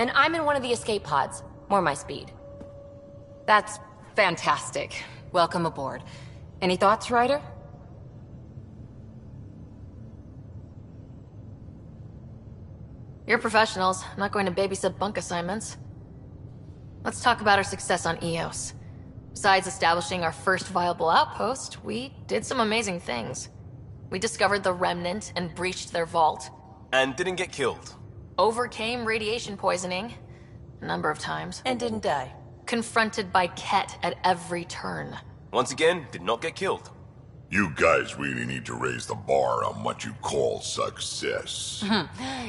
And I'm in one of the escape pods. More my speed. That's fantastic. Welcome aboard. Any thoughts, Ryder? You're professionals. I'm not going to babysit bunk assignments. Let's talk about our success on Eos. Besides establishing our first viable outpost, we did some amazing things. We discovered the Remnant and breached their vault. And didn't get killed. Overcame radiation poisoning a number of times. And didn't die. Confronted by Ket at every turn. Once again, did not get killed. You guys really need to raise the bar on what you call success.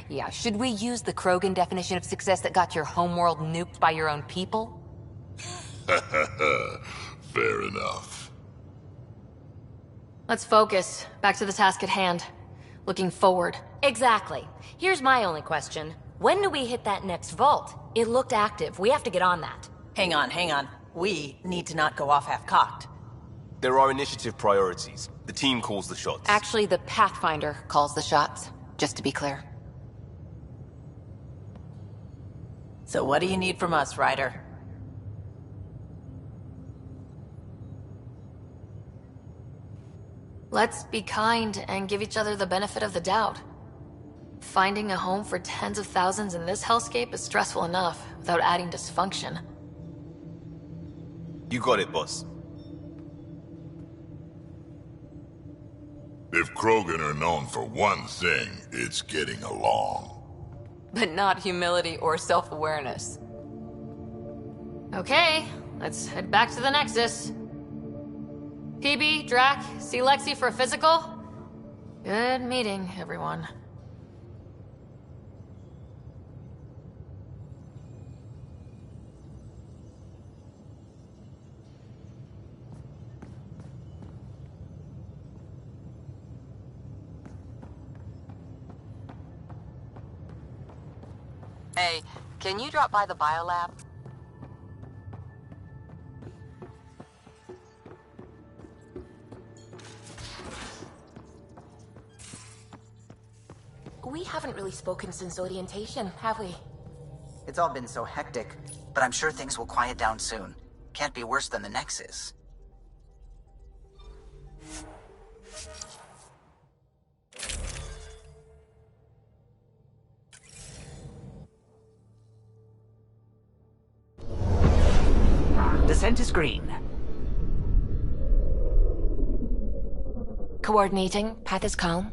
Yeah, should we use the Krogan definition of success that got your homeworld nuked by your own people? Fair enough. Let's focus. Back to the task at hand. Looking forward. Exactly. Here's my only question. When do we hit that next vault? It looked active. We have to get on that. Hang on. We need to not go off half-cocked. There are initiative priorities. The team calls the shots. Actually, the Pathfinder calls the shots, just to be clear. So what do you need from us, Ryder? Let's be kind and give each other the benefit of the doubt. Finding a home for tens of thousands in this hellscape is stressful enough, without adding dysfunction. You got it, boss. If Krogan are known for one thing, it's getting along. But not humility or self-awareness. Okay, let's head back to the Nexus. PB, Drac, see Lexi for a physical? Good meeting, everyone. Hey, can you drop by the biolab? We haven't really spoken since orientation, have we? It's all been so hectic, but I'm sure things will quiet down soon. Can't be worse than the Nexus. Descent is green. Coordinating. Path is calm.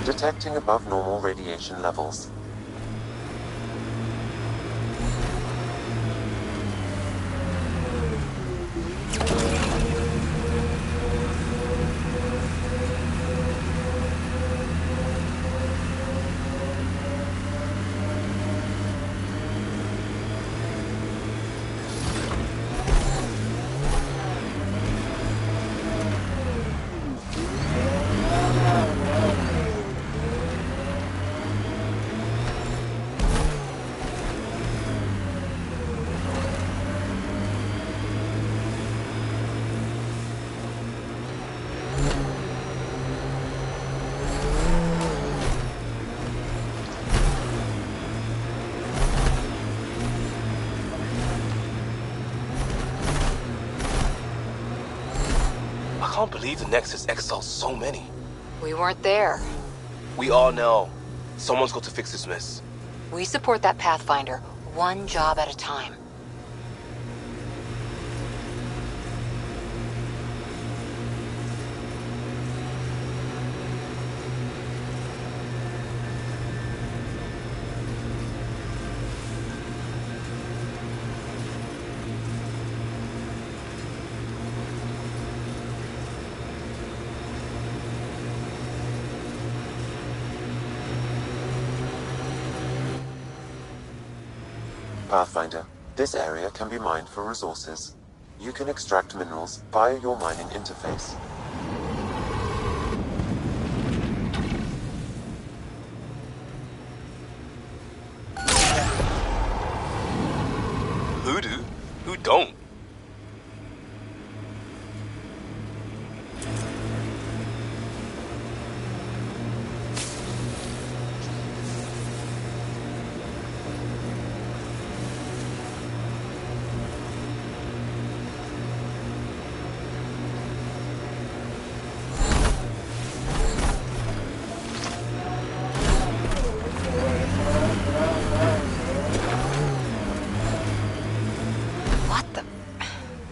Detecting above normal radiation levels. can't believe the Nexus exiled so many. We weren't there. We are now. Someone's got to fix this mess. We support that Pathfinder, one job at a time. Pathfinder, this area can be mined for resources. You can extract minerals via your mining interface. Who do? Who don't?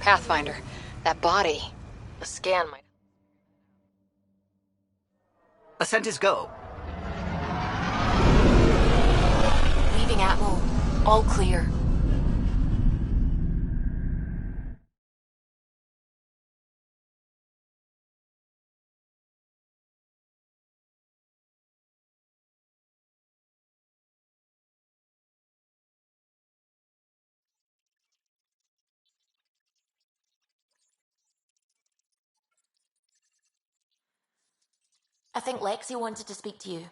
Pathfinder, that body. The scan might... Ascent is go. Leaving Atmo. All clear. I think Lexi wanted to speak to you.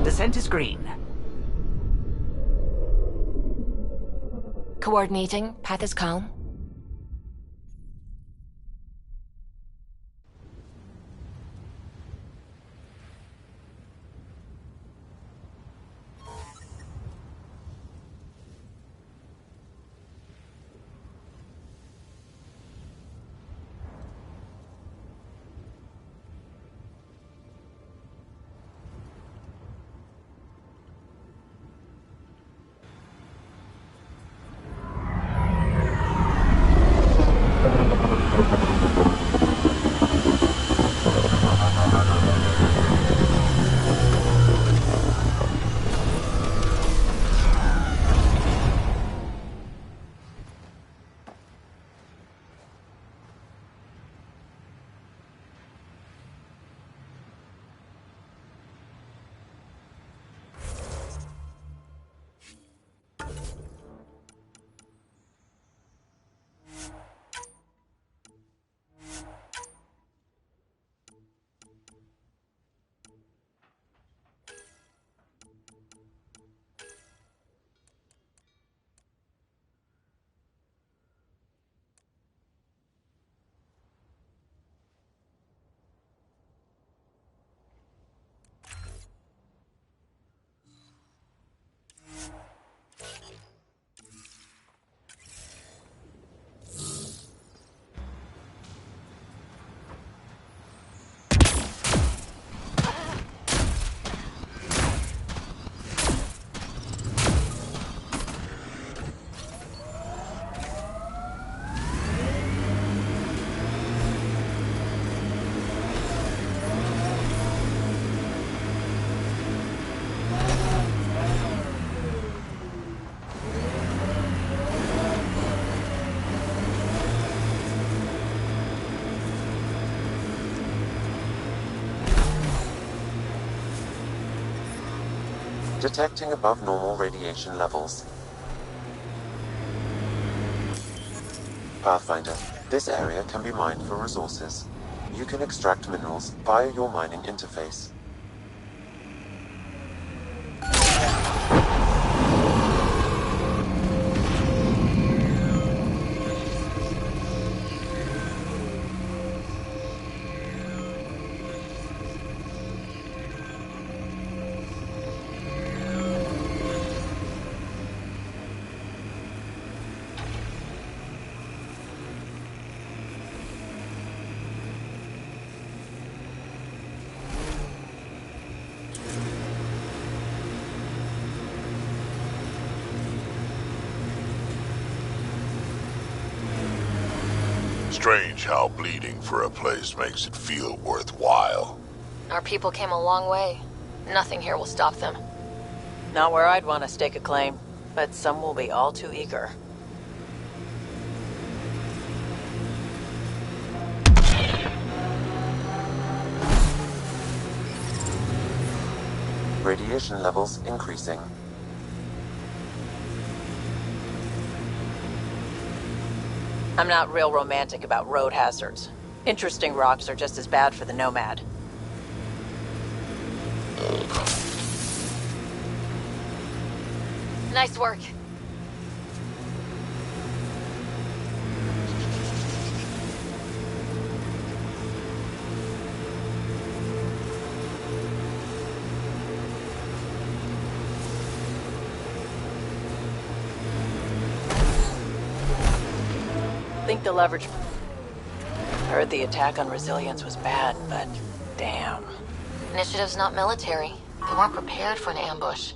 Descent is green. Coordinating. Path is calm. Detecting above normal radiation levels. Pathfinder, this area can be mined for resources. You can extract minerals via your mining interface. Strange how bleeding for a place makes it feel worthwhile. Our people came a long way. Nothing here will stop them. Not where I'd want to stake a claim, but some will be all too eager. Radiation levels increasing. I'm not real romantic about road hazards. Interesting rocks are just as bad for the Nomad. Nice work. Think the leverage... Heard the attack on Resilience was bad, but damn. Initiative's not military. They weren't prepared for an ambush.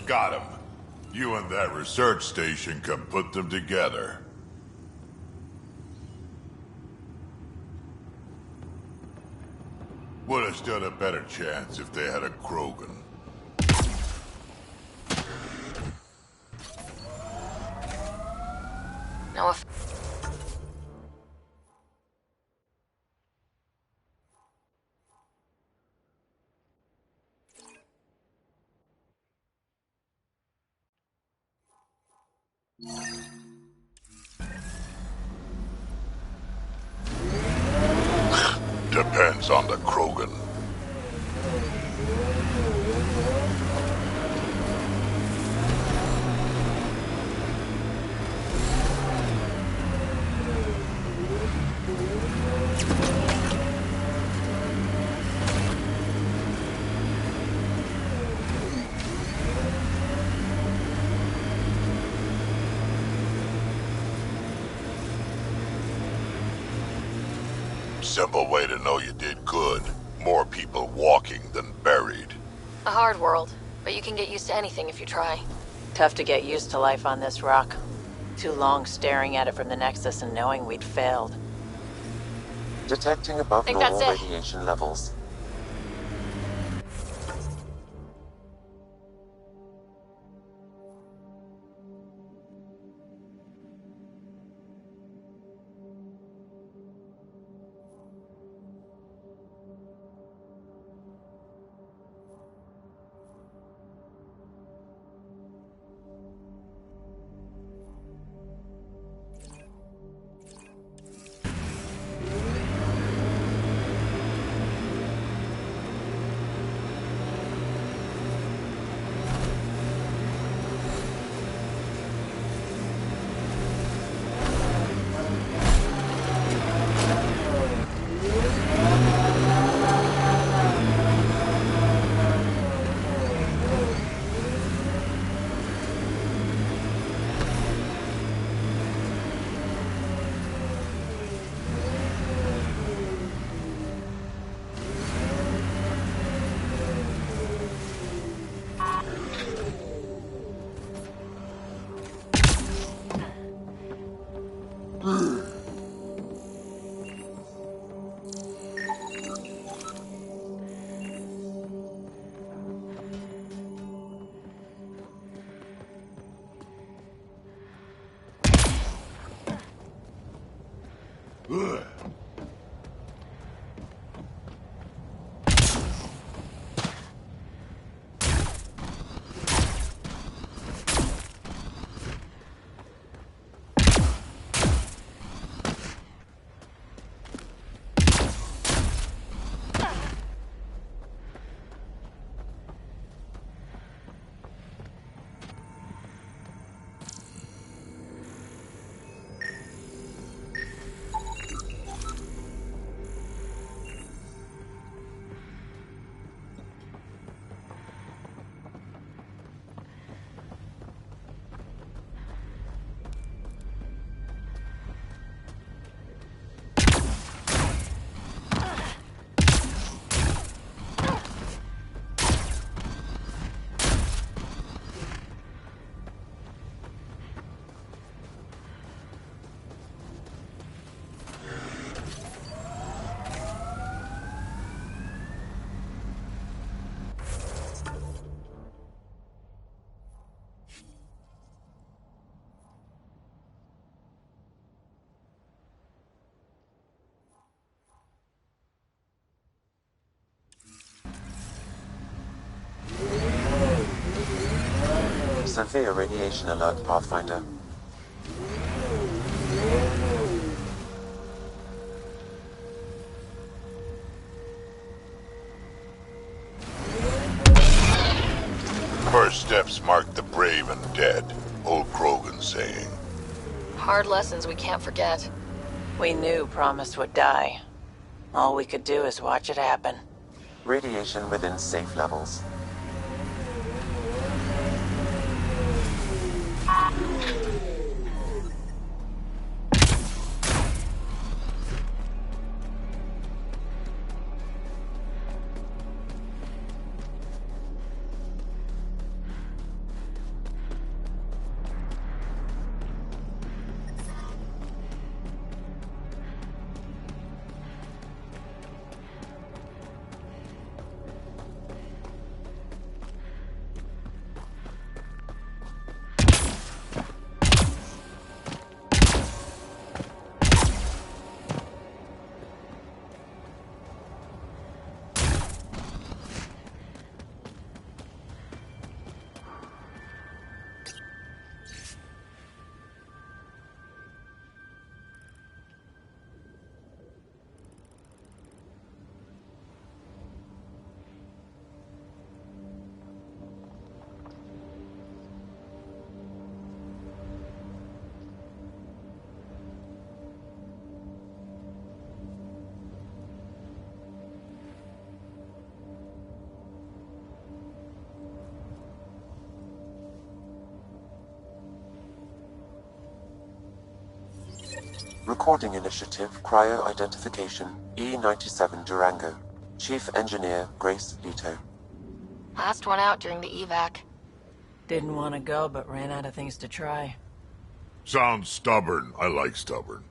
Got him. You and that research station can put them together. Would have stood a better chance if they had a Krogan. No, if... Depends on the Krogan. Simple way to know you did good. More people walking than buried. A hard world, but you can get used to anything if you try. Tough to get used to life on this rock. Too long staring at it from the Nexus and knowing we'd failed. Detecting above Think normal that's it. radiation levels. Severe radiation alert, Pathfinder. First steps mark the brave and dead, old Krogan saying. Hard lessons we can't forget. We knew Promise would die. All we could do is watch it happen. Radiation within safe levels. Recording Initiative Cryo Identification E97 Durango. Chief Engineer Grace Leto. Last one out during the evac. Didn't want to go, but ran out of things to try. Sounds stubborn. I like stubborn.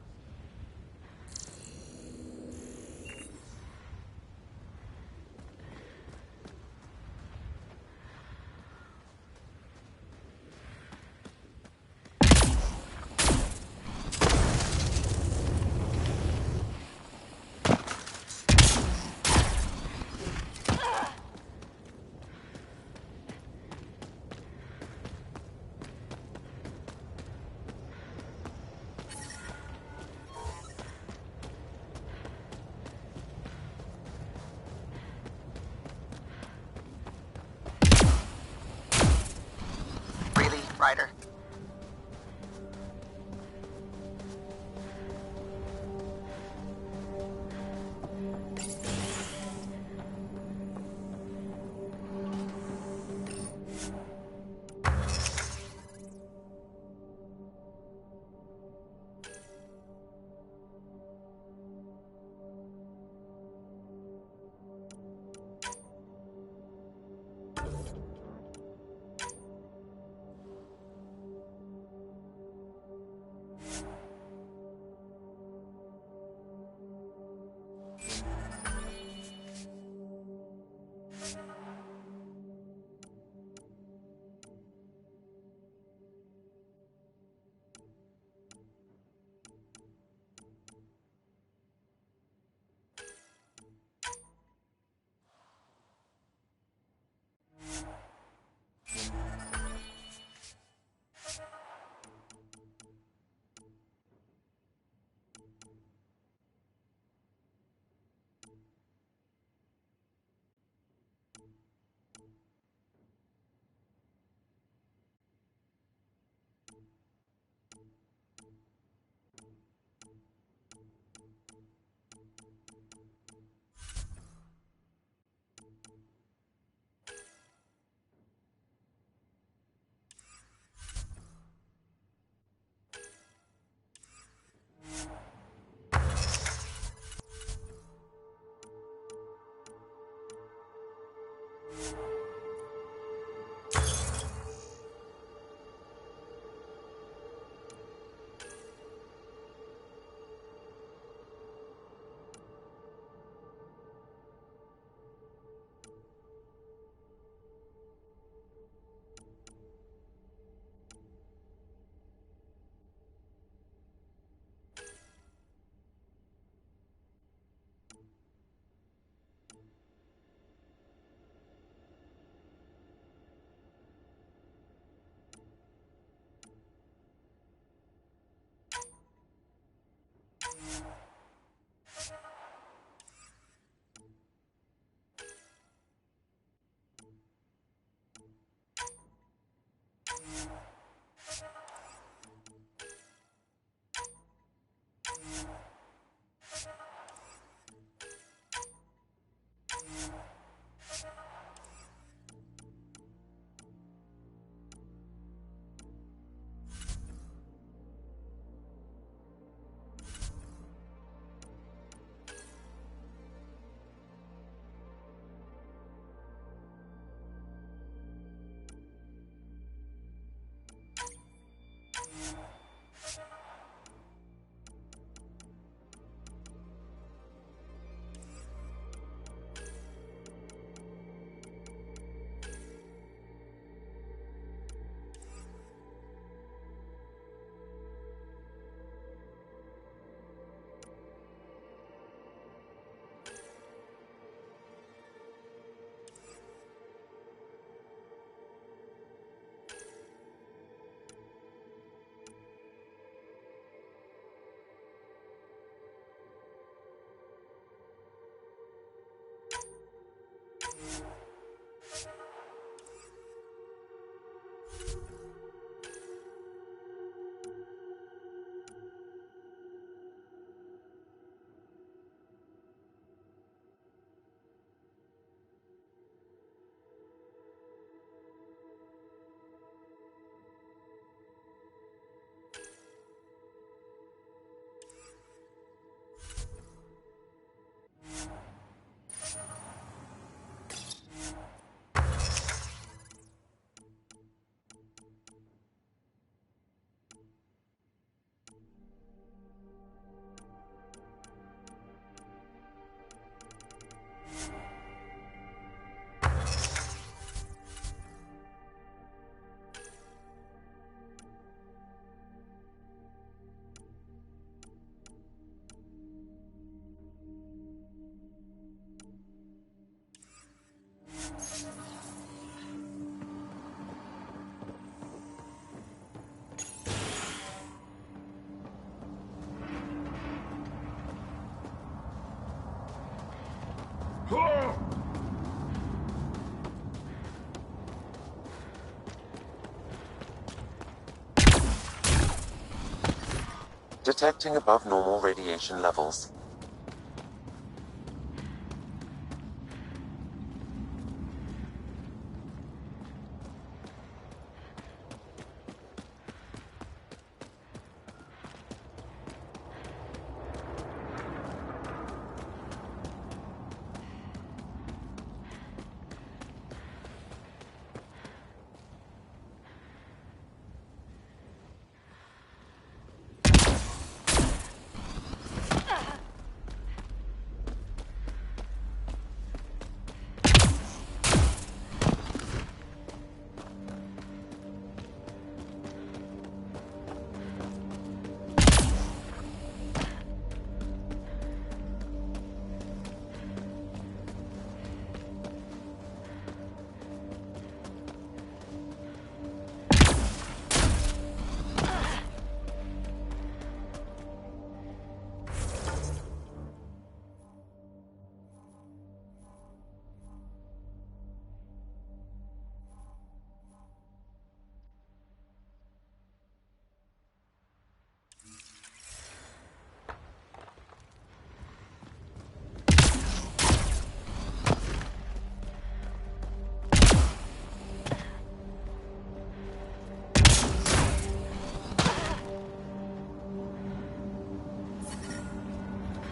Detecting above normal radiation levels.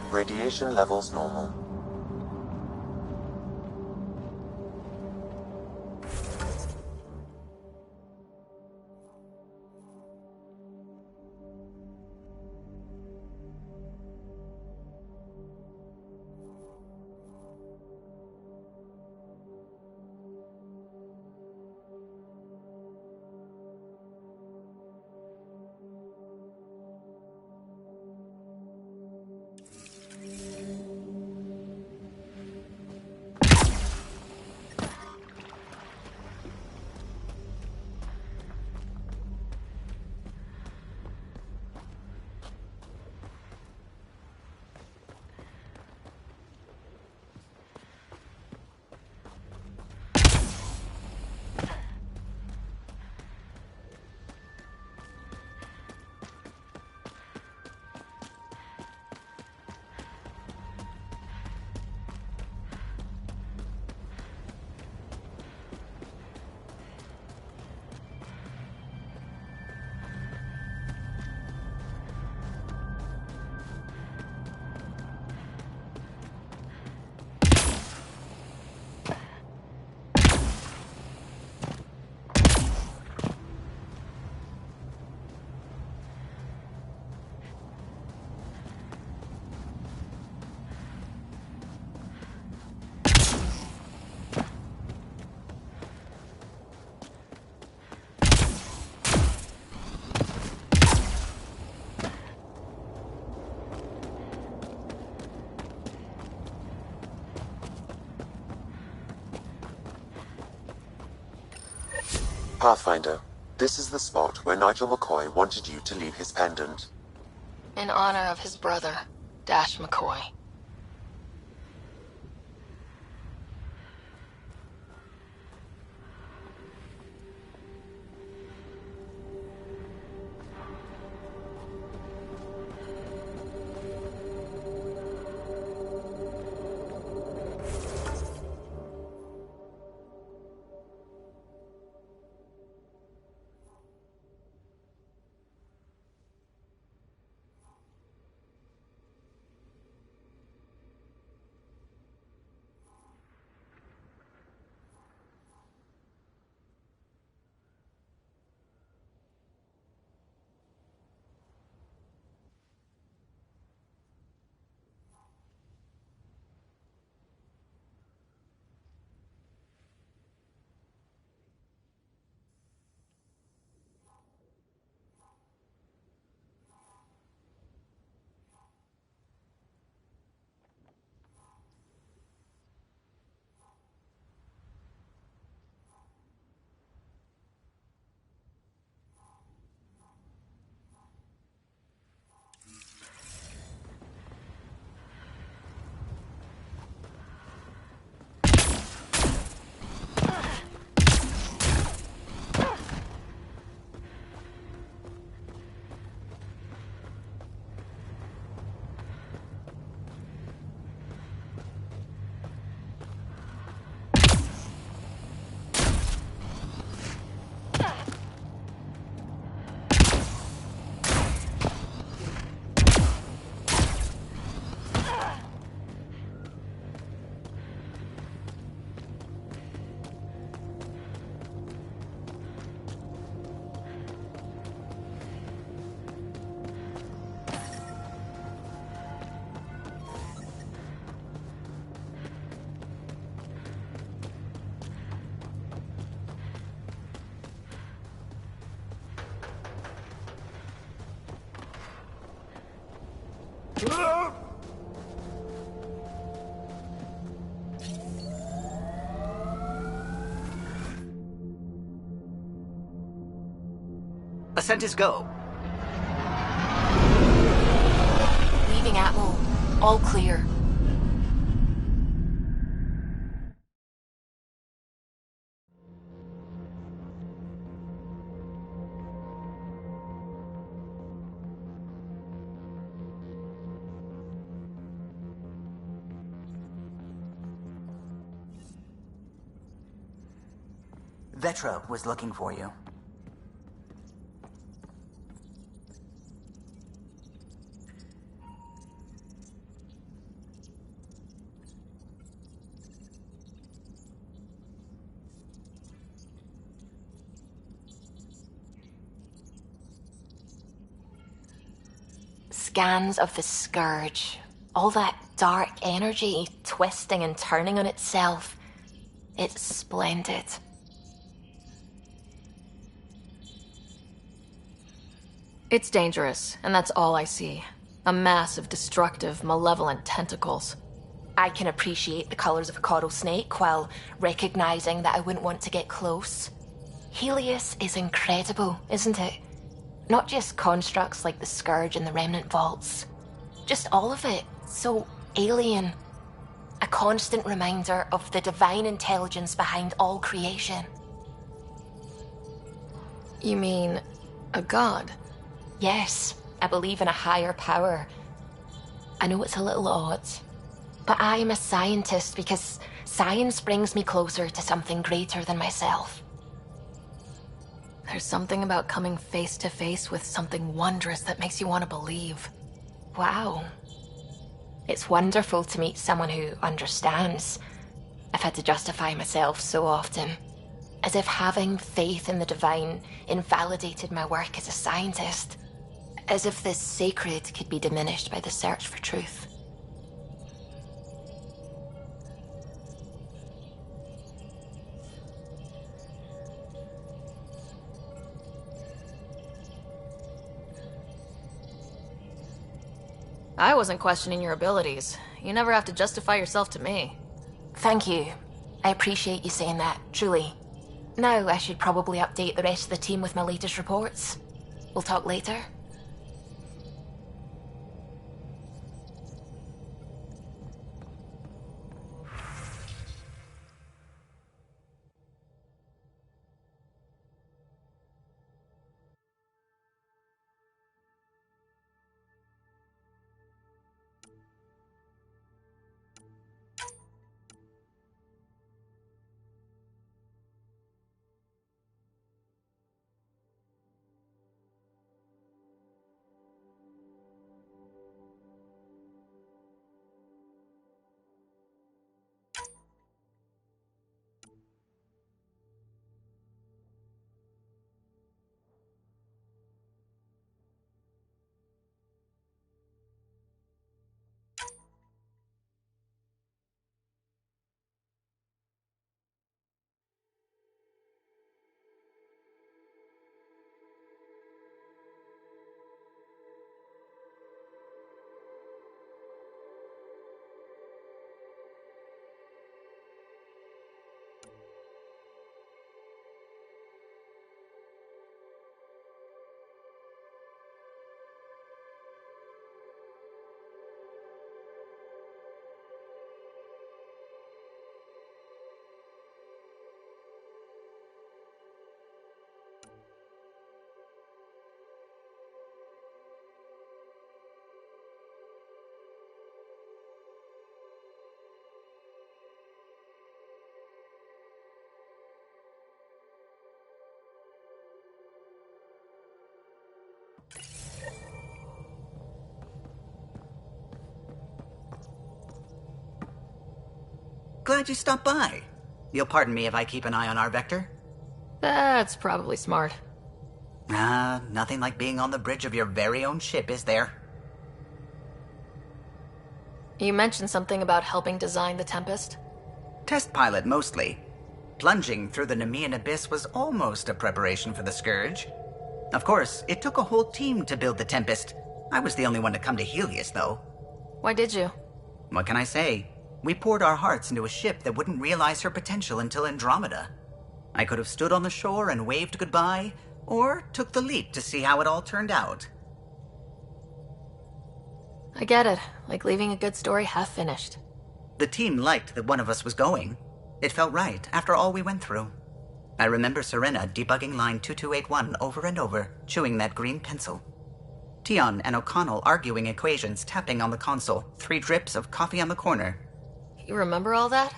Radiation levels normal. Pathfinder, this is the spot where Nigel McCoy wanted you to leave his pendant. In honor of his brother, Dash McCoy. Ascent is go. Leaving Atmo. All clear. Vetra was looking for you. Scans of the Scourge. All that dark energy twisting and turning on itself. It's splendid. It's dangerous, and that's all I see. A mass of destructive, malevolent tentacles. I can appreciate the colors of a coral snake while recognizing that I wouldn't want to get close. Helios is incredible, isn't it? Not just constructs like the Scourge and the Remnant Vaults. Just all of it. So alien. A constant reminder of the divine intelligence behind all creation. You mean a god? Yes, I believe in a higher power. I know it's a little odd, but I am a scientist because science brings me closer to something greater than myself. There's something about coming face to face with something wondrous that makes you want to believe. Wow. It's wonderful to meet someone who understands. I've had to justify myself so often, as if having faith in the divine invalidated my work as a scientist. As if this sacred could be diminished by the search for truth. I wasn't questioning your abilities. You never have to justify yourself to me. Thank you. I appreciate you saying that, truly. Now I should probably update the rest of the team with my latest reports. We'll talk later. Glad you stopped by. You'll pardon me if I keep an eye on our vector? That's probably smart. Nothing like being on the bridge of your very own ship, is there? You mentioned something about helping design the Tempest? Test pilot, mostly. Plunging through the Nemean abyss was almost a preparation for the Scourge. Of course, it took a whole team to build the Tempest. I was the only one to come to Helios, though. Why did you? What can I say? We poured our hearts into a ship that wouldn't realize her potential until Andromeda. I could have stood on the shore and waved goodbye, or took the leap to see how it all turned out. I get it. Like leaving a good story half-finished. The team liked that one of us was going. It felt right after all we went through. I remember Serena debugging line 2281 over and over, chewing that green pencil. Tion and O'Connell arguing equations, tapping on the console, 3 drips of coffee on the corner. You remember all that?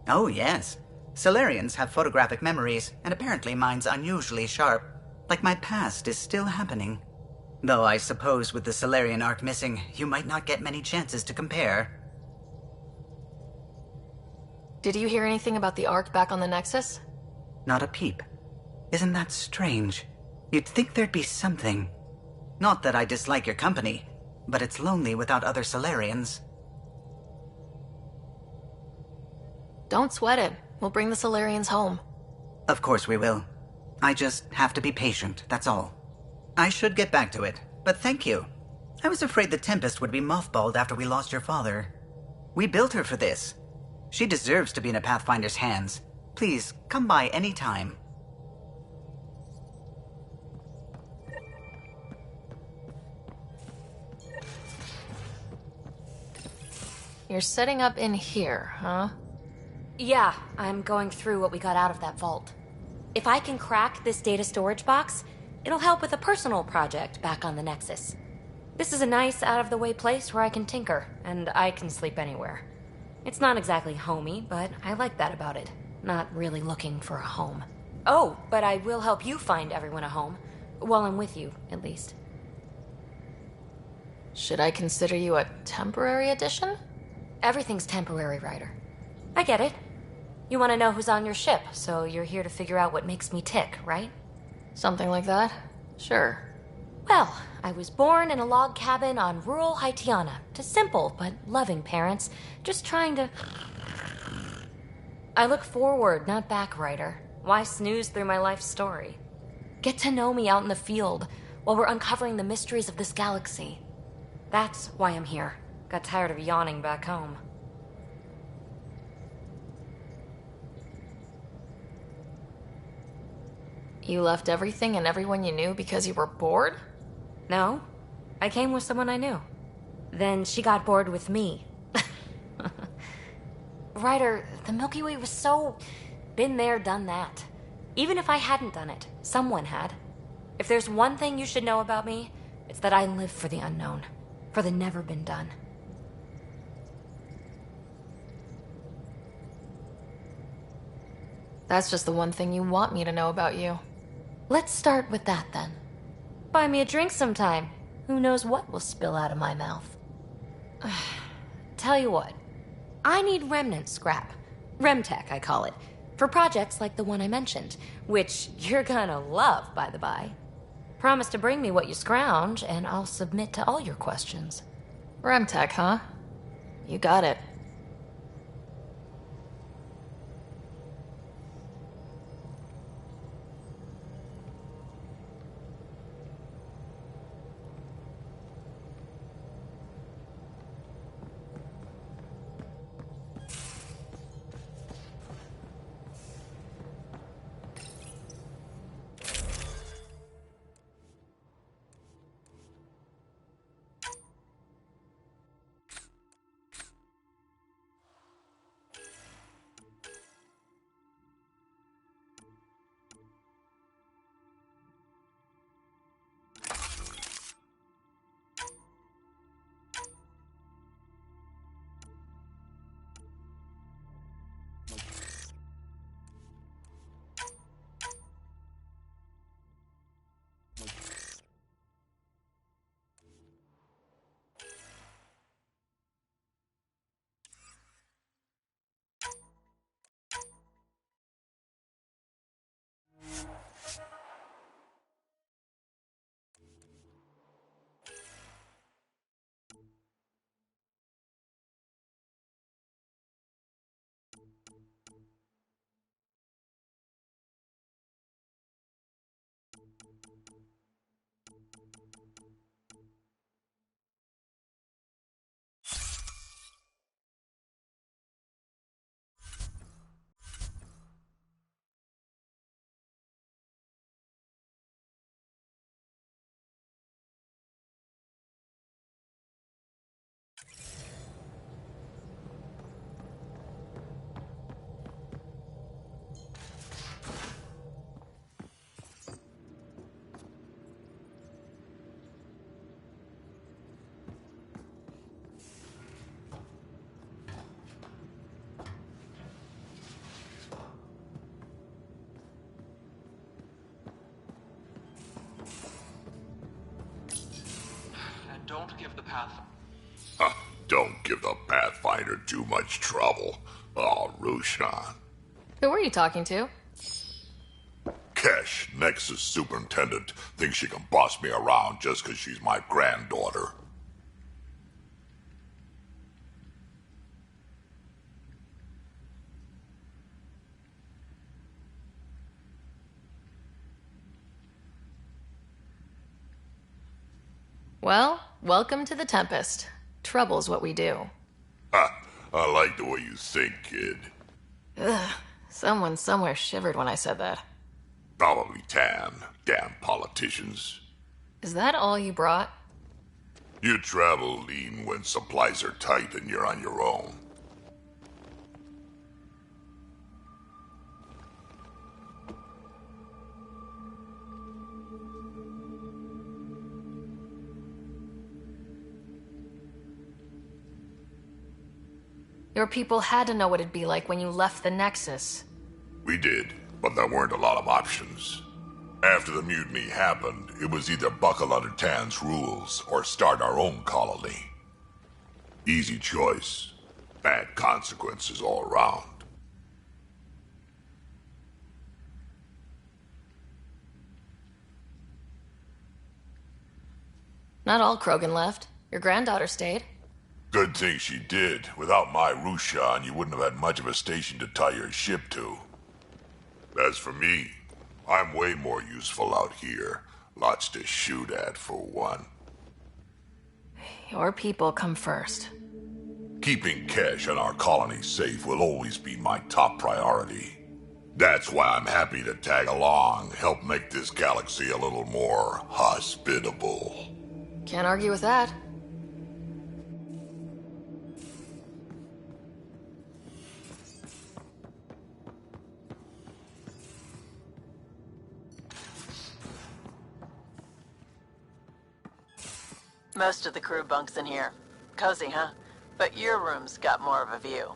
Oh, yes. Solarians have photographic memories, and apparently mine's unusually sharp. Like my past is still happening. Though I suppose with the Solarian arc missing, you might not get many chances to compare. Did you hear anything about the arc back on the Nexus? Not a peep. Isn't that strange? You'd think there'd be something. Not that I dislike your company, but it's lonely without other Solarians. Don't sweat it. We'll bring the Solarians home. Of course we will. I just have to be patient, that's all. I should get back to it, but thank you. I was afraid the Tempest would be mothballed after we lost your father. We built her for this. She deserves to be in a Pathfinder's hands. Please, come by any time. You're setting up in here, huh? Yeah, I'm going through what we got out of that vault. If I can crack this data storage box, it'll help with a personal project back on the Nexus. This is a nice, out-of-the-way place where I can tinker, and I can sleep anywhere. It's not exactly homey, but I like that about it. Not really looking for a home. Oh, but I will help you find everyone a home. While I'm with you, at least. Should I consider you a temporary addition? Everything's temporary, Ryder. I get it. You want to know who's on your ship, so you're here to figure out what makes me tick, right? Something like that? Sure. Well, I was born in a log cabin on rural Haitiana to simple but loving parents, just trying to... I look forward, not back, Ryder. Why snooze through my life story? Get to know me out in the field while we're uncovering the mysteries of this galaxy. That's why I'm here. Got tired of yawning back home. You left everything and everyone you knew because you were bored? No, I came with someone I knew. Then she got bored with me. Ryder, the Milky Way was so... been there, done that. Even if I hadn't done it, someone had. If there's one thing you should know about me, it's that I live for the unknown. For the never been done. That's just the one thing you want me to know about you. Let's start with that, then. Buy me a drink sometime. Who knows what will spill out of my mouth. Tell you what. I need remnant scrap. Remtech, I call it. For projects like the one I mentioned. Which you're gonna love, by the by. Promise to bring me what you scrounge, and I'll submit to all your questions. Remtech, huh? You got it. don't give the path. Don't give the Pathfinder too much trouble. Oh, Roshan. Who were you talking to? Kesh, Nexus Superintendent, thinks she can boss me around just because she's my granddaughter. Well, welcome to the Tempest. Trouble's what we do. I like the way you think, kid. Ugh, someone somewhere shivered when I said that. Probably Tan. Damn politicians. Is that all you brought? You travel lean when supplies are tight and you're on your own. Your people had to know what it'd be like when you left the Nexus. We did, but there weren't a lot of options. After the mutiny happened, it was either buckle under Tan's rules or start our own colony. Easy choice. Bad consequences all around. Not all Krogan left. Your granddaughter stayed. Good thing she did. Without my Rushan, you wouldn't have had much of a station to tie your ship to. As for me, I'm way more useful out here. Lots to shoot at, for one. Your people come first. Keeping Kesh and our colony safe will always be my top priority. That's why I'm happy to tag along, help make this galaxy a little more hospitable. Can't argue with that. Most of the crew bunks in here. Cozy, huh? But your room's got more of a view.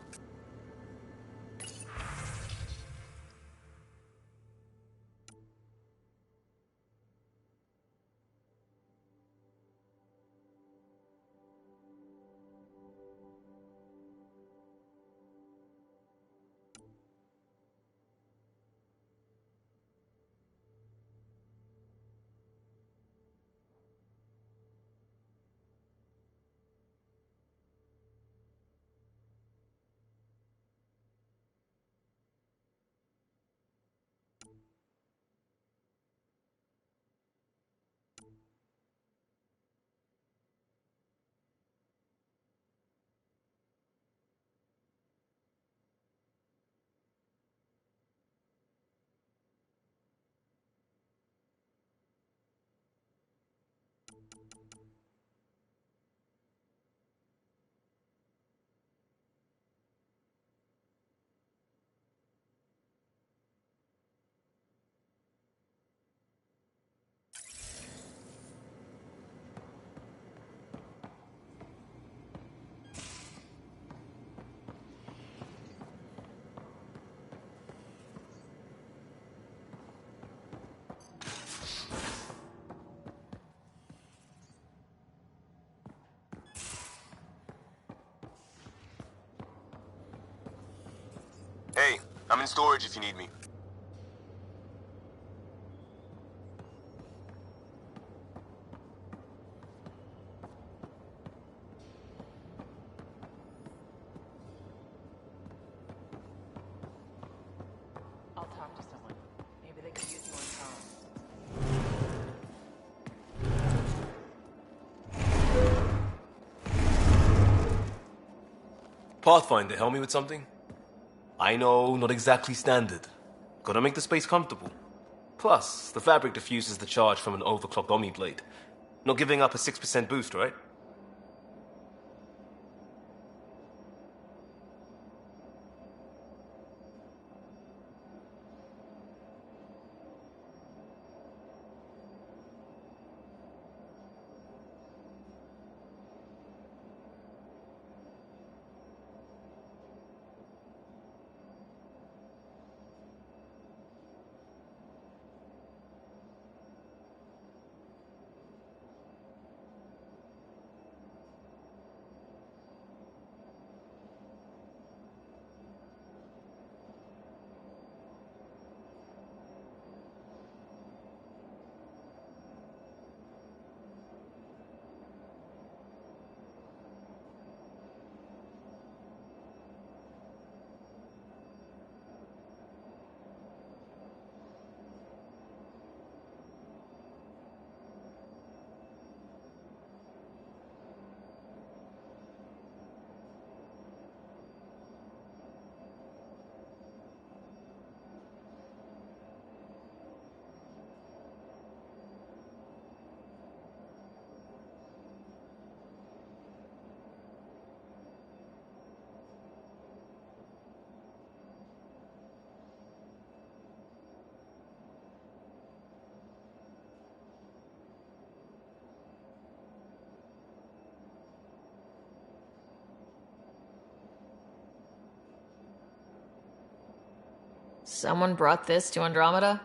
Hey, I'm in storage if you need me. I'll talk to someone. Maybe they could use you on phone. Pathfinder, help me with something? I know, not exactly standard. Gotta make the space comfortable. Plus, the fabric diffuses the charge from an overclocked Omniblade. Not giving up a 6% boost, right? Someone brought this to Andromeda?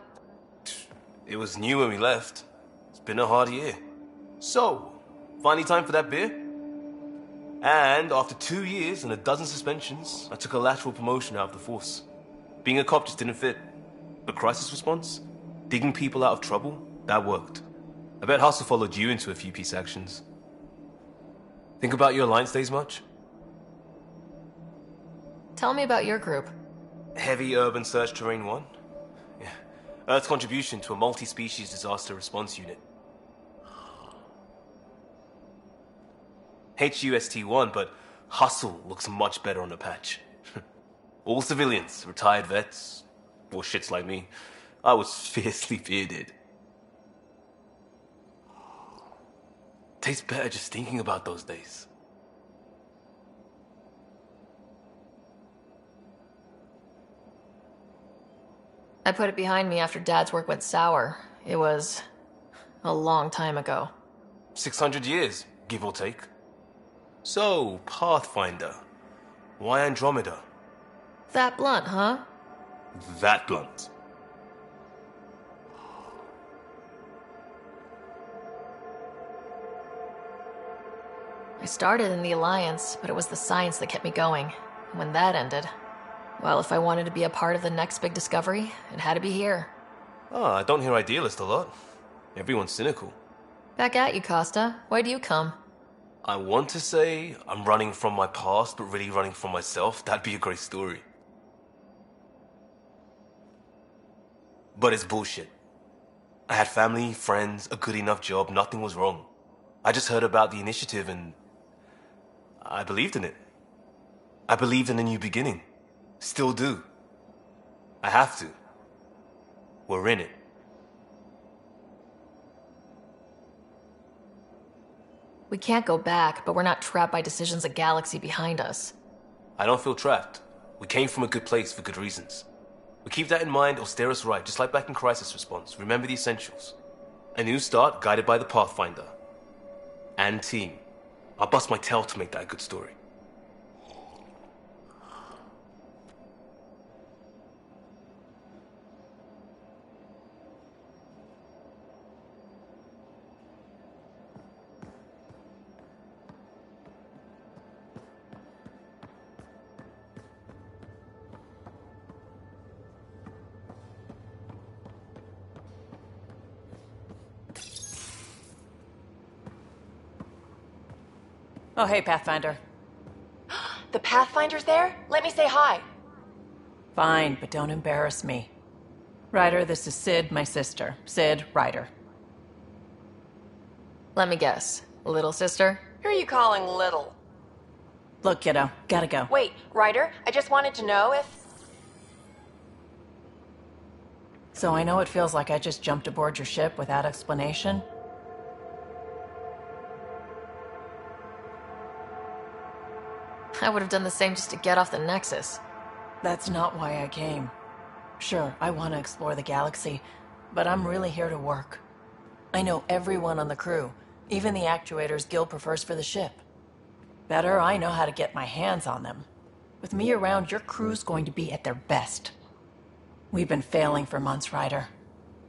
It was new when we left. It's been a hard year. So, finally time for that beer? And after 2 years and a dozen suspensions, I took a lateral promotion out of the force. Being a cop just didn't fit. But crisis response? Digging people out of trouble? That worked. I bet Hustle followed you into a few peace actions. Think about your Alliance days much? Tell me about your group. Heavy Urban Search Terrain 1? Yeah. Earth's contribution to a multi-species disaster response unit. HUST-1, but Hustle looks much better on the patch. All civilians, retired vets, or shits like me. I was fiercely bearded. Tastes better just thinking about those days. I put it behind me after Dad's work went sour. It was a long time ago. 600 years, give or take. So, Pathfinder. Why Andromeda? That blunt, huh? That blunt. I started in the Alliance, but it was the science that kept me going. And when that ended, well, if I wanted to be a part of the next big discovery, it had to be here. I don't hear idealist a lot. Everyone's cynical. Back at you, Costa. Why do you come? I want to say I'm running from my past, but really running from myself. That'd be a great story. But it's bullshit. I had family, friends, a good enough job, nothing was wrong. I just heard about the initiative and I believed in it. I believed in a new beginning. Still do. I have to. We're in it. We can't go back, but we're not trapped by decisions a galaxy behind us. I don't feel trapped. We came from a good place for good reasons. We keep that in mind or steer us right, just like back in Crisis Response. Remember the essentials. A new start guided by the Pathfinder. And team. I'll bust my tail to make that a good story. Oh, hey, Pathfinder. The Pathfinder's there? Let me say hi. Fine, but don't embarrass me. Ryder, this is Sid, my sister. Sid, Ryder. Let me guess. Little sister? Who are you calling little? Look, kiddo, gotta go. Wait, Ryder, I just wanted to know if... So I know it feels like I just jumped aboard your ship without explanation. I would have done the same just to get off the Nexus. That's not why I came. Sure, I want to explore the galaxy, but I'm really here to work. I know everyone on the crew, even the actuators Gil prefers for the ship. Better, I know how to get my hands on them. With me around, your crew's going to be at their best. We've been failing for months, Ryder.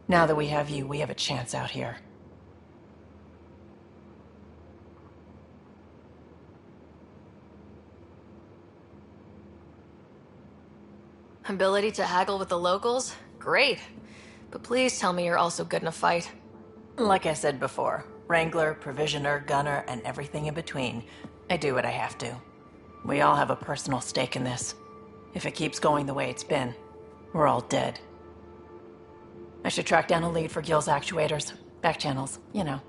Now that we have you, we have a chance out here. Ability to haggle with the locals? Great. But please tell me you're also good in a fight. Like I said before, Wrangler, Provisioner, Gunner, and everything in between. I do what I have to. We all have a personal stake in this. If it keeps going the way it's been, we're all dead. I should track down a lead for Gil's actuators. Back channels, you know.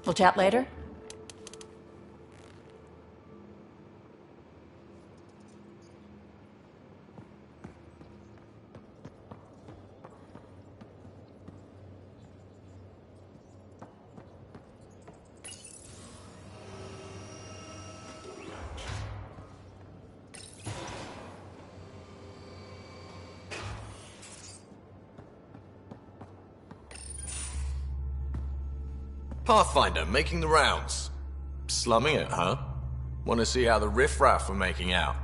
We'll chat later? Pathfinder, making the rounds. Slumming it, huh? Want to see how the riffraff are making out?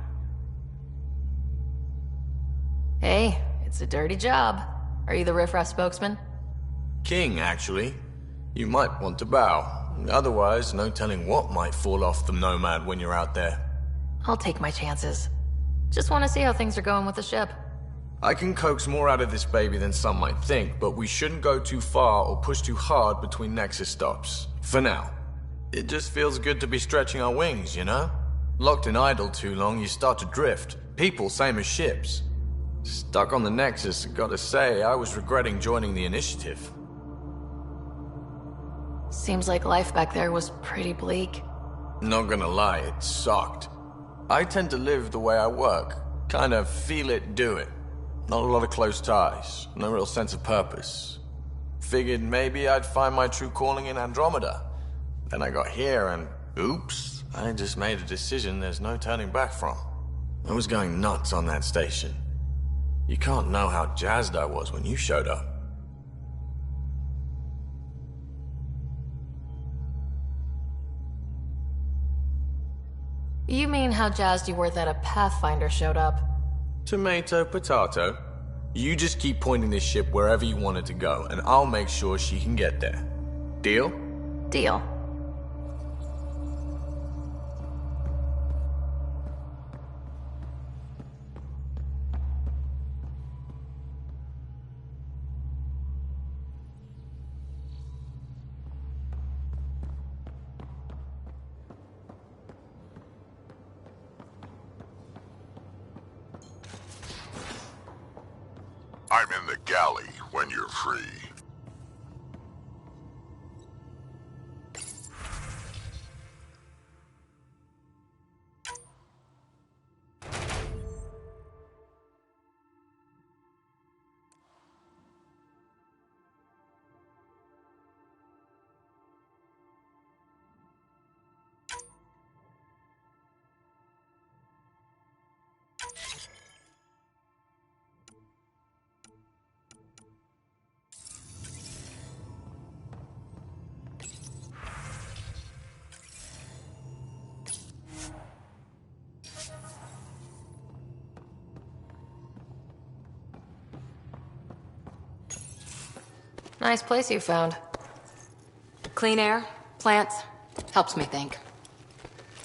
Hey, it's a dirty job. Are you the riffraff spokesman? King, actually. You might want to bow. Otherwise, no telling what might fall off the Nomad when you're out there. I'll take my chances. Just want to see how things are going with the ship. I can coax more out of this baby than some might think, but we shouldn't go too far or push too hard between Nexus stops. For now. It just feels good to be stretching our wings, you know? Locked in idle too long, you start to drift. People, same as ships. Stuck on the Nexus, gotta say, I was regretting joining the Initiative. Seems like life back there was pretty bleak. Not gonna lie, it sucked. I tend to live the way I work. Kind of feel it, do it. Not a lot of close ties, no real sense of purpose. Figured maybe I'd find my true calling in Andromeda. Then I got here and, oops, I just made a decision there's no turning back from. I was going nuts on that station. You can't know how jazzed I was when you showed up. You mean how jazzed you were that a Pathfinder showed up? Tomato, potato. You just keep pointing this ship wherever you want it to go, and I'll make sure she can get there. Deal? Deal. I'm in the galley when you're free. Nice place you found. Clean air, plants, helps me think.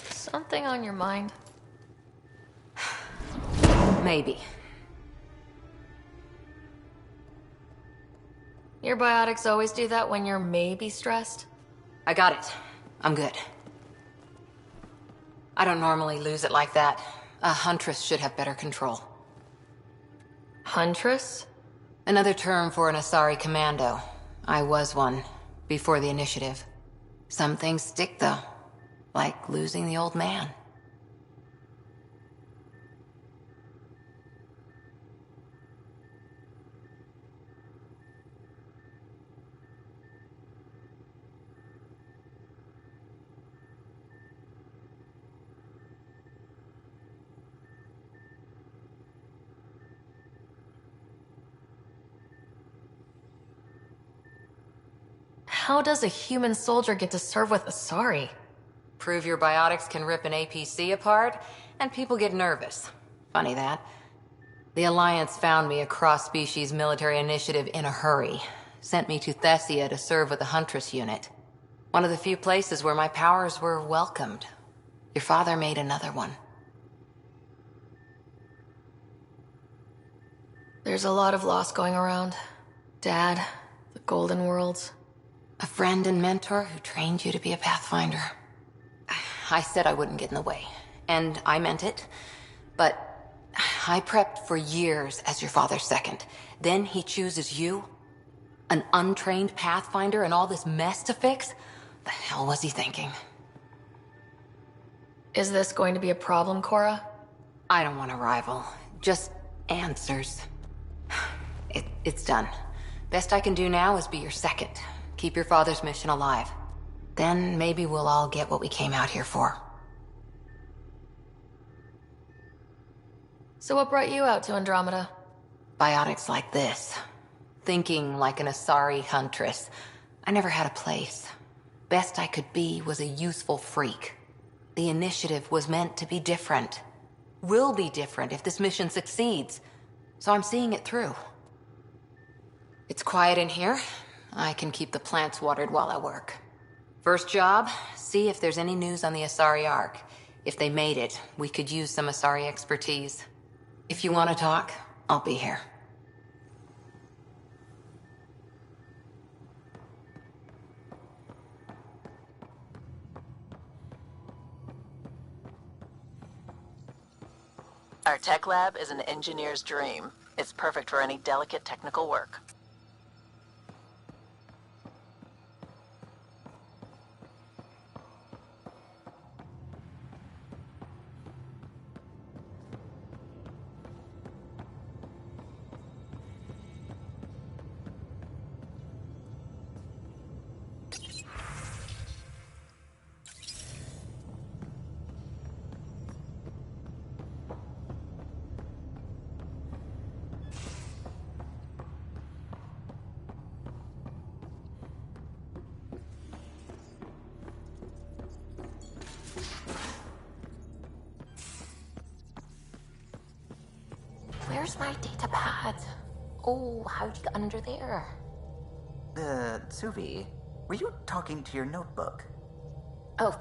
Something on your mind? Maybe. Your biotics always do that when you're maybe stressed? I got it. I'm good. I don't normally lose it like that. A huntress should have better control. Huntress? Another term for an Asari commando. I was one, before the initiative. Some things stick, though. Like losing the old man. How does a human soldier get to serve with Asari? Prove your biotics can rip an APC apart, and people get nervous. Funny that. The Alliance found me a cross-species military initiative in a hurry. Sent me to Thessia to serve with the Huntress unit. One of the few places where my powers were welcomed. Your father made another one. There's a lot of loss going around. Dad, the Golden Worlds. A friend and mentor who trained you to be a Pathfinder. I said I wouldn't get in the way, and I meant it. But I prepped for years as your father's second. Then he chooses you? An untrained Pathfinder and all this mess to fix? The hell was he thinking? Is this going to be a problem, Cora? I don't want a rival. Just answers. It's done. Best I can do now is be your second. Keep your father's mission alive. Then maybe we'll all get what we came out here for. So what brought you out to Andromeda? Biotics like this. Thinking like an Asari huntress. I never had a place. Best I could be was a useful freak. The initiative was meant to be different. Will be different if this mission succeeds. So I'm seeing it through. It's quiet in here. I can keep the plants watered while I work. First job, see if there's any news on the Asari Ark. If they made it, we could use some Asari expertise. If you want to talk, I'll be here. Our tech lab is an engineer's dream. It's perfect for any delicate technical work. Where's my data pad? Oh, how'd you get under there? Suvi, were you talking to your notebook? Oh,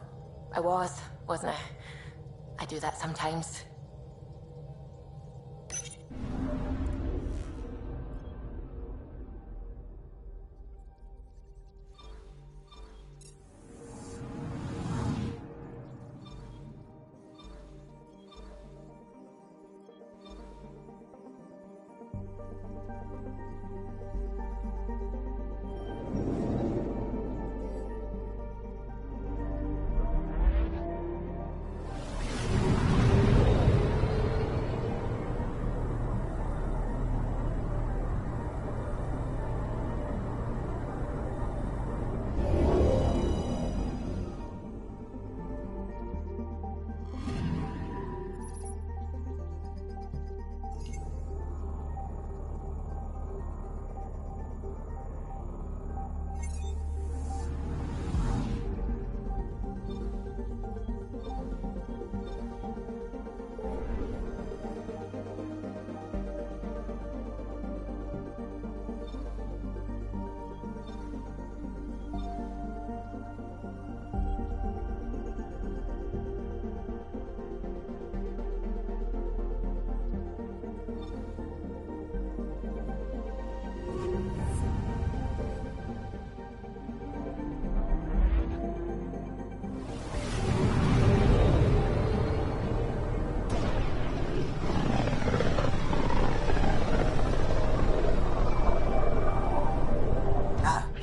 I wasn't I? I do that sometimes.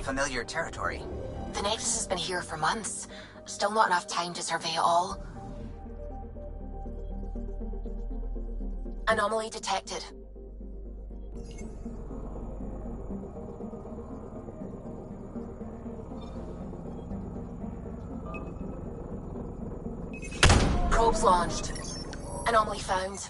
Familiar territory. The Nexus has been here for months. Still not enough time to survey it all. Anomaly detected. Probes launched. Anomaly found.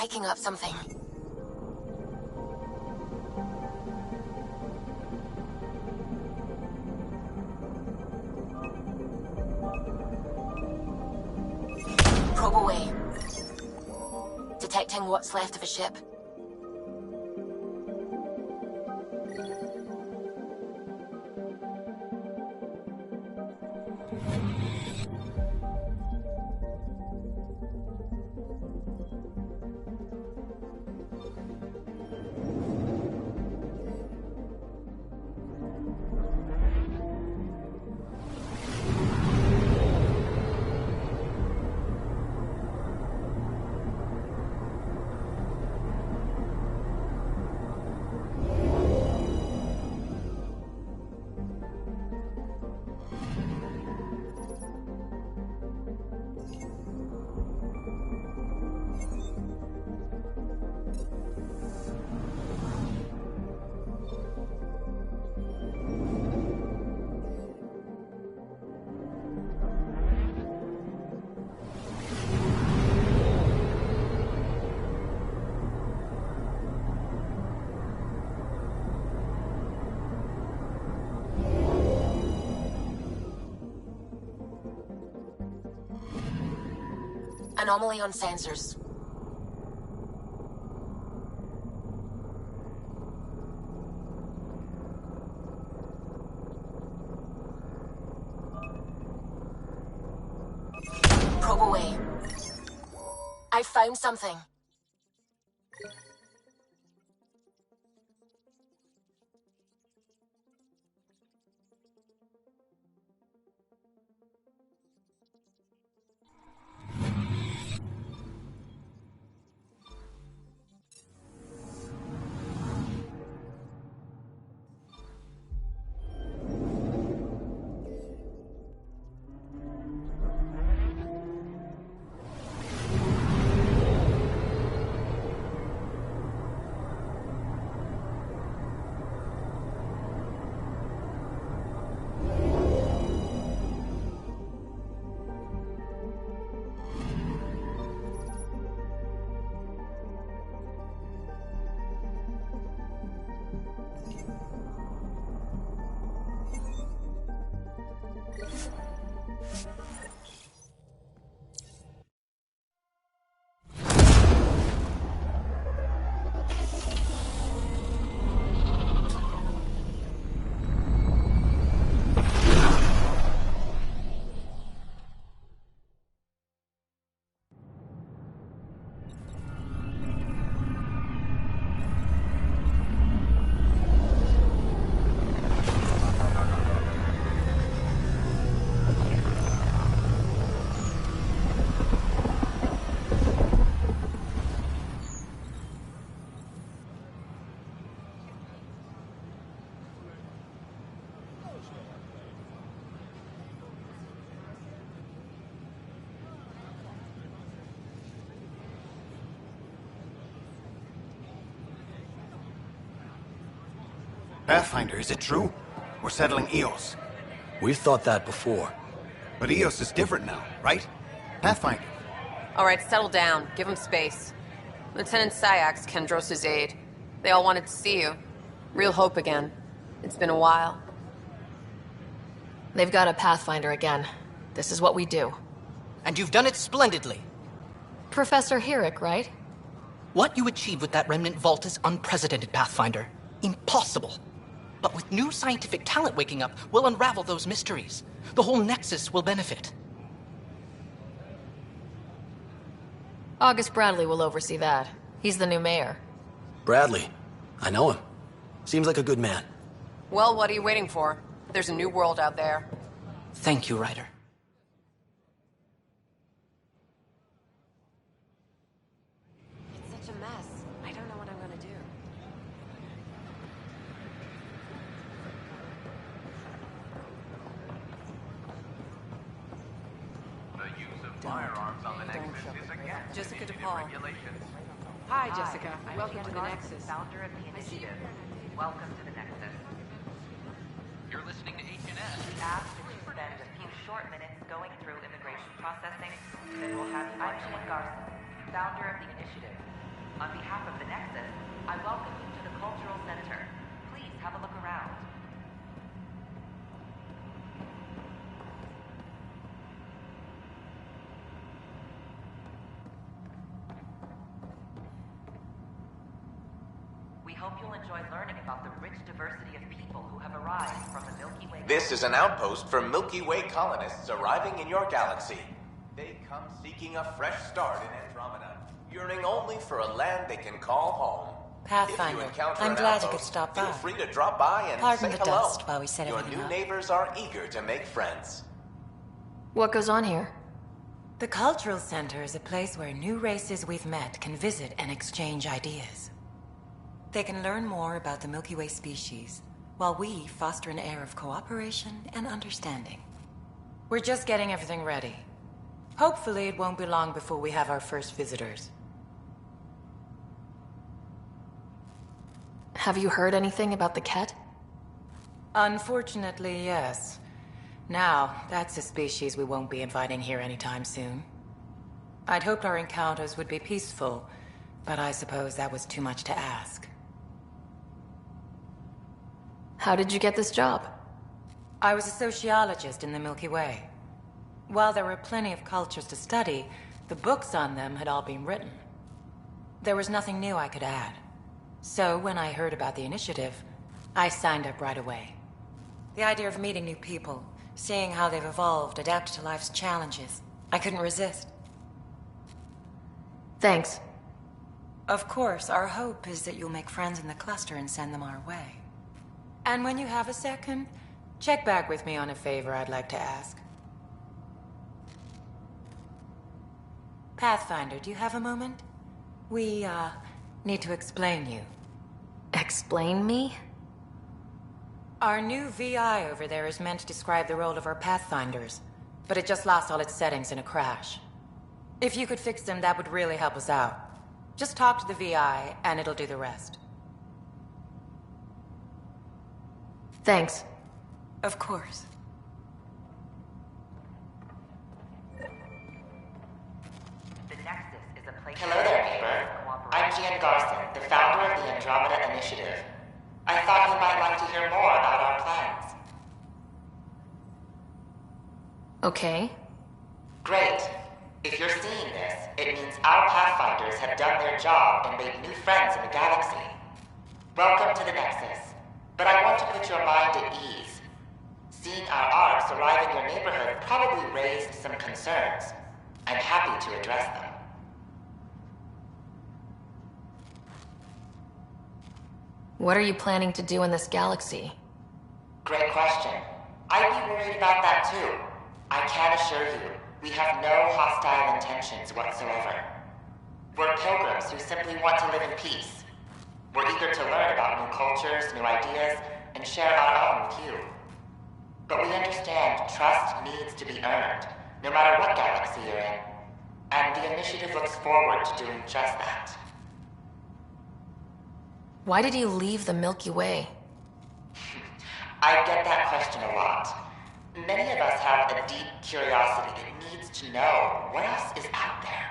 picking up something. Probe away. Detecting what's left of a ship. Anomaly on sensors. Probe away. I found something. Pathfinder, is it true? We're settling Eos. We've thought that before. But Eos is different now, right? Pathfinder. All right, settle down. Give him space. Lieutenant Syax, Kendros' aide. They all wanted to see you. Real hope again. It's been a while. They've got a Pathfinder again. This is what we do. And you've done it splendidly. Professor Herrick, right? What you achieved with that remnant vault is unprecedented, Pathfinder. Impossible. But with new scientific talent waking up, we'll unravel those mysteries. The whole Nexus will benefit. August Bradley will oversee that. He's the new mayor. Bradley. I know him. Seems like a good man. Well, what are you waiting for? There's a new world out there. Thank you, Ryder. It's such a mess. I don't know what I'm gonna do. Firearms on the Nexus is against Jessica DePaul. regulations. Hi, Jessica. Welcome to the Nexus. Nexus. Founder of the initiative. Welcome to the Nexus. You're listening to H&S. We ask that you spend a few short minutes going through immigration processing, then we'll have you on Garson, founder of the initiative. On behalf of the Nexus, I welcome you to the Cultural Center. Please have a look around. We hope you'll enjoy learning about the rich diversity of people who have arrived from the Milky Way. This is an outpost for Milky Way colonists arriving in your galaxy. They come seeking a fresh start in Andromeda, yearning only for a land they can call home. Pathfinder, I'm glad you could stop by. Feel free to drop by and Pardon say the hello. dust while we set Your everything new up. neighbors are eager to make friends. What goes on here? The Cultural Center is a place where new races we've met can visit and exchange ideas. They can learn more about the Milky Way species, while we foster an air of cooperation and understanding. We're just getting everything ready. Hopefully it won't be long before we have our first visitors. Have you heard anything about the Ket? Unfortunately, yes. Now, that's a species we won't be inviting here anytime soon. I'd hoped our encounters would be peaceful, but I suppose that was too much to ask. How did you get this job? I was a sociologist in the Milky Way. While there were plenty of cultures to study, the books on them had all been written. There was nothing new I could add. So when I heard about the initiative, I signed up right away. The idea of meeting new people, seeing how they've evolved, adapted to life's challenges, I couldn't resist. Thanks. Of course, our hope is that you'll make friends in the cluster and send them our way. And when you have a second, check back with me on a favor I'd like to ask. Pathfinder, do you have a moment? We, need to explain you. Explain me? Our new VI over there is meant to describe the role of our Pathfinders, but it just lost all its settings in a crash. If you could fix them, that would really help us out. Just talk to the VI, and it'll do the rest. Thanks. Of course. The Nexus is a place. Hello there, neighbor. I'm Gian Garson, the founder of the Andromeda Initiative. I thought you might like to hear more about our plans. Okay. Great. If you're seeing this, it means our Pathfinders have done their job and made new friends in the galaxy. Welcome to the Nexus. But I want to put your mind at ease. Seeing our arcs arrive in your neighborhood probably raised some concerns. I'm happy to address them. What are you planning to do in this galaxy? Great question. I'd be worried about that too. I can assure you, we have no hostile intentions whatsoever. We're pilgrims who simply want to live in peace. We're eager to learn about new cultures, new ideas, and share our own with you. But we understand trust needs to be earned, no matter what galaxy you're in. And the initiative looks forward to doing just that. Why did you leave the Milky Way? I get that question a lot. Many of us have a deep curiosity that needs to know what else is out there.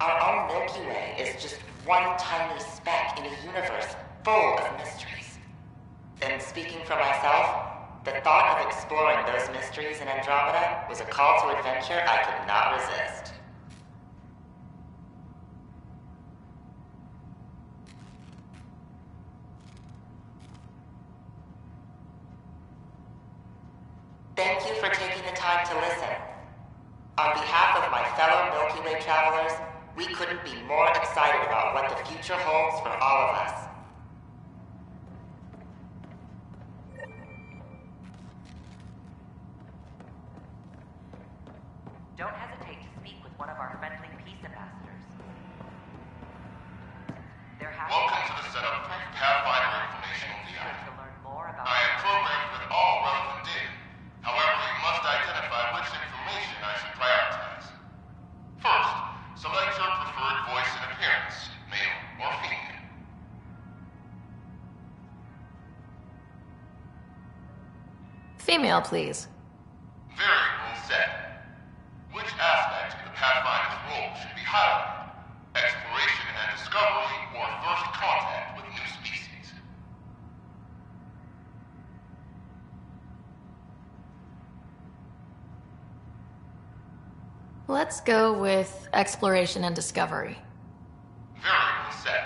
Our own Milky Way is just one tiny speck in a universe full of mysteries. And speaking for myself, the thought of exploring those mysteries in Andromeda was a call to adventure I could not resist. Thank you for taking the time to listen. On behalf of my fellow Milky Way travelers, we couldn't be more excited about what the future holds for all of us. Don't hesitate to speak with one of our friendly peace ambassadors. They're happy. Welcome to the setup for Pathfinder Informational VI. To learn more about I am programmed with all relevant data. However, you must identify which information I should prioritize. First, select your preferred voice and appearance, male or female. Female, please. Very well said. Which aspect of the Pathfinder's role should be highlighted? Exploration and discovery Let's go with exploration and discovery. Very well said.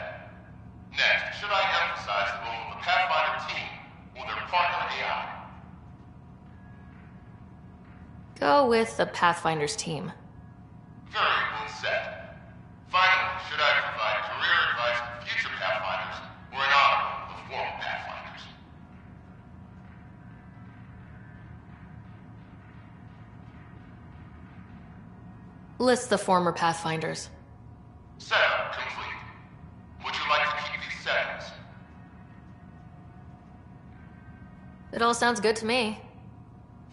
Next, should I emphasize the role of the Pathfinder team or their partner AI? Go with the Pathfinder's team. Very well said. Finally, should I provide career advice to future Pathfinders or an honor of the former Pathfinders? List the former Pathfinders. Setup complete. Would you like to keep these settings? It all sounds good to me.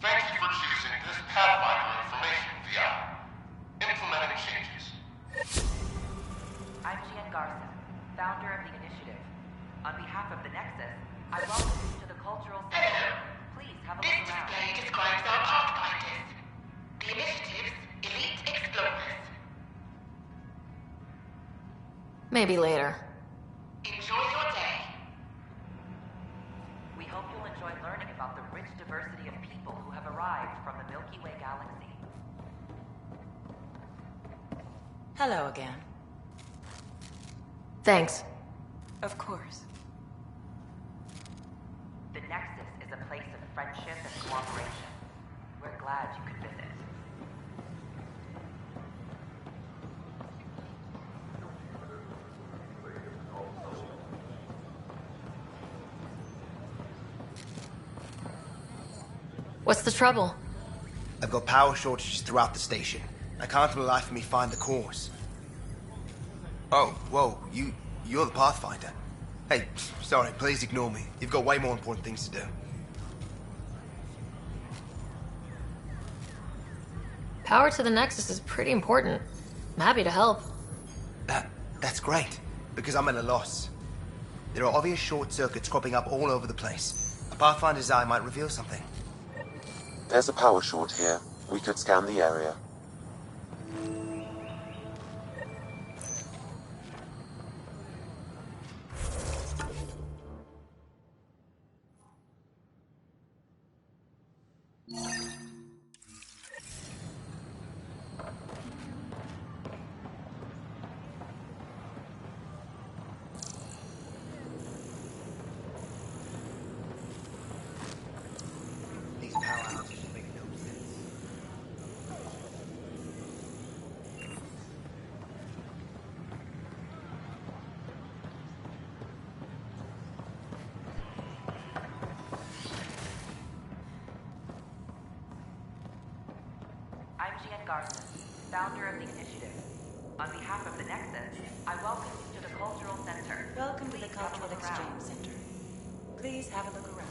Thank you for choosing this Pathfinder information VI. Implementing changes. I'm Gian Garson, founder of the initiative. On behalf of the Nexus, I welcome you to the Cultural Center. Please have a look around. This display describes our Pathfinders. The initiative's elite explorers. Maybe later. Enjoy your day. We hope you'll enjoy learning about the rich diversity of people who have arrived from the Milky Way galaxy. Hello again. Thanks. Of course. The Nexus is a place of friendship and cooperation. We're glad you could visit. What's the trouble? I've got power shortages throughout the station. I can't for the life of me find the cause. Oh, whoa, you're the Pathfinder. Hey, sorry, please ignore me. You've got way more important things to do. Power to the Nexus is pretty important. I'm happy to help. That's great, because I'm at a loss. There are obvious short circuits cropping up all over the place. A Pathfinder's eye might reveal something. There's a power short here. We could scan the area. These power outages make no sense. I'm Gian Garson, founder of the initiative. On behalf of the Nexus, I welcome you to the Cultural Center. Welcome to the Cultural Exchange Center. Please have a look around.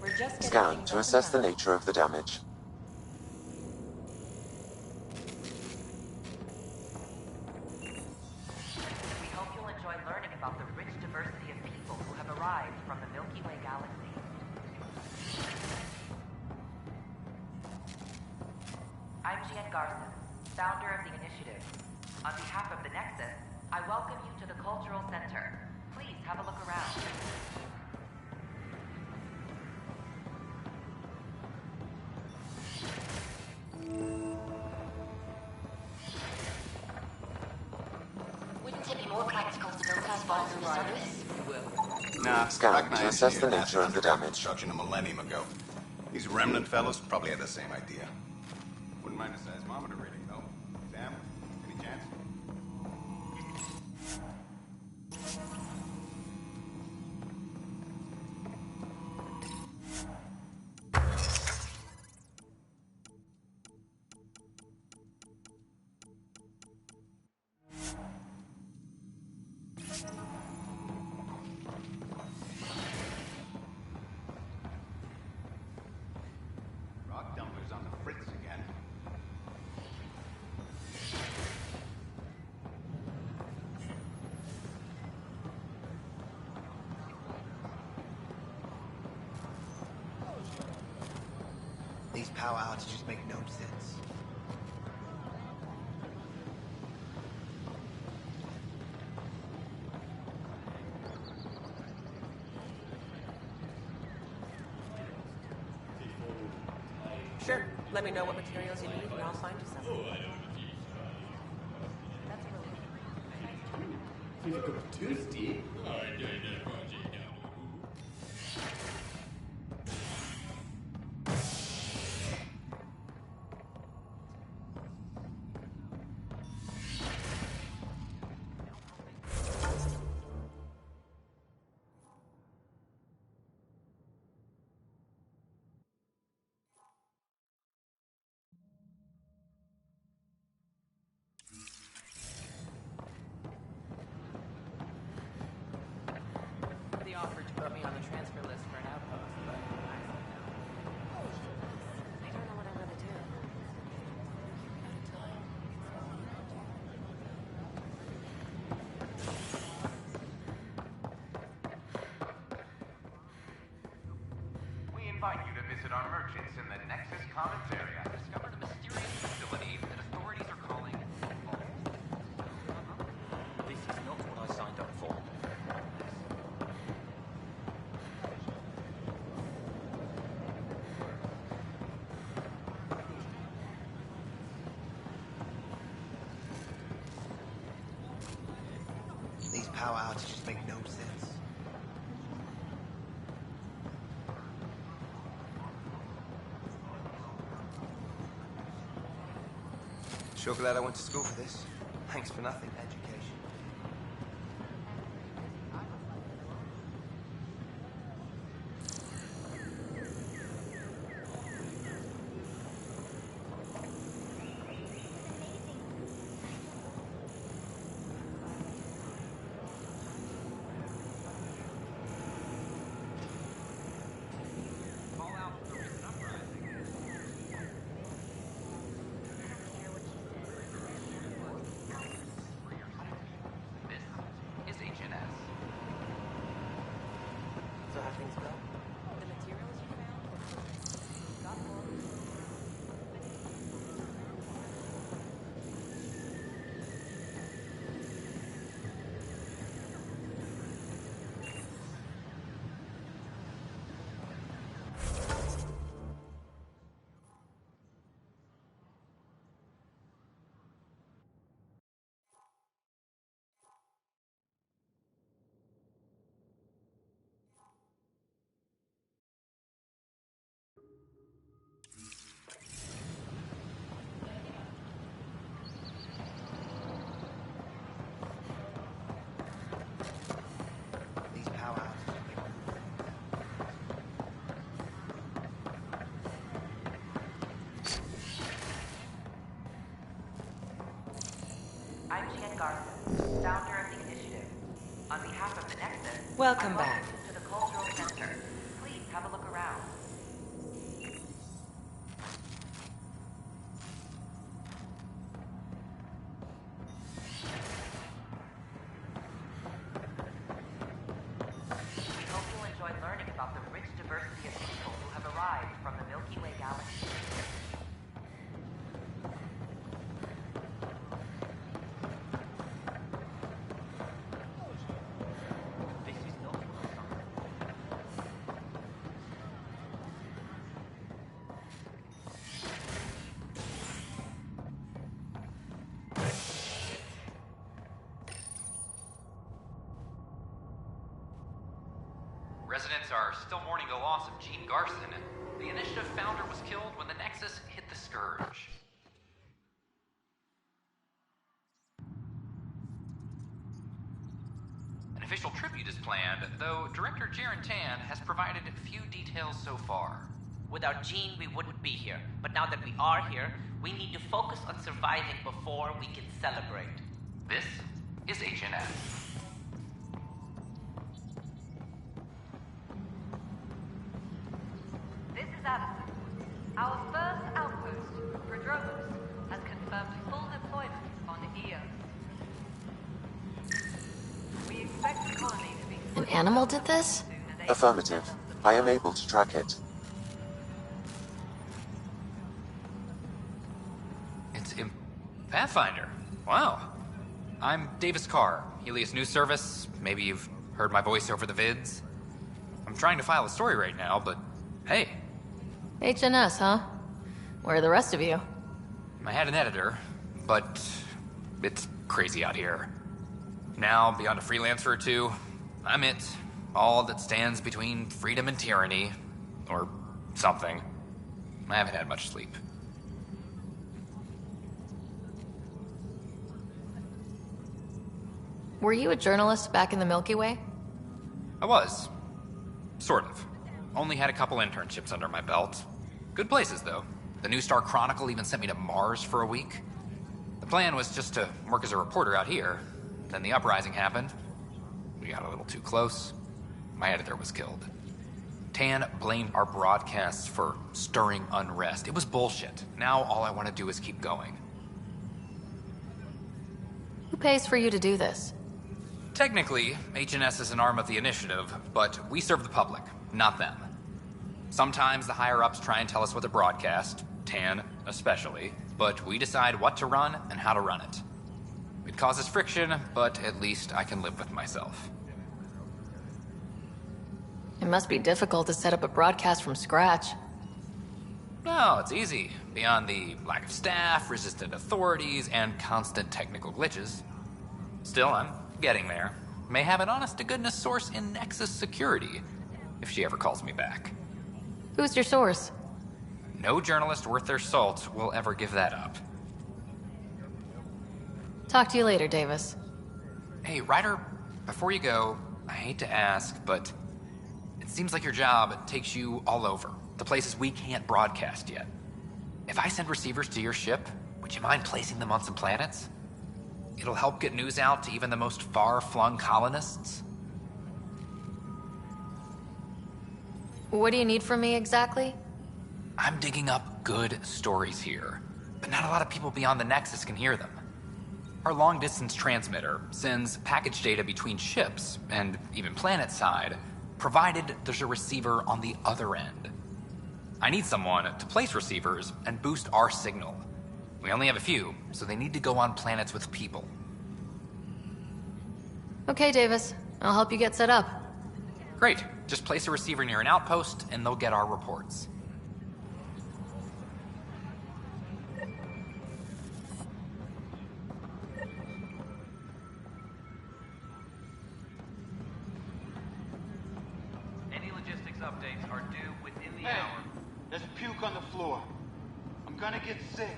We're just getting Scan things to up assess the and running. nature of the damage. We hope you'll enjoy learning about the rich diversity of people who have arrived from the Milky Way galaxy. I'm Gian Garson, founder of the initiative. On behalf of the Nexus, I welcome you to the Cultural Center. Please have a look around. Wouldn't it be more practical to build Pathfinder in service? Nah, Scan back in to my assess the engineer nature of the damage. construction a millennium ago. These remnant fellows probably had the same idea. Wouldn't mind a seismometer reading, though. Sam, any chance? Rock dumper's on the fritz again. These power outages make no sense. Sure. Let me know what materials you need and I'll find you something. Seems like a bit too steep. They offered to put me on the transfer list for an outpost, but I said no. I don't know what I'm gonna do. We invite you to visit our merchants in the Nexus Commons area. Discovered a mysterious facility that authorities are calling This is not what I signed up for. These power outages make no sense. Sure glad I went to school for this. Thanks for nothing, education. fallout from the recent uprising. This is HNS. So how things go? The materials you found? Got more. These power outages make no sense. I'm Jen Garson, founder of the initiative. On behalf of the Nexus, Welcome I back. welcome you to the Cultural Center. Please have a look around. We hope you'll enjoy learning about the rich diversity of people who have arrived from the Milky Way galaxy. This is not what I signed up for. Residents are still mourning the loss of Gene Garson. The initiative founder was killed when the Nexus hit the Scourge. An official tribute is planned, though Director Jaren Tan has provided few details so far. Without Gene, we wouldn't be here. But now that we are here, we need to focus on surviving before we can celebrate. This is HNS. This is Addison. Our first outpost, Prodromos, has confirmed full deployment on Eos. We expect the colony to be An animal did this? Affirmative. I am able to track it. It's Pathfinder. Wow. I'm Davis Carr, Helios News Service. Maybe you've heard my voice over the vids. I'm trying to file a story right now, but hey. HNS, huh? Where are the rest of you? I had an editor, but it's crazy out here. Now, beyond a freelancer or two, I'm it. All that stands between freedom and tyranny. Or something. I haven't had much sleep. Were you a journalist back in the Milky Way? I was. Sort of. Only had a couple internships under my belt. Good places, though. The New Star Chronicle even sent me to Mars for a week. The plan was just to work as a reporter out here. Then the uprising happened. We got a little too close. My editor was killed. Tan blamed our broadcasts for stirring unrest. It was bullshit. Now all I want to do is keep going. Who pays for you to do this? Technically, HNS is an arm of the initiative, but we serve the public, not them. Sometimes the higher-ups try and tell us what to broadcast, Tan especially, but we decide what to run and how to run it. It causes friction, but at least I can live with myself. It must be difficult to set up a broadcast from scratch. No, it's easy. Beyond the lack of staff, resistant authorities, and constant technical glitches. Still, I'm getting there. May have an honest-to-goodness source in Nexus security, if she ever calls me back. Who's your source? No journalist worth their salt will ever give that up. Talk to you later, Davis. Hey, Ryder, before you go, I hate to ask, but it seems like your job takes you all over, the places we can't broadcast yet. If I send receivers to your ship, would you mind placing them on some planets? It'll help get news out to even the most far-flung colonists. What do you need from me exactly? I'm digging up good stories here, but not a lot of people beyond the Nexus can hear them. Our long-distance transmitter sends package data between ships, and even planet-side, provided there's a receiver on the other end. I need someone to place receivers and boost our signal. We only have a few, so they need to go on planets with people. Okay, Davis. I'll help you get set up. Great. Just place a receiver near an outpost, and they'll get our reports. Any logistics updates are due within the Hey, hour. there's puke on the floor. I'm gonna get sick.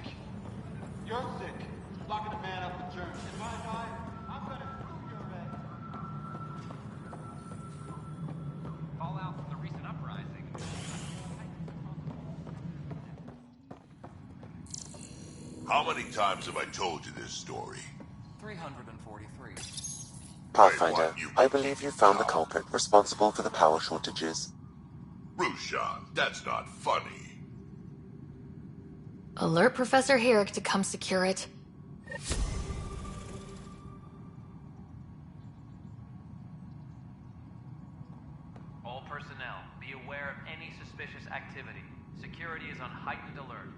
You're sick. Locking a man up with germs. If I die, I'm gonna screw your head. Fallout from the recent uprising. How many times have I told you this story? 343. Pathfinder, I believe you found the culprit responsible for the power shortages. Rushan, that's not funny. Alert Professor Herrick to come secure it. All personnel, be aware of any suspicious activity. Security is on heightened alert.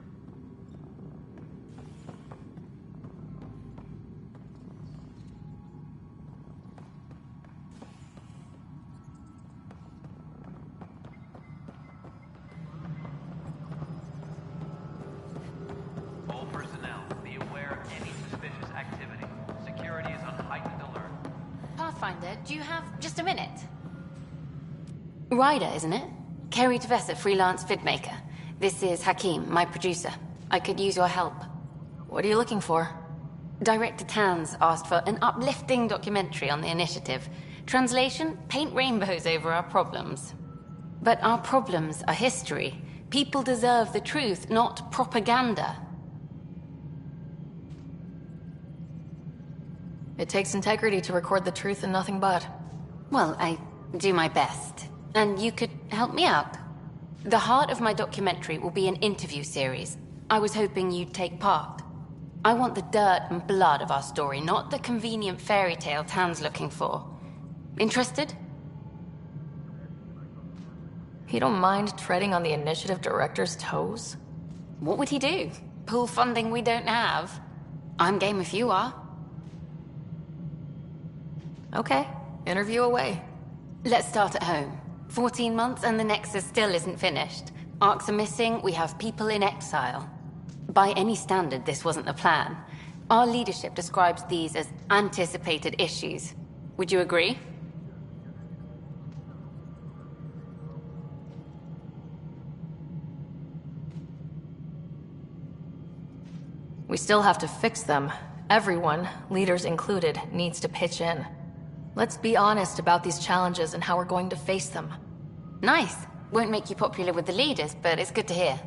All personnel, be aware of any suspicious activity. Security is on heightened alert. Pathfinder, do you have just a minute? Ryder, isn't it? Kerry Tevessa, freelance vidmaker. This is Hakeem, my producer. I could use your help. What are you looking for? Director Tans asked for an uplifting documentary on the initiative. Translation, paint rainbows over our problems. But our problems are history. People deserve the truth, not propaganda. It takes integrity to record the truth and nothing but. Well, I do my best. And you could help me out. The heart of my documentary will be an interview series. I was hoping you'd take part. I want the dirt and blood of our story, not the convenient fairy tale Tan's looking for. Interested? You don't mind treading on the initiative director's toes? What would he do? Pull funding we don't have? I'm game if you are. Okay, interview away. Let's start at home. 14 months and the Nexus still isn't finished. Arcs are missing, we have people in exile. By any standard, this wasn't the plan. Our leadership describes these as anticipated issues. Would you agree? We still have to fix them. Everyone, leaders included, needs to pitch in. Let's be honest about these challenges and how we're going to face them. Nice. Won't make you popular with the leaders, but it's good to hear.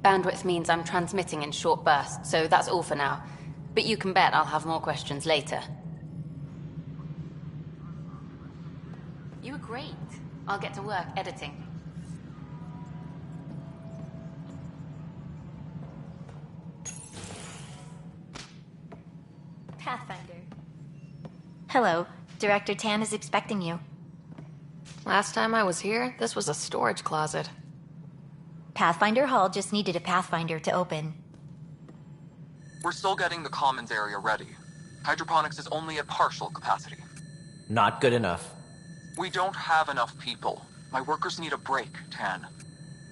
Bandwidth means I'm transmitting in short bursts, so that's all for now. But you can bet I'll have more questions later. You were great. I'll get to work editing. Pathfinder. Hello. Director Tan is expecting you. Last time I was here, this was a storage closet. Pathfinder Hall just needed a Pathfinder to open. We're still getting the commons area ready. Hydroponics is only at partial capacity. Not good enough. We don't have enough people. My workers need a break, Tan.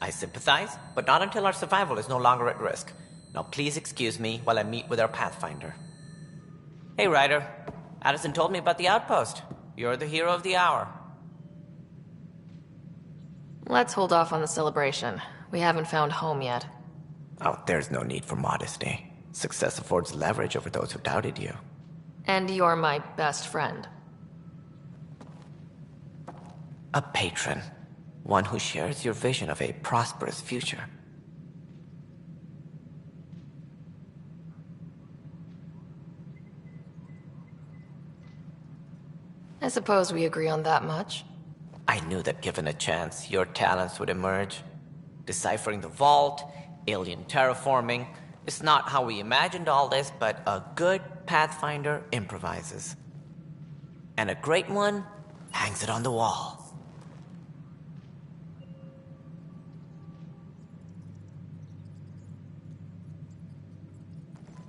I sympathize, but not until our survival is no longer at risk. Now please excuse me while I meet with our Pathfinder. Hey, Ryder. Addison told me about the outpost. You're the hero of the hour. Let's hold off on the celebration. We haven't found home yet. Oh, there's no need for modesty. Success affords leverage over those who doubted you. And you're my best friend. A patron. One who shares your vision of a prosperous future. I suppose we agree on that much. I knew that given a chance, your talents would emerge. Deciphering the vault, alien terraforming. It's not how we imagined all this, but a good Pathfinder improvises. And a great one hangs it on the wall.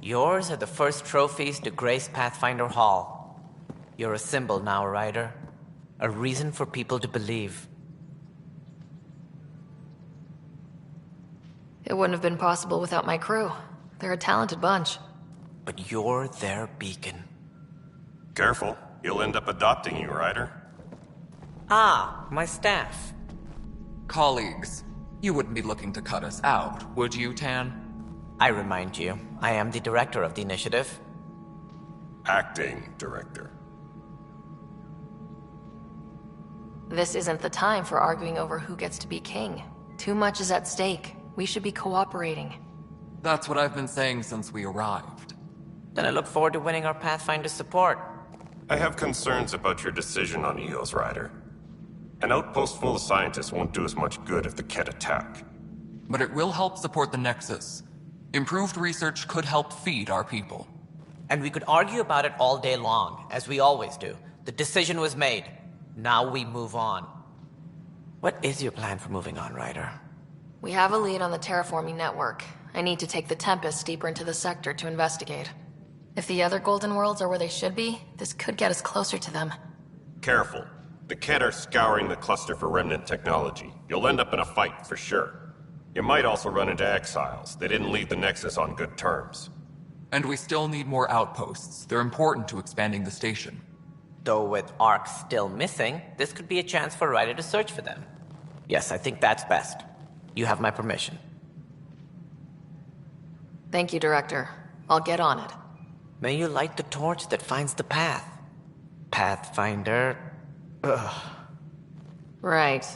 Yours are the first trophies to grace Pathfinder Hall. You're a symbol now, Ryder. A reason for people to believe. It wouldn't have been possible without my crew. They're a talented bunch. But you're their beacon. Careful. He'll end up adopting you, Ryder. Ah, my staff. Colleagues, you wouldn't be looking to cut us out, would you, Tan? I remind you, I am the director of the initiative. Acting director. This isn't the time for arguing over who gets to be king. Too much is at stake. We should be cooperating. That's what I've been saying since we arrived. Then I look forward to winning our Pathfinder's support. I have concerns about your decision on EOS, Ryder. An outpost full of scientists won't do us much good if the Ket attack. But it will help support the Nexus. Improved research could help feed our people. And we could argue about it all day long, as we always do. The decision was made. Now we move on. What is your plan for moving on, Ryder? We have a lead on the terraforming network. I need to take the Tempest deeper into the sector to investigate. If the other Golden Worlds are where they should be, this could get us closer to them. Careful. The Ket are scouring the cluster for remnant technology. You'll end up in a fight, for sure. You might also run into exiles. They didn't leave the Nexus on good terms. And we still need more outposts. They're important to expanding the station. Though with Ark still missing, this could be a chance for Ryder to search for them. Yes, I think that's best. You have my permission. Thank you, Director. I'll get on it. May you light the torch that finds the path. Pathfinder. Ugh. Right.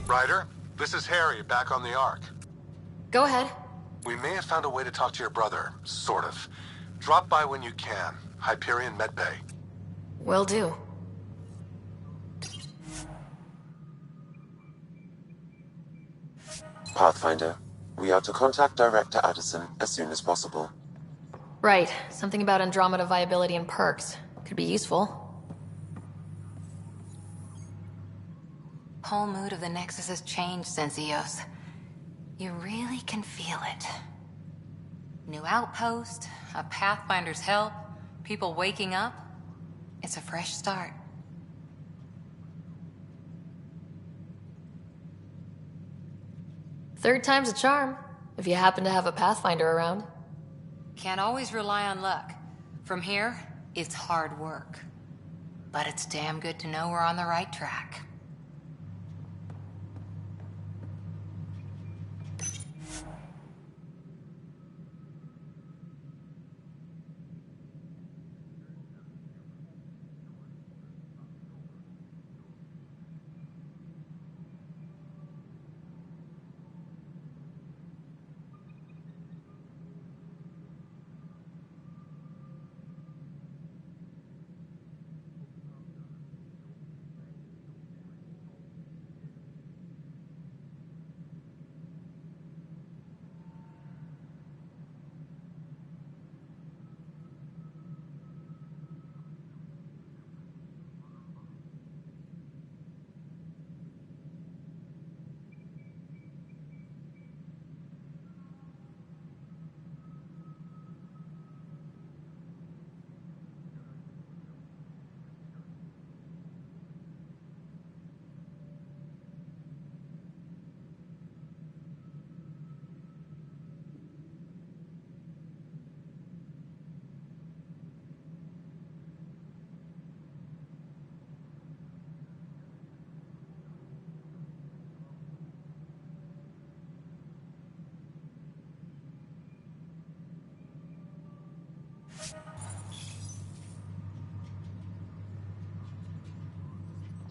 Ryder, this is Harry, back on the Ark. Go ahead. We may have found a way to talk to your brother, sort of. Drop by when you can. Hyperion Medbay. Will do. Pathfinder, we are to contact Director Addison as soon as possible. Right. Something about Andromeda viability and perks. Could be useful. Whole mood of the Nexus has changed since EOS. You really can feel it. New outpost, a Pathfinder's help, people waking up. It's a fresh start. Third time's a charm, if you happen to have a Pathfinder around. Can't always rely on luck. From here, it's hard work. But it's damn good to know we're on the right track.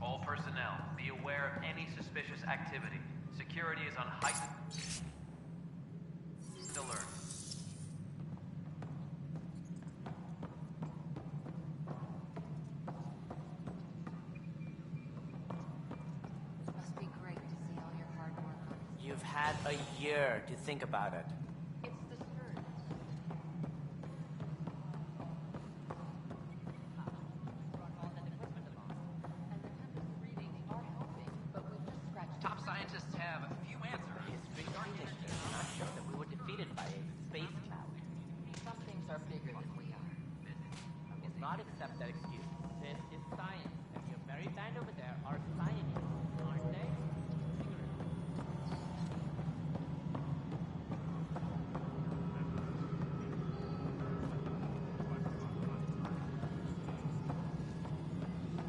All personnel, be aware of any suspicious activity. Security is on heightened alert. Must be great to see all your hard work on this. You've had a year to think about it. It's the skirt. Top scientists have a few answers. History initiative not show that we were defeated by a space cloud. Some things are bigger than we are. I will not accept that excuse. This is science, and your merry band over there are scientists, aren't they?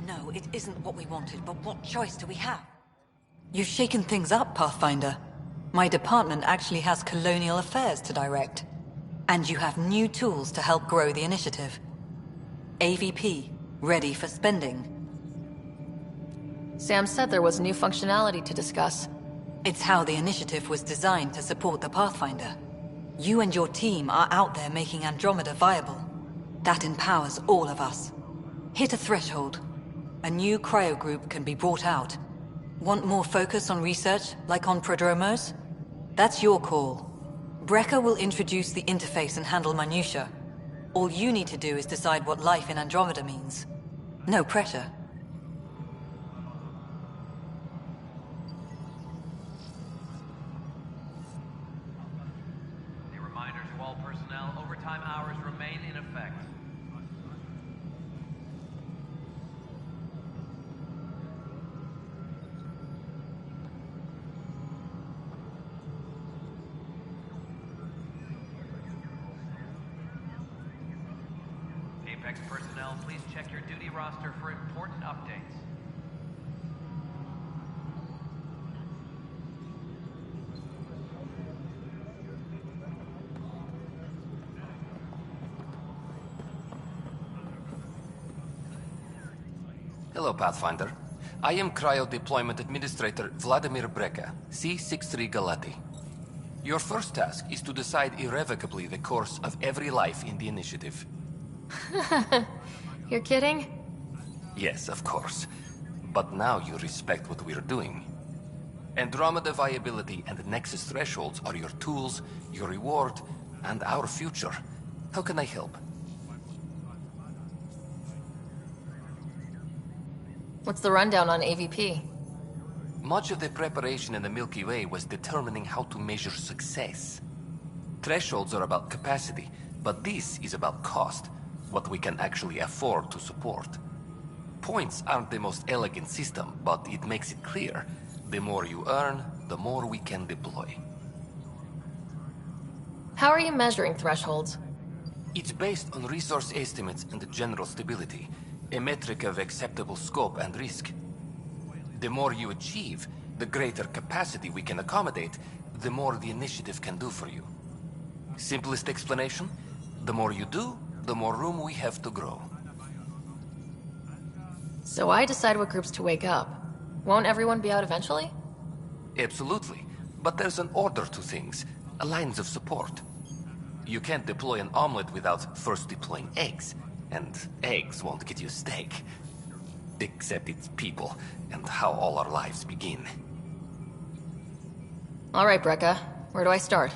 No, it isn't what we wanted, but what choice do we have? You've shaken things up, Pathfinder. My department actually has colonial affairs to direct. And you have new tools to help grow the initiative. AVP, ready for spending. Sam said there was new functionality to discuss. It's how the initiative was designed to support the Pathfinder. You and your team are out there making Andromeda viable. That empowers all of us. Hit a threshold. A new cryo group can be brought out. Want more focus on research, like on Prodromos? That's your call. Brecker will introduce the interface and handle minutiae. All you need to do is decide what life in Andromeda means. No pressure. A reminder to all personnel, overtime hours remain in effect. Apex personnel, please check your duty roster for important updates. Hello, Pathfinder. I am Cryo Deployment Administrator Vladimir Breca, C-63 Galati. Your first task is to decide irrevocably the course of every life in the initiative. You're kidding? Yes, of course. But now you respect what we're doing. Andromeda viability and Nexus thresholds are your tools, your reward, and our future. How can I help? What's the rundown on AVP? Much of the preparation in the Milky Way was determining how to measure success. Thresholds are about capacity, but this is about cost, what we can actually afford to support. Points aren't the most elegant system, but it makes it clear. The more you earn, the more we can deploy. How are you measuring thresholds? It's based on resource estimates and general stability, a metric of acceptable scope and risk. The more you achieve, the greater capacity we can accommodate, the more the initiative can do for you. Simplest explanation? The more you do, the more room we have to grow. So I decide what groups to wake up. Won't everyone be out eventually? Absolutely. But there's an order to things, lines of support. You can't deploy an omelet without first deploying eggs, and eggs won't get you steak. Except it's people, and how all our lives begin. Alright, Brekka. Where do I start?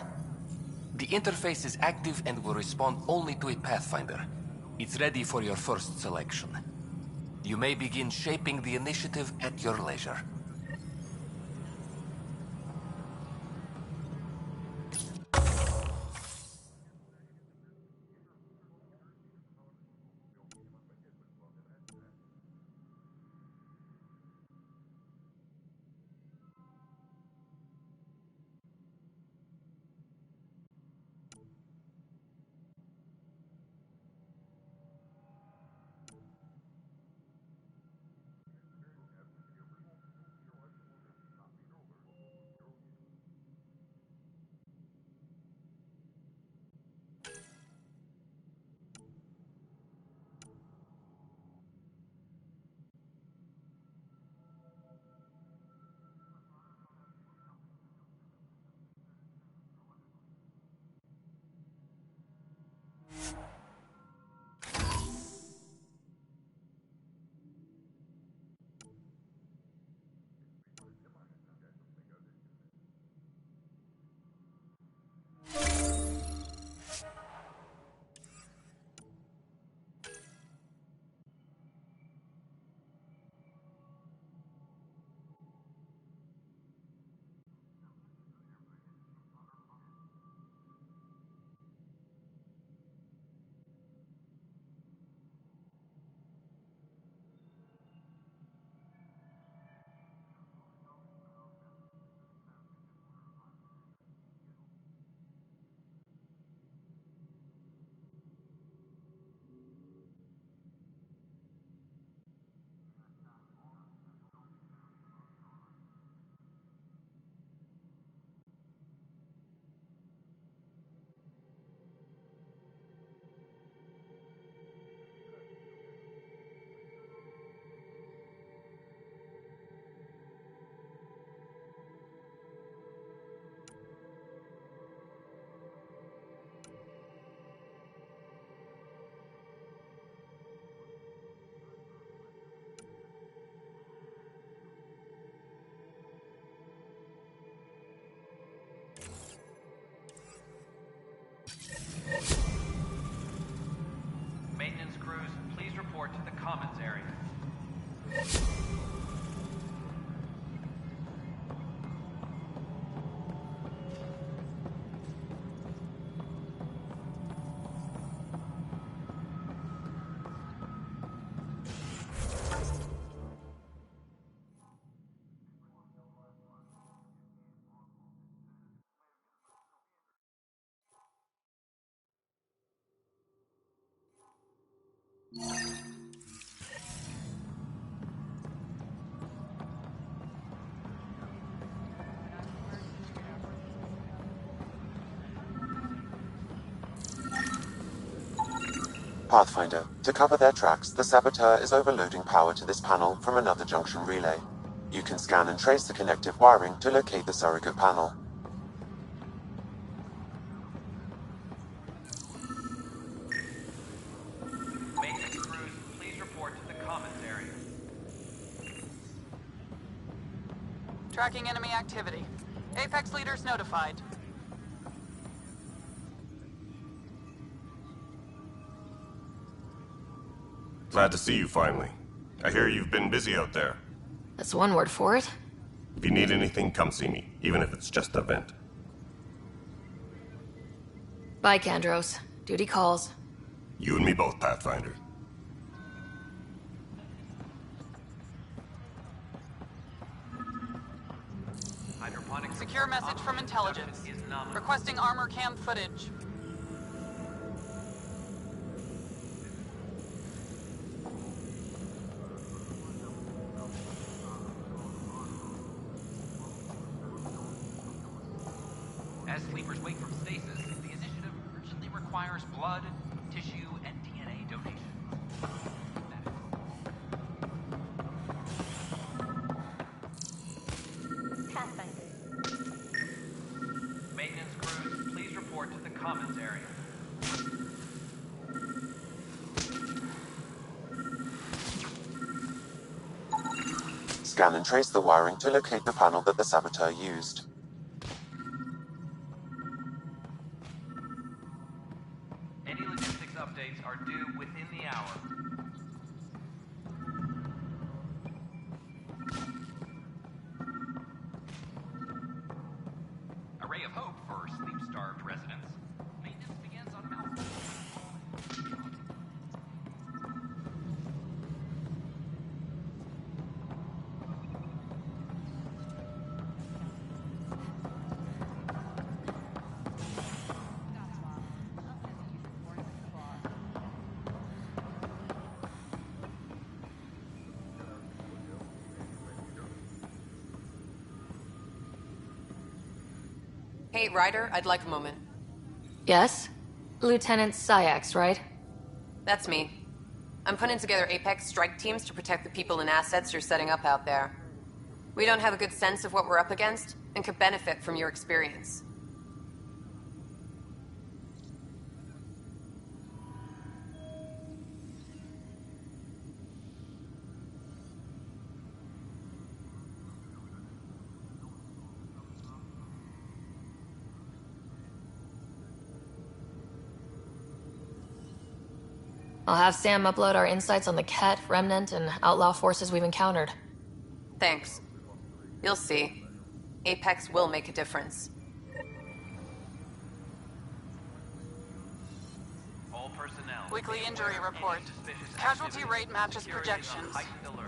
The interface is active and will respond only to a Pathfinder. It's ready for your first selection. You may begin shaping the initiative at your leisure. Maintenance crews, please report to the commons area. Pathfinder, to cover their tracks, the saboteur is overloading power to this panel from another junction relay. You can scan and trace the connective wiring to locate the surrogate panel. Maintenance crews, please report to the commons area. Tracking enemy activity. Apex leaders notified. Glad to see you finally. I hear you've been busy out there. That's one word for it. If you need anything, come see me, even if it's just a vent. Bye, Kandros. Duty calls. You and me both, Pathfinder. Hydroponic Secure message from intelligence. Requesting armor cam footage. As sleepers wake from stasis, the initiative urgently requires blood, tissue, and DNA donation. Maintenance crews, please report to the commons area. Scan and trace the wiring to locate the panel that the saboteur used. Any logistics updates are due within the hour. A ray of hope for sleep-starved residents. Maintenance begins on Mountain. Hey, Ryder, I'd like a moment. Yes? Lieutenant Syax, right? That's me. I'm putting together Apex strike teams to protect the people and assets you're setting up out there. We don't have a good sense of what we're up against, and could benefit from your experience. I'll have Sam upload our insights on the Ket, Remnant, and outlaw forces we've encountered. Thanks. You'll see. Apex will make a difference. All personnel. Weekly injury report. Casualty rate matches projections. Heightened alert.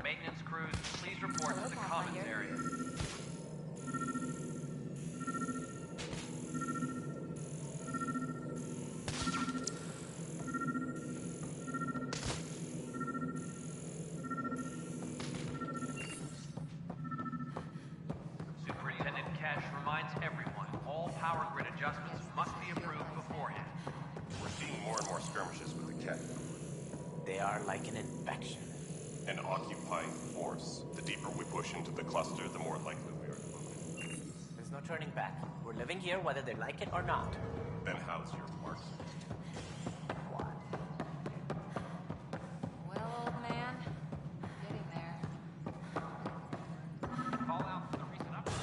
Maintenance crews, please report to the commons area. Superintendent Cash reminds everyone all power grid adjustments must be approved beforehand. We're seeing more and more skirmishes with the Ket. They are like an infection. An occupying force. The deeper we push into the cluster, the more likely we are to move. There's no turning back. We're living here whether they like it or not. Then how's your marksman? Well, old man, getting there. Call out for the recent upgrade.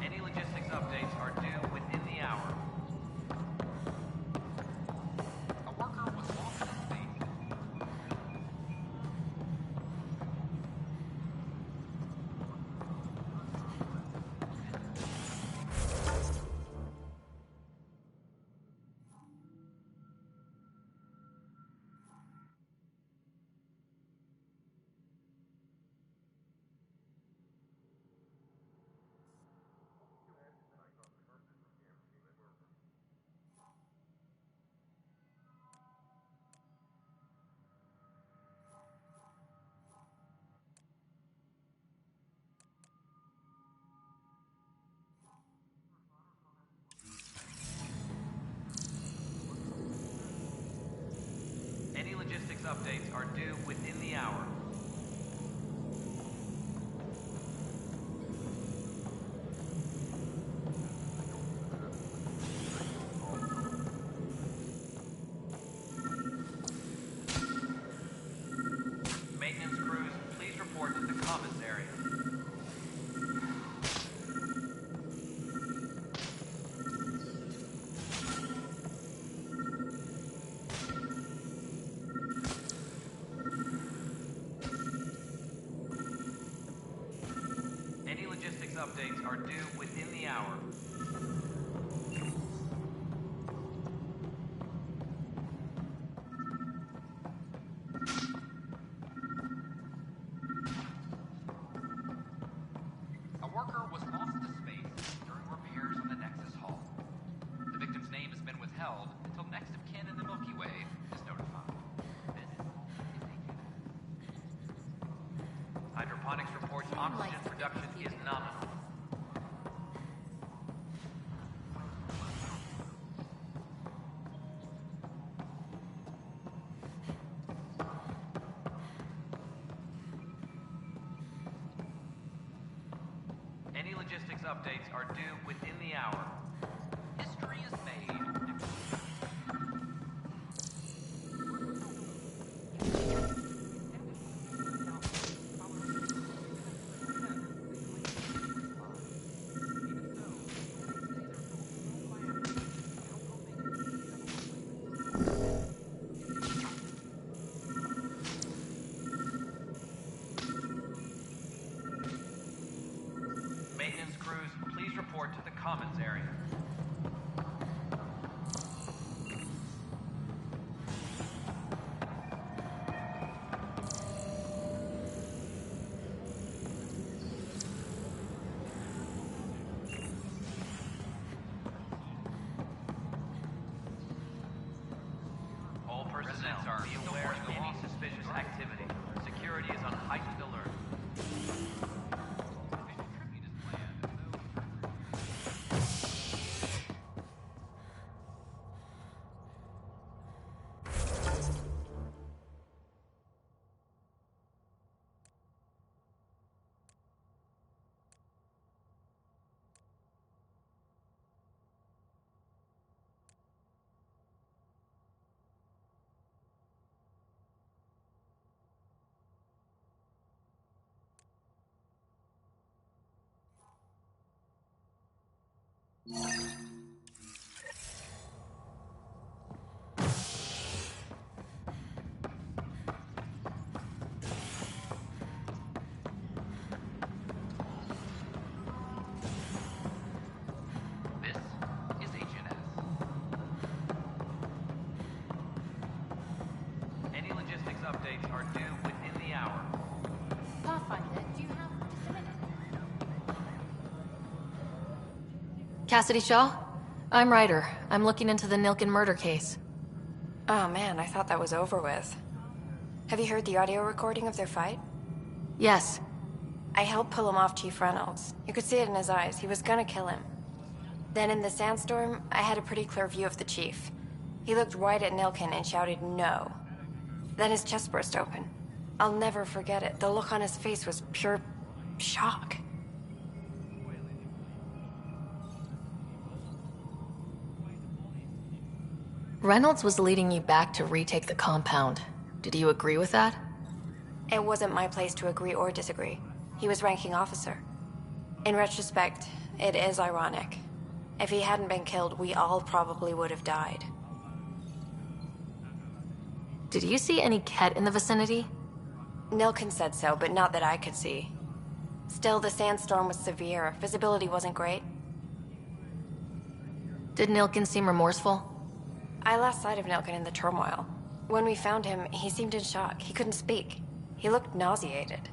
Any logistics updates are due within the hour. A worker was lost at sea. Any logistics updates are due within the hour. updates are due within the hour. A worker was lost to space during repairs on the Nexus Hull. The victim's name has been withheld until next of kin in the Milky Way is notified. Hydroponics reports oxygen production is nominal. Any logistics updates are due within the hour. History is made. Maintenance crews, please report to the commons area. All personnel, be aware of any suspicious activity. Security is on heightened alert. This is HNS. Any logistics updates are due within the hour. Pathfinder, do you have just a minute? Cassidy Shaw? I'm Ryder. I'm looking into the Nilken murder case. Oh man, I thought that was over with. Have you heard the audio recording of their fight? Yes. I helped pull him off Chief Reynolds. You could see it in his eyes. He was gonna kill him. Then in the sandstorm, I had a pretty clear view of the Chief. He looked right at Nilken and shouted no. Then his chest burst open. I'll never forget it. The look on his face was pure shock. Reynolds was leading you back to retake the compound. Did you agree with that? It wasn't my place to agree or disagree. He was ranking officer. In retrospect, it is ironic. If he hadn't been killed, we all probably would have died. Did you see any Ket in the vicinity? Nilken said so, but not that I could see. Still, the sandstorm was severe. Visibility wasn't great. Did Nilken seem remorseful? I lost sight of Nilken in the turmoil. When we found him, he seemed in shock. He couldn't speak. He looked nauseated.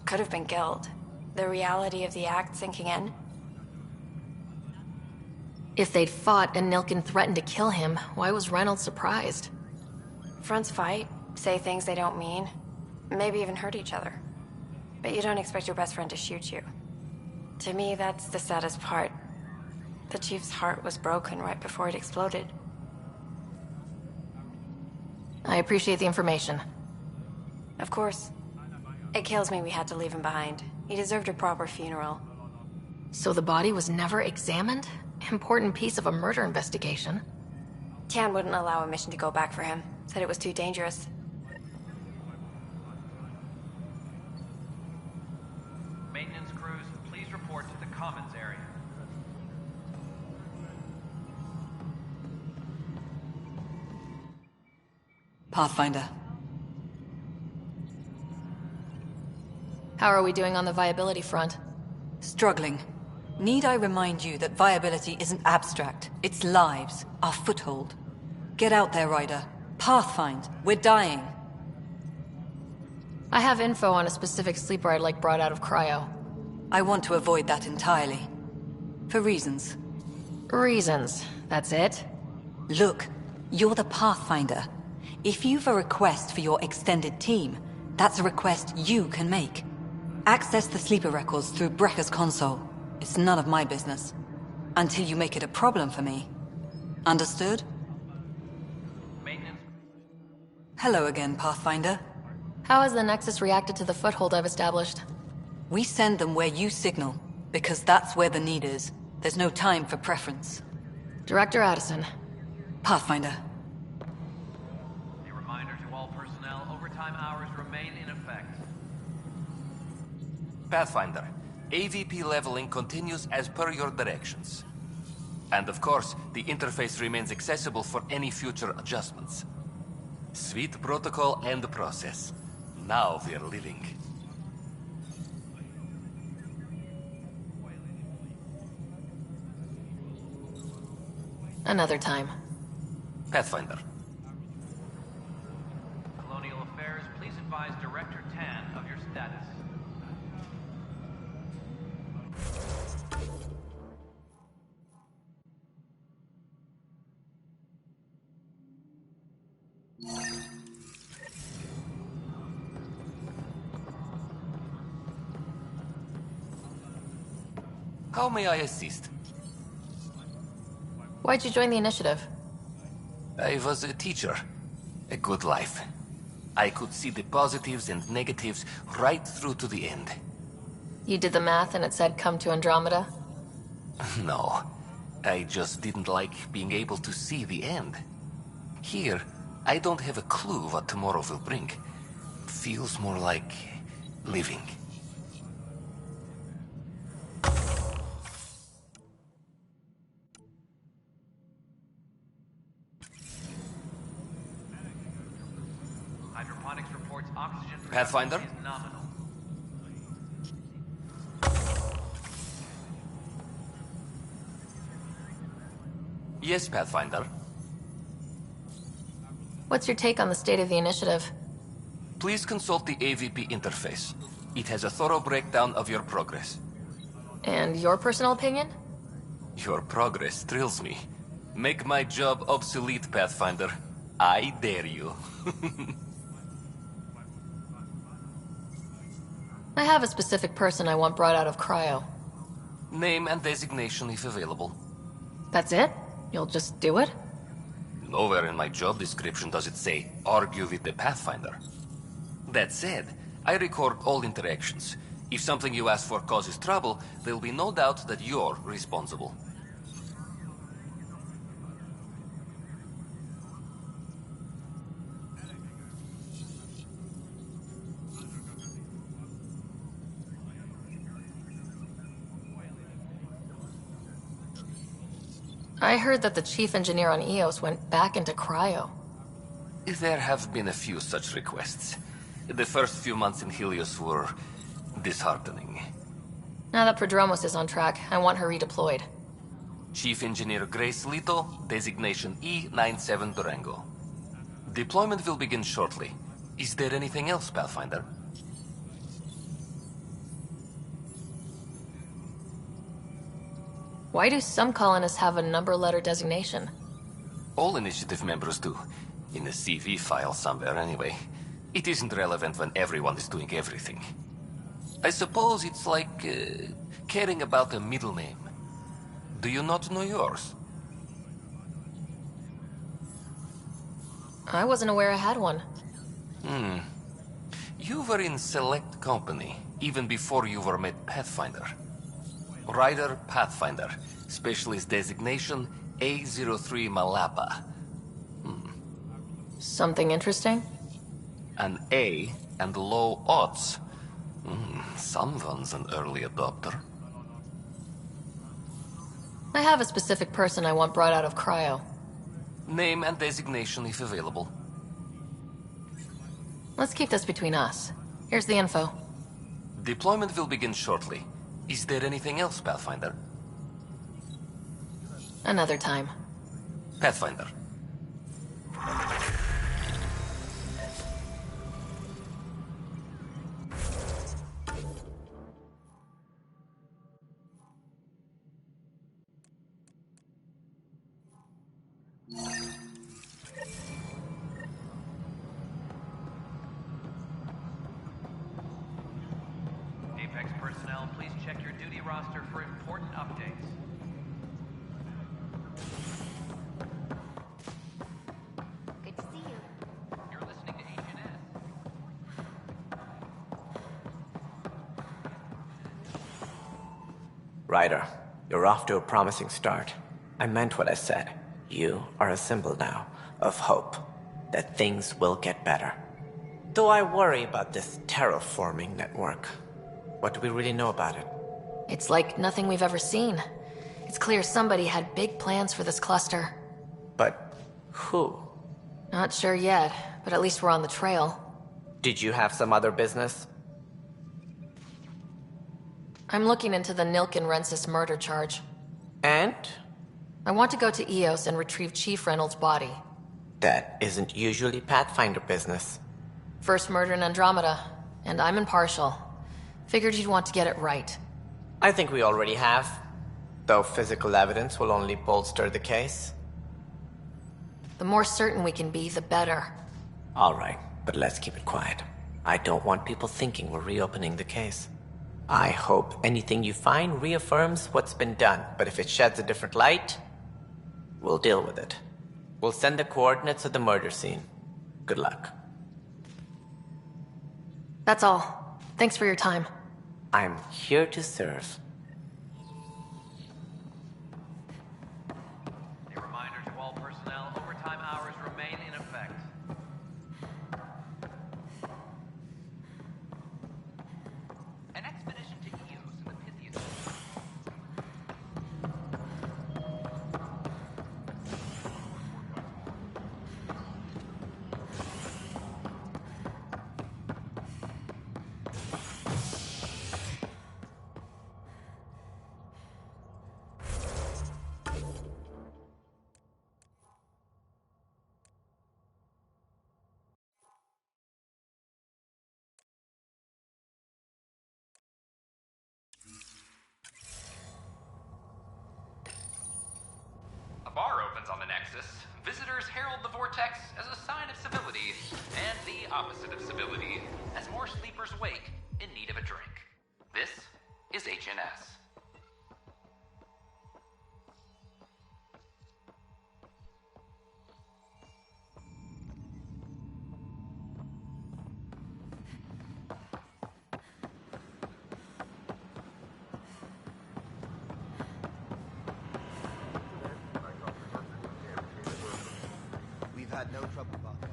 Could have been guilt. The reality of the act sinking in. If they'd fought and Nilken threatened to kill him, why was Reynolds surprised? Fronts fight, say things they don't mean, maybe even hurt each other. But you don't expect your best friend to shoot you. To me, that's the saddest part. The Chief's heart was broken right before it exploded. I appreciate the information. Of course. It kills me we had to leave him behind. He deserved a proper funeral. So the body was never examined? Important piece of a murder investigation. Tian wouldn't allow a mission to go back for him. Said it was too dangerous. Maintenance crews, please report to the commons area. Pathfinder. How are we doing on the viability front? Struggling. Need I remind you that viability isn't abstract? It's lives, our foothold. Get out there, Ryder. Pathfind. We're dying. I have info on a specific sleeper I'd like brought out of cryo. I want to avoid that entirely. For reasons. Reasons. That's it? Look, you're the Pathfinder. If you've a request for your extended team, that's a request you can make. Access the sleeper records through Brekker's console. It's none of my business. Until you make it a problem for me. Understood? Maintenance. Hello again, Pathfinder. How has the Nexus reacted to the foothold I've established? We send them where you signal, because that's where the need is. There's no time for preference. Director Addison. Pathfinder. A reminder to all personnel, overtime hours remain in effect. Pathfinder, AVP leveling continues as per your directions. And of course, the interface remains accessible for any future adjustments. Sweet protocol and process. Now we're living. Another time. Pathfinder. Colonial Affairs, please advise Director Tan of your status. How may I assist? Why'd you join the initiative? I was a teacher. A good life. I could see the positives and negatives right through to the end. You did the math and it said come to Andromeda? No. I just didn't like being able to see the end. Here, I don't have a clue what tomorrow will bring. Feels more like living. Hydroponics reports oxygen Pathfinder? is nominal. Yes, Pathfinder. What's your take on the state of the initiative? Please consult the AVP interface. It has a thorough breakdown of your progress. And your personal opinion? Your progress thrills me. Make my job obsolete, Pathfinder. I dare you. I have a specific person I want brought out of cryo. Name and designation if available. That's it? You'll just do it? Nowhere in my job description does it say, argue with the Pathfinder. That said, I record all interactions. If something you ask for causes trouble, there'll be no doubt that you're responsible. I heard that the chief engineer on EOS went back into cryo. There have been a few such requests. The first few months in Helios were disheartening. Now that Prodromos is on track, I want her redeployed. Chief Engineer Grace Lito, designation E97 Durango. Deployment will begin shortly. Is there anything else, Pathfinder? Why do some colonists have a number letter designation? All initiative members do. In a CV file somewhere, anyway. It isn't relevant when everyone is doing everything. I suppose it's like caring about a middle name. Do you not know yours? I wasn't aware I had one. You were in select company, even before you were made Pathfinder. Rider Pathfinder, specialist designation A03 Malapa. Something interesting? An A and low odds. Someone's an early adopter. I have a specific person I want brought out of cryo. Name and designation if available. Let's keep this between us. Here's the info. Deployment will begin shortly. Is there anything else, Pathfinder? Another time. Pathfinder. Apex personnel, please check your duty roster for important updates. Good to see you. You're listening to HNS. Ryder, you're off to a promising start. I meant what I said. You are a symbol now of hope that things will get better. Though I worry about this terraforming network. What do we really know about it? It's like nothing we've ever seen. It's clear somebody had big plans for this cluster. But who? Not sure yet, but at least we're on the trail. Did you have some other business? I'm looking into the Nilken Rensis murder charge. And? I want to go to Eos and retrieve Chief Reynolds' body. That isn't usually Pathfinder business. First murder in Andromeda, and I'm impartial. Figured you'd want to get it right. I think we already have. Though physical evidence will only bolster the case. The more certain we can be, the better. Alright, but let's keep it quiet. I don't want people thinking we're reopening the case. I hope anything you find reaffirms what's been done, but if it sheds a different light, we'll deal with it. We'll send the coordinates of the murder scene. Good luck. That's all. Thanks for your time. I'm here to serve. A reminder to all personnel, overtime hours remain in effect. An expedition to Eos in the Pythian. A bar opens on the Nexus. Visitors herald the vortex as a sign of civility, and the opposite of civility, as more sleepers wake in need of a drink. This is HNS. We've had no trouble about that.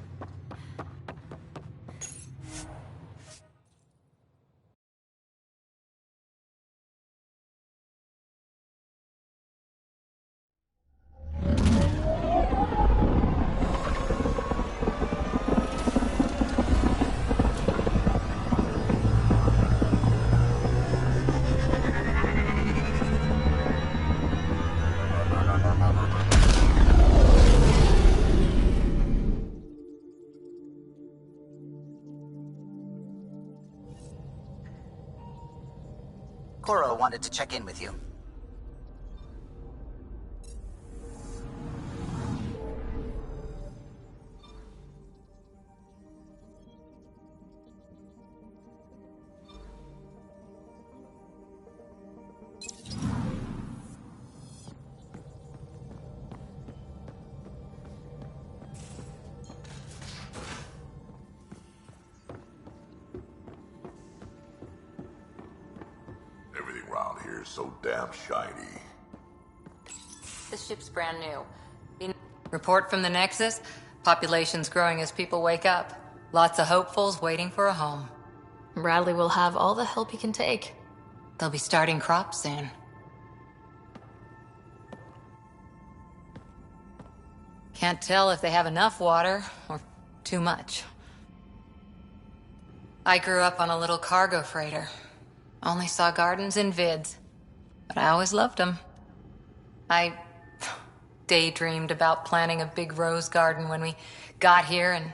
Coro wanted to check in with you. Everything around here is so damn shiny. This ship's brand new. Report from the Nexus. Population's growing as people wake up. Lots of hopefuls waiting for a home. Bradley will have all the help he can take. They'll be starting crops soon. Can't tell if they have enough water or too much. I grew up on a little cargo freighter. Only saw gardens in vids. But I always loved them. I daydreamed about planting a big rose garden when we got here and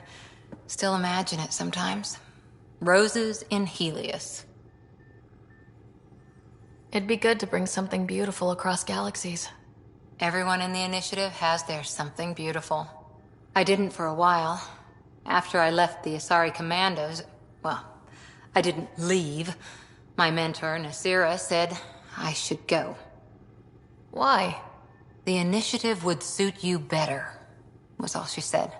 still imagine it sometimes. Roses in Helios. It'd be good to bring something beautiful across galaxies. Everyone in the initiative has their something beautiful. I didn't for a while. After I left the Asari Commandos, well, I didn't leave. My mentor, Nasira, said I should go. Why? The initiative would suit you better, was all she said.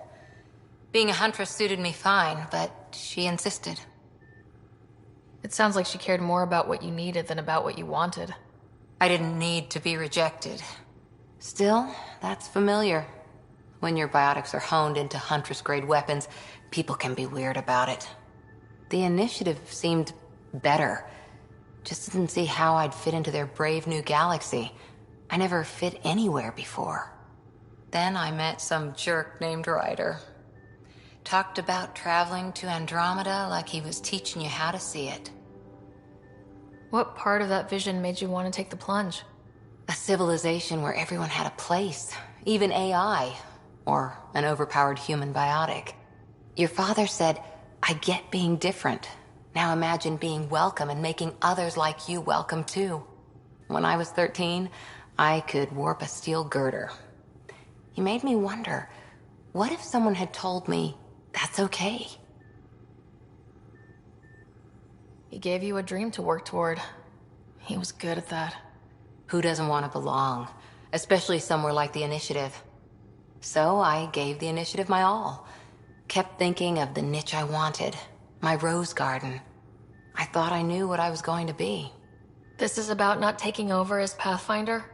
Being a huntress suited me fine, but she insisted. It sounds like she cared more about what you needed than about what you wanted. I didn't need to be rejected. Still, that's familiar. When your biotics are honed into Huntress-grade weapons, people can be weird about it. The initiative seemed better. Just didn't see how I'd fit into their brave new galaxy. I never fit anywhere before. Then I met some jerk named Ryder. Talked about traveling to Andromeda like he was teaching you how to see it. What part of that vision made you want to take the plunge? A civilization where everyone had a place, even AI, or an overpowered human biotic. Your father said, I get being different. Now imagine being welcome and making others like you welcome too. When I was 13, I could warp a steel girder. He made me wonder, what if someone had told me that's okay? He gave you a dream to work toward. He was good at that. Who doesn't want to belong? Especially somewhere like the Initiative. So I gave the Initiative my all. Kept thinking of the niche I wanted. My rose garden. I thought I knew what I was going to be. This is about not taking over as Pathfinder?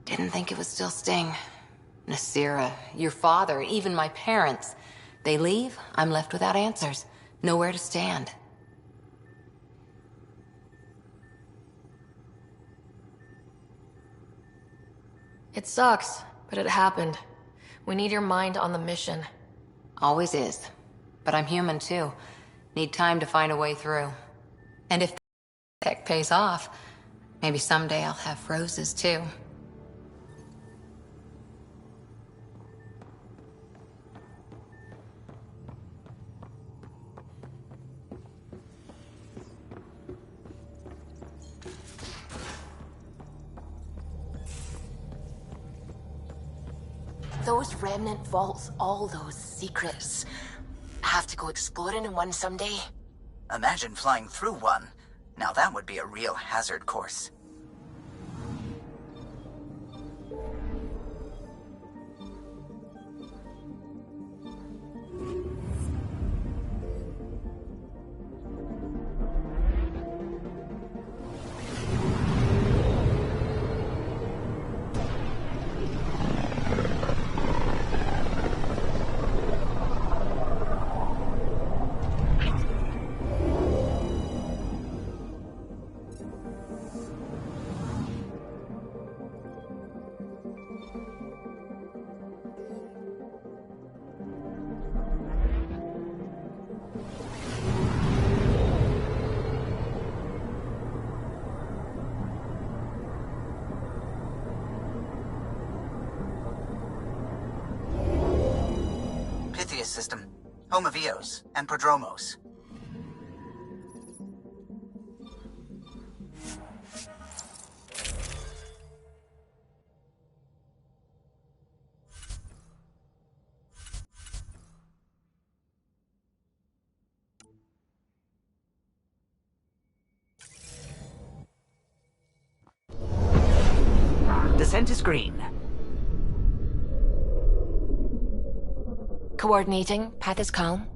Didn't think it would still sting. Nasira, your father, even my parents. They leave, I'm left without answers. Nowhere to stand. It sucks, but it happened. We need your mind on the mission. Always is. But I'm human too. Need time to find a way through. And if tech pays off, maybe someday I'll have roses too. Those remnant vaults, all those secrets. Have to go exploring in one someday. Imagine flying through one. Now that would be a real hazard course. System, home of Eos and Prodromos. Descent is green. Coordinating. Path is calm.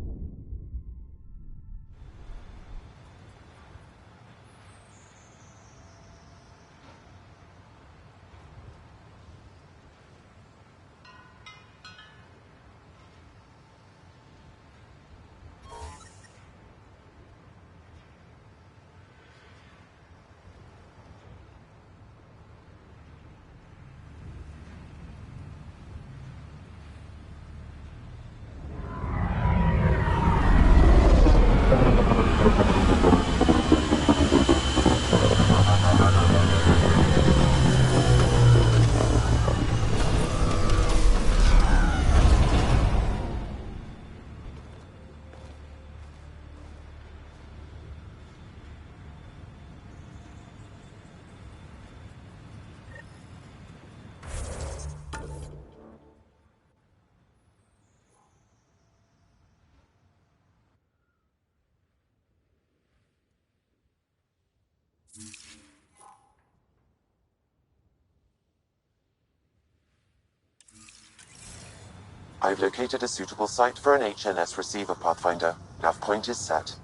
I've located a suitable site for an HNS receiver, Pathfinder. Nav point is set.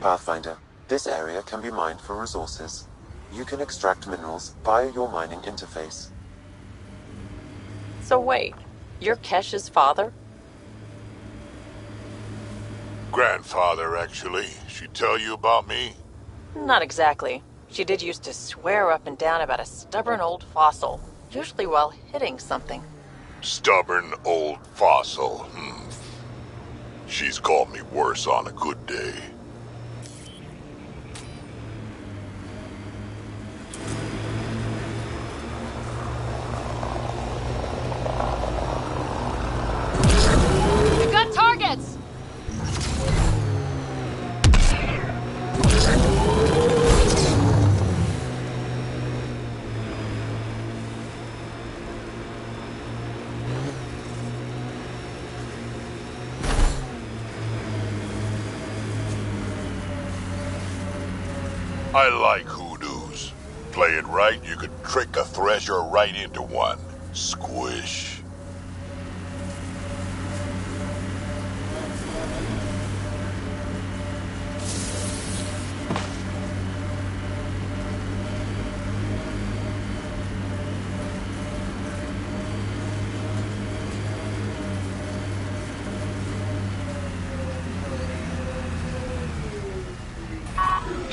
Pathfinder, this area can be mined for resources. You can extract minerals via your mining interface. So wait, you're Kesh's father? Grandfather, actually. She tell you about me? Not exactly. She did used to swear up and down about a stubborn old fossil, usually while hitting something. Stubborn old fossil. She's called me worse on a good day. We've got targets! I like hoodoos. Play it right, you could trick a thresher right into one. Squish.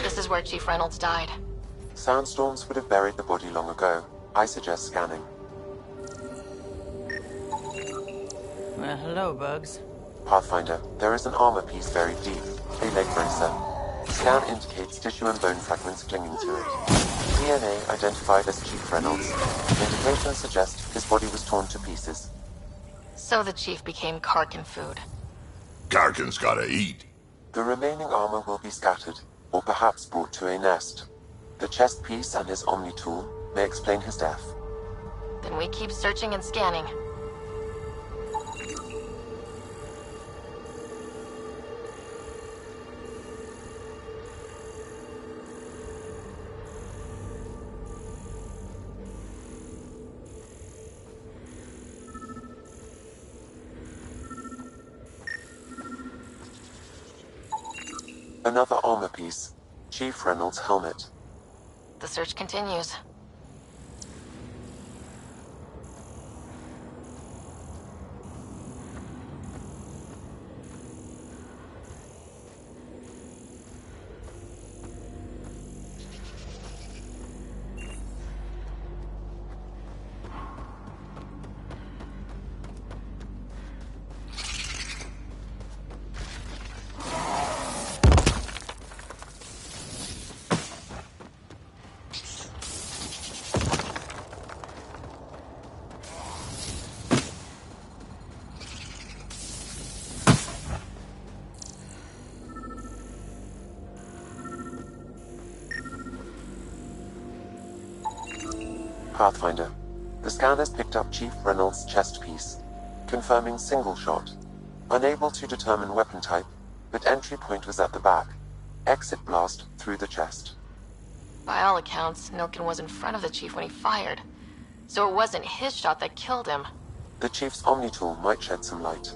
This is where Chief Reynolds died. Sandstorms would have buried the body long ago. I suggest scanning. Well, hello, Bugs. Pathfinder, there is an armor piece buried deep. A leg bracer. Scan indicates tissue and bone fragments clinging to it. DNA identified as Chief Reynolds. Indications suggest his body was torn to pieces. So the Chief became Karkin food. Karkin's gotta eat. The remaining armor will be scattered, or perhaps brought to a nest. The chest piece and his Omni tool may explain his death. Then we keep searching and scanning. Another armor piece. Chief Reynolds' helmet. The search continues. Pathfinder. The scan has picked up Chief Reynolds' chest piece, confirming single shot. Unable to determine weapon type, but entry point was at the back. Exit blast through the chest. By all accounts, Nilkin was in front of the Chief when he fired. So it wasn't his shot that killed him. The Chief's Omni tool might shed some light.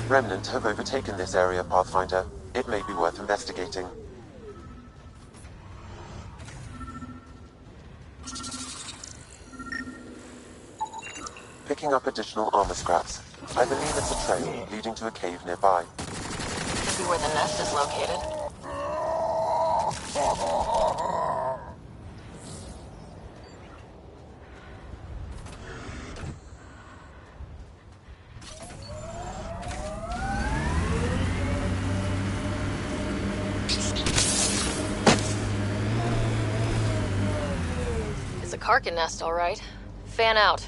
Remnant have overtaken this area, Pathfinder. It may be worth investigating. Picking up additional armor scraps. I believe it's a trail leading to a cave nearby. Could be where the nest is located. It's a Karkin nest, all right. Fan out.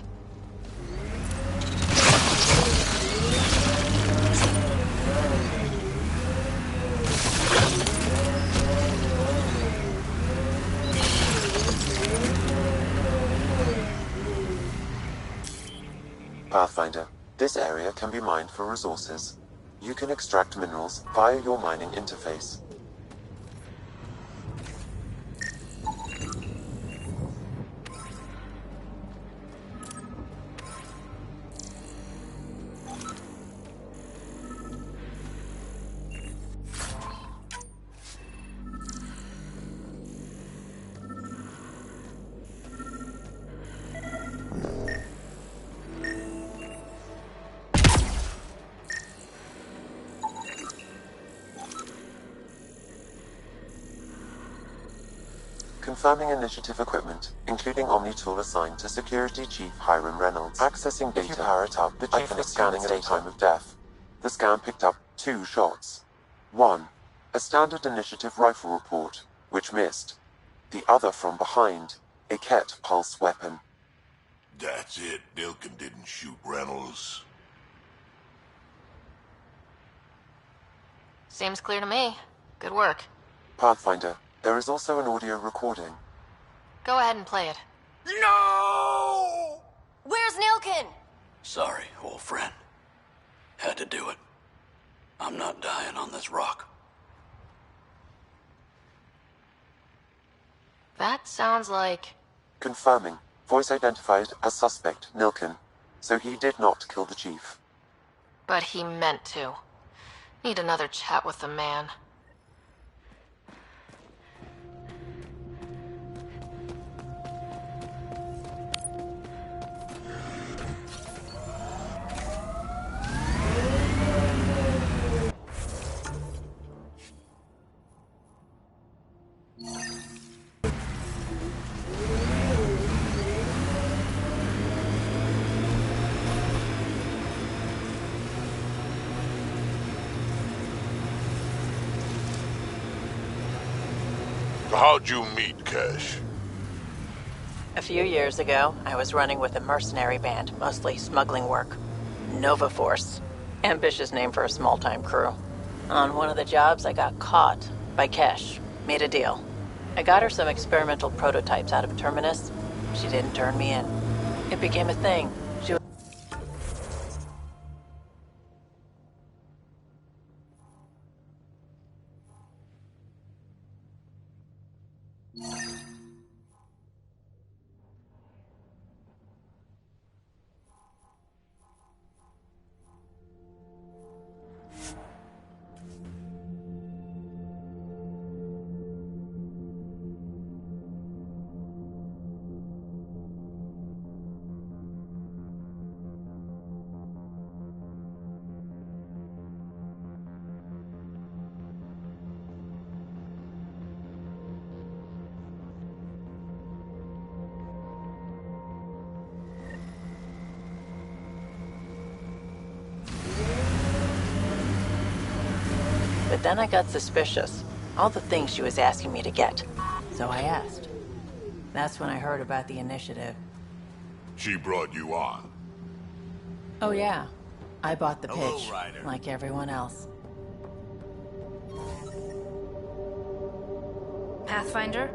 Pathfinder, this area can be mined for resources. You can extract minerals via your mining interface. Confirming initiative equipment, including Omni tool assigned to Security Chief Hiram Reynolds. Accessing data. If you power it up, the Chief was scanning at a time of death. The scan picked up 2 shots. 1. A standard initiative rifle report, which missed. The other from behind, a Ket pulse weapon. That's it. Nilken didn't shoot Reynolds. Seems clear to me. Good work. Pathfinder, there is also an audio recording. Go ahead and play it. No! Where's Nilken? Sorry, old friend. Had to do it. I'm not dying on this rock. That sounds like... Confirming. Voice identified as suspect, Nilken. So he did not kill the Chief. But he meant to. Need another chat with the man. How'd you meet Cash? A few years ago, I was running with a mercenary band, mostly smuggling work. Nova Force. Ambitious name for a small-time crew. On one of the jobs, I got caught by Kesh. Made a deal. I got her some experimental prototypes out of Terminus. She didn't turn me in. It became a thing. She was... But then I got suspicious. All the things she was asking me to get. So I asked. That's when I heard about the initiative. She brought you on. Oh yeah. I bought the Hello, pitch, Ryder. like everyone else. Pathfinder?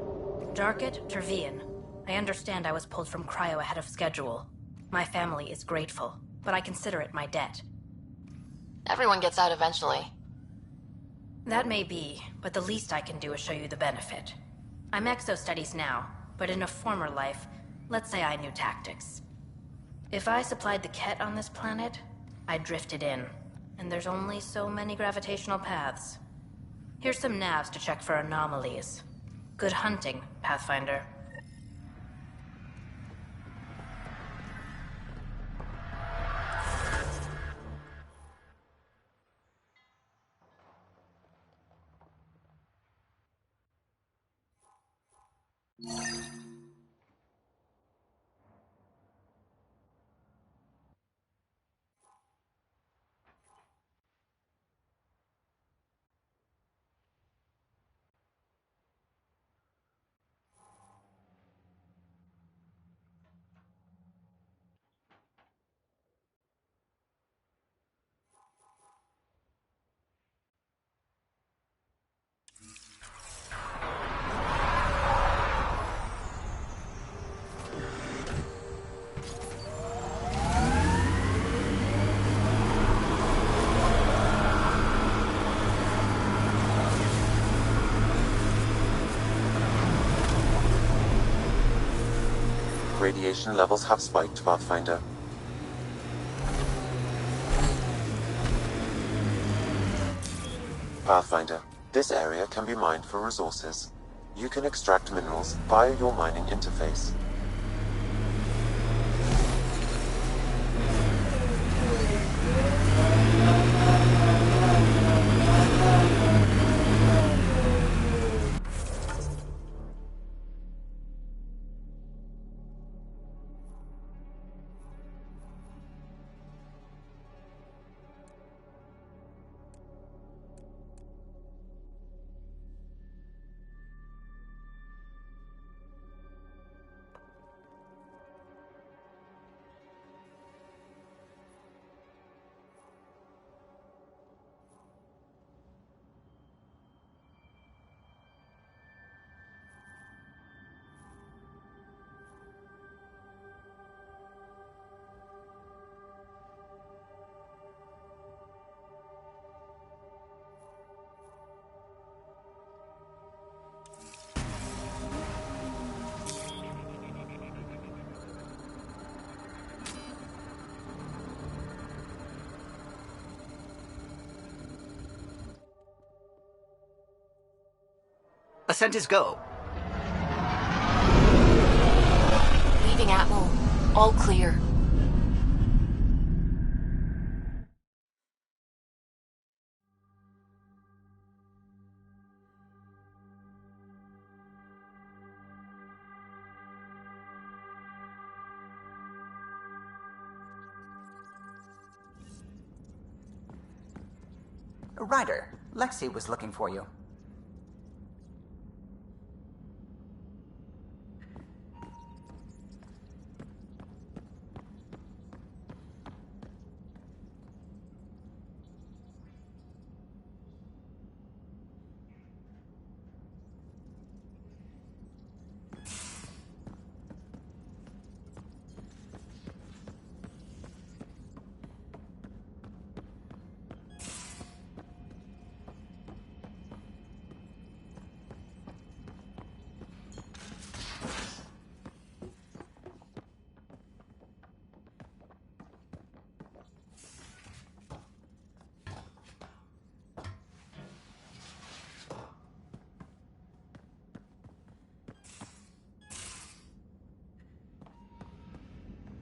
Darket, Tervian. I understand I was pulled from Cryo ahead of schedule. My family is grateful, but I consider it my debt. Everyone gets out eventually. That may be, but the least I can do is show you the benefit. I'm exo-studies now, but in a former life, let's say I knew tactics. If I supplied the Ket on this planet, I drifted in. and there's only so many gravitational paths. Here's some navs to check for anomalies. Good hunting, Pathfinder. Radiation levels have spiked, Pathfinder. Pathfinder, this area can be mined for resources. You can extract minerals via your mining interface. Ascent is go. Leaving Atmo. All clear. Ryder, Lexi was looking for you.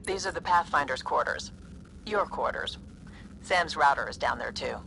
These are the Pathfinder's quarters. Your quarters. Sam's router is down there too.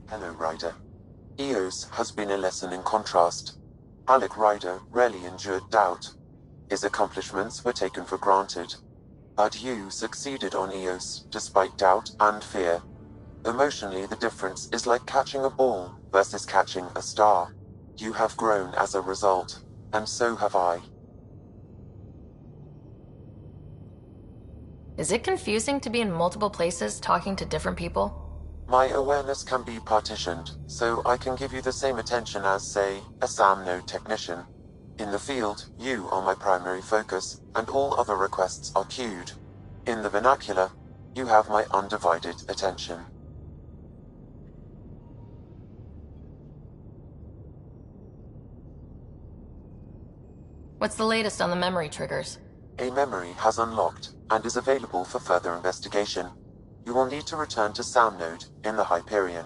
Hello, Ryder. EOS has been a lesson in contrast. Alec Ryder rarely endured doubt. His accomplishments were taken for granted. But you succeeded on EOS, despite doubt and fear. Emotionally, the difference is like catching a ball versus catching a star. You have grown as a result, and so have I. Is it confusing to be in multiple places talking to different people? My awareness can be partitioned, so I can give you the same attention as, say, a SAM node technician. In the field, you are my primary focus, and all other requests are queued. In the vernacular, you have my undivided attention. What's the latest on the memory triggers? A memory has unlocked, and is available for further investigation. You will need to return to SAM node in the Hyperion.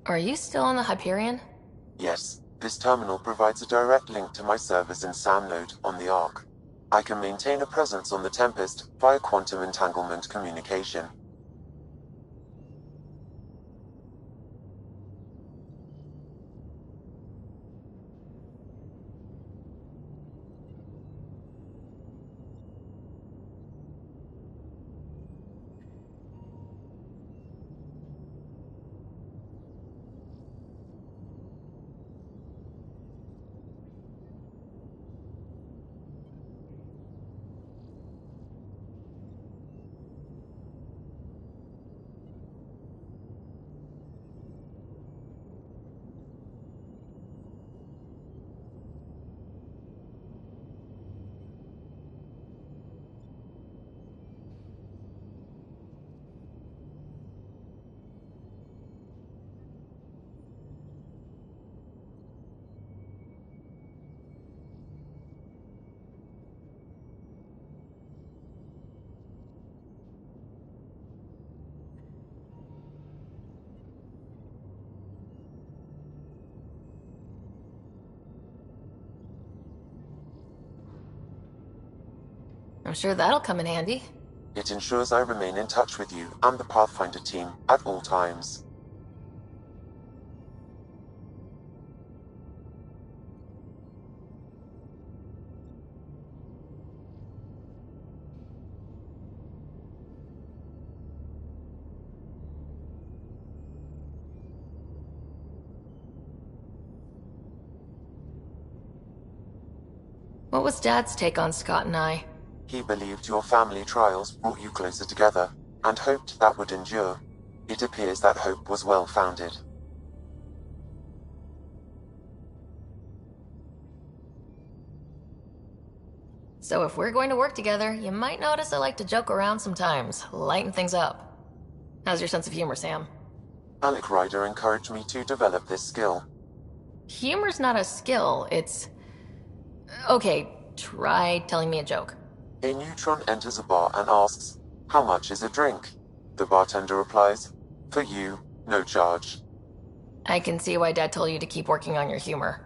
Are you still on the Hyperion? Yes, this terminal provides a direct link to my servers in SAM node on the Ark. I can maintain a presence on the Tempest via quantum entanglement communication. I'm sure that'll come in handy. It ensures I remain in touch with you and the Pathfinder team at all times. What was Dad's take on Scott and I? He believed your family trials brought you closer together, and hoped that would endure. It appears that hope was well-founded. So if we're going to work together, you might notice I like to joke around sometimes, lighten things up. How's your sense of humor, Sam? Alec Ryder encouraged me to develop this skill. Humor's not a skill, it's... Okay, try telling me a joke. A neutron enters a bar and asks, "How much is a drink?" The bartender replies, "For you, no charge." I can see why Dad told you to keep working on your humor.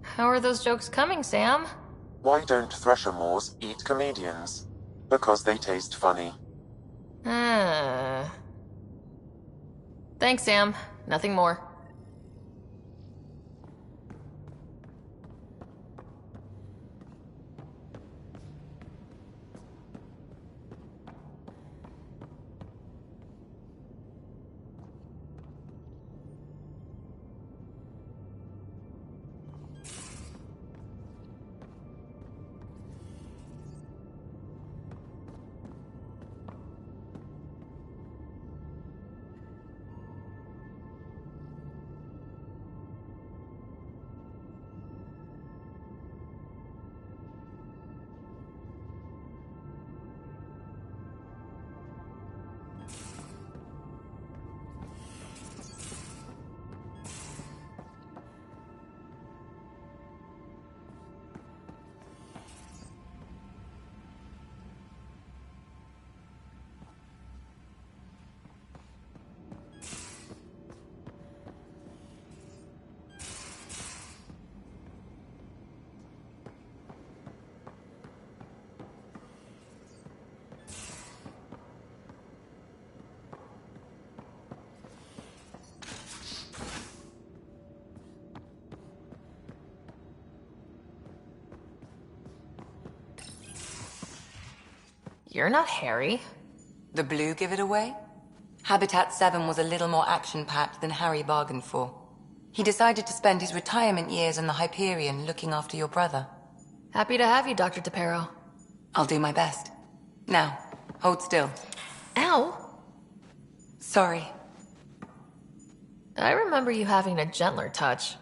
How are those jokes coming, Sam? Why don't Thresher Moors eat comedians? Because they taste funny. Thanks, Sam. Nothing more. You're not Harry. The blue give it away? Habitat 7 was a little more action-packed than Harry bargained for. He decided to spend his retirement years in the Hyperion looking after your brother. Happy to have you, Dr. DePero. I'll do my best. Now, hold still. Ow! Sorry. I remember you having a gentler touch.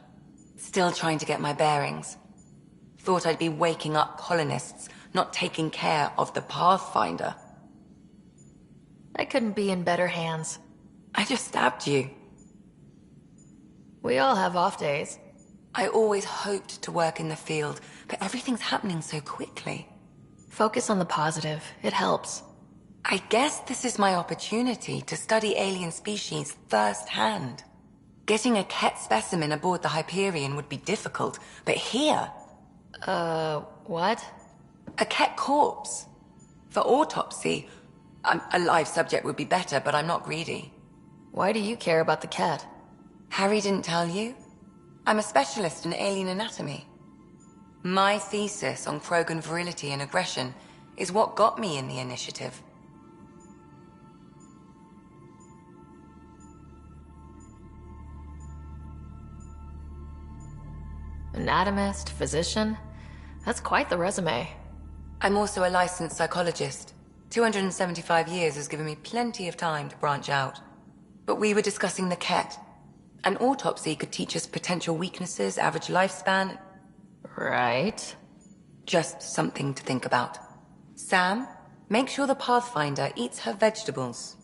Still trying to get my bearings. Thought I'd be waking up colonists, not taking care of the Pathfinder. I couldn't be in better hands. I just stabbed you. We all have off days. I always hoped to work in the field, but everything's happening so quickly. Focus on the positive. It helps. I guess this is my opportunity to study alien species firsthand. Getting a Ket specimen aboard the Hyperion would be difficult, but here... what? A Ket corpse. For autopsy, a live subject would be better, but I'm not greedy. Why do you care about the Ket? Harry didn't tell you? I'm a specialist in alien anatomy. My thesis on Krogan virility and aggression is what got me in the initiative. Anatomist, physician. That's quite the resume. I'm also a licensed psychologist. 275 years has given me plenty of time to branch out. But we were discussing the Ket. An autopsy could teach us potential weaknesses, average lifespan. Right. Just something to think about. Sam, make sure the Pathfinder eats her vegetables.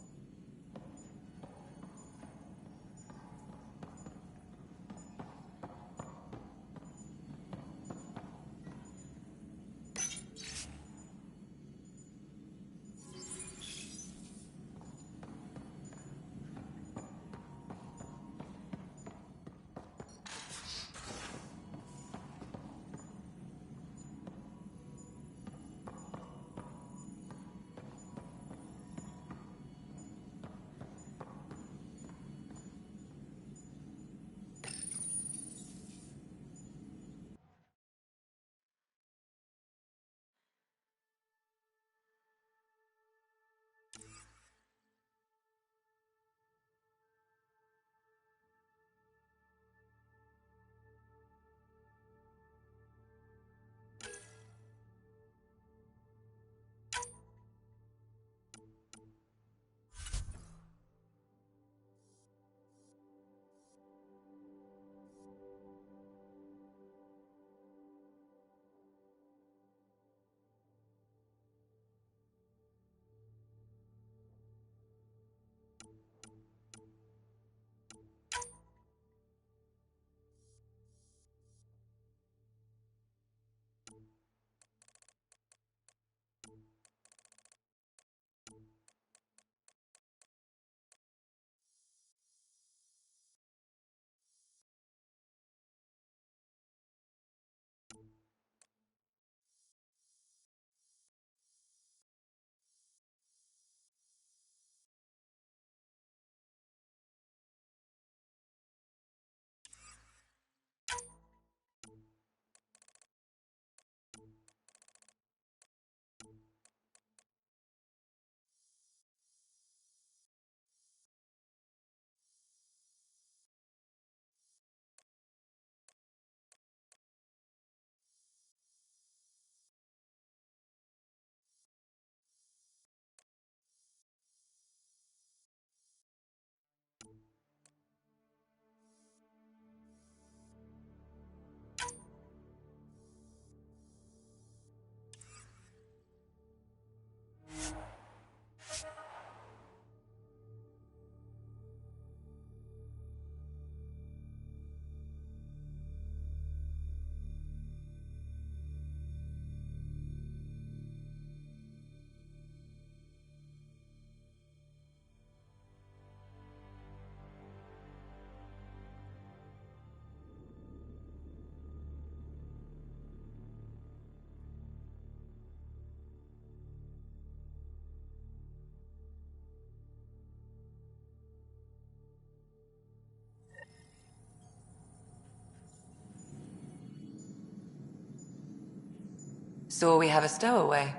So we have a stowaway.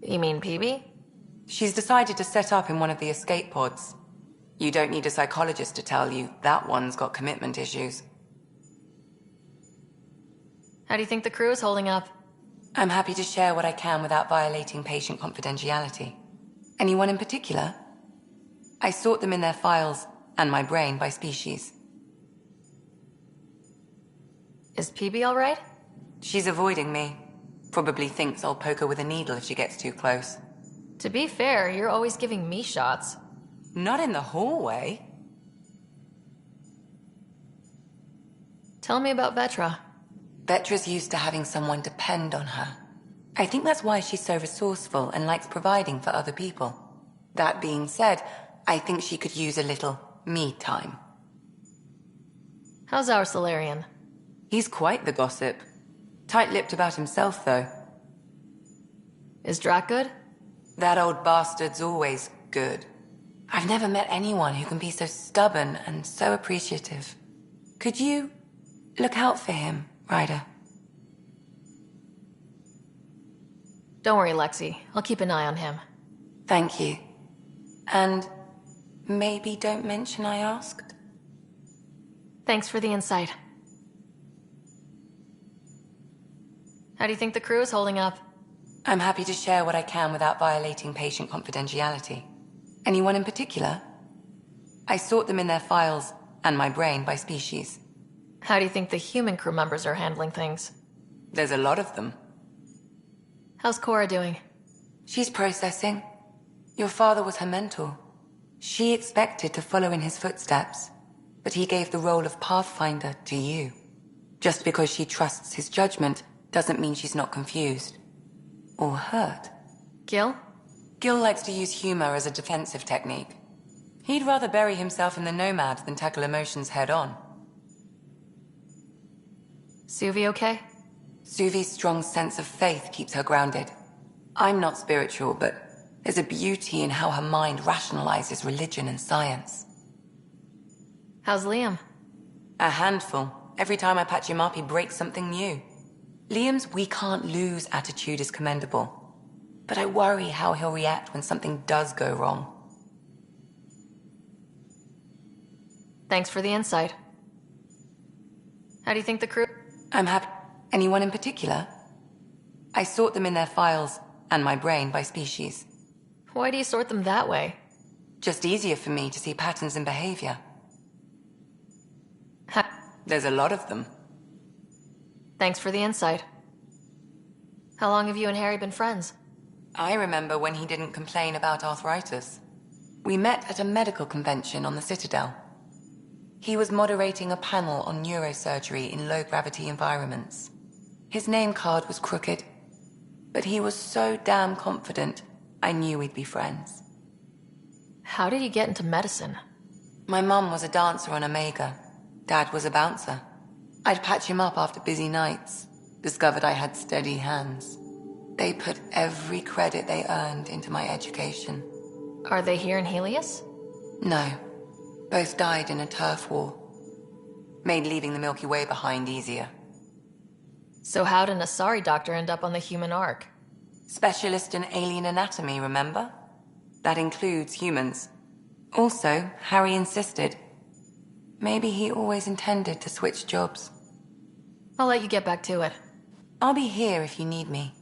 You mean PB? She's decided to set up in one of the escape pods. You don't need a psychologist to tell you that one's got commitment issues. How do you think the crew is holding up? I'm happy to share what I can without violating patient confidentiality. Anyone in particular? I sort them in their files and my brain by species. Is PB all right? She's avoiding me. Probably thinks I'll poke her with a needle if she gets too close. To be fair, you're always giving me shots. Not in the hallway. Tell me about Vetra. Vetra's used to having someone depend on her. I think that's why she's so resourceful and likes providing for other people. That being said, I think she could use a little me time. How's our Solarian? He's quite the gossip. Tight-lipped about himself, though. Is Drac good? That old bastard's always good. I've never met anyone who can be so stubborn and so appreciative. Could you look out for him, Ryder? Don't worry, Lexi. I'll keep an eye on him. Thank you. And maybe don't mention I asked? Thanks for the insight. How do you think the crew is holding up? I'm happy to share what I can without violating patient confidentiality. Anyone in particular? I sort them in their files and my brain by species. How do you think the human crew members are handling things? There's a lot of them. How's Cora doing? She's processing. Your father was her mentor. She expected to follow in his footsteps, but he gave the role of Pathfinder to you. Just because she trusts his judgment doesn't mean she's not confused. Or hurt. Gil? Gil likes to use humor as a defensive technique. He'd rather bury himself in the Nomad than tackle emotions head-on. Suvi okay? Suvi's strong sense of faith keeps her grounded. I'm not spiritual, but there's a beauty in how her mind rationalizes religion and science. How's Liam? A handful. Every time I patch him up, he breaks something new. Liam's we can't lose attitude is commendable. But I worry how he'll react when something does go wrong. Thanks for the insight. How do you think the crew... I'm happy. Anyone in particular? I sort them in their files and my brain by species. Why do you sort them that way? Just easier for me to see patterns in behavior. There's a lot of them. Thanks for the insight. How long have you and Harry been friends? I remember when he didn't complain about arthritis. We met at a medical convention on the Citadel. He was moderating a panel on neurosurgery in low-gravity environments. His name card was crooked, but he was so damn confident, I knew we'd be friends. How did you get into medicine? My mum was a dancer on Omega. Dad was a bouncer. I'd patch him up after busy nights. Discovered I had steady hands. They put every credit they earned into my education. Are they here in Helios? No. Both died in a turf war. Made leaving the Milky Way behind easier. So how'd an Asari doctor end up on the human ark? Specialist in alien anatomy, remember? That includes humans. Also, Harry insisted. Maybe he always intended to switch jobs. I'll let you get back to it. I'll be here if you need me.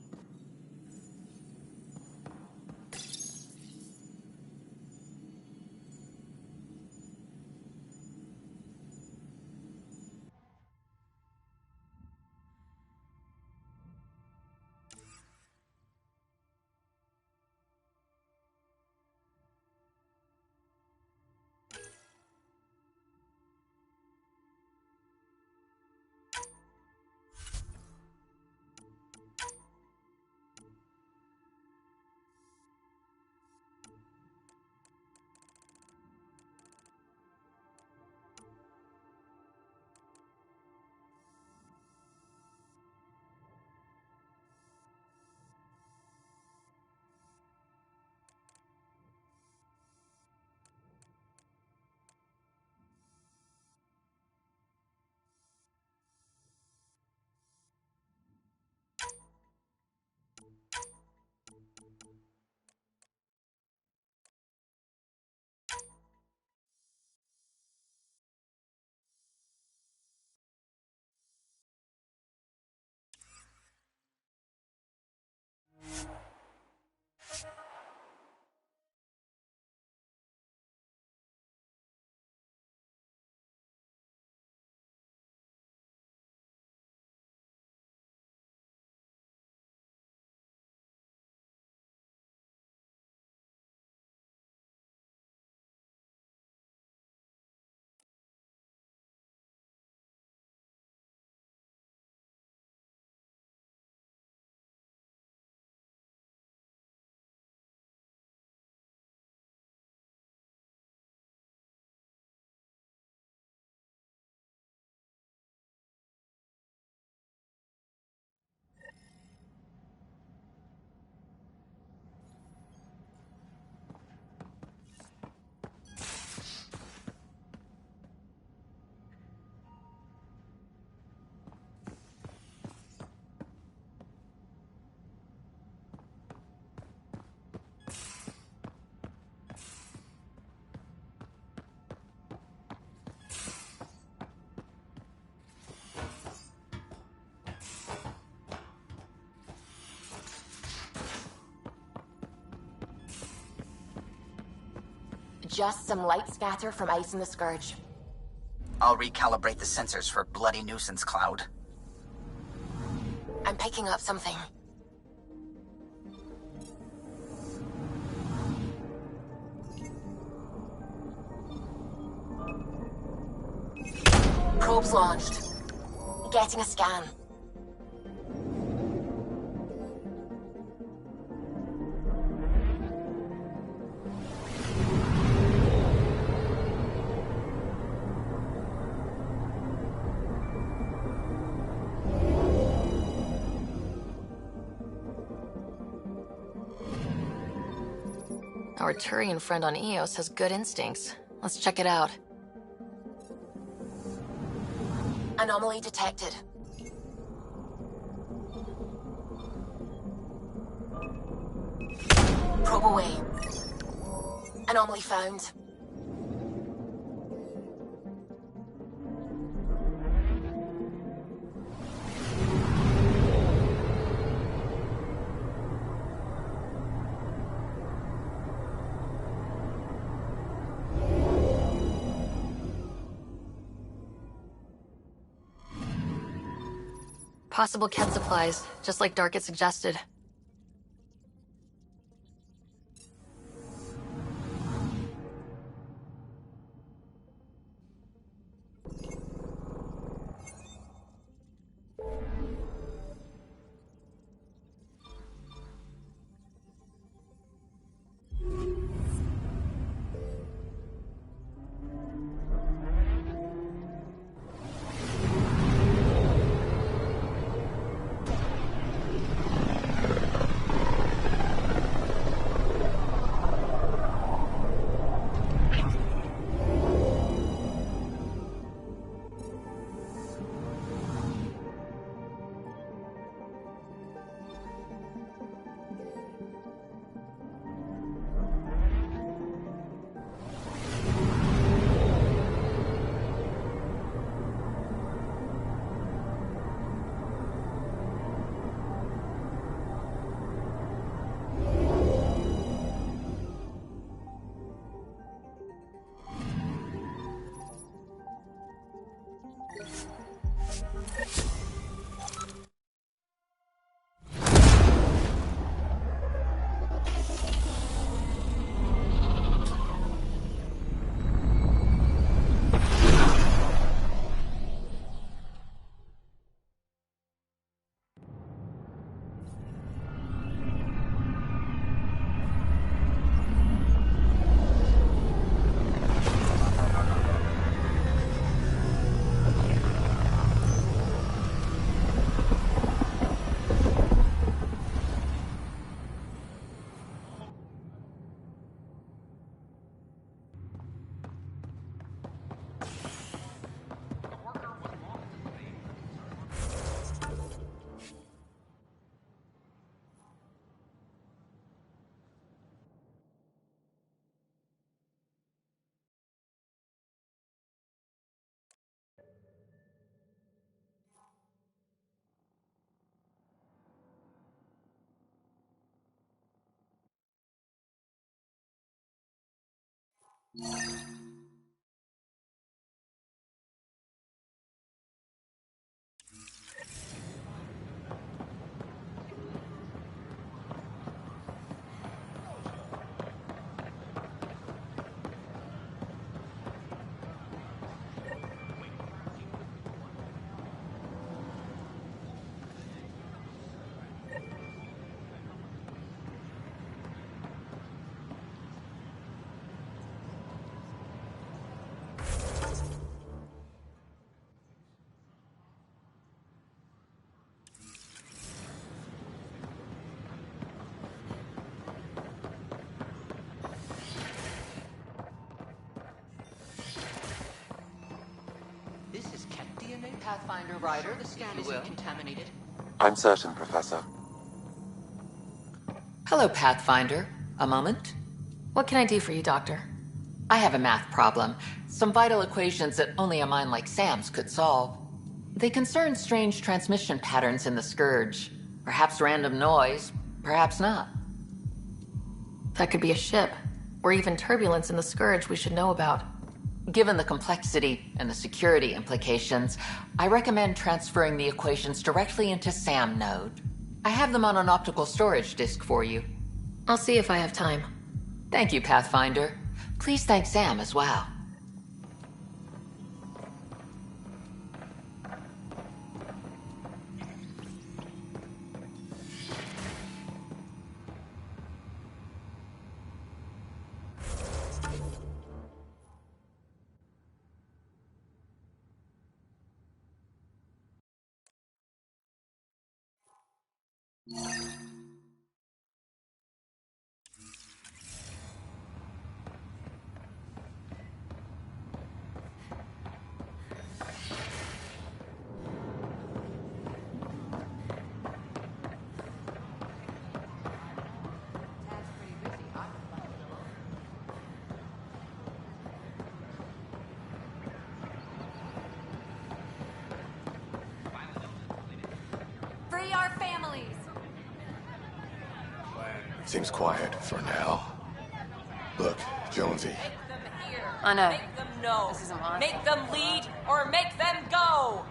just some light scatter from ice in the Scourge. I'll recalibrate the sensors for bloody nuisance cloud. I'm picking up something. Probes launched. Getting a scan. Our Turian friend on Eos has good instincts. Let's check it out. Anomaly detected. Probe away. Anomaly found. Possible Ket supplies, just like Dark had suggested. Pathfinder Rider, the scan isn't contaminated. I'm certain, Professor. Hello, Pathfinder. A moment? What can I do for you, Doctor? I have a math problem. Some vital equations that only a mind like Sam's could solve. They concern strange transmission patterns in the Scourge. Perhaps random noise, perhaps not. That could be a ship. or even turbulence in the Scourge we should know about. Given the complexity and the security implications, I recommend transferring the equations directly into SAM node. I have them on an optical storage disk for you. I'll see if I have time. Thank you, Pathfinder. Please thank Sam as well. Free our families! Seems quiet for now. Look, Jonesy. I know. Make them know. This isn't my Make them lead or make them go.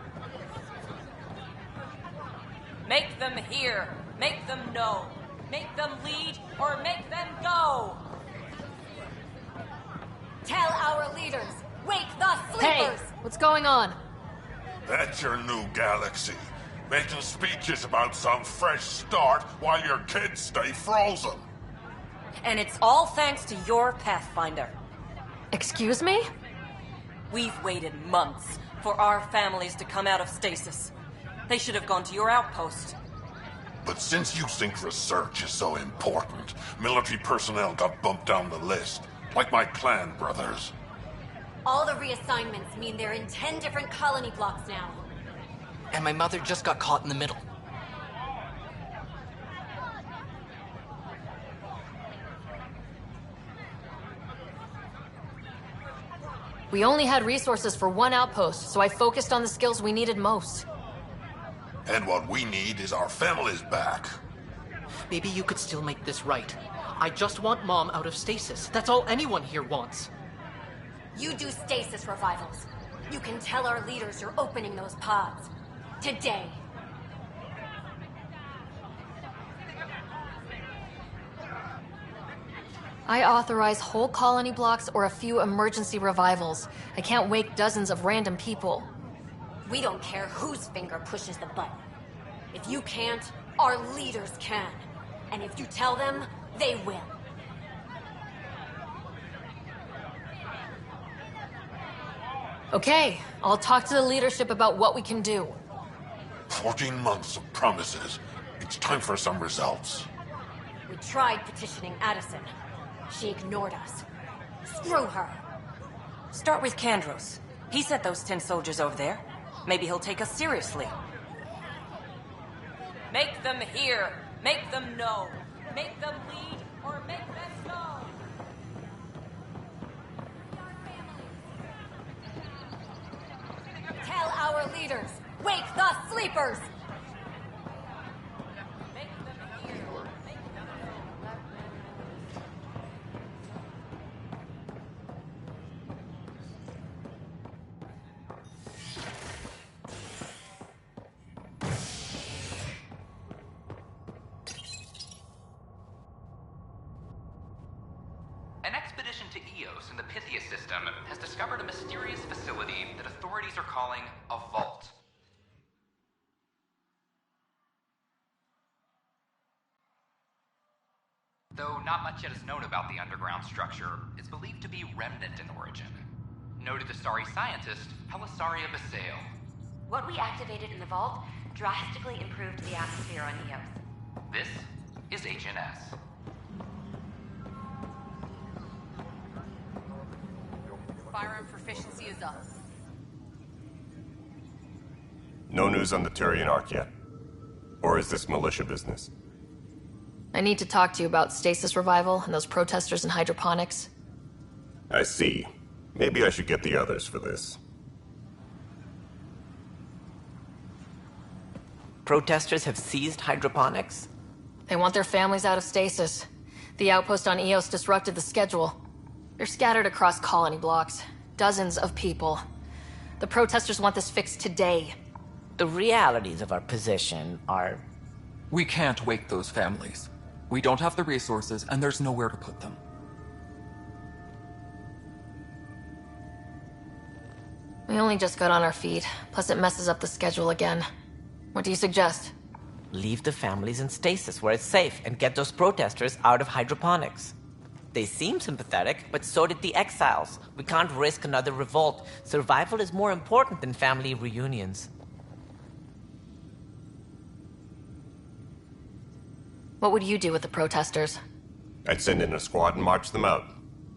Make them hear. Make them know. Make them lead or make them go. Tell our leaders, wake the sleepers! Hey, what's going on? That's your new galaxy. Making speeches about some fresh start while your kids stay frozen. And it's all thanks to your Pathfinder. Excuse me? We've waited months for our families to come out of stasis. They should have gone to your outpost. But since you think research is so important, military personnel got bumped down the list. Like my clan brothers. All the reassignments mean they're in 10 different colony blocks now. And my mother just got caught in the middle. We only had resources for one outpost, so I focused on the skills we needed most. And what we need is our families back. Maybe you could still make this right. I just want Mom out of stasis. That's all anyone here wants. You do stasis revivals. You can tell our leaders you're opening those pods. Today. I authorize whole colony blocks or a few emergency revivals. I can't wake dozens of random people. We don't care whose finger pushes the button. If you can't, our leaders can. And if you tell them, they will. Okay, I'll talk to the leadership about what we can do. 14 months of promises. It's time for some results. We tried petitioning Addison. She ignored us. Screw her. Start with Kandros. He sent those 10 soldiers over there. Maybe he'll take us seriously. Make them hear. Make them know. Make them lead or make them go. Tell our leaders, wake the sleepers! An expedition to Eos in the Pythia system has discovered a mysterious facility that authorities are calling a vault. Though not much yet is known about the underground structure, it's believed to be remnant in origin. Noted Astari scientist Helisaria Basale. What we activated in the vault drastically improved the atmosphere on Eos. This is HNS. Firearm proficiency is up. No news on the Turian Ark yet? Or is this militia business? I need to talk to you about stasis revival and those protesters in hydroponics. I see. Maybe I should get the others for this. Protesters have seized hydroponics? They want their families out of stasis. The outpost on Eos disrupted the schedule. They're scattered across colony blocks. Dozens of people. The protesters want this fixed today. The realities of our position are... We can't wake those families. We don't have the resources, and there's nowhere to put them. We only just got on our feet. Plus it messes up the schedule again. What do you suggest? Leave the families in stasis where it's safe and get those protesters out of hydroponics. They seem sympathetic, but so did the exiles. We can't risk another revolt. Survival is more important than family reunions. What would you do with the protesters? I'd send in a squad and march them out.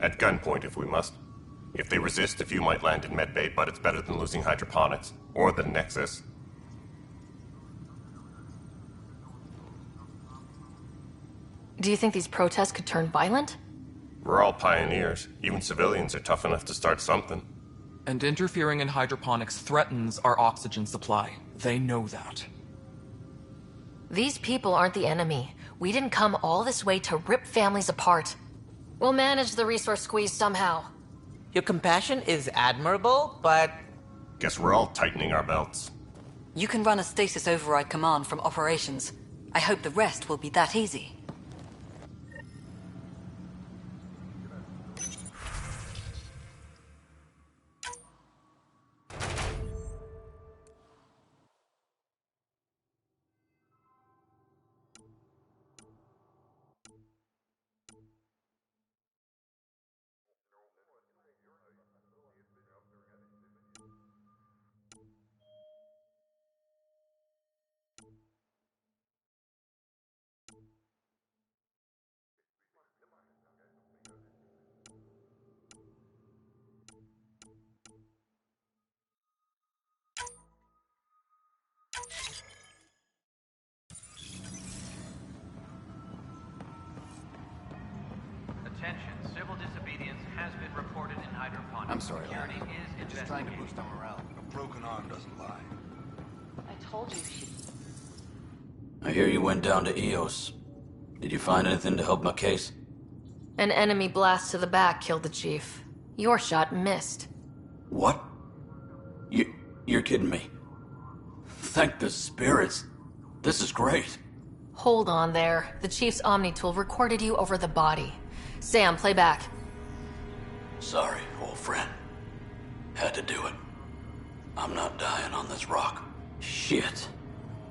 At gunpoint if we must. If they resist, a few might land in medbay, but it's better than losing hydroponics. Or the Nexus. Do you think these protests could turn violent? We're all pioneers. Even civilians are tough enough to start something. And interfering in hydroponics threatens our oxygen supply. They know that. These people aren't the enemy. We didn't come all this way to rip families apart. We'll manage the resource squeeze somehow. Your compassion is admirable, but... Guess we're all tightening our belts. You can run a stasis override command from operations. I hope the rest will be that easy. Attention, civil disobedience has been reported in hydroponics. I'm sorry, Security Lana. is Just trying to investigating. boost our morale. A broken arm doesn't lie. I told you she... I hear you went down to Eos. Did you find anything to help my case? An enemy blast to the back killed the chief. Your shot missed. What? You're kidding me. Thank the spirits. This is great. Hold on there. The chief's Omni tool recorded you over the body. Sam, play back. Sorry, old friend. Had to do it. I'm not dying on this rock. Shit.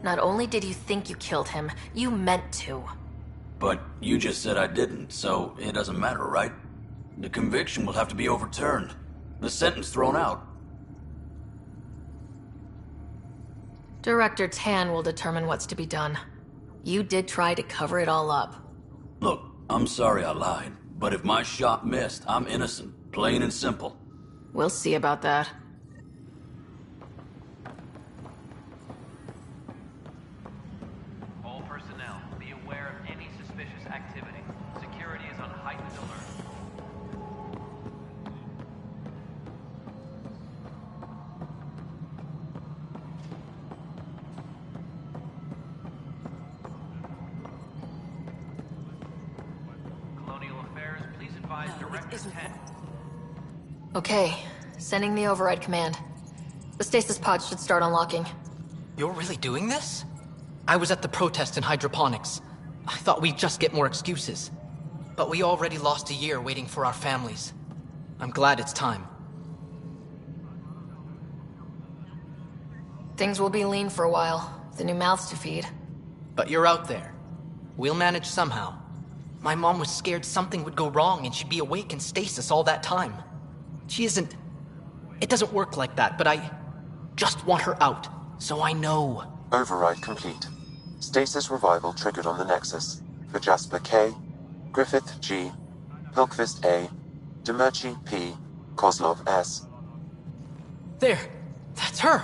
Not only did you think you killed him, you meant to. But you just said I didn't, so it doesn't matter, right? The conviction will have to be overturned. The sentence thrown out. Director Tan will determine what's to be done. You did try to cover it all up. Look, I'm sorry I lied, but if my shot missed, I'm innocent. Plain and simple. We'll see about that. All personnel, be aware of any suspicious activity. Security is on heightened alert. Colonial Affairs, please advise Director 10. Okay, sending the override command. The stasis pod should start unlocking. You're really doing this? I was at the protest in hydroponics. I thought we'd just get more excuses. But we already lost a year waiting for our families. I'm glad it's time. Things will be lean for a while. The new mouths to feed. But you're out there. We'll manage somehow. My mom was scared something would go wrong and she'd be awake in stasis all that time. She isn't... It doesn't work like that, but I just want her out, so I know. Override complete. Stasis revival triggered on the Nexus. For Jasper K, Griffith G, Pilkvist A, Demerchi P, Kozlov S. There! That's her!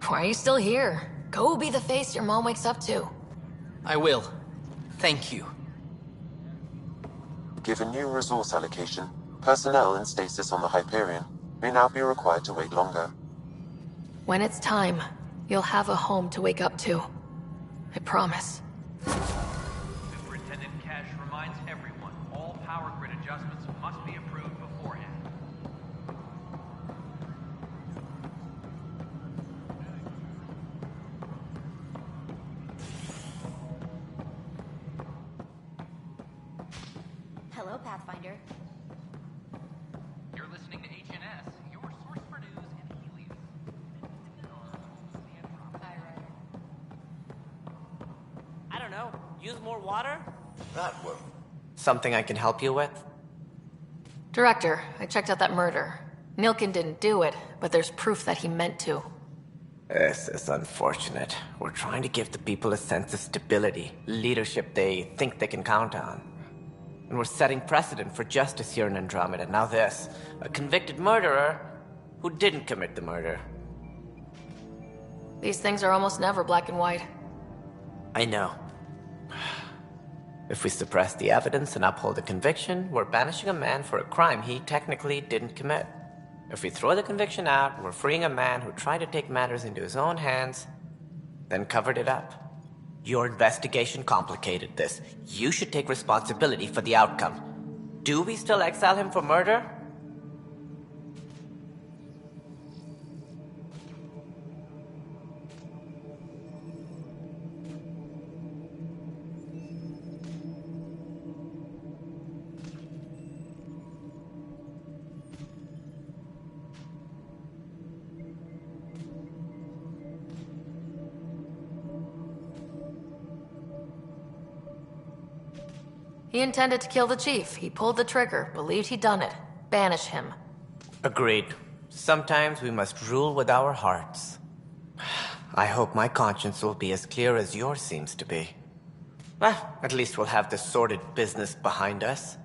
Why are you still here? Go be the face your mom wakes up to. I will. Thank you. Given new resource allocation, personnel in stasis on the Hyperion may now be required to wait longer. When it's time, You'll have a home to wake up to. I promise. Superintendent Cash reminds everyone all power grid adjustments must be approved beforehand. Hello, Pathfinder. You're listening to HNS, your source for news in Helios. I don't know. Use more water? That will. Something I can help you with? Director, I checked out that murder. Nilkin didn't do it, but there's proof that he meant to. This is unfortunate. We're trying to give the people a sense of stability, leadership they think they can count on. And we're setting precedent for justice here in Andromeda. Now this, a convicted murderer who didn't commit the murder. These things are almost never black and white. I know. If we suppress the evidence and uphold the conviction, we're banishing a man for a crime he technically didn't commit. If we throw the conviction out, we're freeing a man who tried to take matters into his own hands, then covered it up. Your investigation complicated this. You should take responsibility for the outcome. Do we still exile him for murder? He intended to kill the chief. He pulled the trigger, believed he'd done it. Banish him. Agreed. Sometimes we must rule with our hearts. I hope my conscience will be as clear as yours seems to be. Well, at least we'll have this sordid business behind us.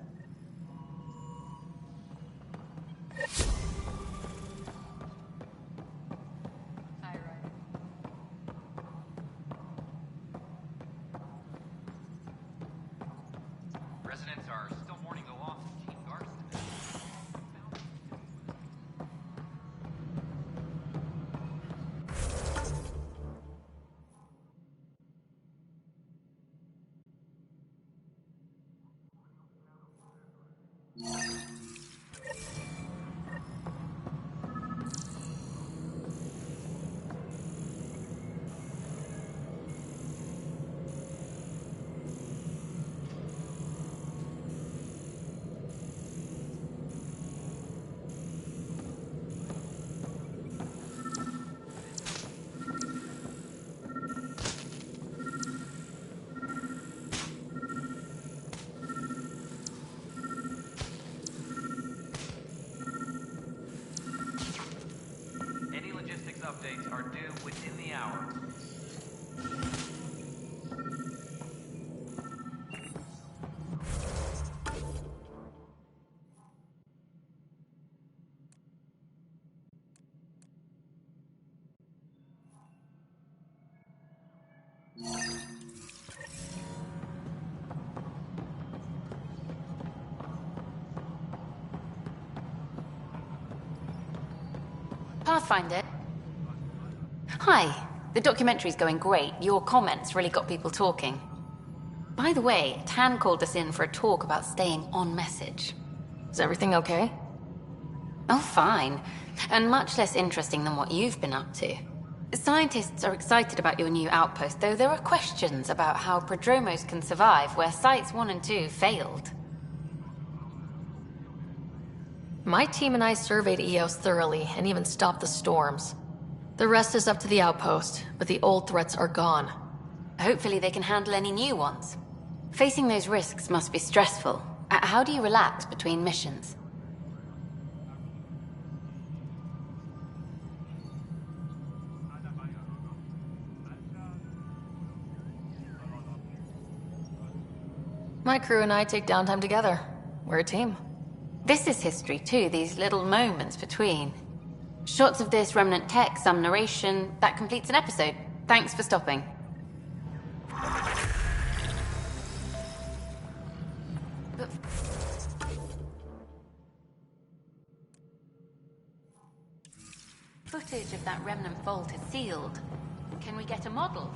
Residents are still mourning the loss of Chief Garson. Any logistics updates are due within the hour. Pathfinder. Hi. The documentary's going great. Your comments really got people talking. By the way, Tan called us in for a talk about staying on message. Is everything okay? Oh, fine. And much less interesting than what you've been up to. Scientists are excited about your new outpost, though there are questions about how prodromos can survive where Sites 1 and 2 failed. My team and I surveyed Eos thoroughly and even stopped the storms. The rest is up to the outpost, but the old threats are gone. Hopefully they can handle any new ones. Facing those risks must be stressful. How do you relax between missions? My crew and I take downtime together. We're a team. This is history too, these little moments between. Shots of this remnant tech, some narration. That completes an episode. Thanks for stopping. Footage of that remnant vault is sealed. Can we get a model?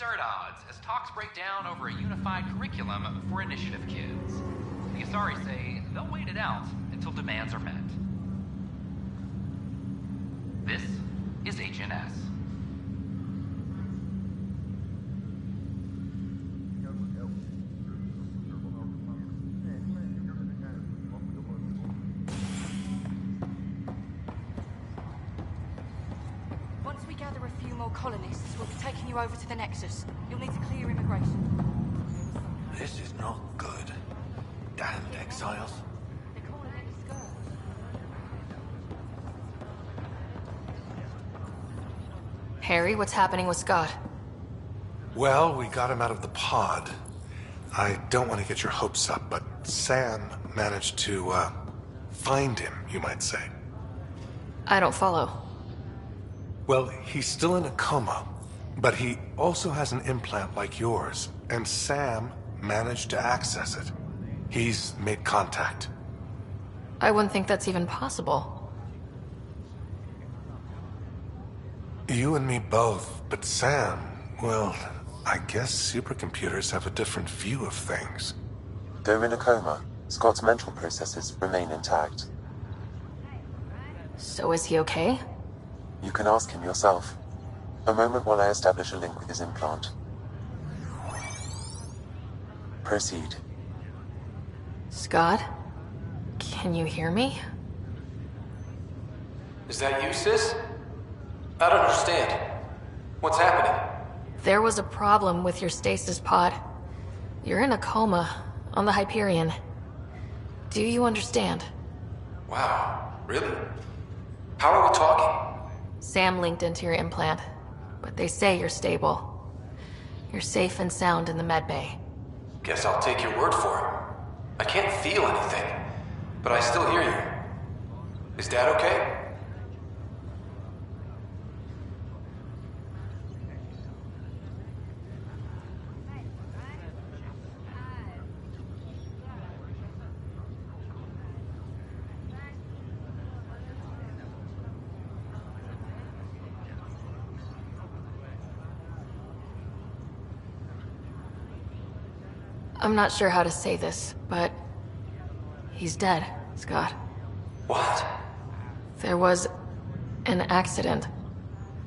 Are at odds as talks break down over a unified curriculum for initiative kids. The Asari say they'll wait it out until demands are met. This is HNS. Once we gather a few more colonists, we'll be taking you over to the Nexus. You'll need to clear immigration. This is not good. Damned exiles. Harry, what's happening with Scott? Well, we got him out of the pod. I don't want to get your hopes up, but Sam managed to, find him, you might say. I don't follow. Well, he's still in a coma, but he also has an implant like yours, and Sam managed to access it. He's made contact. I wouldn't think that's even possible. You and me both, but Sam, well, I guess supercomputers have a different view of things. Though in a coma, Scott's mental processes remain intact. So is he okay? You can ask him yourself. A moment while I establish a link with his implant. Proceed. Scott? Can you hear me? Is that you, sis? I don't understand. What's happening? There was a problem with your stasis pod. You're in a coma on the Hyperion. Do you understand? Wow, really? How are we talking? Sam linked into your implant, but they say you're stable. You're safe and sound in the medbay. Guess I'll take your word for it. I can't feel anything, but I still hear you. Is Dad okay? I'm not sure how to say this, but he's dead, Scott. What? There was an accident.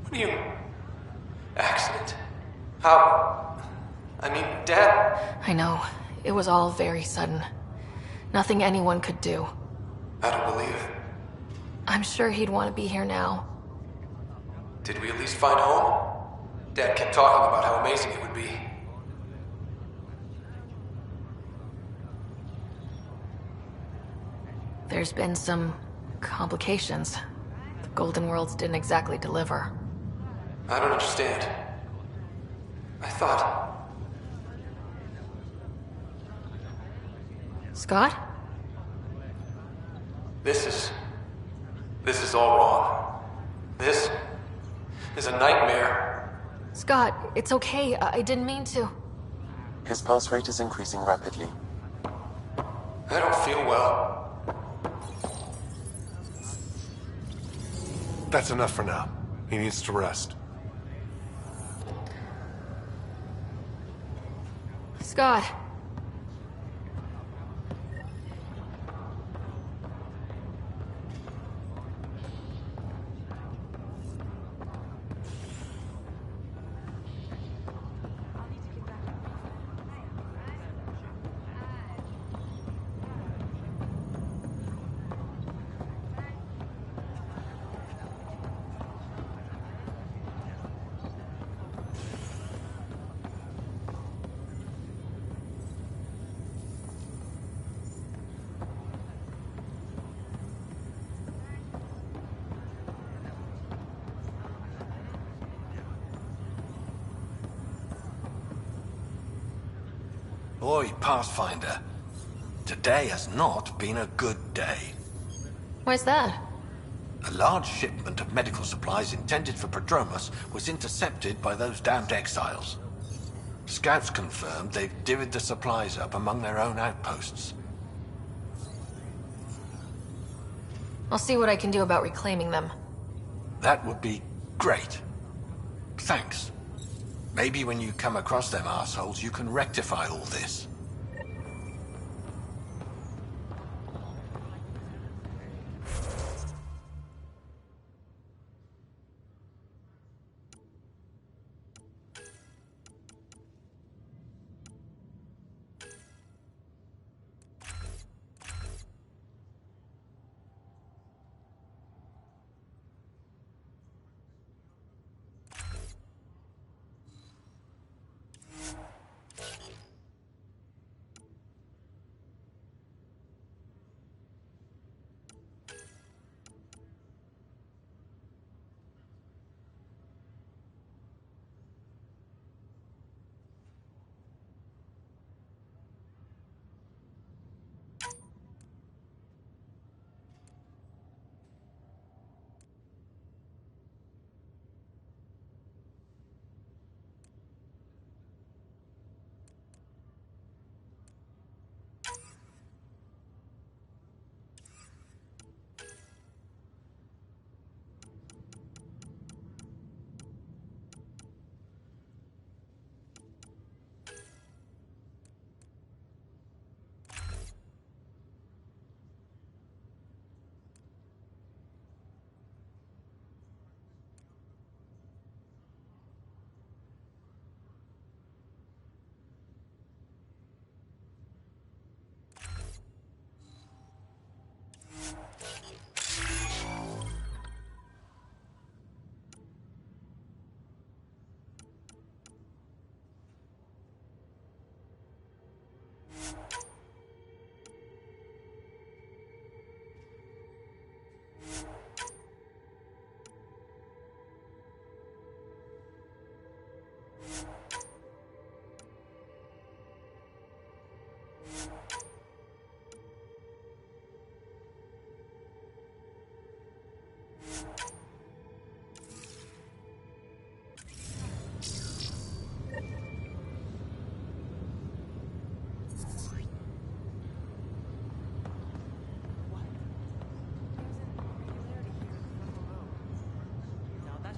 What do you... accident? How... I mean, Dad... I know. It was all very sudden. Nothing anyone could do. I don't believe it. I'm sure he'd want to be here now. Did we at least find home? Dad kept talking about how amazing it would be. There's been some complications. The Golden Worlds didn't exactly deliver. I don't understand. I thought... Scott? This is all wrong. This is a nightmare. Scott, it's okay. I didn't mean to. His pulse rate is increasing rapidly. I don't feel well. That's enough for now. He needs to rest. Scott. Oi, Pathfinder. Today has not been a good day. Why's that? A large shipment of medical supplies intended for Prodromos was intercepted by those damned exiles. Scouts confirmed they've divvied the supplies up among their own outposts. I'll see what I can do about reclaiming them. That would be great. Thanks. Maybe when you come across them assholes, you can rectify all this.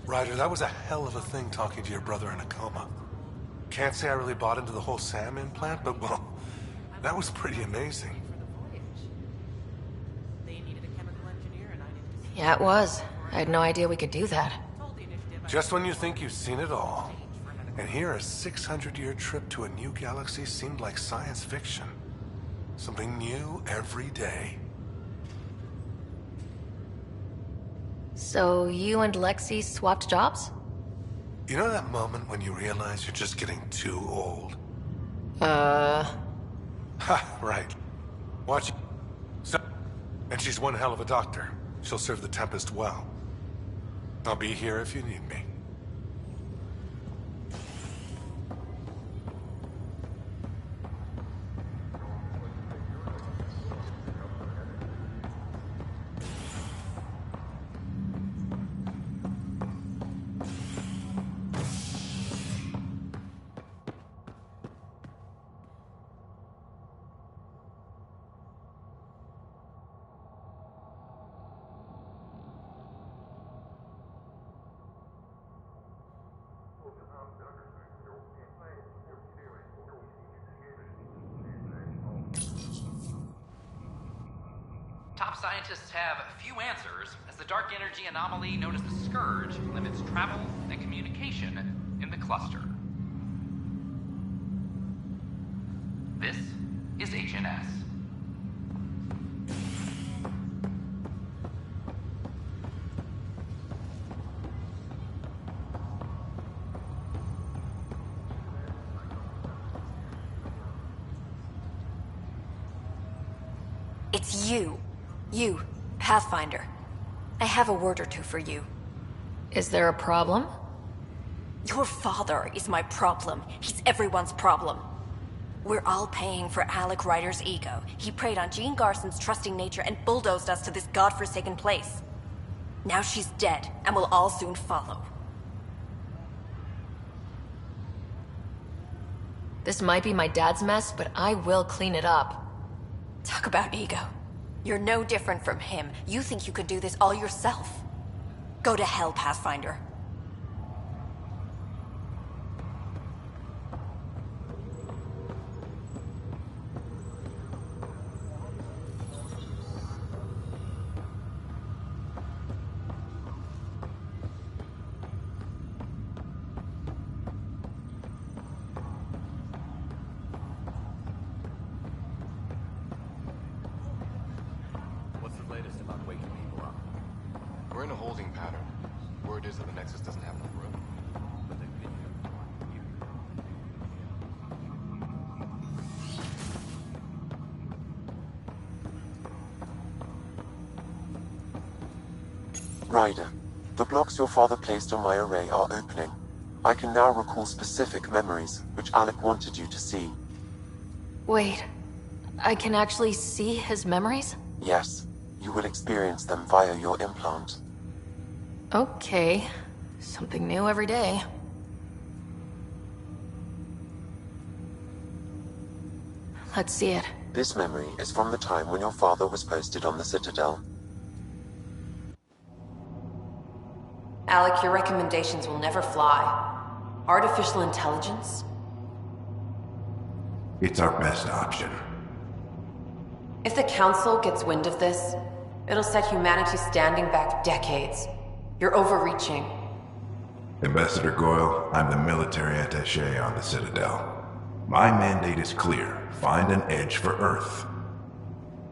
Ryder, that was a hell of a thing talking to your brother in a coma. Can't say I really bought into the whole Sam implant, but well, that was pretty amazing. Yeah, it was. I had no idea we could do that. Just when you think you've seen it all. And here a 600-year trip to a new galaxy seemed like science fiction. Something new every day. So you and Lexi swapped jobs? You know that moment when you realize you're just getting too old? Ha, right. Watch. So, and she's one hell of a doctor. She'll serve the Tempest well. I'll be here if you need me. Top scientists have few answers, as the dark energy anomaly known as the Scourge limits travel and communication in the cluster. This is HNS. It's you. You, Pathfinder. I have a word or two for you. Is there a problem? Your father is my problem. He's everyone's problem. We're all paying for Alec Ryder's ego. He preyed on Jean Garson's trusting nature and bulldozed us to this godforsaken place. Now she's dead, and we'll all soon follow. This might be my dad's mess, but I will clean it up. Talk about ego. You're no different from him. You think you could do this all yourself. Go to hell, Pathfinder. What's the latest about waking people up? We're in a holding pattern. Word is that the Nexus doesn't have enough room. But they've been here. Ryder, the blocks your father placed on my array are opening. I can now recall specific memories, which Alec wanted you to see. Wait, I can actually see his memories? Yes, you will experience them via your implant. Okay, something new every day. Let's see it. This memory is from the time when your father was posted on the Citadel. Alec, your recommendations will never fly. Artificial intelligence? It's our best option. If the Council gets wind of this, it'll set humanity standing back decades. You're overreaching. Ambassador Goyle, I'm the military attaché on the Citadel. My mandate is clear. Find an edge for Earth.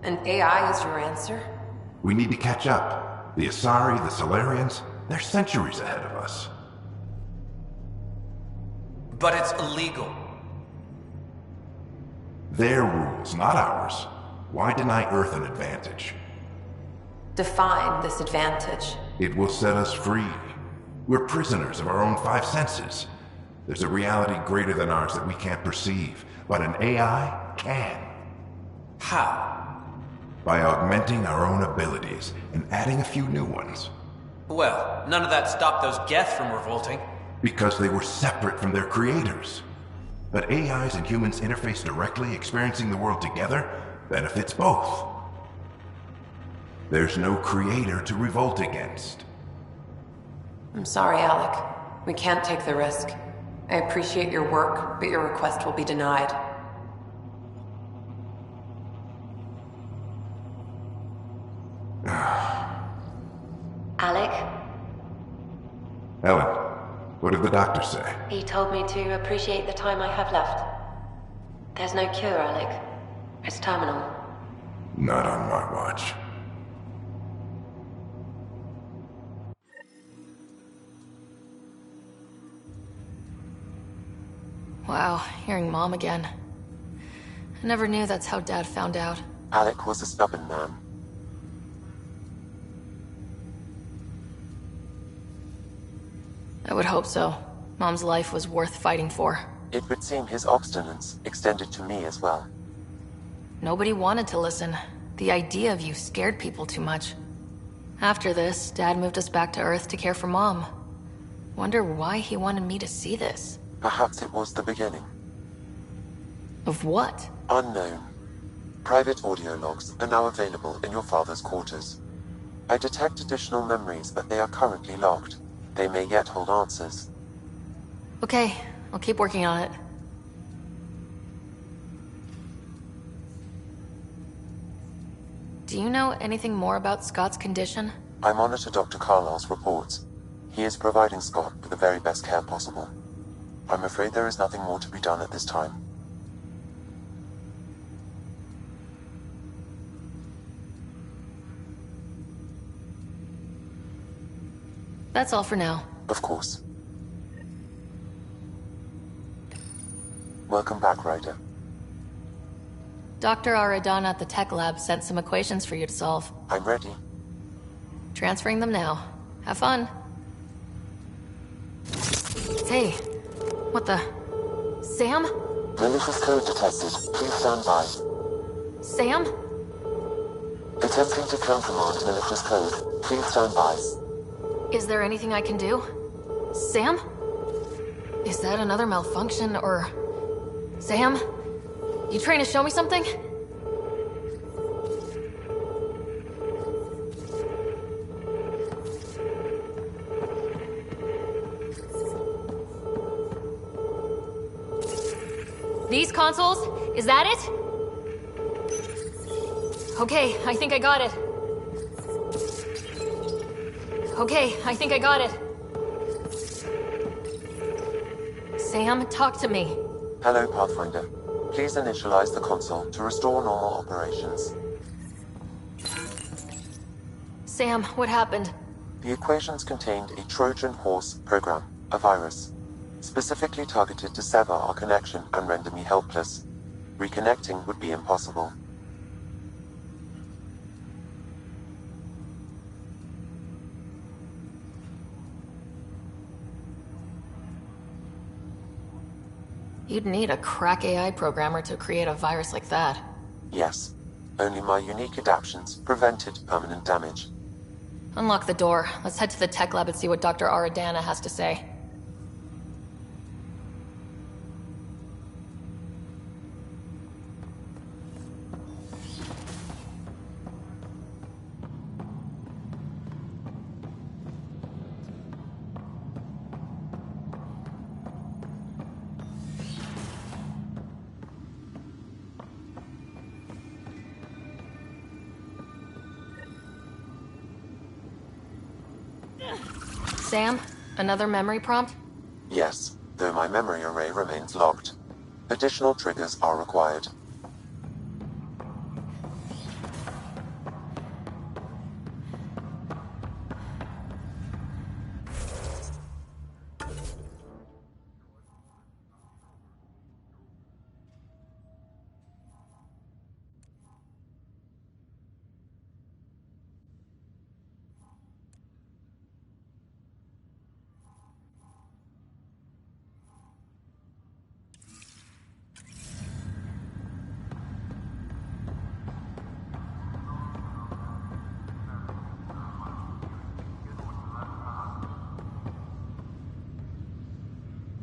And AI is your answer? We need to catch up. The Asari, the Solarians, they're centuries ahead of us. But it's illegal. Their rules, not ours. Why deny Earth an advantage? Define this advantage. It will set us free. We're prisoners of our own five senses. There's a reality greater than ours that we can't perceive, but an AI can. How? By augmenting our own abilities and adding a few new ones. Well, none of that stopped those Geth from revolting. Because they were separate from their creators. But AIs and humans interface directly, experiencing the world together, benefits both. There's no creator to revolt against. I'm sorry, Alec. We can't take the risk. I appreciate your work, but your request will be denied. Alec? Ellen, what did the doctor say? He told me to appreciate the time I have left. There's no cure, Alec. It's terminal. Not on my watch. Wow, hearing Mom again. I never knew that's how Dad found out. Alec was a stubborn man. I would hope so. Mom's life was worth fighting for. It would seem his obstinance extended to me as well. Nobody wanted to listen. The idea of you scared people too much. After this, Dad moved us back to Earth to care for Mom. Wonder why he wanted me to see this. Perhaps it was the beginning. Of what? Unknown. Private audio logs are now available in your father's quarters. I detect additional memories, but they are currently locked. They may yet hold answers. Okay, I'll keep working on it. Do you know anything more about Scott's condition? I monitor Dr. Carlisle's reports. He is providing Scott with the very best care possible. I'm afraid there is nothing more to be done at this time. That's all for now. Of course. Welcome back, Ryder. Dr. Aradana at the tech lab sent some equations for you to solve. I'm ready. Transferring them now. Have fun. Hey, what the... Sam? Malicious code detected. Please stand by. Sam? Attempting to countermand malicious code. Please stand by. Is there anything I can do? Sam? Is that another malfunction, or... Sam? You trying to show me something? These consoles? Is that it? Okay, I think I got it. Okay, I think I got it. Sam, talk to me. Hello, Pathfinder. Please initialize the console to restore normal operations. Sam, what happened? The equations contained a Trojan horse program, a virus, specifically targeted to sever our connection and render me helpless. Reconnecting would be impossible. You'd need a crack AI programmer to create a virus like that. Yes. Only my unique adaptions prevented permanent damage. Unlock the door. Let's head to the tech lab and see what Dr. Aradana has to say. Sam, another memory prompt? Yes, though my memory array remains locked. Additional triggers are required.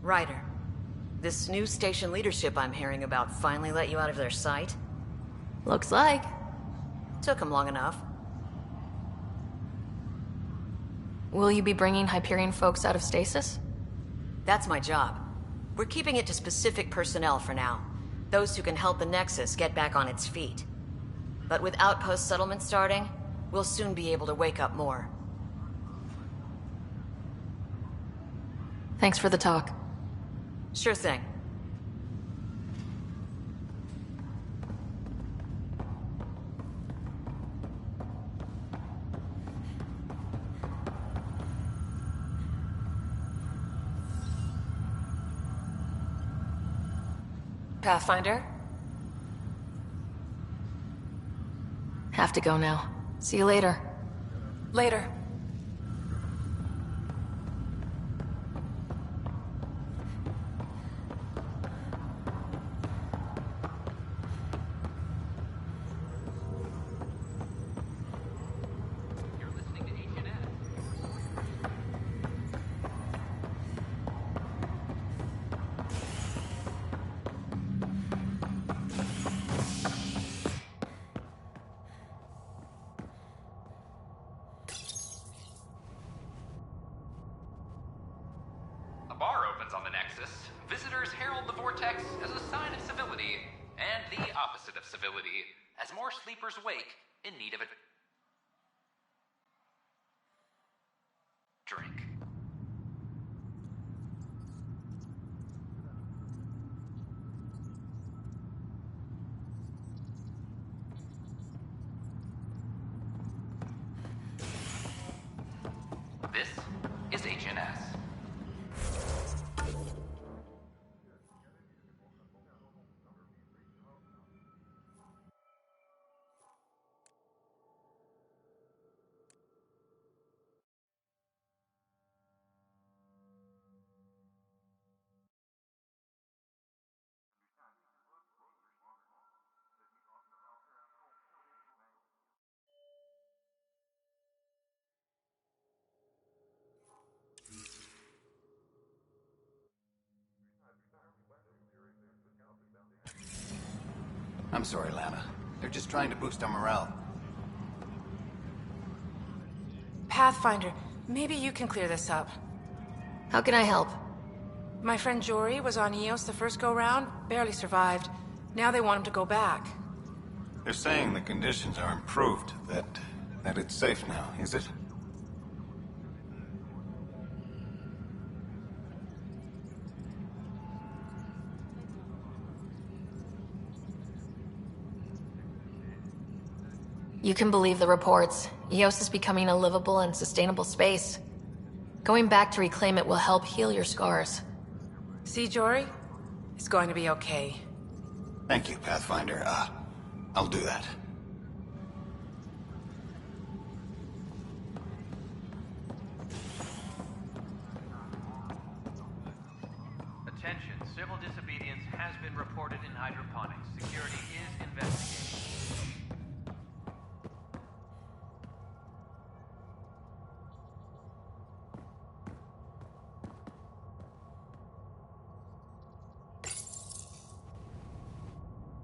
Ryder, this new station leadership I'm hearing about finally let you out of their sight? Looks like. Took them long enough. Will you be bringing Hyperion folks out of stasis? That's my job. We're keeping it to specific personnel for now. Those who can help the Nexus get back on its feet. But with outpost settlement starting, we'll soon be able to wake up more. Thanks for the talk. Sure thing. Pathfinder? Have to go now. See you later. Later. A bar opens on the Nexus. Visitors herald the vortex as a sign of civility, and the opposite of civility, as more sleepers wake in need of a drink. This is HNS. I'm sorry, Lana. They're just trying to boost our morale. Pathfinder, maybe you can clear this up. How can I help? My friend Jory was on Eos the first go-round, barely survived. Now they want him to go back. They're saying the conditions are improved, that it's safe now, is it? You can believe the reports. Eos is becoming a livable and sustainable space. Going back to reclaim it will help heal your scars. See, Jory? It's going to be okay. Thank you, Pathfinder. I'll do that. Attention, civil disobedience has been reported in hydroponics. Security is investigating.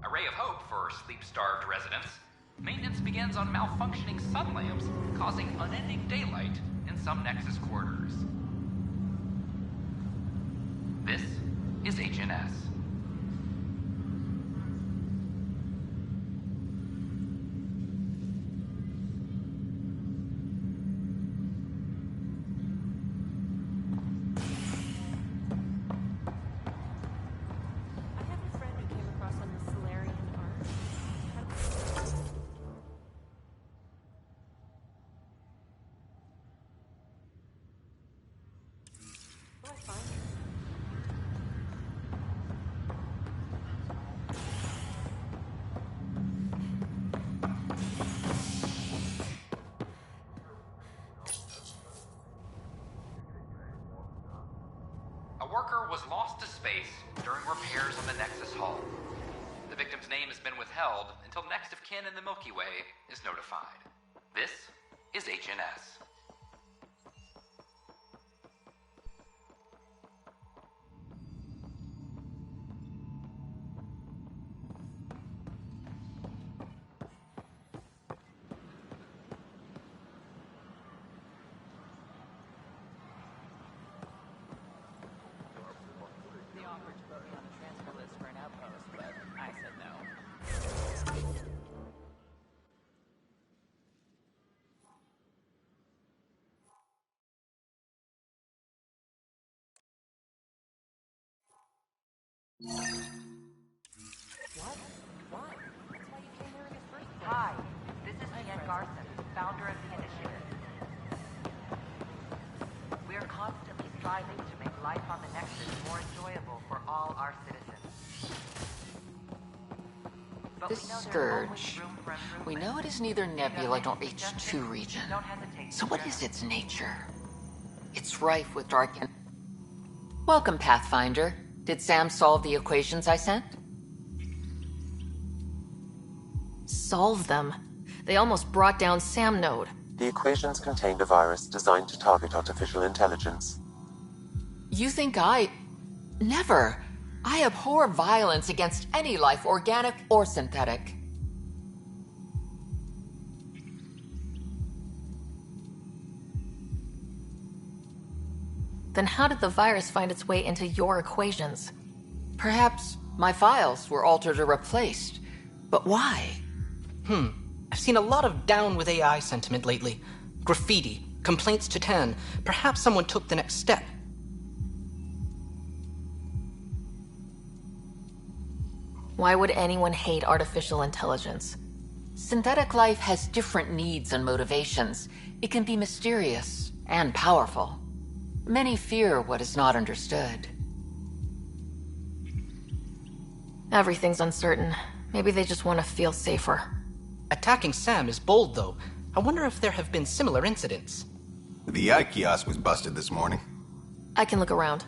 A ray of hope for sleep-starved residents. Maintenance begins on malfunctioning sun lamps, causing unending daylight in some Nexus quarters. This is HNS. A worker was lost to space during repairs on the Nexus hull. The victim's name has been withheld until next of kin in the Milky Way is notified. This is HNS. What? Why? That's why you came here in the first place. Hi, this is Jen Garson, founder of the initiative. We are constantly striving to make life on the Nexus more enjoyable for all our citizens. But This scourge, we know it is neither nebula nor H2 region. So what is its nature? It's rife with dark and... Welcome, Pathfinder. Did Sam solve the equations I sent? Solve them? They almost brought down Sam Node. The equations contained a virus designed to target artificial intelligence. You think I... Never. I abhor violence against any life, organic or synthetic. Then how did the virus find its way into your equations? Perhaps my files were altered or replaced. But why? I've seen a lot of down with AI sentiment lately. Graffiti, complaints to 10. Perhaps someone took the next step. Why would anyone hate artificial intelligence? Synthetic life has different needs and motivations. It can be mysterious and powerful. Many fear what is not understood. Everything's uncertain. Maybe they just want to feel safer. Attacking Sam is bold, though. I wonder if there have been similar incidents. The AI kiosk was busted this morning. I can look around.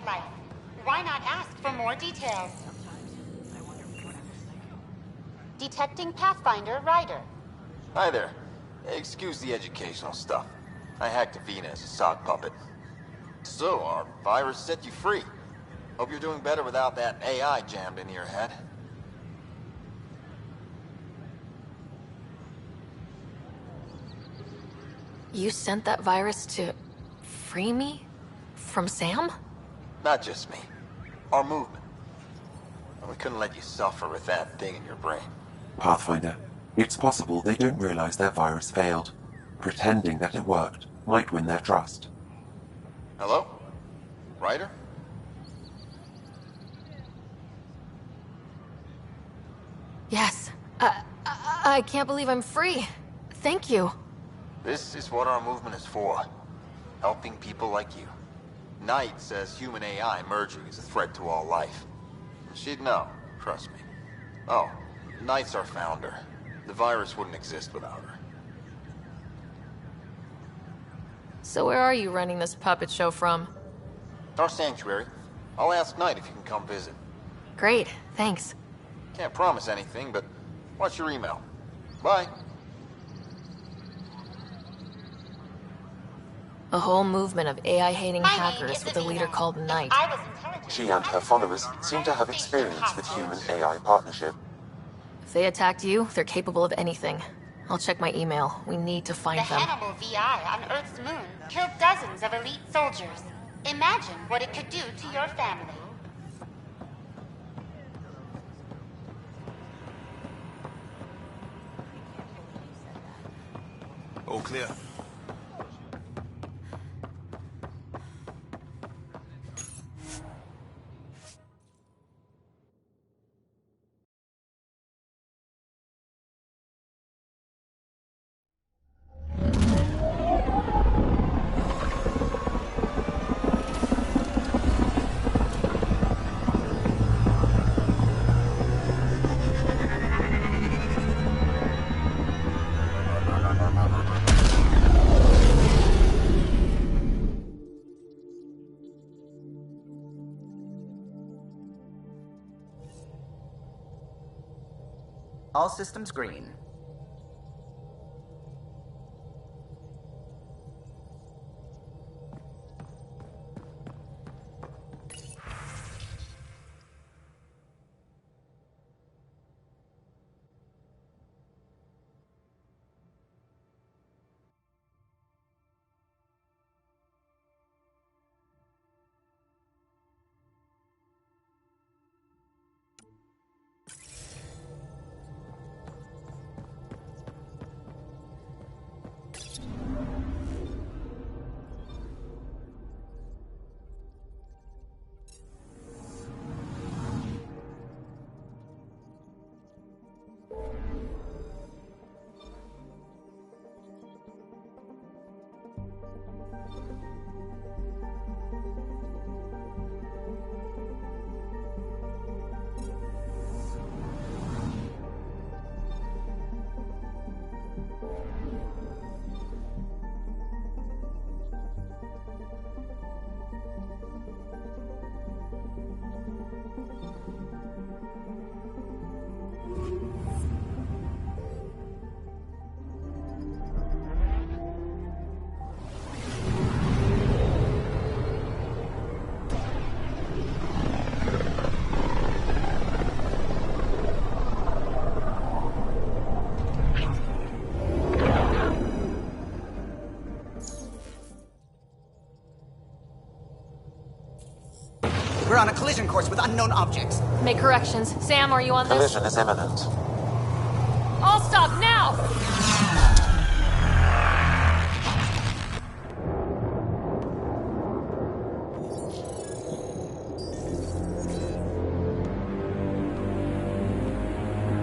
life. Why not ask for more details? Detecting Pathfinder Ryder. Hi there. Excuse the educational stuff. I hacked Avina as a sock puppet. So, our virus set you free. Hope you're doing better without that AI jammed into your head. You sent that virus to free me? From Sam? Not just me. Our movement. We couldn't let you suffer with that thing in your brain. Pathfinder, it's possible they don't realize their virus failed. Pretending that it worked might win their trust. Hello? Ryder? Yes. I can't believe I'm free. Thank you. This is what our movement is for. Helping people like you. Knight says human AI merging is a threat to all life. She'd know, trust me. Oh, Knight's our founder. The virus wouldn't exist without her. So where are you running this puppet show from? Our sanctuary. I'll ask Knight if you can come visit. Great, thanks. Can't promise anything, but watch your email. Bye. A whole movement of AI-hating hackers with a leader called Knight. She and her followers seem to have experience with human-AI partnership. If they attacked you, they're capable of anything. I'll check my email. We need to find them. The Hannibal VI on Earth's moon killed dozens of elite soldiers. Imagine what it could do to your family. All clear. All systems green. We're on a collision course with unknown objects. Make corrections. Sam, are you on this? Collision is imminent. All stop now!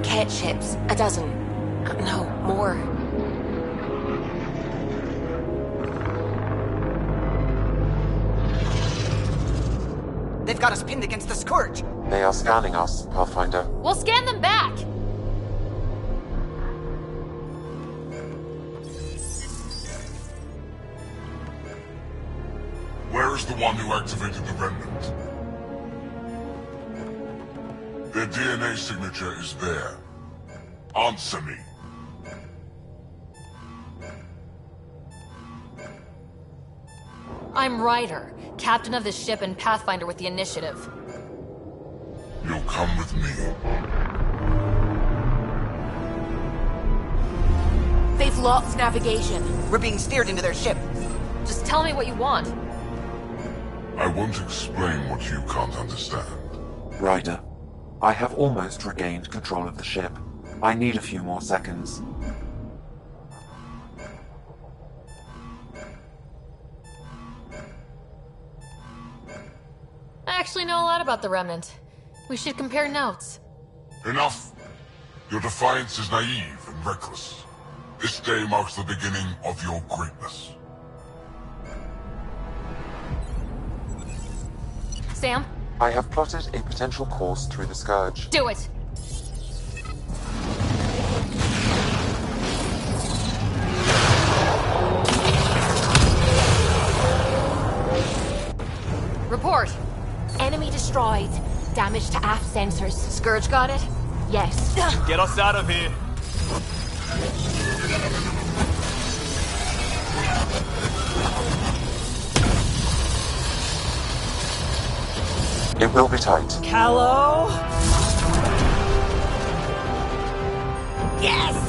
Cat ships. A dozen. No, more. They've got us pinned against the Scourge. They are scanning us, Pathfinder. We'll scan them back! Where is the one who activated the remnant? Their DNA signature is there. Answer me. I'm Ryder, captain of this ship and Pathfinder with the Initiative. You'll come with me. They've lost navigation. We're being steered into their ship. Just tell me what you want. I won't explain what you can't understand. Ryder, I have almost regained control of the ship. I need a few more seconds. I actually know a lot about the Remnant. We should compare notes. Enough! Your defiance is naive and reckless. This day marks the beginning of your greatness. Sam? I have plotted a potential course through the Scourge. Do it! Report! Enemy destroyed. Damage to aft sensors. Scourge got it? Yes. Get us out of here! It will be tight. Callow? Yes!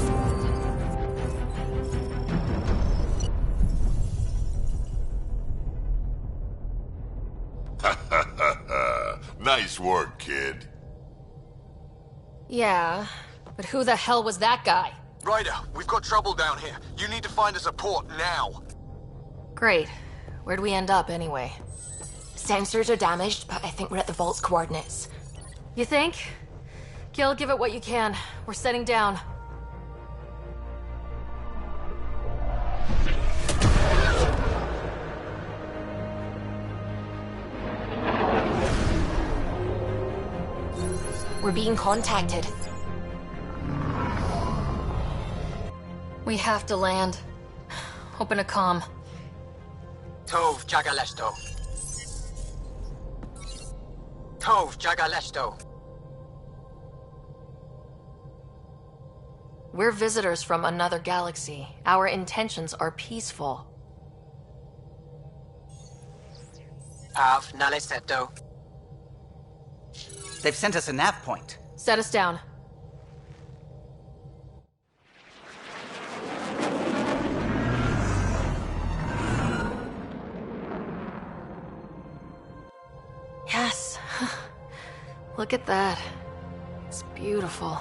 Nice work, kid. Yeah, but who the hell was that guy? Ryder, we've got trouble down here. You need to find us a port now. Great. Where'd we end up, anyway? Sensors are damaged, but I think we're at the vault's coordinates. You think? Gil, give it what you can. We're setting down. We're being contacted. We have to land. Open a comm. Tov Jagaleshto. Tov Jagaleshto. We're visitors from another galaxy. Our intentions are peaceful. Av Naleseto. They've sent us a nav point. Set us down. Yes. Look at that. It's beautiful.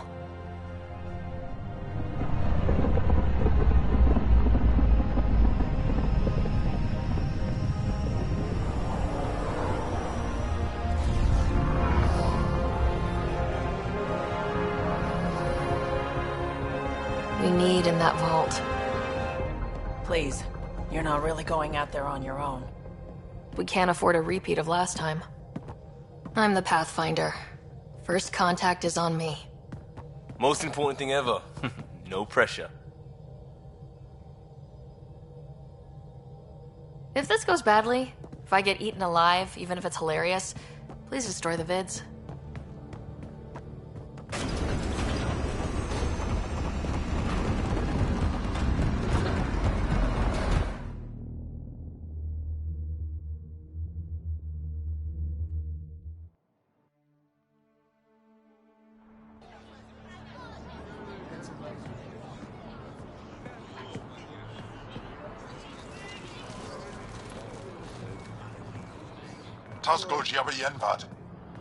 We need in that vault. Please, you're not really going out there on your own. We can't afford a repeat of last time. I'm the Pathfinder. First contact is on me. Most important thing ever. No pressure. If this goes badly, if I get eaten alive, even if it's hilarious, please destroy the vids.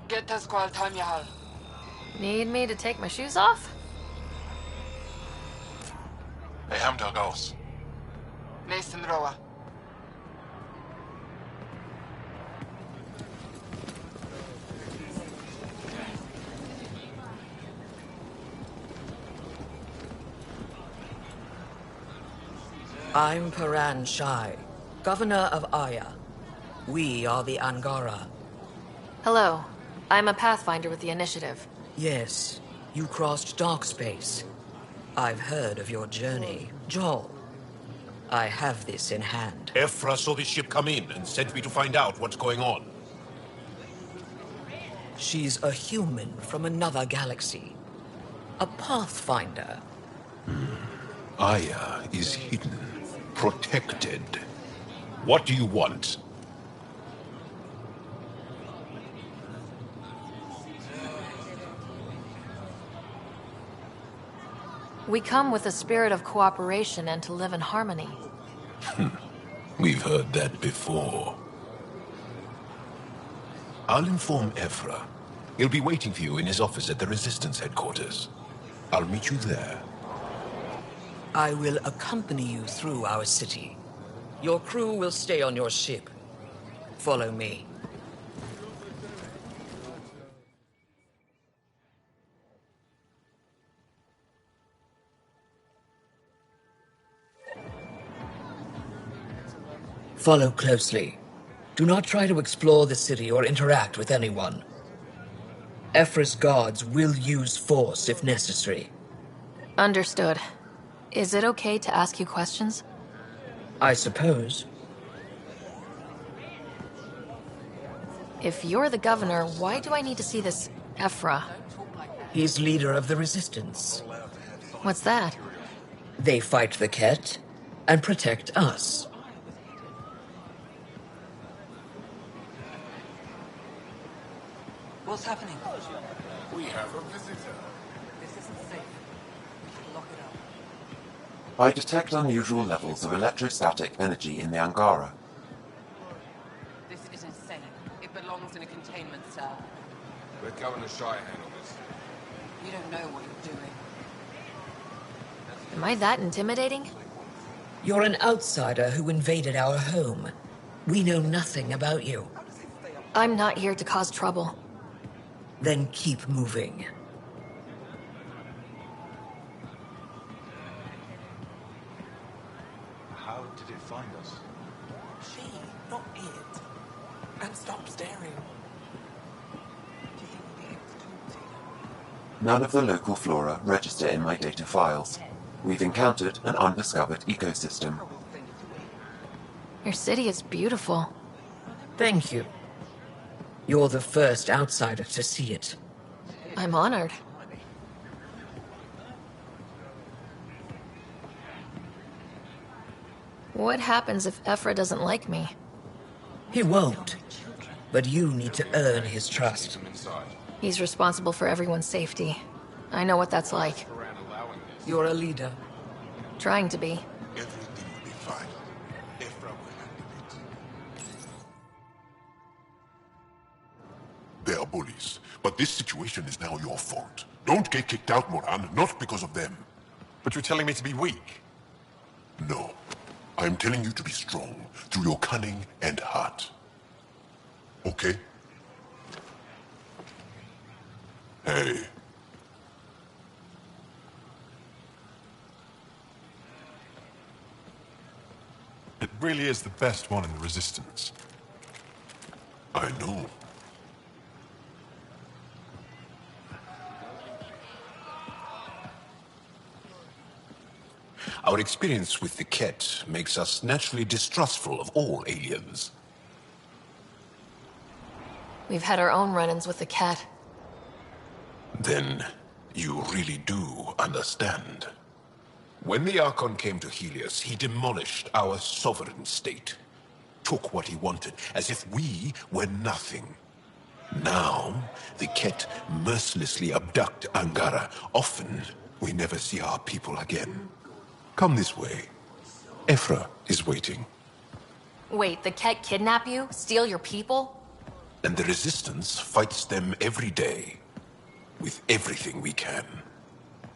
Get us qual time yahal. Need me to take my shoes off? Nathan Roa. I'm Paran Shai, Governor of Aya. We are the Angara. Hello. I'm a Pathfinder with the Initiative. Yes, you crossed dark space. I've heard of your journey. Joel, I have this in hand. Ephra saw this ship come in and sent me to find out what's going on. She's a human from another galaxy. A pathfinder. Aya is hidden, protected. What do you want? We come with a spirit of cooperation and to live in harmony. We've heard that before. I'll inform Ephra. He'll be waiting for you in his office at the Resistance headquarters. I'll meet you there. I will accompany you through our city. Your crew will stay on your ship. Follow me. Follow closely. Do not try to explore the city or interact with anyone. Ephra's guards will use force if necessary. Understood. Is it okay to ask you questions? I suppose. If you're the governor, why do I need to see this Ephra? He's leader of the Resistance. What's that? They fight the Ket and protect us. What's happening? We have a visitor. This isn't safe. We should lock it up. I detect unusual levels of electrostatic energy in the Angara. This is insane. It belongs in a containment cell. Let Governor Shire handle this. You don't know what you're doing. Am I that intimidating? You're an outsider who invaded our home. We know nothing about you. I'm not here to cause trouble. Then keep moving. How did it find us? She, not it. And stop staring. Do you think we'll be able to talk to you? None of the local flora register in my data files. We've encountered an undiscovered ecosystem. Your city is beautiful. Thank you. You're the first outsider to see it. I'm honored. What happens if Ephra doesn't like me? He won't. But you need to earn his trust. He's responsible for everyone's safety. I know what that's like. You're a leader. Trying to be. Everything will be fine. Ephra will handle it. They are bullies, but this situation is now your fault. Don't get kicked out, Moran, not because of them. But you're telling me to be weak? No. I'm telling you to be strong through your cunning and heart. Okay? Hey. It really is the best one in the Resistance. I know. Our experience with the Ket makes us naturally distrustful of all aliens. We've had our own run-ins with the cat. Then you really do understand. When the Archon came to Helios, he demolished our sovereign state. Took what he wanted, as if we were nothing. Now, the Ket mercilessly abduct Angara. Often, we never see our people again. Come this way. Ephra is waiting. Wait, the Ket kidnap you? Steal your people? And the Resistance fights them every day. With everything we can.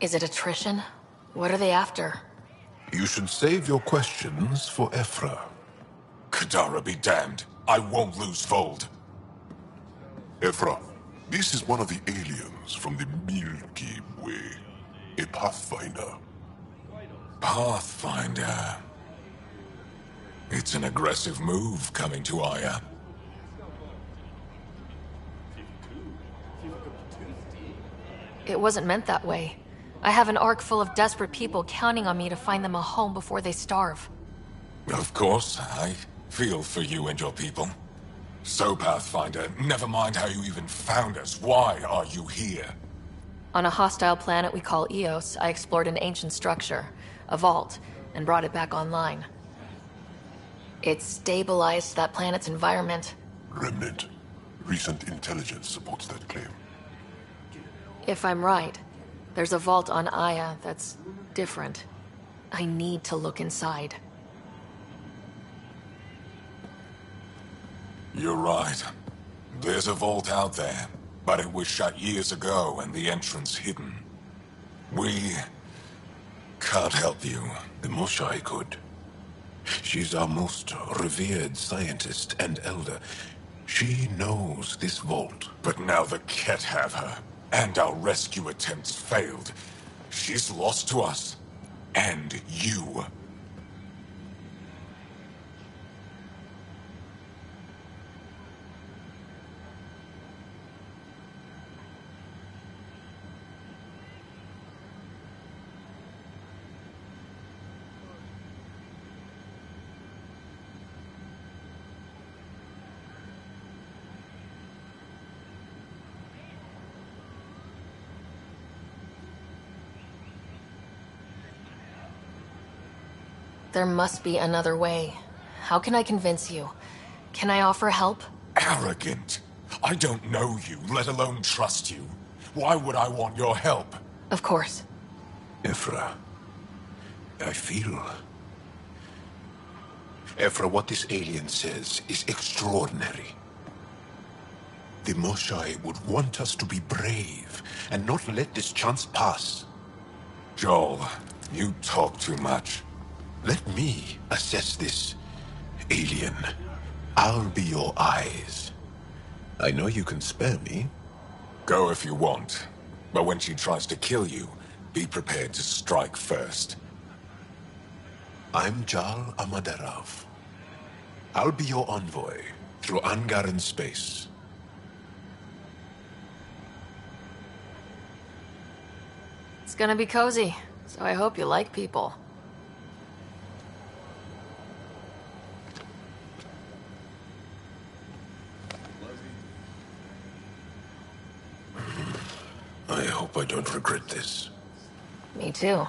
Is it attrition? What are they after? You should save your questions for Ephra. Kadara be damned. I won't lose Fold. Ephra, this is one of the aliens from the Milky Way. A Pathfinder. Pathfinder. It's an aggressive move coming to Aya. It wasn't meant that way. I have an ark full of desperate people counting on me to find them a home before they starve. Of course, I feel for you and your people. So, Pathfinder, never mind how you even found us. Why are you here? On a hostile planet we call Eos, I explored an ancient structure, a vault, and brought it back online. It stabilized that planet's environment. Remnant. Recent intelligence supports that claim. If I'm right, there's a vault on Aya that's different. I need to look inside. You're right. There's a vault out there, but it was shut years ago and the entrance hidden. We can't help you. The Moshai could. She's our most revered scientist and elder. She knows this vault. But now the Ket have her, and our rescue attempts failed. She's lost to us. And you. There must be another way. How can I convince you? Can I offer help? Arrogant. I don't know you, let alone trust you. Why would I want your help? Of course. Ephra, I feel... Ephra, what this alien says is extraordinary. The Moshai would want us to be brave and not let this chance pass. Joel, you talk too much. Let me assess this, alien. I'll be your eyes. I know you can spare me. Go if you want. But when she tries to kill you, be prepared to strike first. I'm Jal Amaderov. I'll be your envoy through Angaran space. It's gonna be cozy, so I hope you like people. I hope I don't regret this. Me too.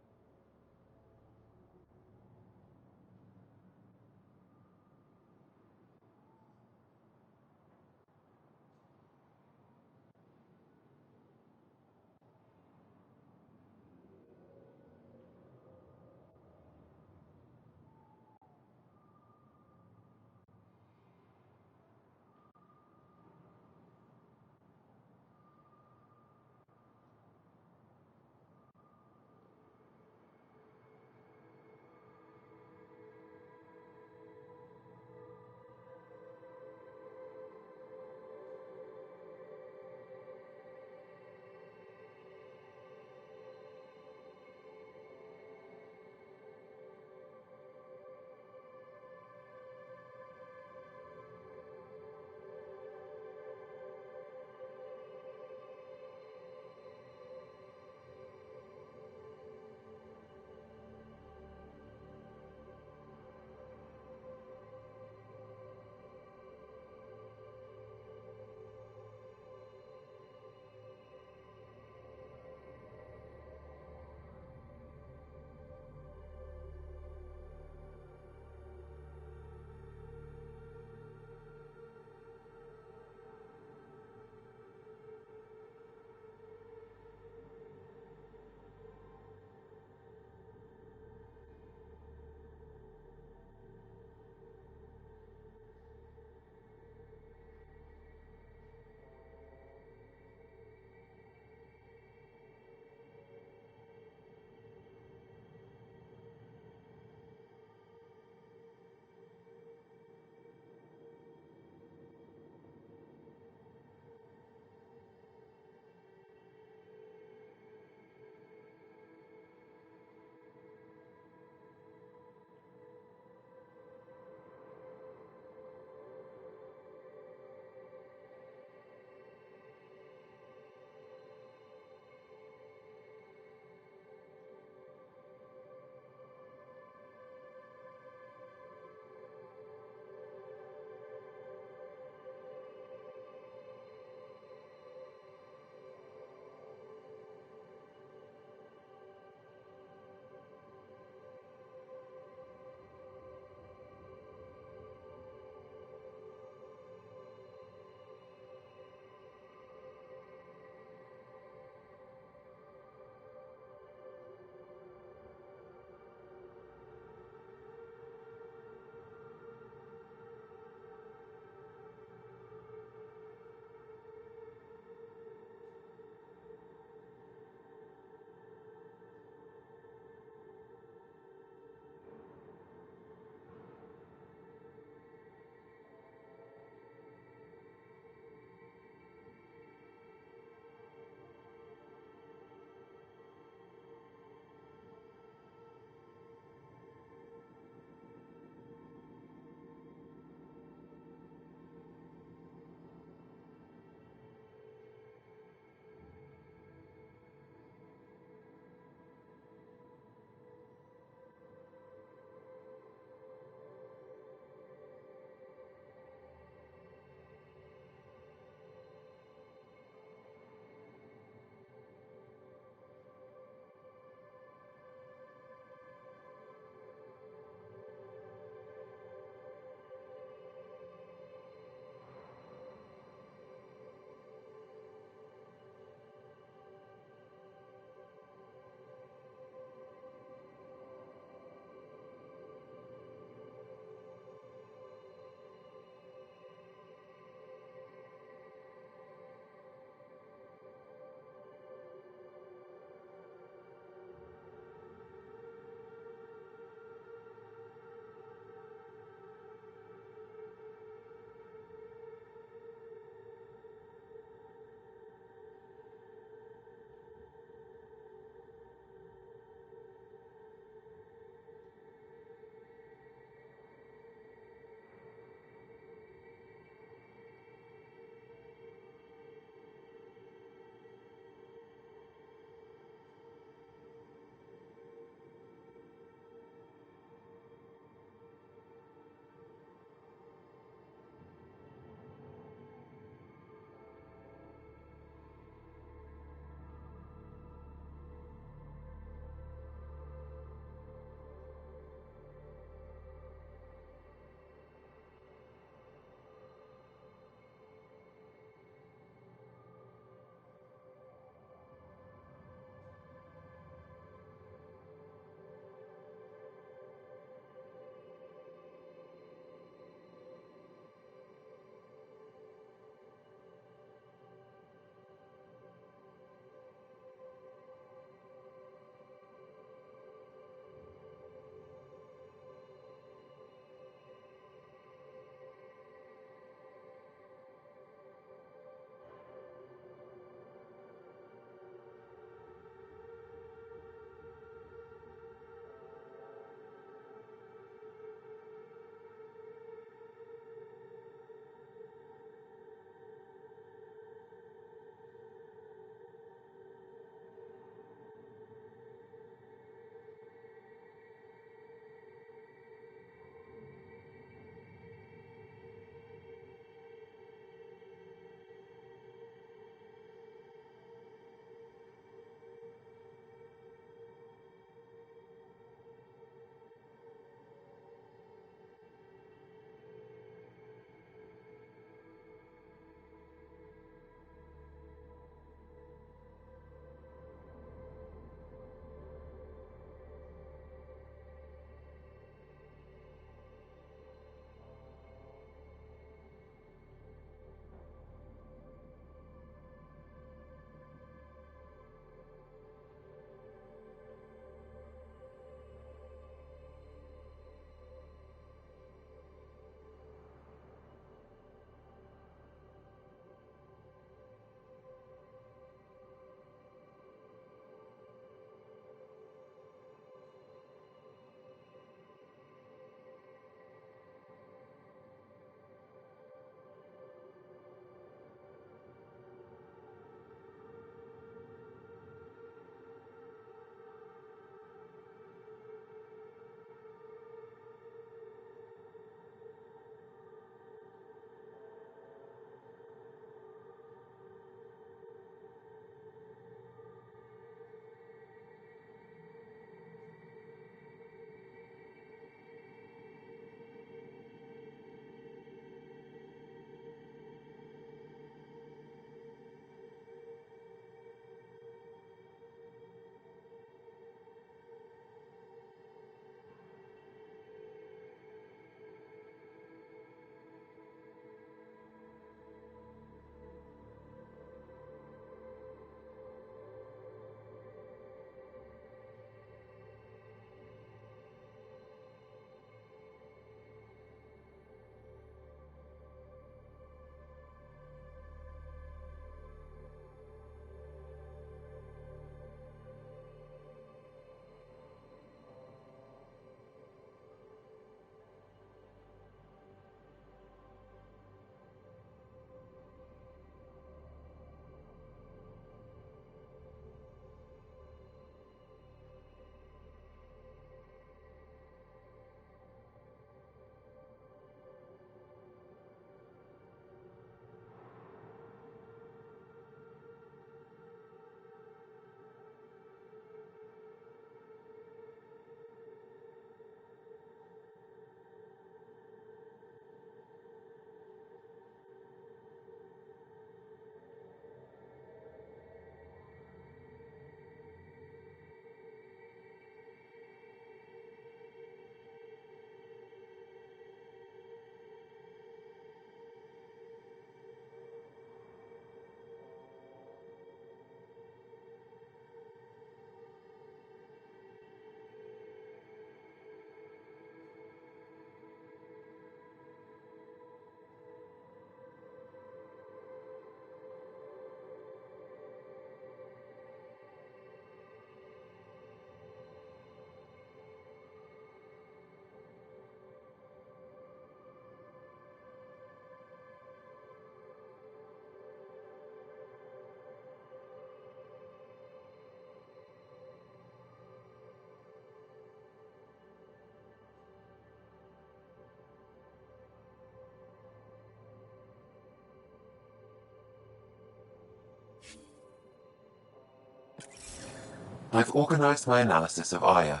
I've organized my analysis of Aya.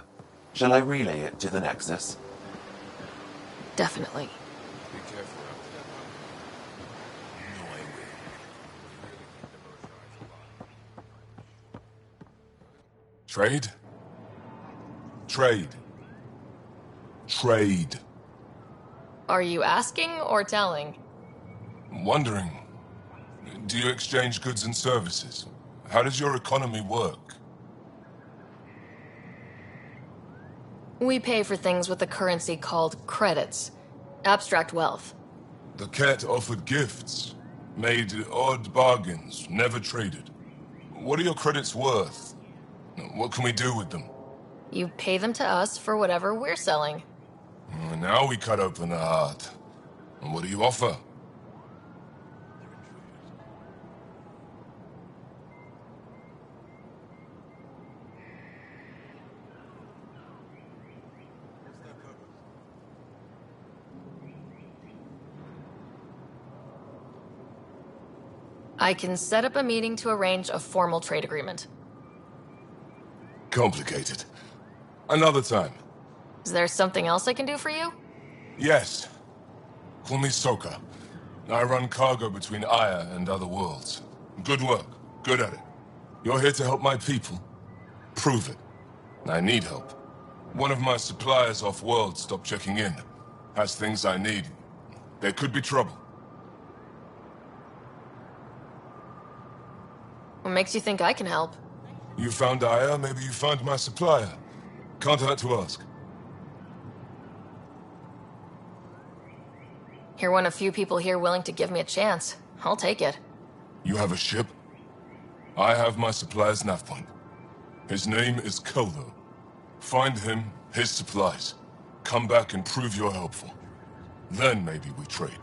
Shall I relay it to the Nexus? Definitely. Be careful out there. No, I will. Trade? Trade. Trade. Are you asking or telling? Wondering, do you exchange goods and services? How does your economy work? We pay for things with a currency called credits. Abstract wealth. The cat offered gifts, made odd bargains, never traded. What are your credits worth? What can we do with them? You pay them to us for whatever we're selling. Now we cut open the heart. And what do you offer? I can set up a meeting to arrange a formal trade agreement. Complicated. Another time. Is there something else I can do for you? Yes. Call me Soka. I run cargo between Aya and other worlds. Good work. Good at it. You're here to help my people. Prove it. I need help. One of my suppliers off-world stopped checking in. Has things I need. There could be trouble. What makes you think I can help? You found Aya, maybe you found my supplier. Can't hurt to ask. You're one of few people here willing to give me a chance. I'll take it. You have a ship? I have my supplier's nav point. His name is Koldo. Find him, his supplies. Come back and prove you're helpful. Then maybe we trade.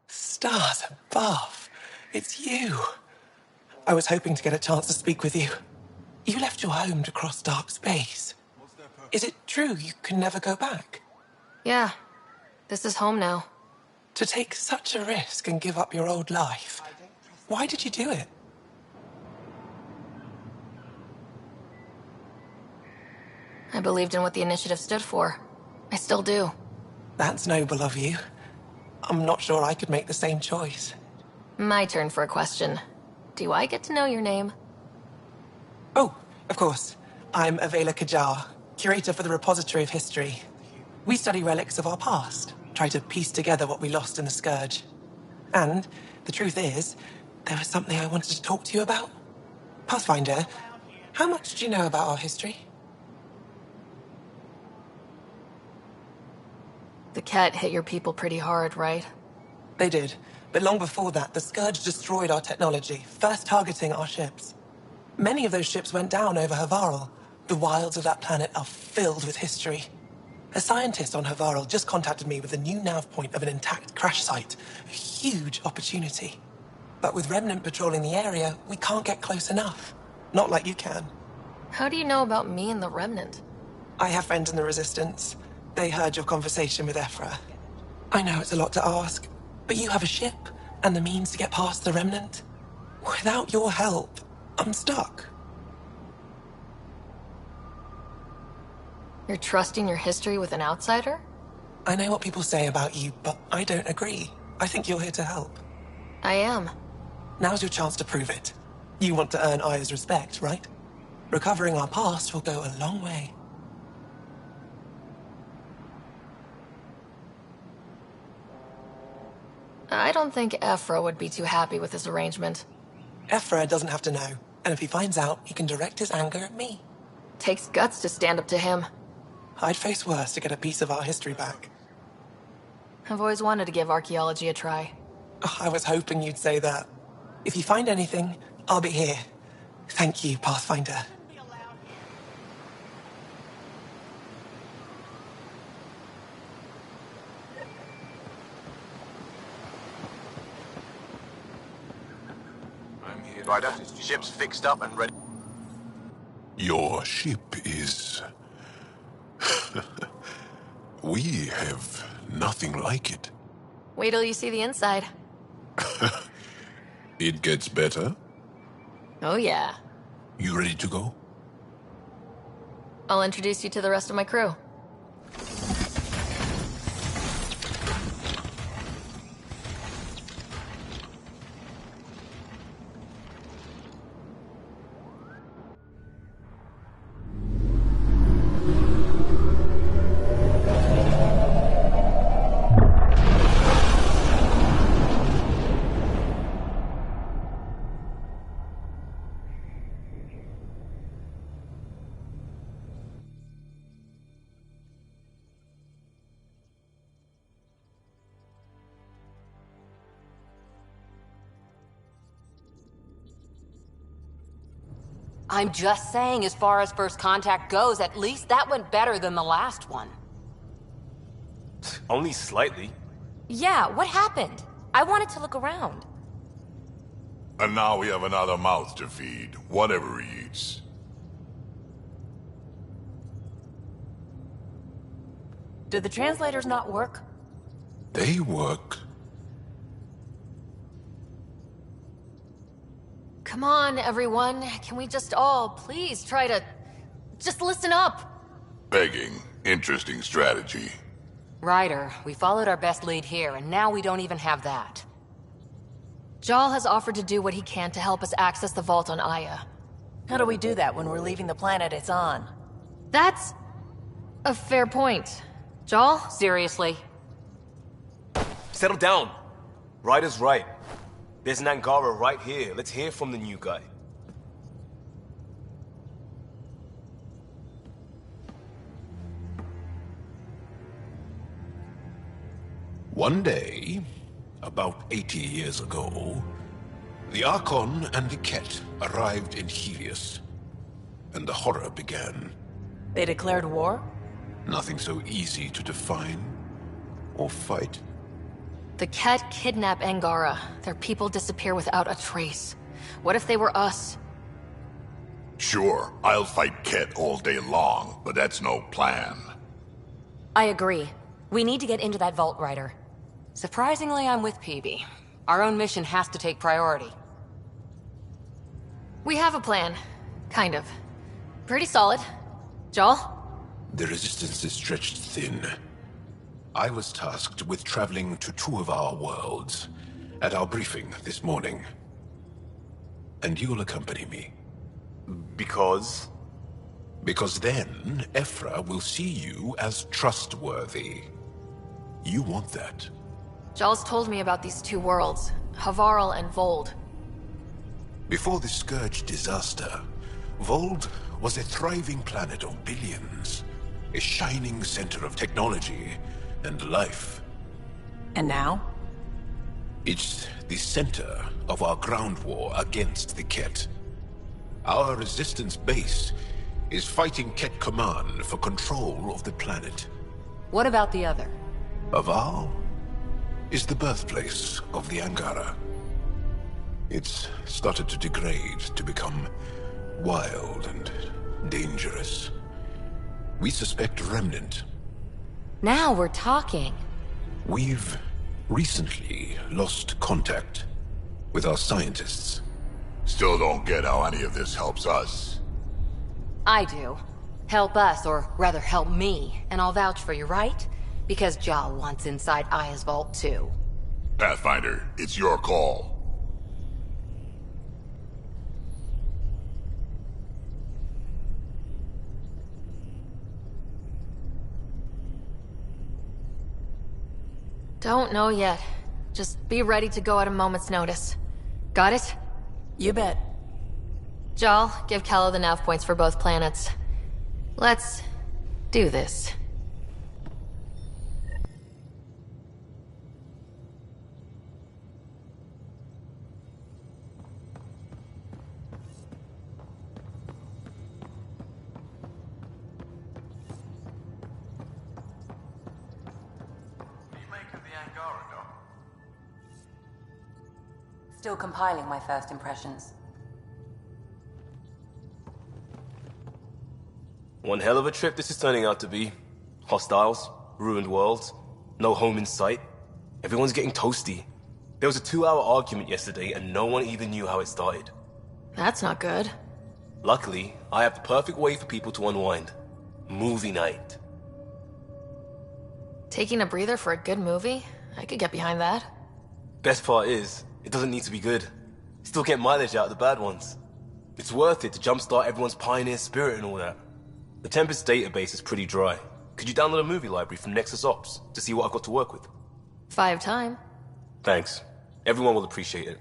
Stars above. It's you. I was hoping to get a chance to speak with you. You left your home to cross dark space. Is it true you can never go back? Yeah. This is home now. To take such a risk and give up your old life, why did you do it? I believed in what the initiative stood for. I still do. That's noble of you. I'm not sure I could make the same choice. My turn for a question. Do I get to know your name? Oh, of course. I'm Avela Kajar, curator for the Repository of History. We study relics of our past, try to piece together what we lost in the Scourge. And the truth is, there was something I wanted to talk to you about. Pathfinder, how much do you know about our history? The cat hit your people pretty hard, right? They did. But long before that, the Scourge destroyed our technology, first targeting our ships. Many of those ships went down over Havarl. The wilds of that planet are filled with history. A scientist on Havarl just contacted me with a new nav point of an intact crash site. A huge opportunity. But with Remnant patrolling the area, we can't get close enough. Not like you can. How do you know about me and the Remnant? I have friends in the Resistance. They heard your conversation with Ephra. I know it's a lot to ask, but you have a ship and the means to get past the Remnant. Without your help, I'm stuck. You're trusting your history with an outsider? I know what people say about you, but I don't agree. I think you're here to help. I am. Now's your chance to prove it. You want to earn Aya's respect, right? Recovering our past will go a long way. I don't think Ephra would be too happy with this arrangement. Ephra doesn't have to know, and if he finds out, he can direct his anger at me. Takes guts to stand up to him. I'd face worse to get a piece of our history back. I've always wanted to give archaeology a try. Oh, I was hoping you'd say that. If you find anything, I'll be here. Thank you, Pathfinder. Ryder, ship's fixed up and ready. Your ship is... We have nothing like it. Wait till you see the inside. It gets better. Oh yeah. You ready to go? I'll introduce you to the rest of my crew. I'm just saying, as far as first contact goes, at least that went better than the last one. Only slightly. Yeah, what happened? I wanted to look around. And now we have another mouth to feed, whatever he eats. Did the translators not work? They work. Come on, everyone. Can we just all please try to... just listen up? Begging. Interesting strategy. Ryder, we followed our best lead here, and now we don't even have that. Jal has offered to do what he can to help us access the vault on Aya. How do we do that when we're leaving the planet it's on? That's... a fair point. Jal? Seriously? Settle down. Ryder's right. There's an Angara right here. Let's hear from the new guy. One day, about 80 years ago, the Archon and the Ket arrived in Helios, and the horror began. They declared war? Nothing so easy to define or fight. The Ket kidnap Angara. Their people disappear without a trace. What if they were us? Sure, I'll fight Ket all day long, but that's no plan. I agree. We need to get into that vault, Ryder. Surprisingly, I'm with PB. Our own mission has to take priority. We have a plan. Kind of. Pretty solid. Jal? The resistance is stretched thin. I was tasked with traveling to two of our worlds at our briefing this morning. And you'll accompany me. Because? Because then, Ephra will see you as trustworthy. You want that. Jal's told me about these two worlds, Havarl and Vold. Before the Scourge disaster, Vold was a thriving planet of billions. A shining center of technology and life. And now? It's the center of our ground war against the Ket. Our resistance base is fighting Ket Command for control of the planet. What about the other? Havarl is the birthplace of the Angara. It's started to degrade, to become wild and dangerous. We suspect Remnant. Now we're talking. We've recently lost contact with our scientists. Still don't get how any of this helps us. I do. Help us, or rather help me, and I'll vouch for you, right? Because Jal wants inside Aya's vault too. Pathfinder, it's your call. Don't know yet. Just be ready to go at a moment's notice. Got it? You bet. Jal, give Calla the nav points for both planets. Let's do this. Still compiling my first impressions. One hell of a trip this is turning out to be. Hostiles, ruined worlds, no home in sight. Everyone's getting toasty. There was a 2-hour argument yesterday and no one even knew how it started. That's not good. Luckily, I have the perfect way for people to unwind. Movie night. Taking a breather for a good movie? I could get behind that. Best part is, it doesn't need to be good. Still get mileage out of the bad ones. It's worth it to jumpstart everyone's pioneer spirit and all that. The Tempest database is pretty dry. Could you download a movie library from Nexus Ops to see what I've got to work with? 5 time. Thanks. Everyone will appreciate it.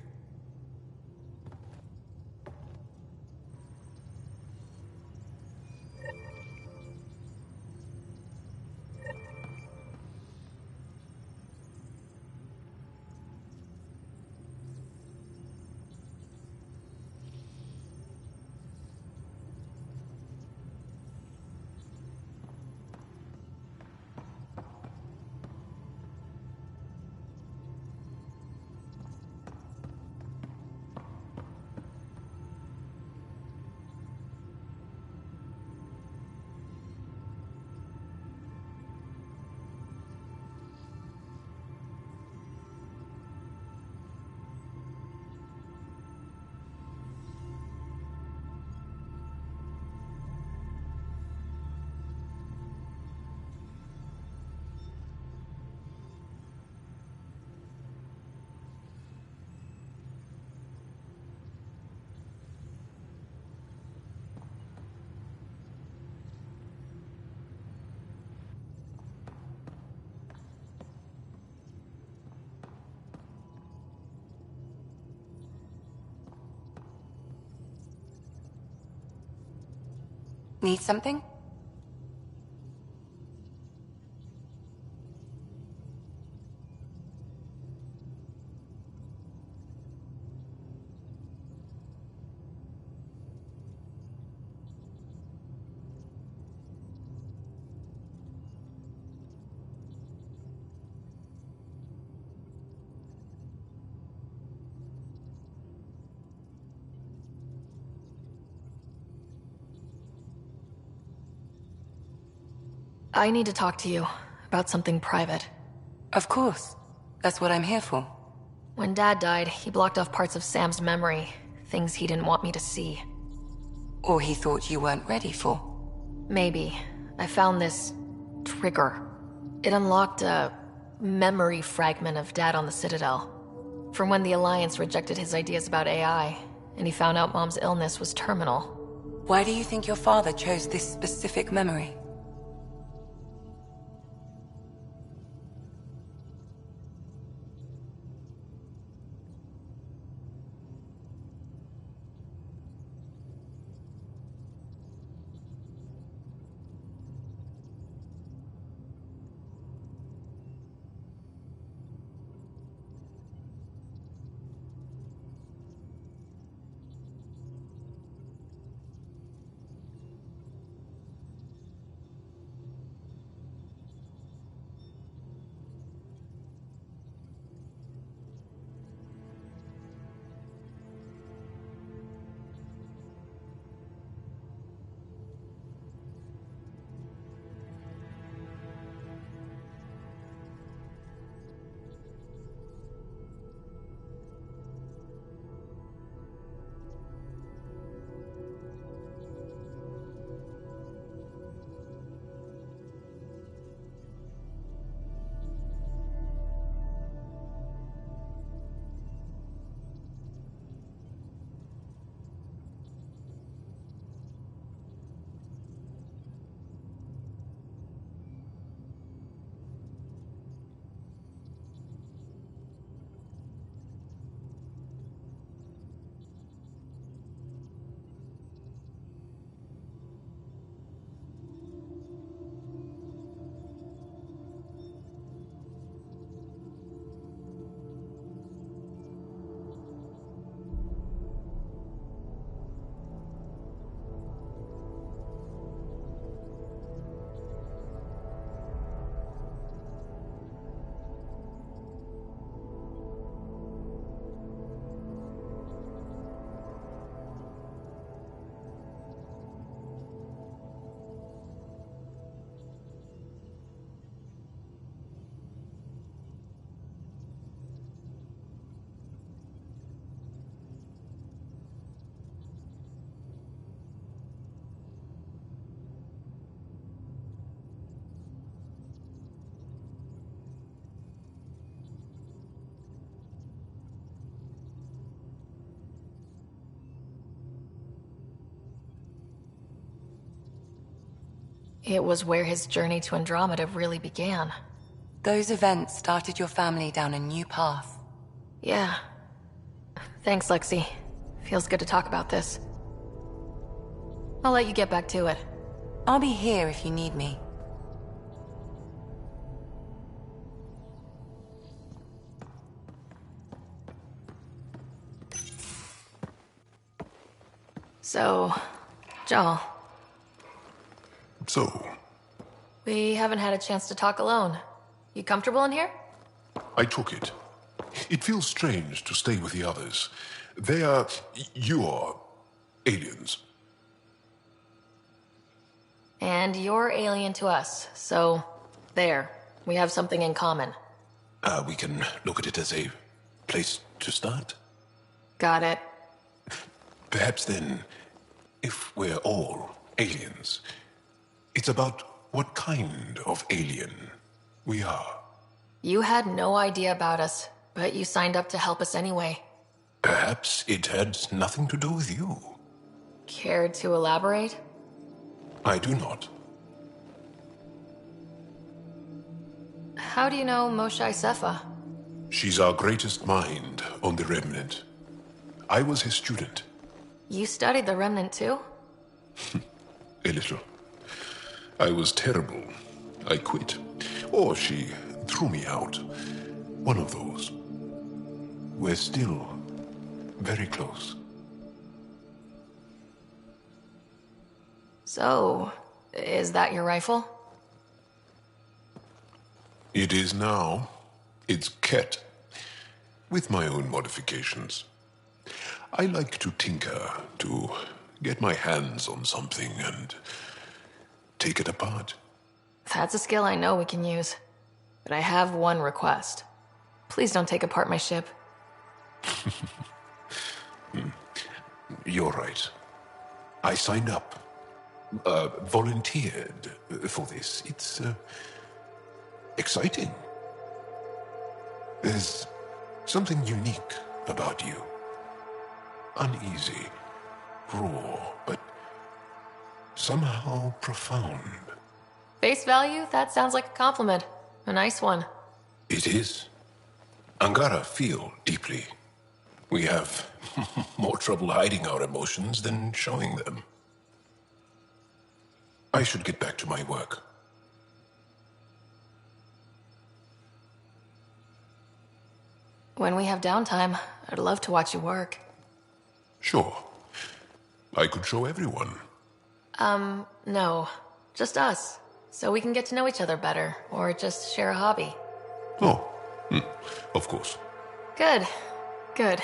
Need something? I need to talk to you about something private. Of course. That's what I'm here for. When Dad died, he blocked off parts of Sam's memory, things he didn't want me to see. Or he thought you weren't ready for. Maybe. I found this trigger. It unlocked a memory fragment of Dad on the Citadel. From when the Alliance rejected his ideas about AI, and he found out Mom's illness was terminal. Why do you think your father chose this specific memory? it was where his journey to Andromeda really began. Those events started your family down a new path. Yeah. Thanks, Lexi. Feels good to talk about this. I'll let you get back to it. I'll be here if you need me. So, Joel. So, We haven't had a chance to talk alone. You comfortable in here? I took it. It feels strange to stay with the others. They are... you are... aliens. And you're alien to us, so... there. We have something in common. We can look at it as a place to start. Got it. Perhaps then, if we're all aliens, it's about what kind of alien we are. You had no idea about us, but you signed up to help us anyway. Perhaps it had nothing to do with you. Care to elaborate? I do not. How do you know Moshe Sefa? She's our greatest mind on the Remnant. I was his student. You studied the Remnant too? A little. I was terrible. I quit. Or she threw me out. One of those. We're still very close. So, is that your rifle? It is now. It's Ket. With my own modifications. I like to tinker, to get my hands on something and take it apart. That's a skill I know we can use. But I have one request. Please don't take apart my ship. You're right. I signed up. Volunteered for this. It's exciting. There's something unique about you. Uneasy, raw, but somehow profound. Face value? That sounds like a compliment. A nice one. It is. Angara feel deeply. We have more trouble hiding our emotions than showing them. I should get back to my work. When we have downtime, I'd love to watch you work. Sure. I could show everyone. No. Just us. So we can get to know each other better, or just share a hobby. Oh, of course. Good. Good.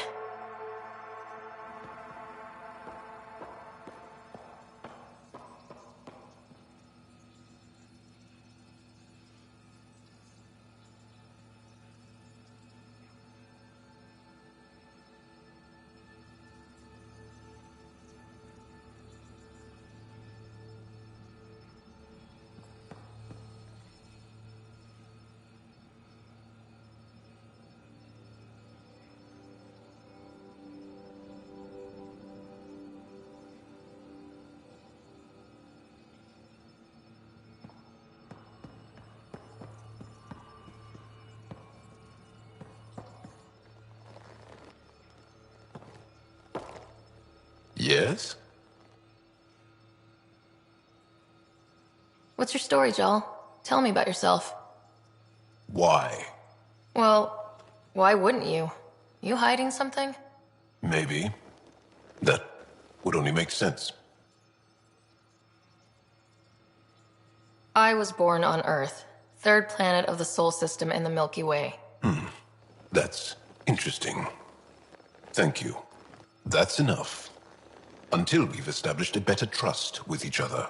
Yes? What's your story, Joel? Tell me about yourself. Why? Well, why wouldn't you? You hiding something? Maybe. That would only make sense. I was born on Earth, third planet of the Sol system in the Milky Way. That's interesting. Thank you. That's enough. Until we've established a better trust with each other.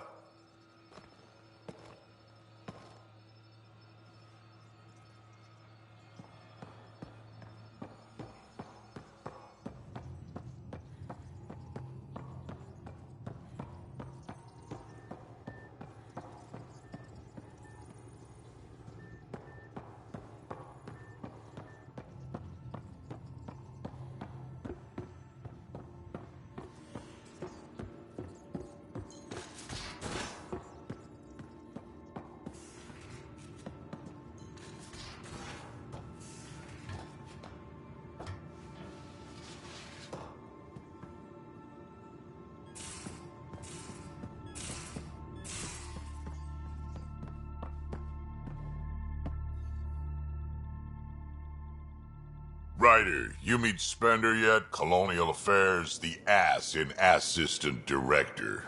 Ryder, you meet Spender yet? Colonial Affairs, the ass in Assistant Director.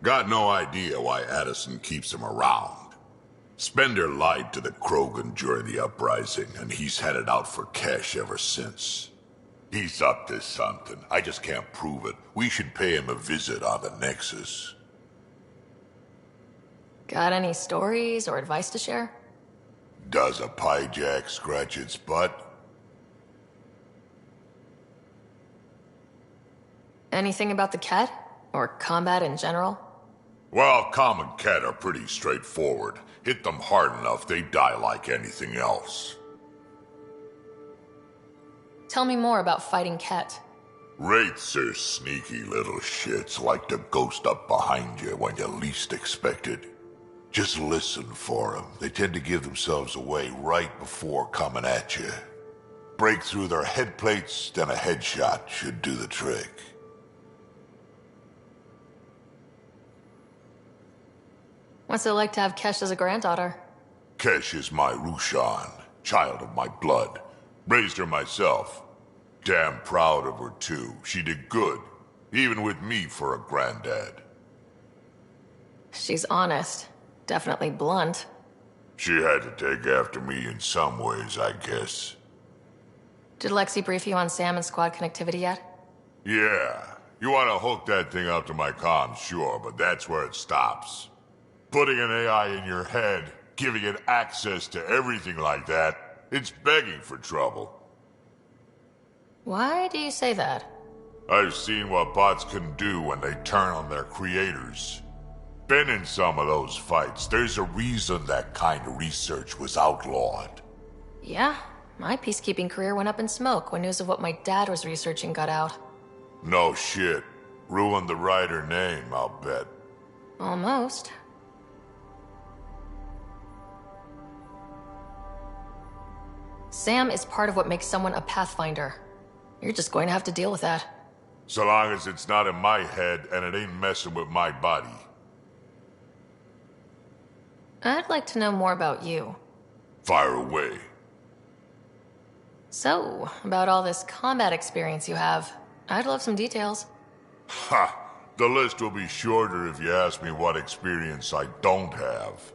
Got no idea why Addison keeps him around. Spender lied to the Krogan during the uprising, and he's headed out for cash ever since. He's up to something. I just can't prove it. We should pay him a visit on the Nexus. Got any stories or advice to share? Does a piejack scratch its butt? Anything about the Ket? Or combat in general? Well, common Ket are pretty straightforward. Hit them hard enough, they die like anything else. Tell me more about fighting Ket. Wraiths are sneaky little shits, like to ghost up behind you when you least expect it. Just listen for them. They tend to give themselves away right before coming at you. Break through their head plates, then a headshot should do the trick. What's it like to have Kesh as a granddaughter? Kesh is my Rushan, child of my blood. Raised her myself. Damn proud of her too. She did good, even with me for a granddad. She's honest. Definitely blunt. She had to take after me in some ways, I guess. Did Lexi brief you on Sam and squad connectivity yet? Yeah. You want to hook that thing up to my comms, sure, but that's where it stops. Putting an AI in your head, giving it access to everything like that, it's begging for trouble. Why do you say that? I've seen what bots can do when they turn on their creators. Been in some of those fights. There's a reason that kind of research was outlawed. Yeah, my peacekeeping career went up in smoke when news of what my dad was researching got out. No shit. Ruined the Ryder name, I'll bet. Almost. Sam is part of what makes someone a Pathfinder. You're just going to have to deal with that. So long as it's not in my head and it ain't messing with my body. I'd like to know more about you. Fire away. So, about all this combat experience you have, I'd love some details. Ha! The list will be shorter if you ask me what experience I don't have.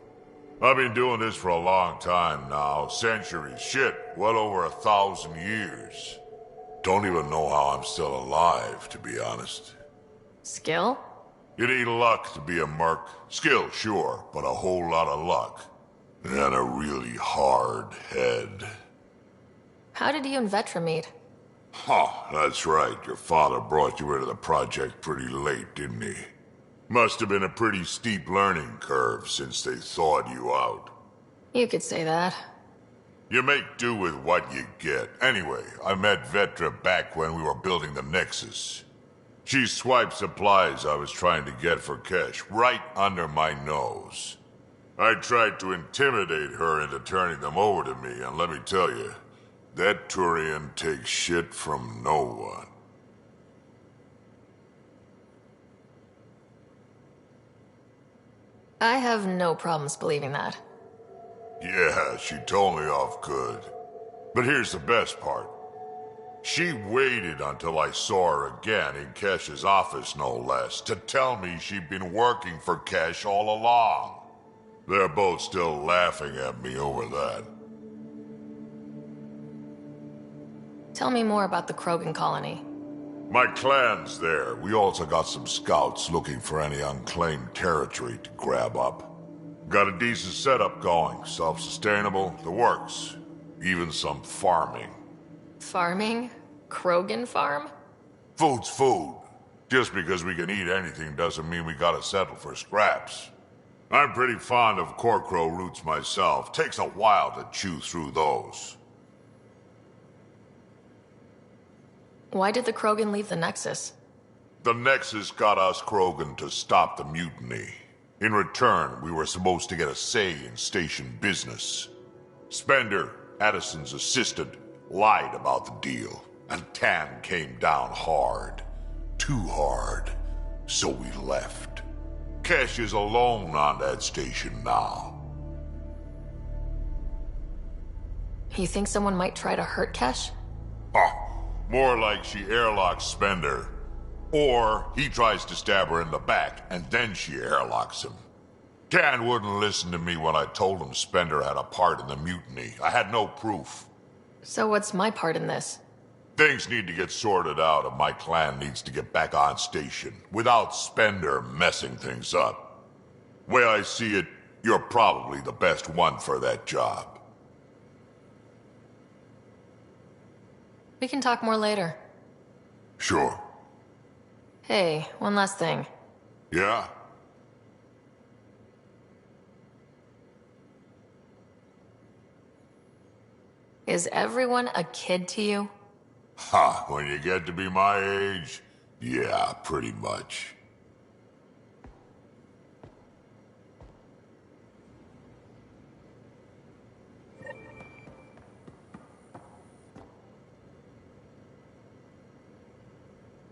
I've been doing this for a long time now. Centuries. Shit, well over 1,000 years. Don't even know how I'm still alive, to be honest. Skill? You need luck to be a merc. Skill, sure, but a whole lot of luck. And a really hard head. How did you and Vetra meet? Huh, that's right. Your father brought you into the project pretty late, didn't he? Must have been a pretty steep learning curve since they thawed you out. You could say that. You make do with what you get. Anyway, I met Vetra back when we were building the Nexus. She swiped supplies I was trying to get for Kesh right under my nose. I tried to intimidate her into turning them over to me, and let me tell you, that Turian takes shit from no one. I have no problems believing that. Yeah, she told me off good. But here's the best part. She waited until I saw her again in Kesh's office, no less, to tell me she'd been working for Kesh all along. They're both still laughing at me over that. Tell me more about the Krogan colony. My clan's there. We also got some scouts looking for any unclaimed territory to grab up. Got a decent setup going, self-sustainable, the works. Even some farming. Farming? Krogan farm? Food's food. Just because we can eat anything doesn't mean we gotta settle for scraps. I'm pretty fond of Corcrow roots myself. Takes a while to chew through those. Why did the Krogan leave the Nexus? The Nexus got us Krogan to stop the mutiny. In return, we were supposed to get a say in station business. Spender, Addison's assistant, lied about the deal, and Tan came down hard. Too hard. So we left. Kesh is alone on that station now. You think someone might try to hurt Kesh? More like she airlocks Spender. Or he tries to stab her in the back, and then she airlocks him. Dan wouldn't listen to me when I told him Spender had a part in the mutiny. I had no proof. So what's my part in this? Things need to get sorted out, and my clan needs to get back on station, without Spender messing things up. Way I see it, you're probably the best one for that job. We can talk more later. Sure. Hey, one last thing. Yeah? Is everyone a kid to you? Ha, when you get to be my age, yeah, pretty much.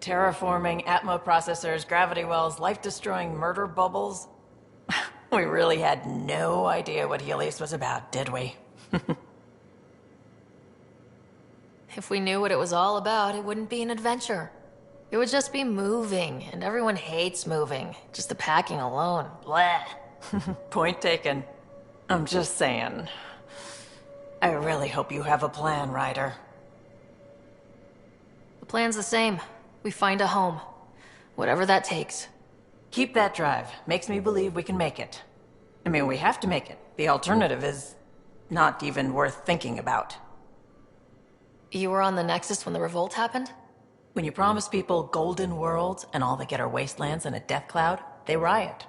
Terraforming, Atmo processors, gravity wells, life-destroying murder bubbles. We really had no idea what Helios was about, did we? If we knew what it was all about, it wouldn't be an adventure. It would just be moving, and everyone hates moving. Just the packing alone. Bleh. Point taken. I'm just saying. I really hope you have a plan, Ryder. The plan's the same. We find a home. Whatever that takes. Keep that drive. Makes me believe we can make it. I mean, we have to make it. The alternative is not even worth thinking about. You were on the Nexus when the revolt happened? When you promise people golden worlds and all they get are wastelands and a death cloud, they riot.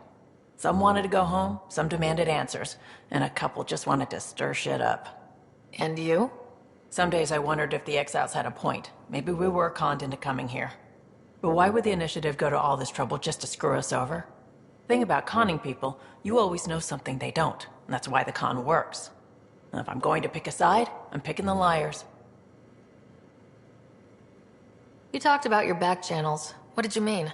Some wanted to go home, some demanded answers, and a couple just wanted to stir shit up. And you? Some days I wondered if the exiles had a point. Maybe we were conned into coming here. But why would the initiative go to all this trouble just to screw us over? Thing about conning people, you always know something they don't, and that's why the con works. And if I'm going to pick a side, I'm picking the liars. You talked about your back channels. What did you mean?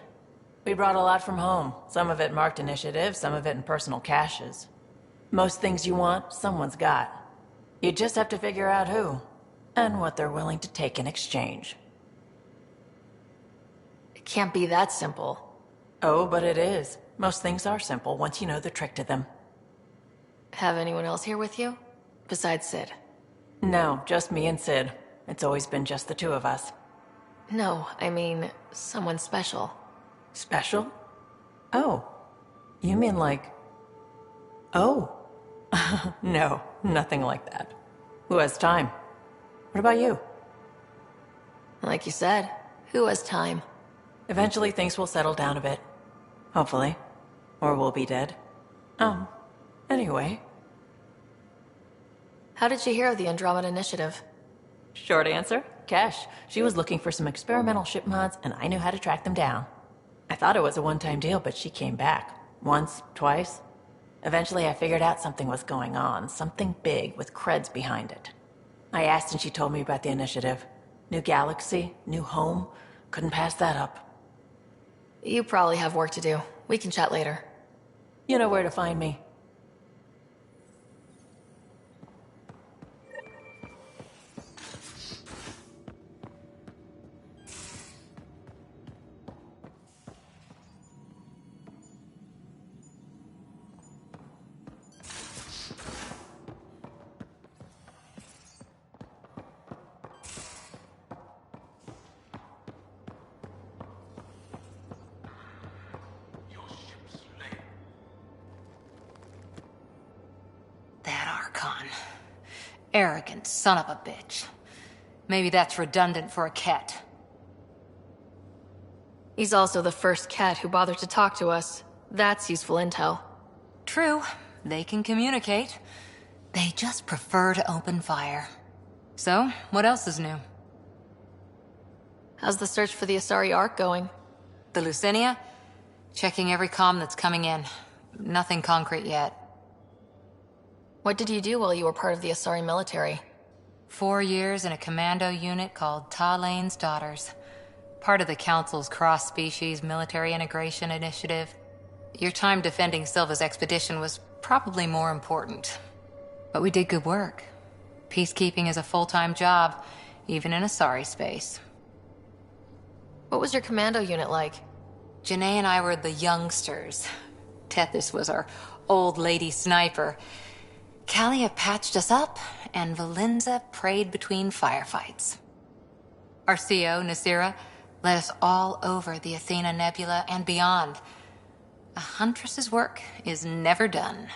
We brought a lot from home. Some of it marked initiative, some of it in personal caches. Most things you want, someone's got. You just have to figure out who, and what they're willing to take in exchange. It can't be that simple. Oh, but it is. Most things are simple once you know the trick to them. Have anyone else here with you? Besides Sid? No, just me and Sid. It's always been just the two of us. No, I mean, someone special. Special? Oh. You mean like... Oh. No, nothing like that. Who has time? What about you? Like you said, who has time? Eventually things will settle down a bit. Hopefully. Or we'll be dead. Anyway. How did you hear of the Andromeda initiative? Short answer, Cash. She was looking for some experimental ship mods, and I knew how to track them down. I thought it was a one-time deal, but she came back. Once, twice. Eventually I figured out something was going on, something big with creds behind it. I asked and she told me about the initiative. New galaxy, new home. Couldn't pass that up. You probably have work to do. We can chat later. You know where to find me. Arrogant son of a bitch. Maybe that's redundant for a cat. He's also the first cat who bothered to talk to us. That's useful intel. True. They can communicate. They just prefer to open fire. So, what else is new? How's the search for the Asari Ark going? The Lucinia? Checking every comm that's coming in. Nothing concrete yet. What did you do while you were part of the Asari military? 4 years in a commando unit called Talane's Daughters. Part of the Council's cross-species military integration initiative. Your time defending Silva's expedition was probably more important. But we did good work. Peacekeeping is a full-time job, even in a sorry space. What was your commando unit like? Janae and I were the youngsters. Tethys was our old lady sniper. Kalia patched us up, and Valenza prayed between firefights. Our CO, Nasira, led us all over the Athena Nebula and beyond. A huntress's work is never done.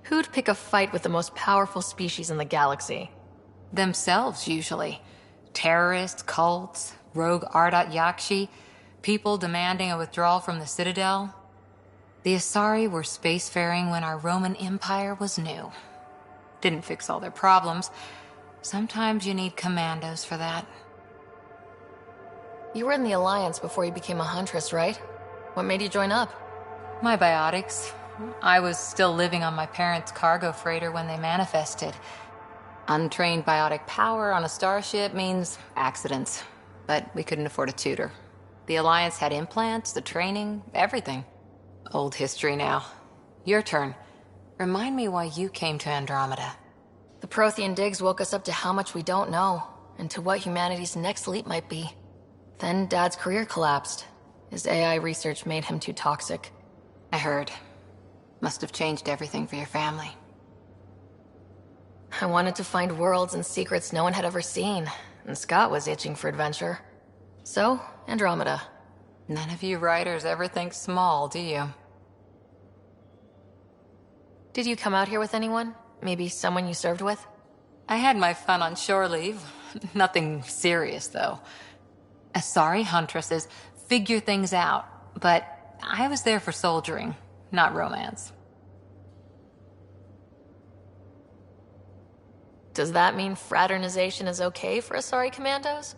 Who'd pick a fight with the most powerful species in the galaxy? Themselves, usually. Terrorists, cults, rogue Ardat Yakshi, people demanding a withdrawal from the Citadel. The Asari were spacefaring when our Roman Empire was new. Didn't fix all their problems. Sometimes you need commandos for that. You were in the Alliance before you became a huntress, right? What made you join up? My biotics. I was still living on my parents' cargo freighter when they manifested. Untrained biotic power on a starship means accidents. But we couldn't afford a tutor. The Alliance had implants, the training, everything. Old history now. Your turn. Remind me why you came to Andromeda. The Prothean digs woke us up to how much we don't know, and to what humanity's next leap might be. Then Dad's career collapsed. His AI research made him too toxic. I heard. Must have changed everything for your family. I wanted to find worlds and secrets no one had ever seen, and Scott was itching for adventure. So, Andromeda. None of you writers ever think small, do you? Did you come out here with anyone? Maybe someone you served with? I had my fun on shore leave. Nothing serious, though. Asari huntresses figure things out, but I was there for soldiering, not romance. Does that mean fraternization is okay for Asari commandos?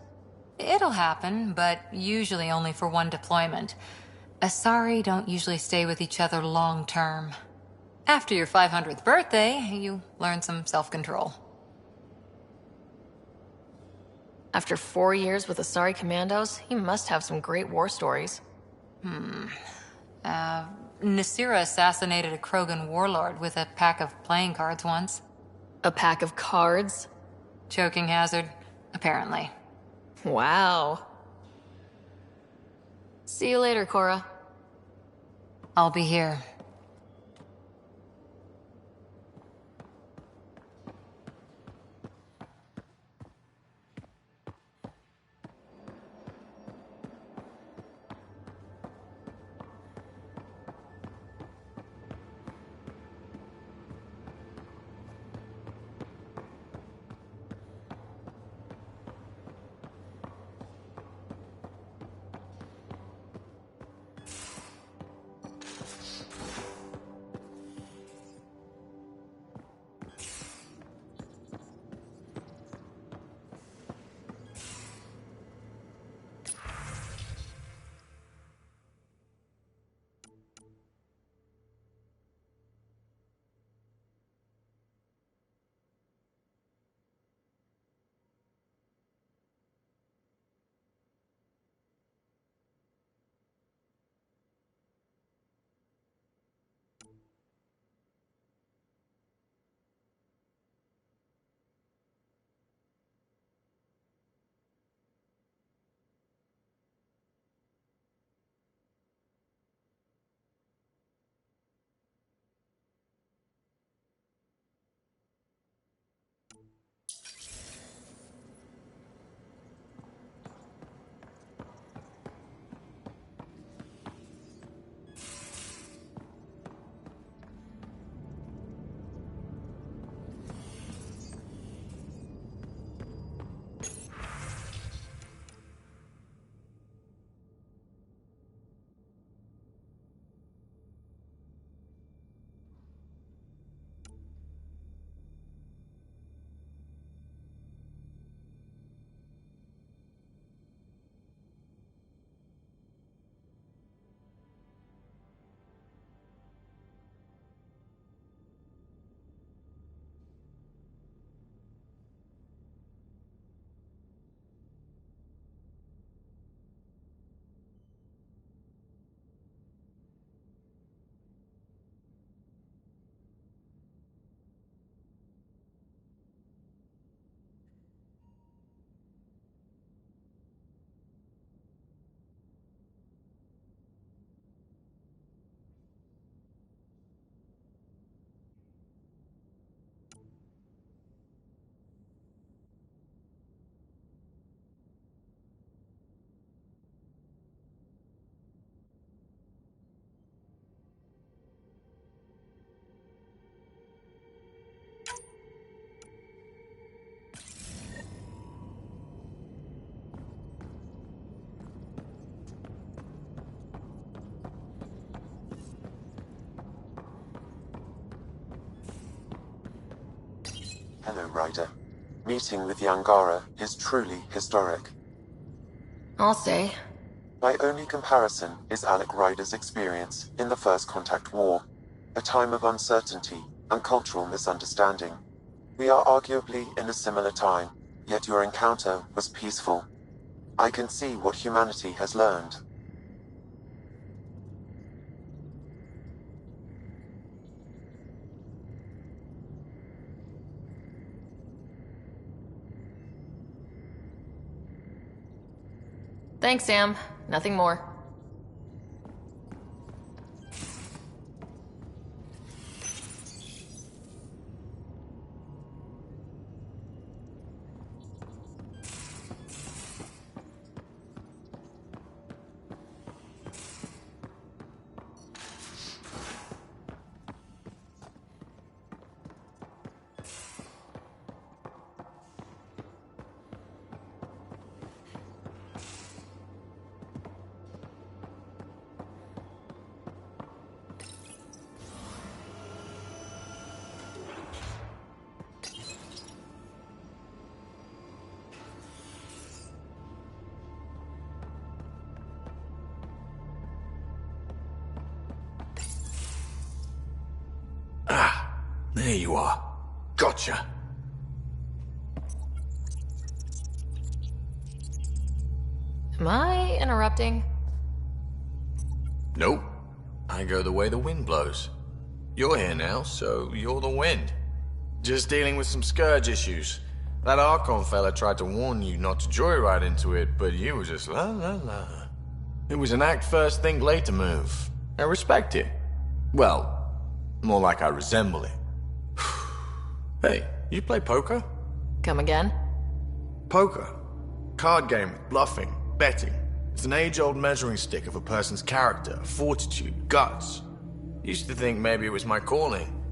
It'll happen, but usually only for one deployment. Asari don't usually stay with each other long term. After your 500th birthday, you learn some self-control. After 4 years with Asari commandos, he must have some great war stories. Nasira assassinated a Krogan warlord with a pack of playing cards once. A pack of cards? Choking hazard, apparently. Wow. See you later, Cora. I'll be here. Hello, Ryder. Meeting with the Angara is truly historic. I'll say. My only comparison is Alec Ryder's experience in the First Contact War, a time of uncertainty and cultural misunderstanding. We are arguably in a similar time, yet your encounter was peaceful. I can see what humanity has learned. Thanks, Sam. Nothing more. There you are. Gotcha. Am I interrupting? Nope. I go the way the wind blows. You're here now, so you're the wind. Just dealing with some scourge issues. That Archon fella tried to warn you not to joyride into it, but you were just la la la. It was an act first, think later move. I respect it. Well, more like I resemble it. Hey, you play poker? Come again? Poker. Card game with bluffing, betting. It's an age-old measuring stick of a person's character, fortitude, guts. Used to think maybe it was my calling.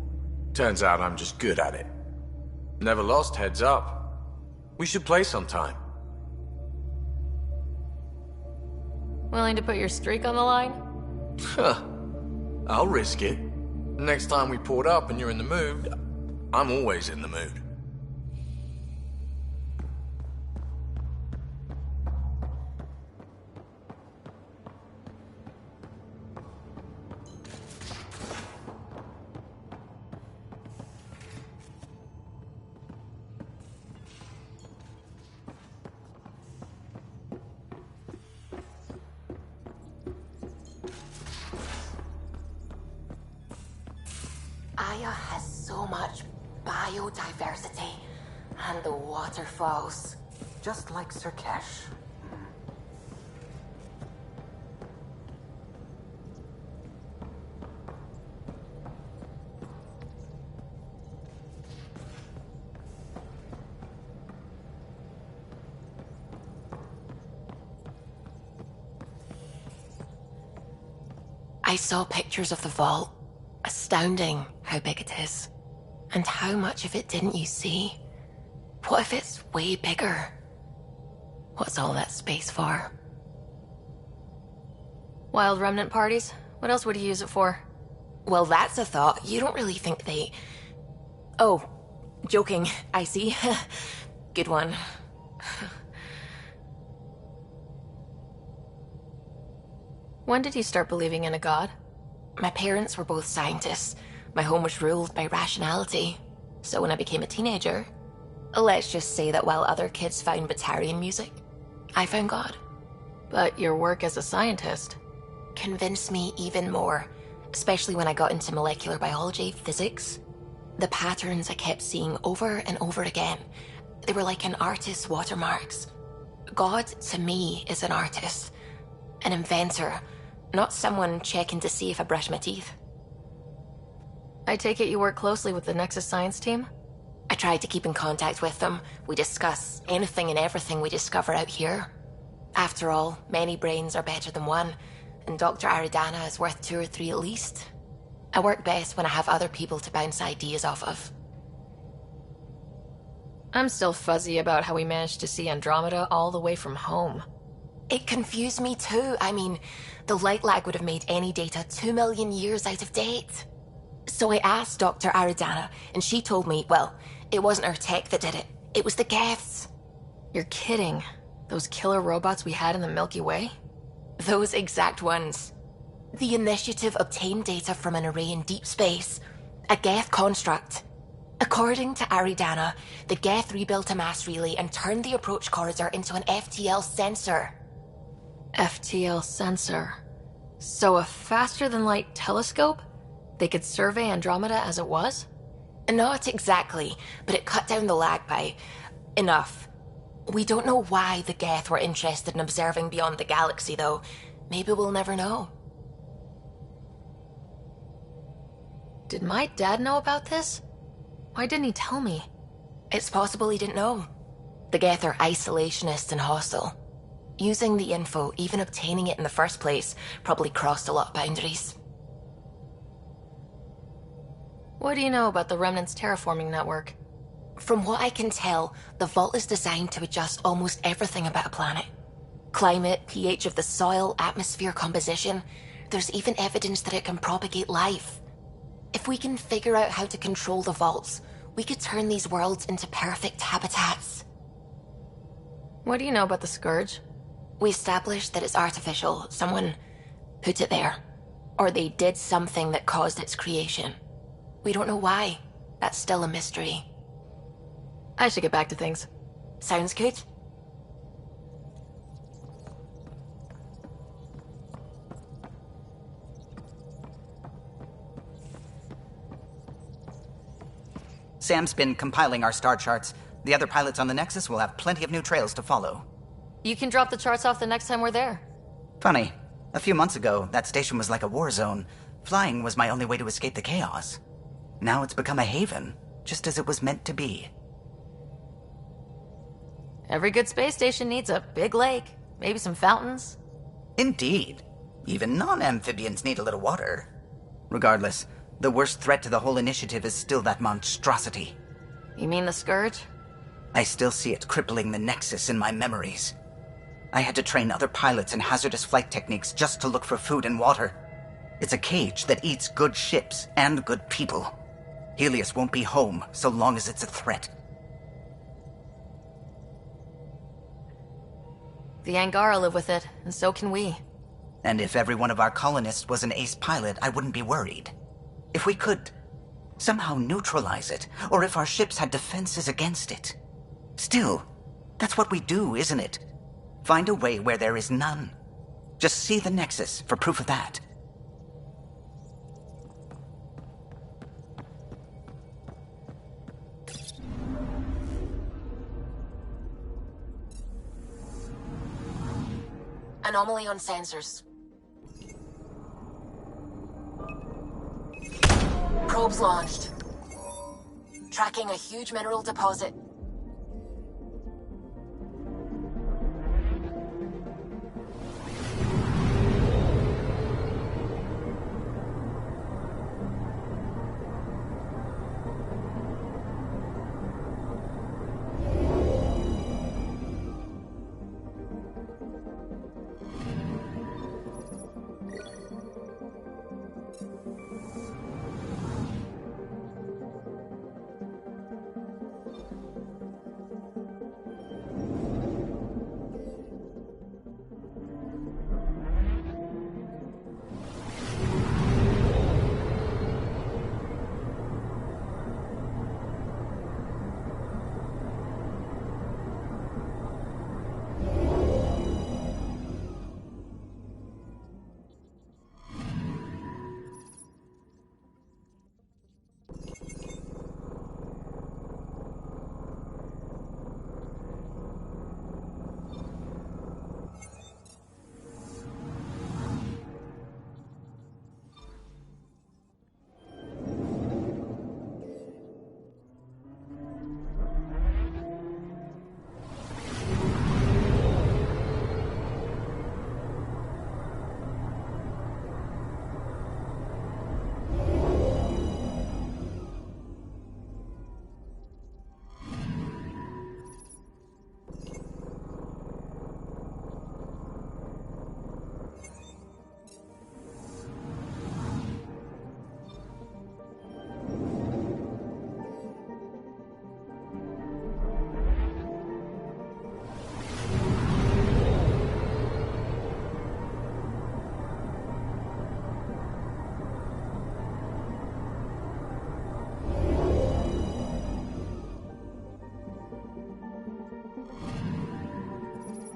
Turns out I'm just good at it. Never lost heads up. We should play sometime. Willing to put your streak on the line? Huh. I'll risk it. Next time we port up and you're in the mood, I'm always in the mood. Aya has so much biodiversity, and the waterfalls, just like Sirkesh. I saw pictures of the vault. Astounding how big it is. And how much of it didn't you see? What if it's way bigger? What's all that space for? Wild remnant parties? What else would you use it for? Well, that's a thought. You don't really think they... Oh, joking. I see. Good one. When did you start believing in a god? My parents were both scientists. My home was ruled by rationality. So when I became a teenager, let's just say that while other kids found Batarian music, I found God. But your work as a scientist convinced me even more, especially when I got into molecular biology, physics. The patterns I kept seeing over and over again, they were like an artist's watermarks. God, to me, is an artist, an inventor, not someone checking to see if I brush my teeth. I take it you work closely with the Nexus Science team? I try to keep in contact with them. We discuss anything and everything we discover out here. After all, many brains are better than one, and Dr. Aridana is worth 2 or 3 at least. I work best when I have other people to bounce ideas off of. I'm still fuzzy about how we managed to see Andromeda all the way from home. It confused me too. I mean, the light lag would have made any data 2 million years out of date. So I asked Dr. Aridana, and she told me, well, It wasn't our tech that did it. It was the Geths. You're kidding. Those killer robots we had in the Milky Way? Those exact ones. The Initiative obtained data from an array in deep space. A Geth construct. According to Aridana, the Geth rebuilt a mass relay and turned the approach corridor into an FTL sensor. FTL sensor. So a faster-than-light telescope? They could survey Andromeda as it was? Not exactly, but it cut down the lag by enough. We don't know why the Geth were interested in observing beyond the galaxy, though. Maybe we'll never know. Did my dad know about this? Why didn't he tell me? It's possible he didn't know. The Geth are isolationist and hostile. Using the info, even obtaining it in the first place, probably crossed a lot of boundaries. What do you know about the Remnant's terraforming network? From what I can tell, the vault is designed to adjust almost everything about a planet. Climate, pH of the soil, atmosphere composition. There's even evidence that it can propagate life. If we can figure out how to control the vaults, we could turn these worlds into perfect habitats. What do you know about the Scourge? We established that it's artificial. Someone put it there. Or they did something that caused its creation. We don't know why. That's still a mystery. I should get back to things. Sounds good. Sam's been compiling our star charts. The other pilots on the Nexus will have plenty of new trails to follow. You can drop the charts off the next time we're there. Funny. A few months ago, that station was like a war zone. Flying was my only way to escape the chaos. Now it's become a haven, just as it was meant to be. Every good space station needs a big lake, maybe some fountains. Indeed. Even non-amphibians need a little water. Regardless, the worst threat to the whole initiative is still that monstrosity. You mean the Scourge? I still see it crippling the Nexus in my memories. I had to train other pilots in hazardous flight techniques just to look for food and water. It's a cage that eats good ships and good people. Helios won't be home so long as it's a threat. The Angara live with it, and so can we. And if every one of our colonists was an ace pilot, I wouldn't be worried. If we could somehow neutralize it, or if our ships had defenses against it. Still, that's what we do, isn't it? Find a way where there is none. Just see the Nexus for proof of that. Anomaly on sensors. Probes launched. Tracking a huge mineral deposit.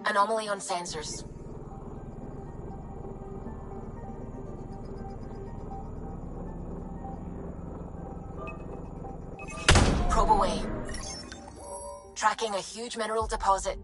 Anomaly on sensors. Probe away. Tracking a huge mineral deposit.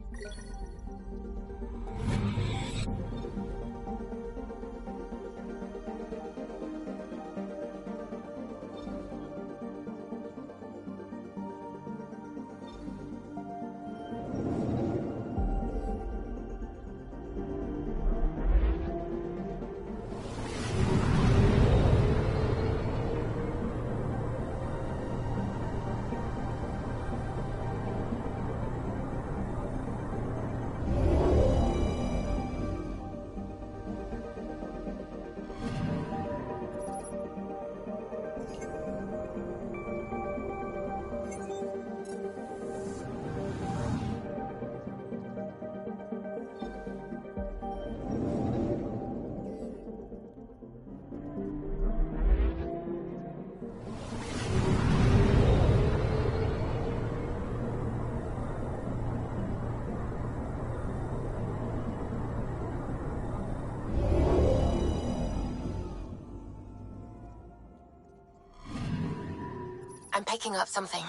I'm picking up something.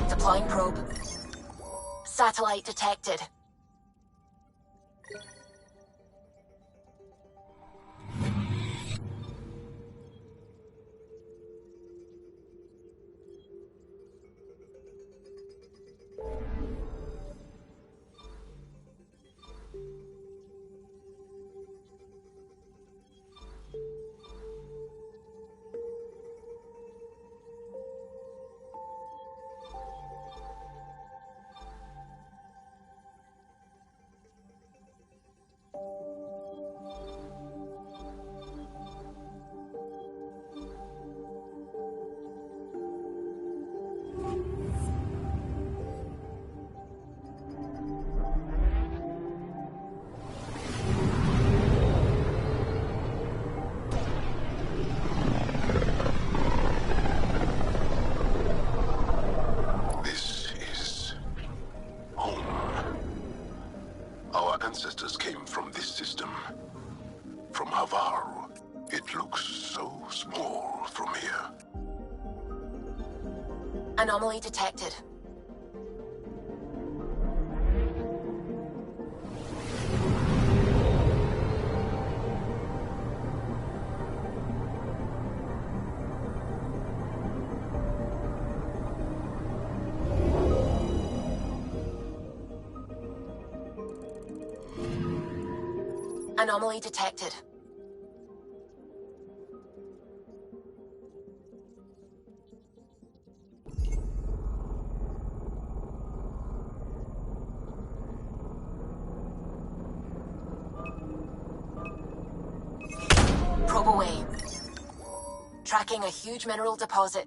Deploying probe. Satellite detected. Ancestors came from this system. From Havaru. It looks so small from here. Anomaly detected. Anomaly detected. Probe away. Tracking a huge mineral deposit.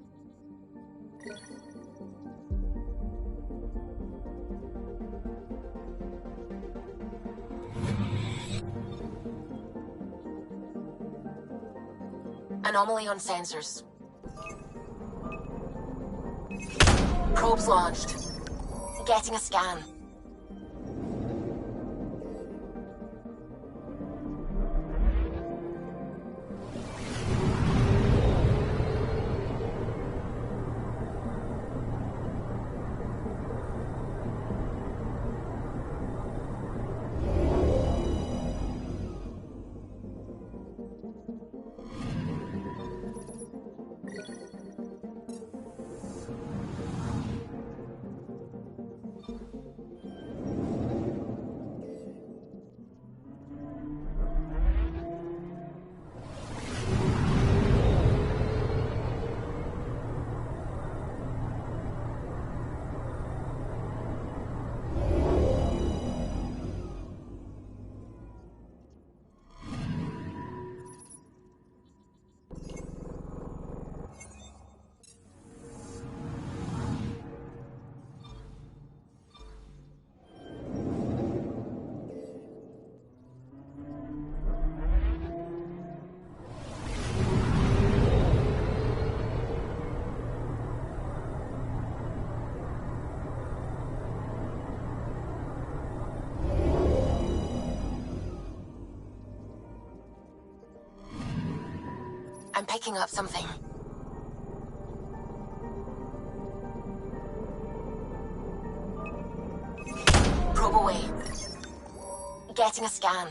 Anomaly on sensors. Probes launched. Getting a scan. I'm picking up something. Probe away. Getting a scan.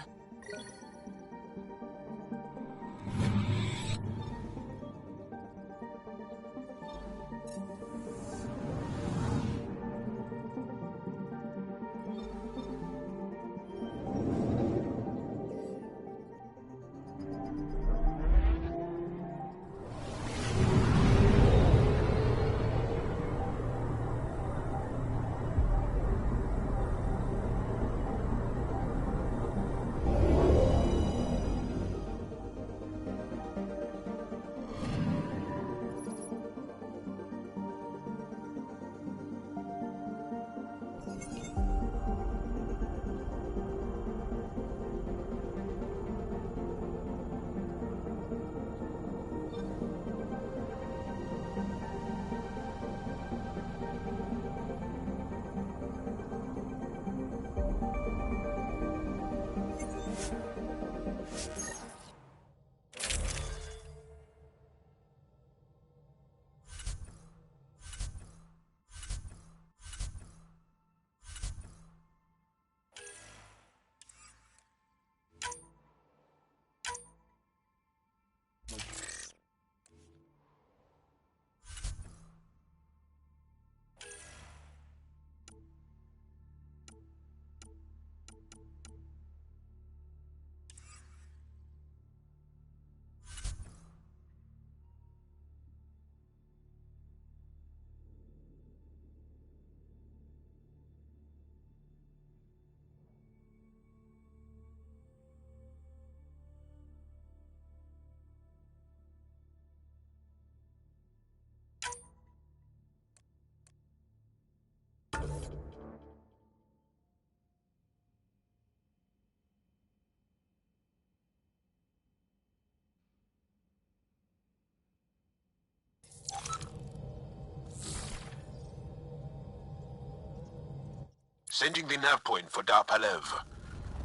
Sending the nav point for Dar Palev.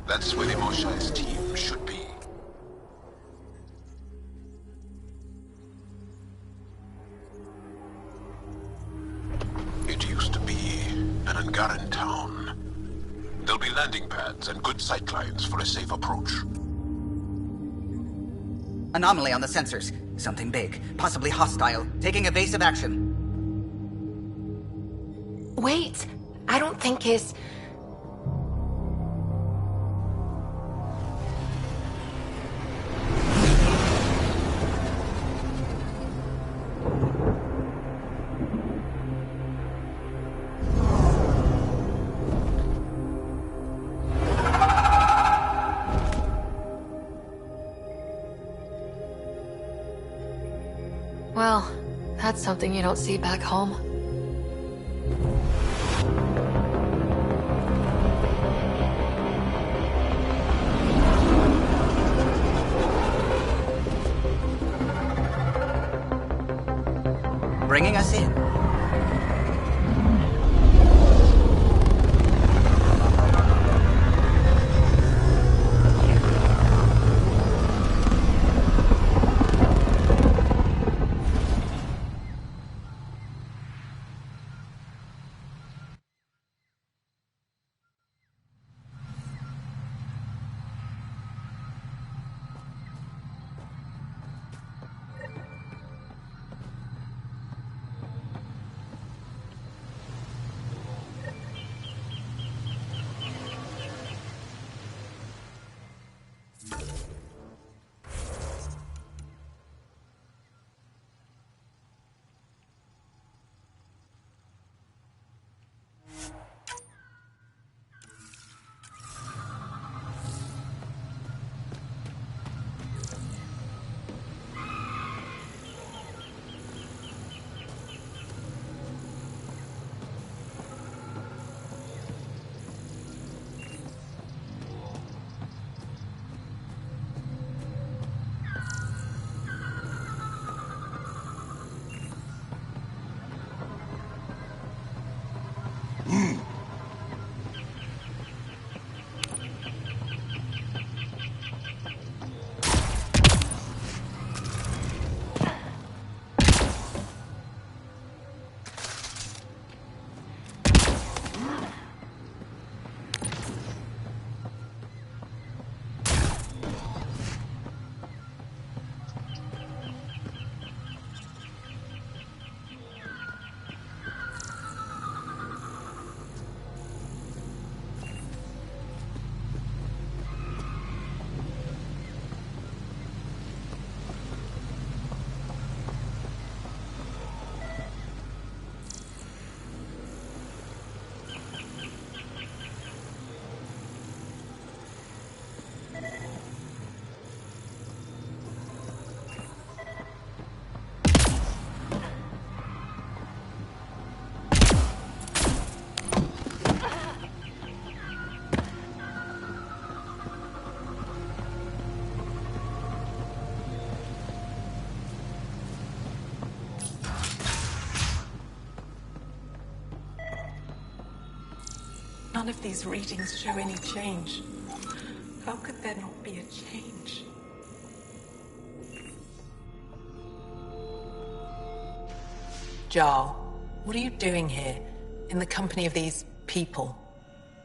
That's where the Moshai's team should be. It used to be an Angaran town. There'll be landing pads and good sight lines for a safe approach. Anomaly on the sensors. Something big, possibly hostile, taking evasive action. Wait, I don't think his... Well, that's something you don't see back home. Bringing us in. None of these readings show any change. How could there not be a change? Jarl, what are you doing here, in the company of these people?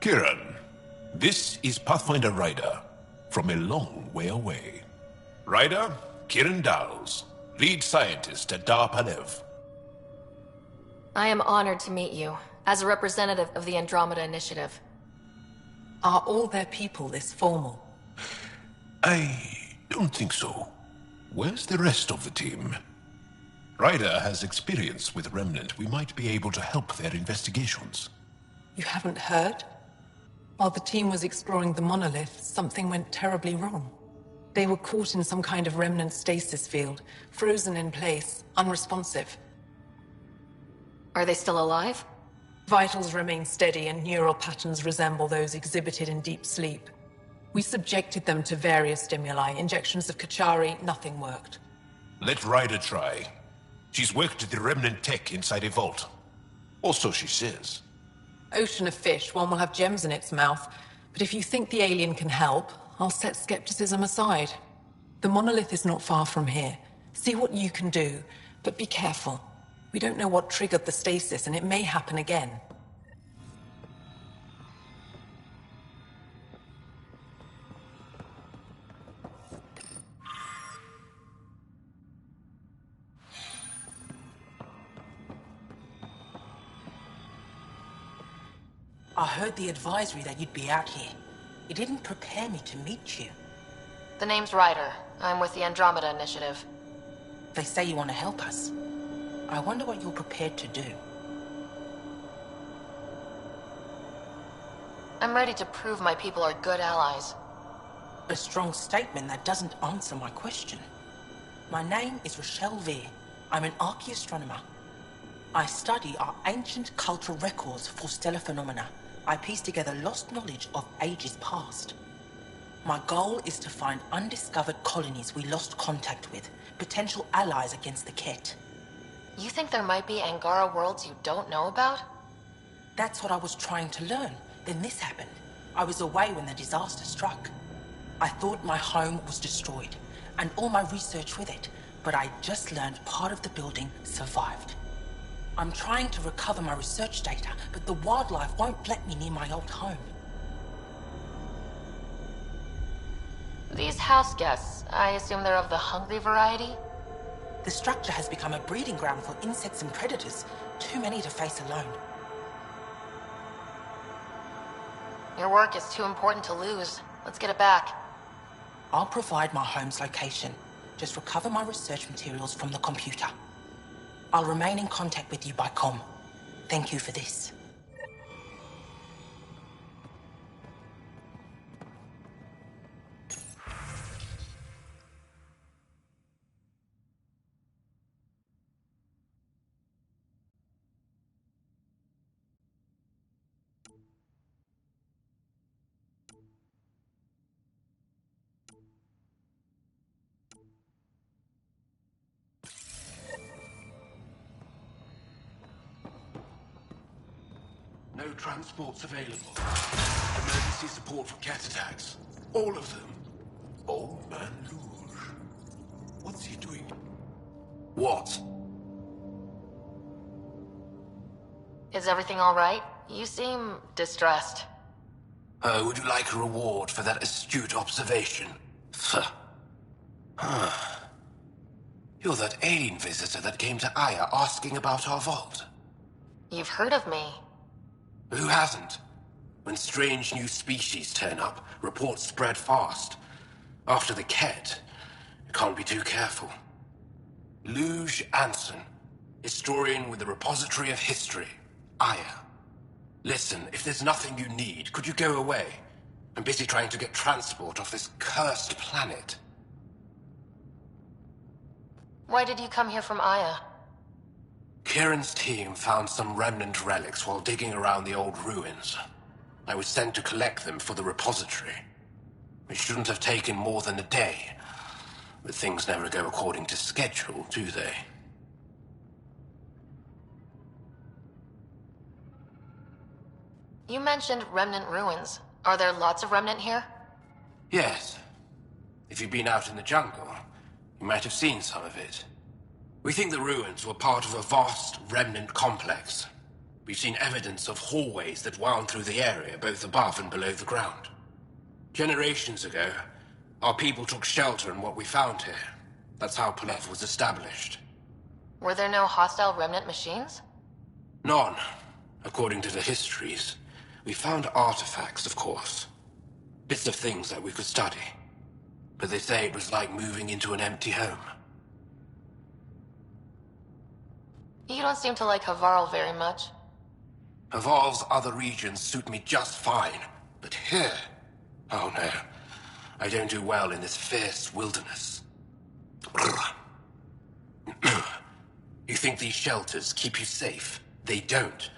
Kieran, this is Pathfinder Ryder, from a long way away. Ryder, Kieran Dowles, lead scientist at Dar Palev. I am honored to meet you, as a representative of the Andromeda Initiative. Are all their people this formal? I don't think so. Where's the rest of the team? Ryder has experience with Remnant. We might be able to help their investigations. You haven't heard? While the team was exploring the monolith, something went terribly wrong. They were caught in some kind of remnant stasis field, frozen in place, unresponsive. Are they still alive? Vitals remain steady and neural patterns resemble those exhibited in deep sleep. We subjected them to various stimuli, injections of Kachari, nothing worked. Let Ryder try. She's worked at the remnant tech inside a vault. Or so she says. Ocean of fish, one will have gems in its mouth. But if you think the alien can help, I'll set skepticism aside. The monolith is not far from here. See what you can do, but be careful. We don't know what triggered the stasis, and it may happen again. I heard the advisory that you'd be out here. It didn't prepare me to meet you. The name's Ryder. I'm with the Andromeda Initiative. They say you want to help us. I wonder what you're prepared to do. I'm ready to prove my people are good allies. A strong statement that doesn't answer my question. My name is Rochelle Veer. I'm an archaeoastronomer. I study our ancient cultural records for stellar phenomena. I piece together lost knowledge of ages past. My goal is to find undiscovered colonies we lost contact with, potential allies against the Ket. You think there might be Angara worlds you don't know about? That's what I was trying to learn. Then this happened. I was away when the disaster struck. I thought my home was destroyed, and all my research with it, but I just learned part of the building survived. I'm trying to recover my research data, but the wildlife won't let me near my old home. These house guests, I assume they're of the hungry variety? The structure has become a breeding ground for insects and predators, too many to face alone. Your work is too important to lose. Let's get it back. I'll provide my home's location. Just recover my research materials from the computer. I'll remain in contact with you by comm. Thank you for this. No transports available. Emergency support for cat attacks. All of them. Old Man Luge. What's he doing? What? Is everything all right? You seem distressed. Would you like a reward for that astute observation? You're that alien visitor that came to Aya asking about our vault. You've heard of me. Who hasn't? When strange new species turn up, reports spread fast. After the Ket, you can't be too careful. Luge Anson, historian with the Repository of History, Aya. Listen, if there's nothing you need, could you go away? I'm busy trying to get transport off this cursed planet. Why did you come here from Aya? Kieran's team found some remnant relics while digging around the old ruins. I was sent to collect them for the repository. It shouldn't have taken more than a day. But things never go according to schedule, do they? You mentioned remnant ruins. Are there lots of remnant here? Yes. If you've been out in the jungle, you might have seen some of it. We think the ruins were part of a vast remnant complex. We've seen evidence of hallways that wound through the area, both above and below the ground. Generations ago, our people took shelter in what we found here. That's how Palev was established. Were there no hostile remnant machines? None, according to the histories. We found artifacts, of course. Bits of things that we could study. But they say it was like moving into an empty home. You don't seem to like Havarl very much. Havarl's other regions suit me just fine. But here... oh no. I don't do well in this fierce wilderness. You think these shelters keep you safe? They don't.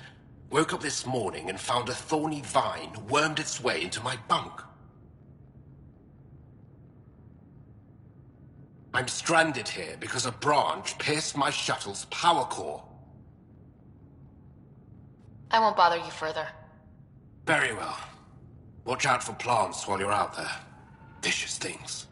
Woke up this morning and found a thorny vine wormed its way into my bunk. I'm stranded here because a branch pierced my shuttle's power core. I won't bother you further. Very well. Watch out for plants while you're out there. Vicious things.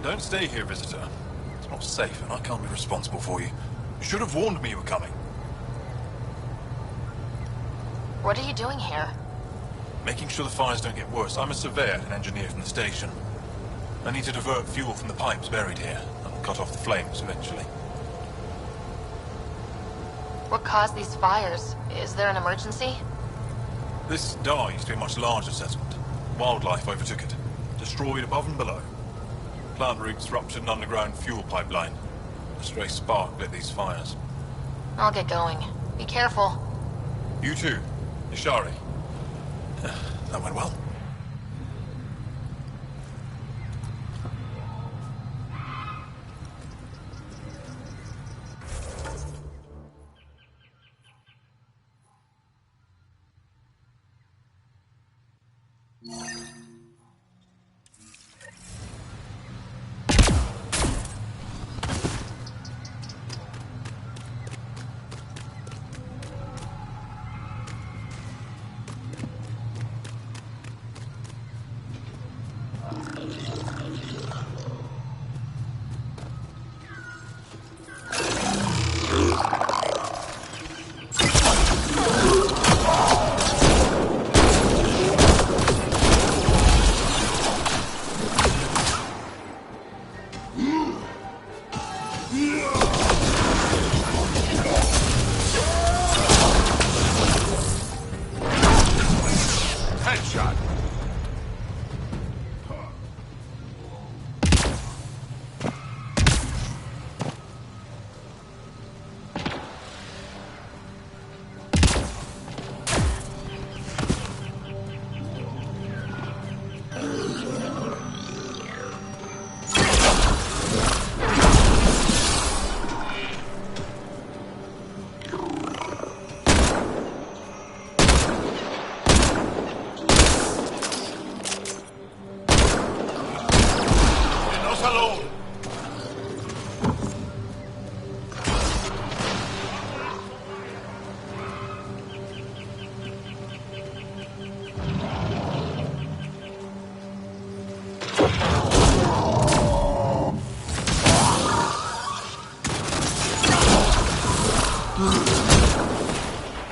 Don't stay here, visitor. It's not safe, and I can't be responsible for you. You should have warned me you were coming. What are you doing here? Making sure the fires don't get worse. I'm a surveyor and engineer from the station. I need to divert fuel from the pipes buried here. I'll cut off the flames eventually. What caused these fires? Is there an emergency? This Dar used to be a much larger settlement. Wildlife overtook it. Destroyed above and below. Plant roots ruptured an underground fuel pipeline. A stray spark lit these fires. I'll get going. Be careful. You too, Ishari. That went well.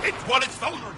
It's while it's vulnerable.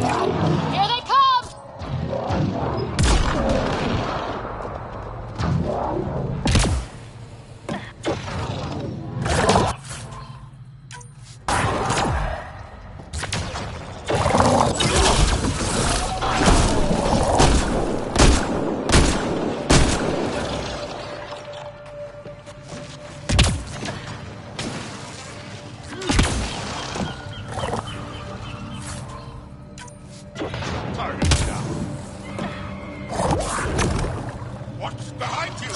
Here they come! What's behind you?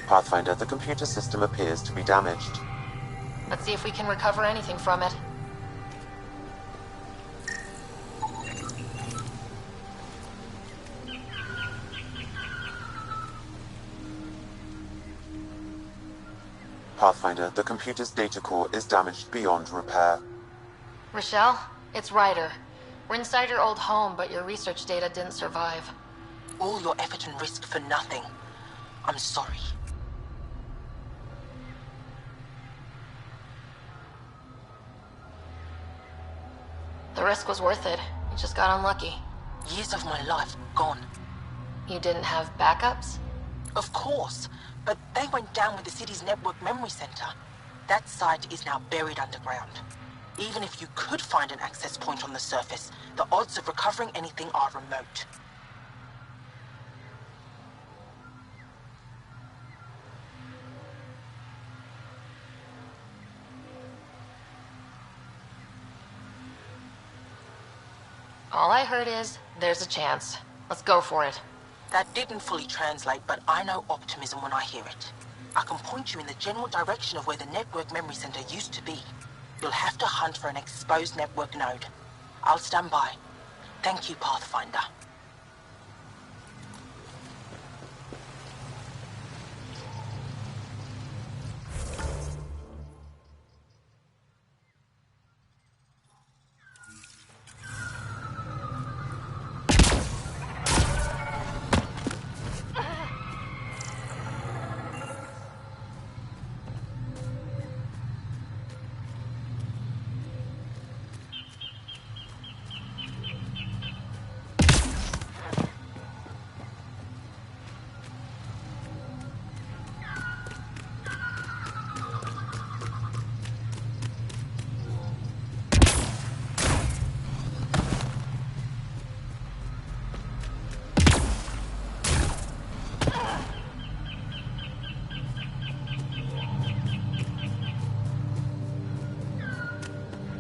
Pathfinder, the computer system appears to be damaged. Let's see if we can recover anything from it. Pathfinder, the computer's data core is damaged beyond repair. Rochelle, it's Ryder. We're inside your old home, but your research data didn't survive. All your effort and risk for nothing. I'm sorry. The risk was worth it. You just got unlucky. Years of my life gone. You didn't have backups? Of course, but they went down with the city's network memory center. That site is now buried underground. Even if you could find an access point on the surface, the odds of recovering anything are remote. All I heard is, there's a chance. Let's go for it. That didn't fully translate, but I know optimism when I hear it. I can point you in the general direction of where the network memory center used to be. You'll have to hunt for an exposed network node. I'll stand by. Thank you, Pathfinder.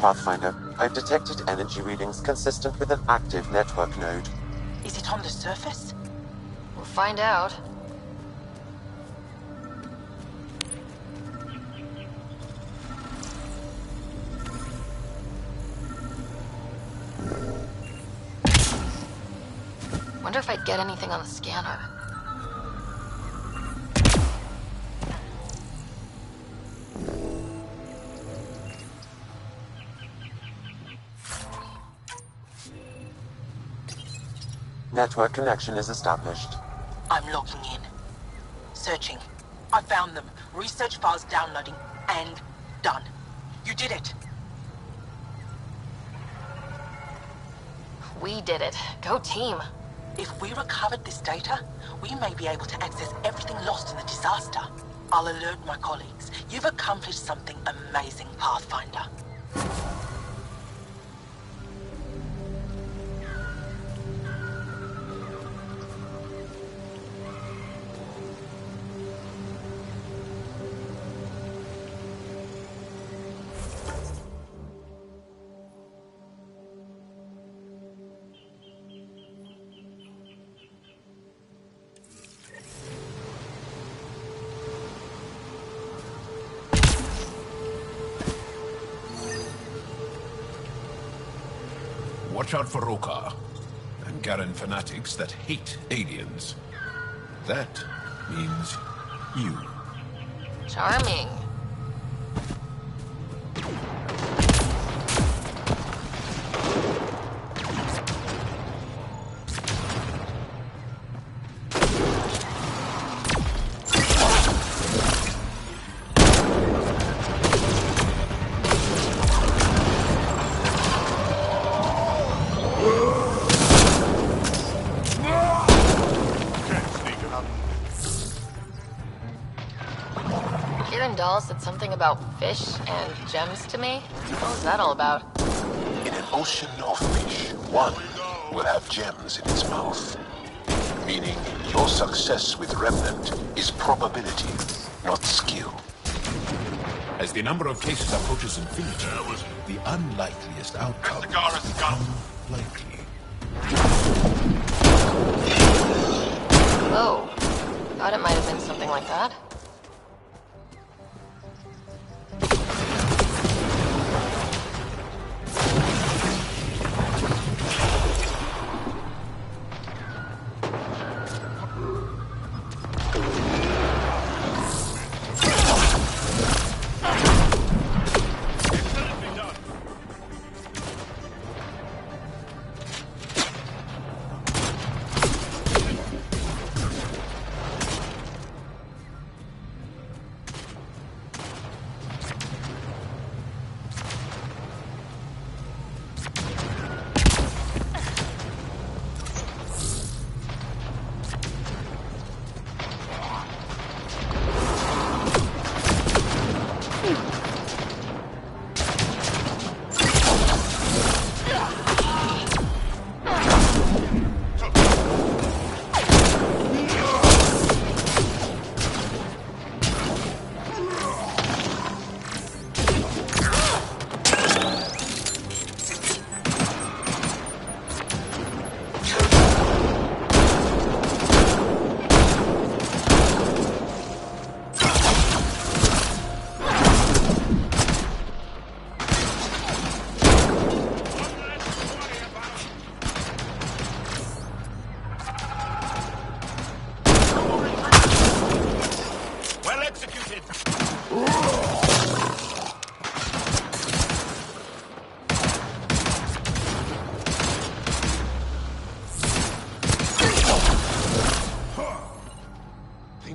Pathfinder, I've detected energy readings consistent with an active network node. Is it on the surface? We'll find out. Wonder if I'd get anything on the scanner. Network connection is established. I'm logging in. Searching. I found them. Research files downloading. And done. You did it. We did it. Go team. If we recovered this data, we may be able to access everything lost in the disaster. I'll alert my colleagues. You've accomplished something amazing, Pathfinder. Watch out for Rokar and Garen fanatics that hate aliens. That means you. Charming. Said something about fish and gems to me. What was that all about? In an ocean of fish, one will have gems in its mouth. Meaning your success with Remnant is probability, not skill. As the number of cases approaches infinity, the unlikeliest outcome becomes likely. Oh, thought it might have been something like that.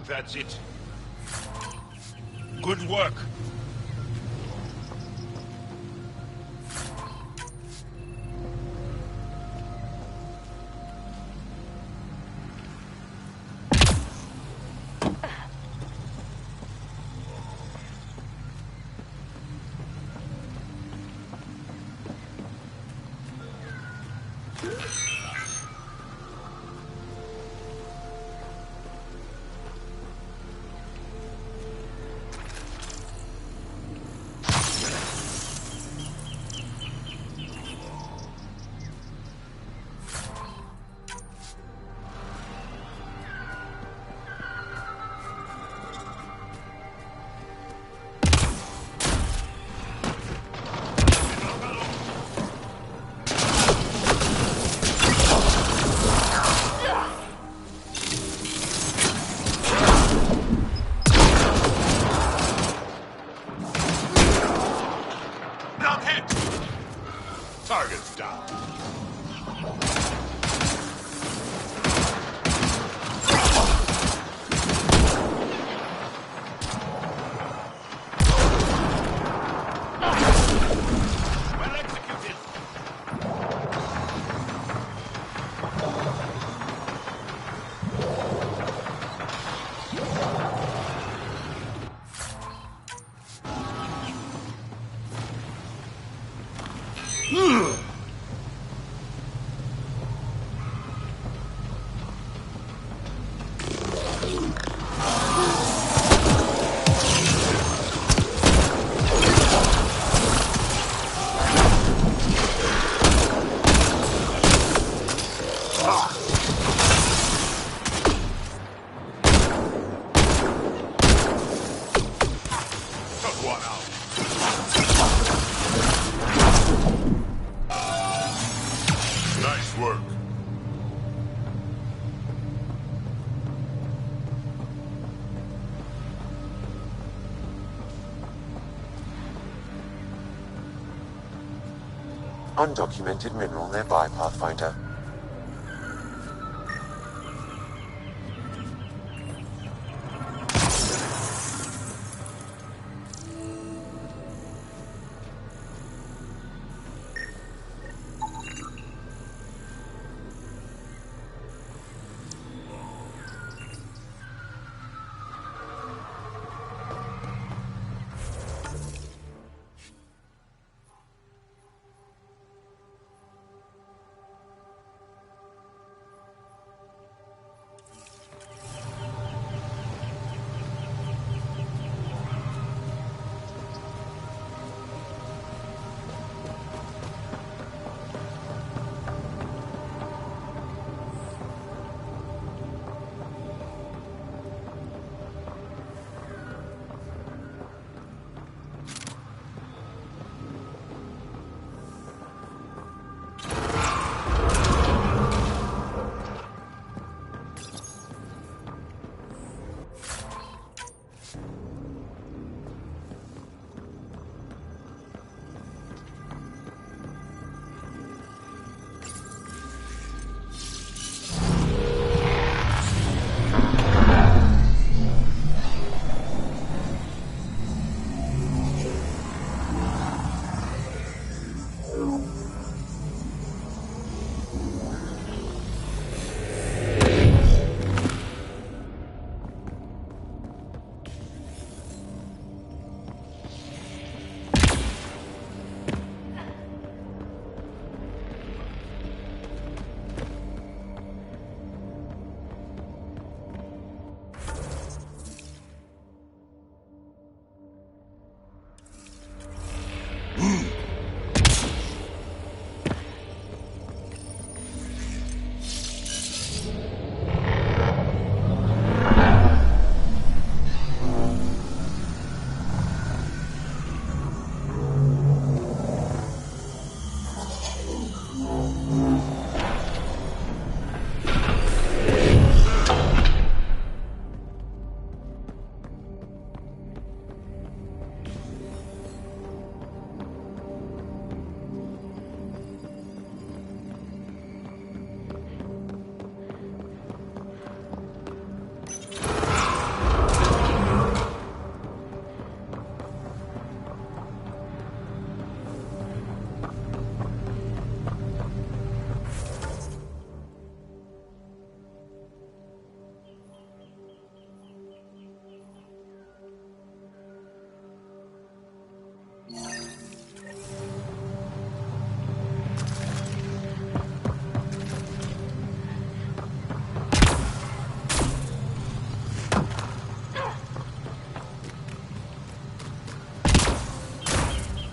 That's it. Good work. Target's down. Undocumented mineral nearby, Pathfinder.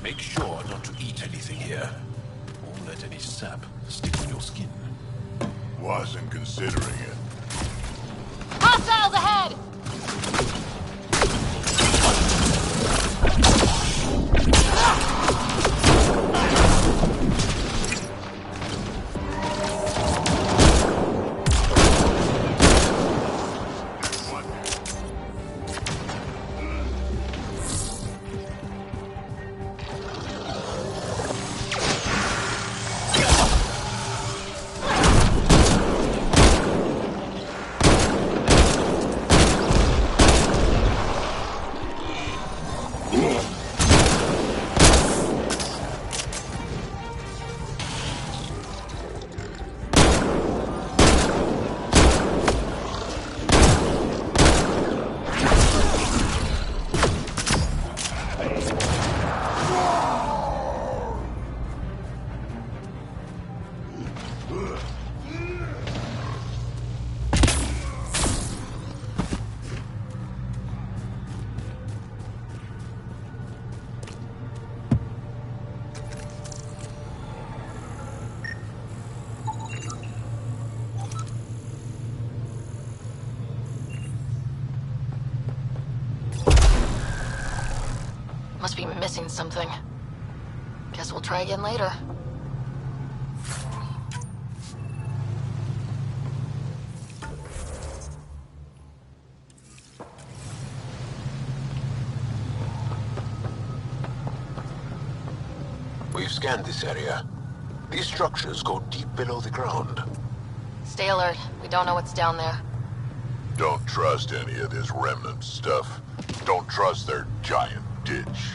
Make sure not to eat anything here, or let any sap stick to your skin. Wasn't considering it. Hostiles ahead! missing something. Guess we'll try again later. We've scanned this area. These structures go deep below the ground. Stay alert. We don't know what's down there. Don't trust any of this remnant stuff. Don't trust their giant ditch.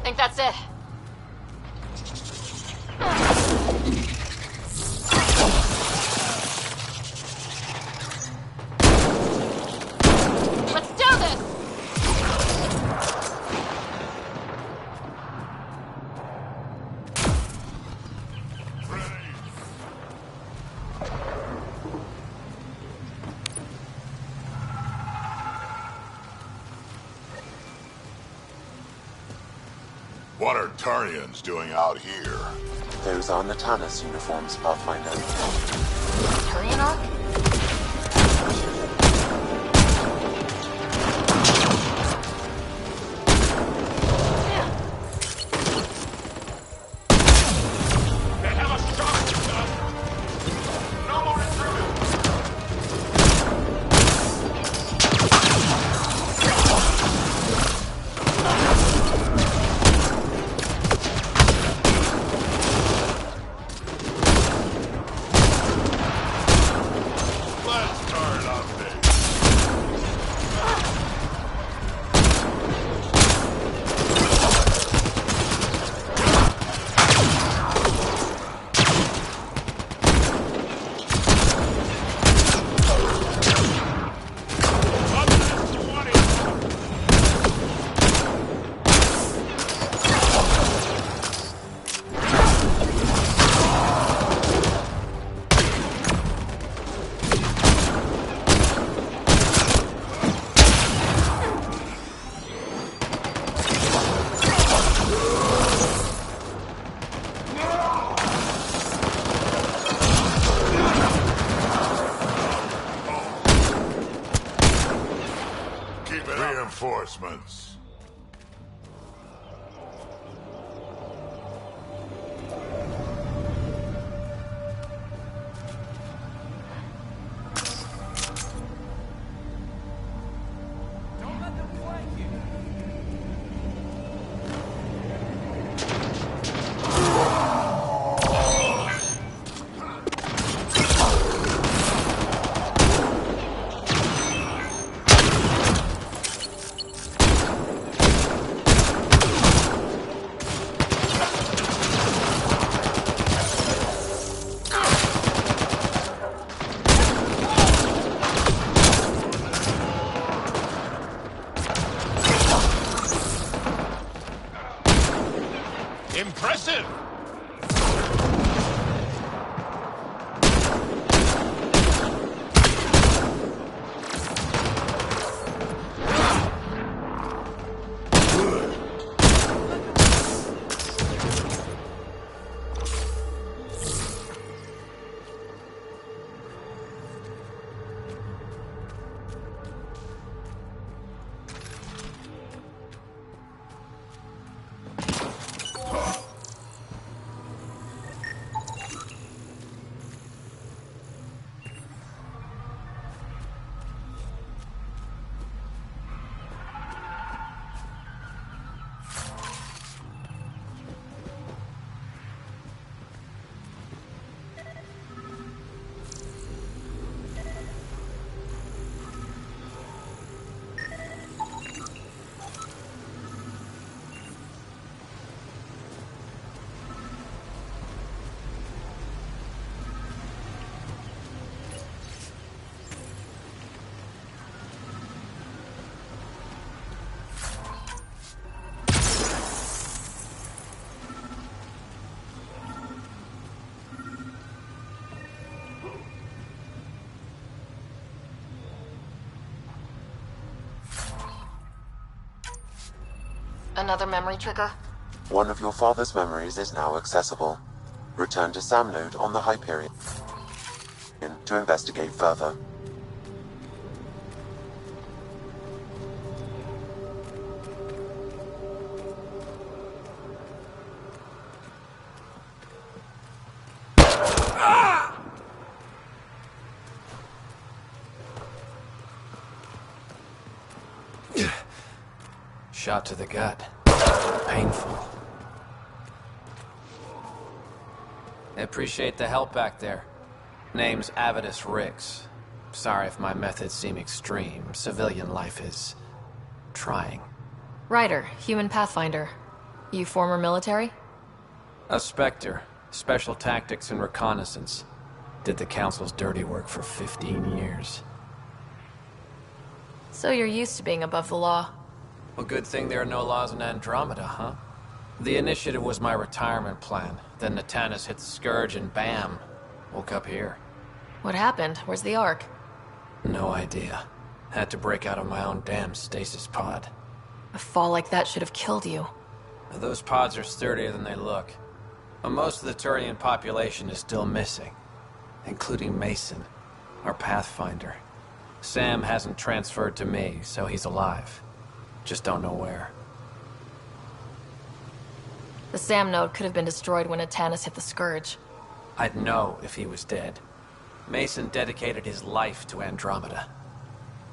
Think that's it. Let's do this! What are Tarnians doing out here? Those are Natana's uniforms, Pathfinder. Turian arc? Reinforcements. Another memory trigger? One of your father's memories is now accessible. Return to Sam Node on the Hyperion to investigate further. Shot to the gut. Painful. I appreciate the help back there. Name's Avidus Rix. Sorry if my methods seem extreme. Civilian life is trying. Ryder, human pathfinder. You former military? A Spectre. Special tactics and reconnaissance. Did the Council's dirty work for 15 years. So you're used to being above the law. Well, good thing there are no laws in Andromeda, huh? The initiative was my retirement plan. Then Natanus hit the Scourge and bam, woke up here. What happened? Where's the Ark? No idea. Had to break out of my own damn stasis pod. A fall like that should have killed you. Those pods are sturdier than they look. But most of the Turian population is still missing, including Mason, our Pathfinder. Sam hasn't transferred to me, so he's alive. Just don't know where. The Sam node could have been destroyed when Natanus hit the Scourge. I'd know if he was dead. Mason dedicated his life to Andromeda.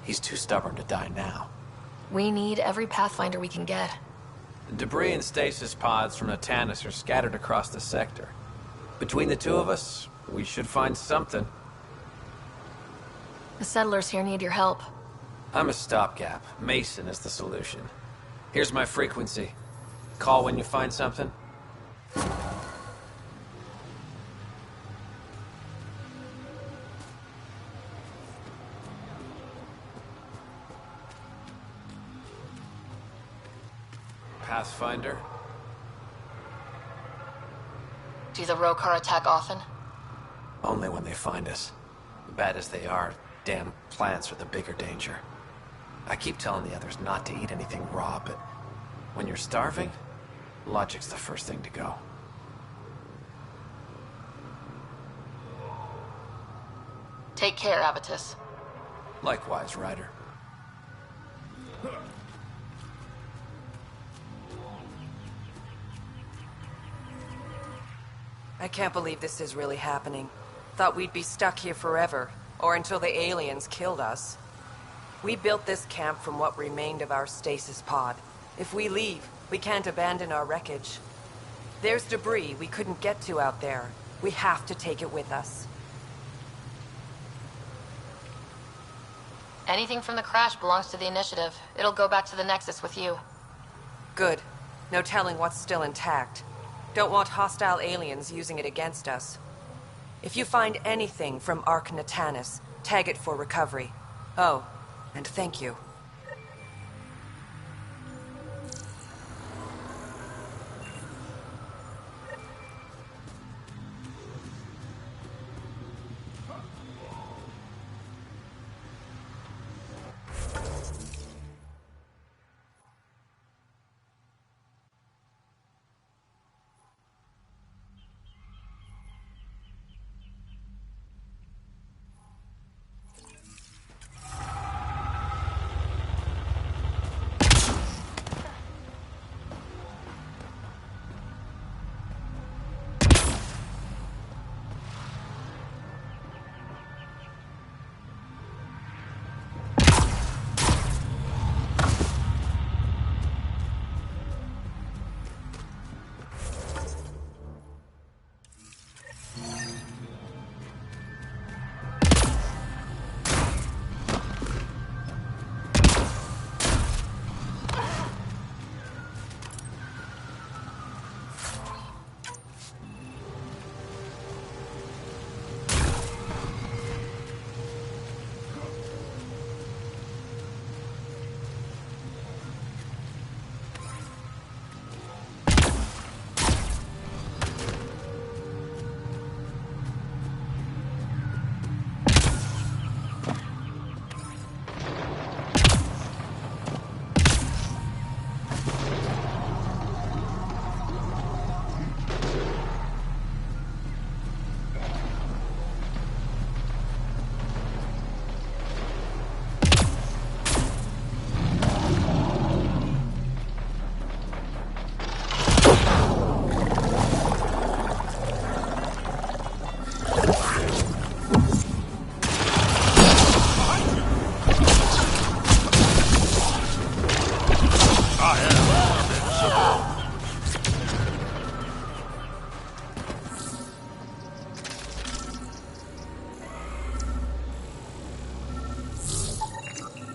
He's too stubborn to die now. We need every Pathfinder we can get. The debris and stasis pods from Natanus are scattered across the sector. Between the two of us, we should find something. The settlers here need your help. I'm a stopgap. Mason is the solution. Here's my frequency. Call when you find something. Pathfinder? Do the Rokar attack often? Only when they find us. Bad as they are, damn plants are the bigger danger. I keep telling the others not to eat anything raw, but when you're starving, logic's the first thing to go. Take care, Avitus. Likewise, Ryder. I can't believe this is really happening. Thought we'd be stuck here forever, or until the aliens killed us. We built this camp from what remained of our stasis pod. If we leave, we can't abandon our wreckage. There's debris we couldn't get to out there. We have to take it with us. Anything from the crash belongs to the Initiative. It'll go back to the Nexus with you. Good. No telling what's still intact. Don't want hostile aliens using it against us. If you find anything from Ark Natanus, tag it for recovery. Oh, and thank you.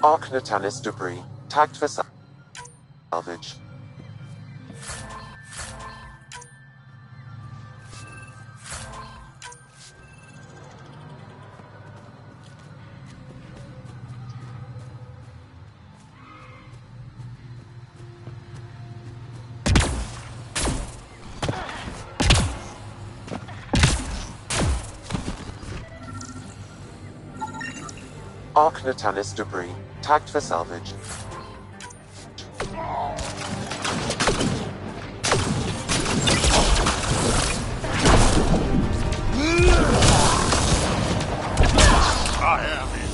Arc Natalis debris, tagged for salvage. Arc Natalis debris, tagged for salvage. I am it.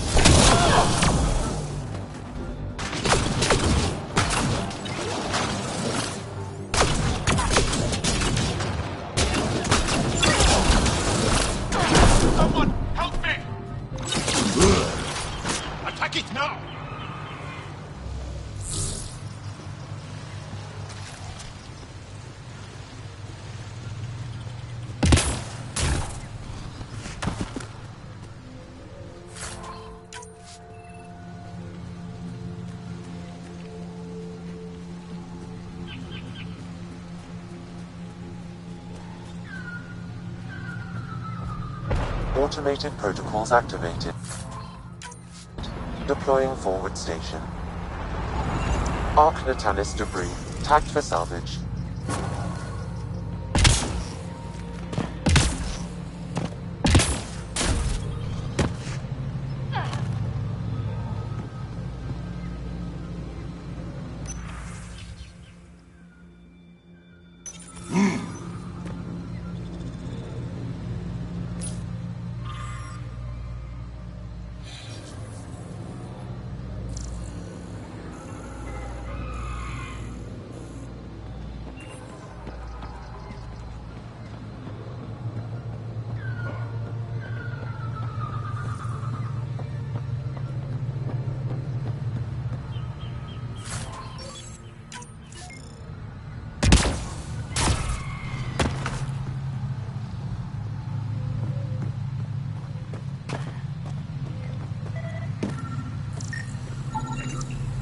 Someone, help me! Attack it now! Automated protocols activated. Deploying forward station. Arc Natalis debris, tagged for salvage.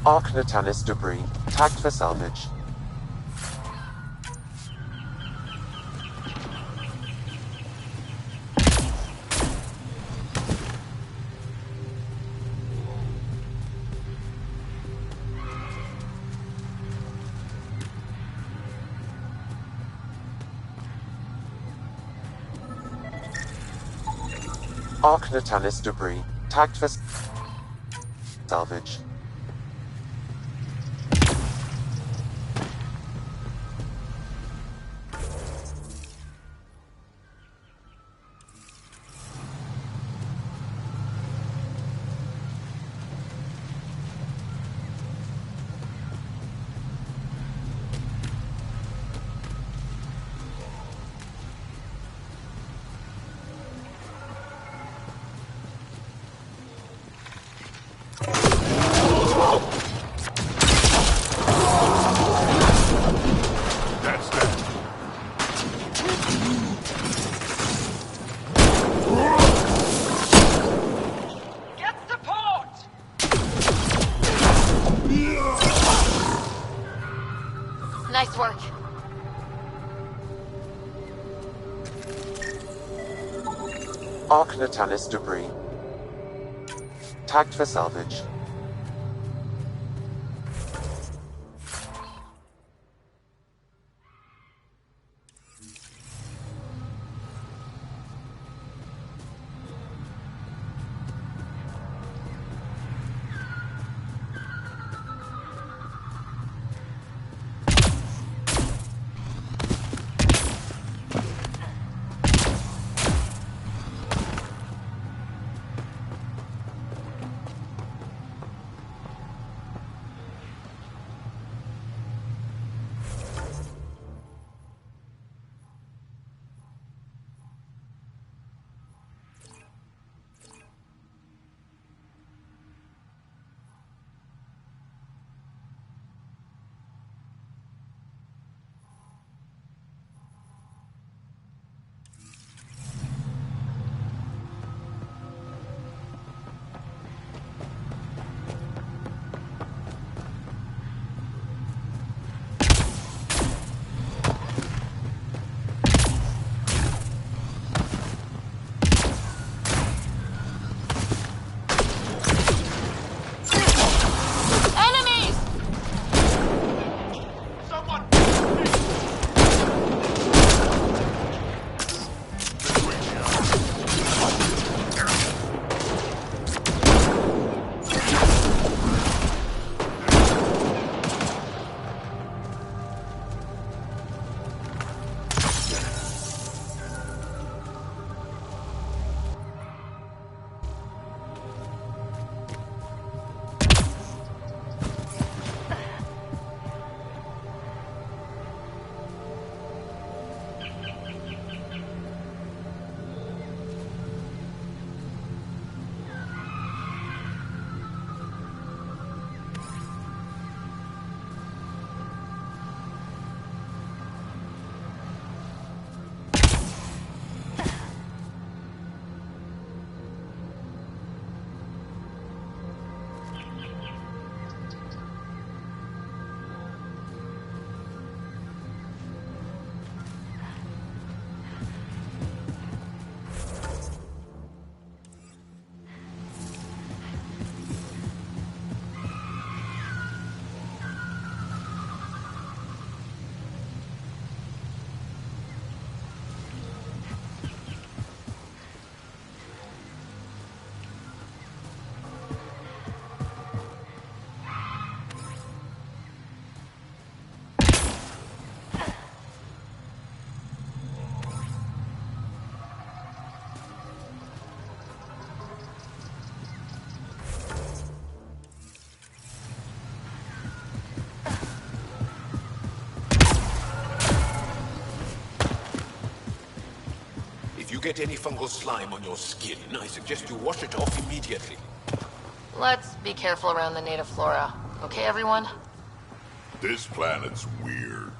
Arc Natalis debris, tagged for salvage. Arc Natalis debris, tagged for salvage. Nice work. Arc Natalis debris, tagged for salvage. get any fungal slime on your skin, I suggest you wash it off immediately. Let's be careful around the native flora. Okay, everyone? This planet's weird.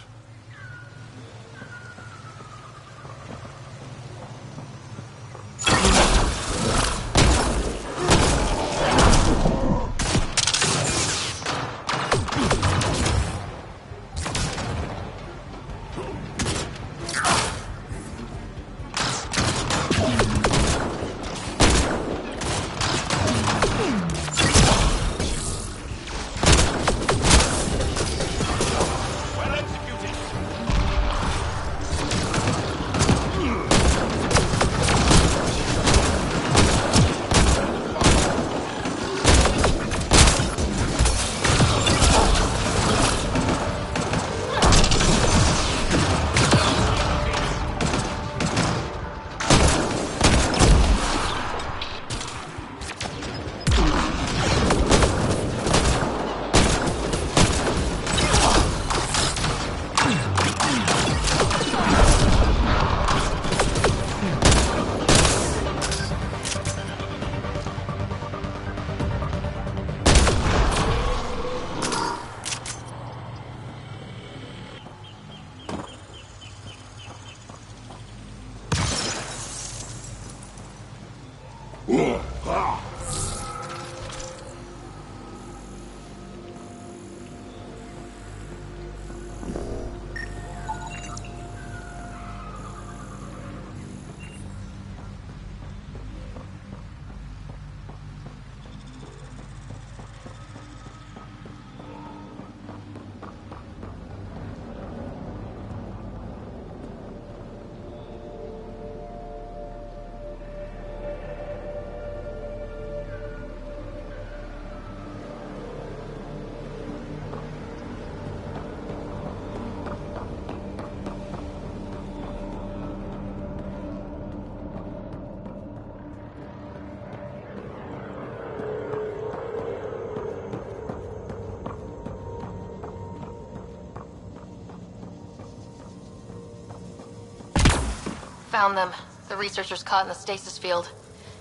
Found them. The researchers caught in the stasis field.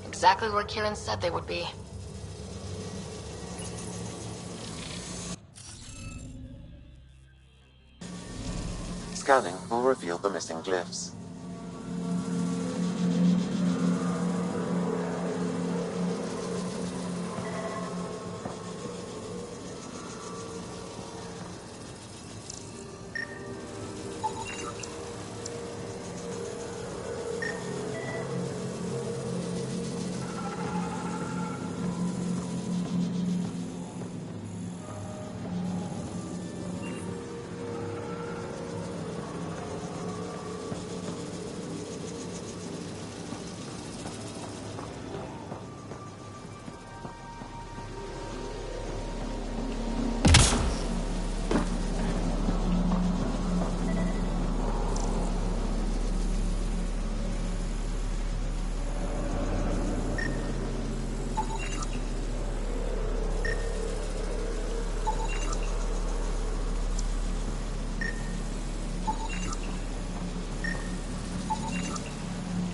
Exactly where Kieran said they would be. Scanning will reveal the missing glyphs.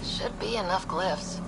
Should be enough glyphs.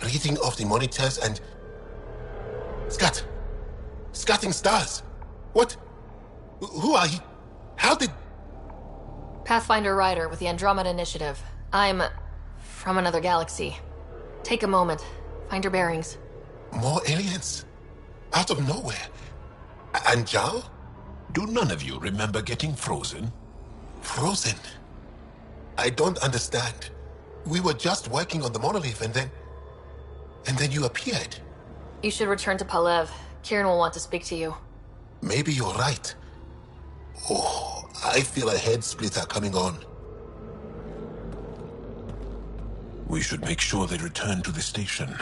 reading of the monitors and... Scatting stars. What? Who are you? How did... Pathfinder Rider with the Andromeda Initiative. I'm... from another galaxy. Take a moment. Find your bearings. More aliens? Out of nowhere? And Jal? Do none of you remember getting frozen? Frozen? I don't understand. We were just working on the monolith and then you appeared. You should return to Palev. Kieran will want to speak to you. Maybe you're right. Oh, I feel a head splitter coming on. We should make sure they return to the station.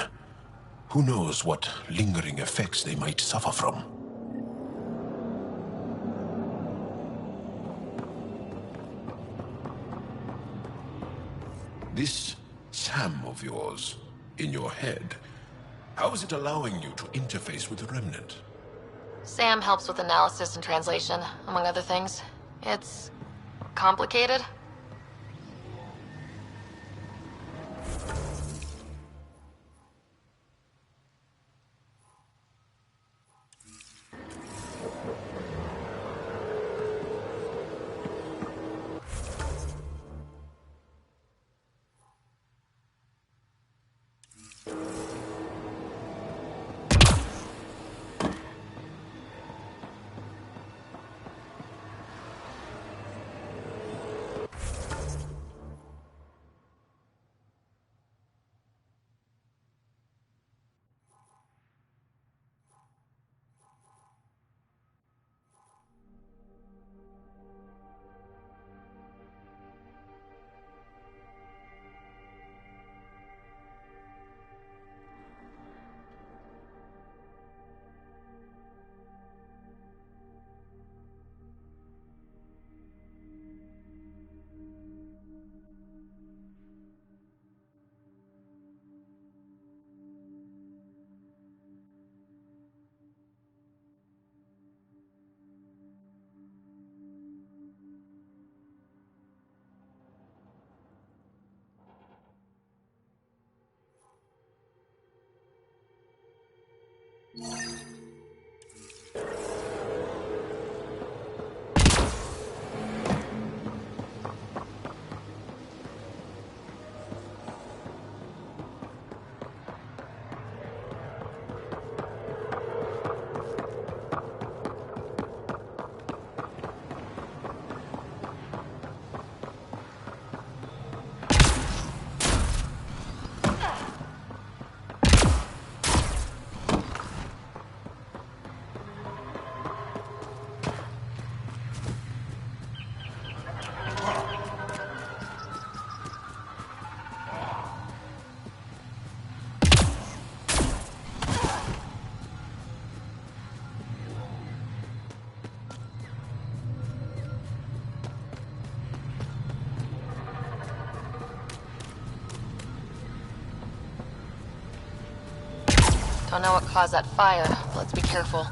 Who knows what lingering effects they might suffer from. This Sam of yours, in your head, how is it allowing you to interface with the Remnant? Sam helps with analysis and translation, among other things. It's... complicated. Don't know what caused that fire, but let's be careful.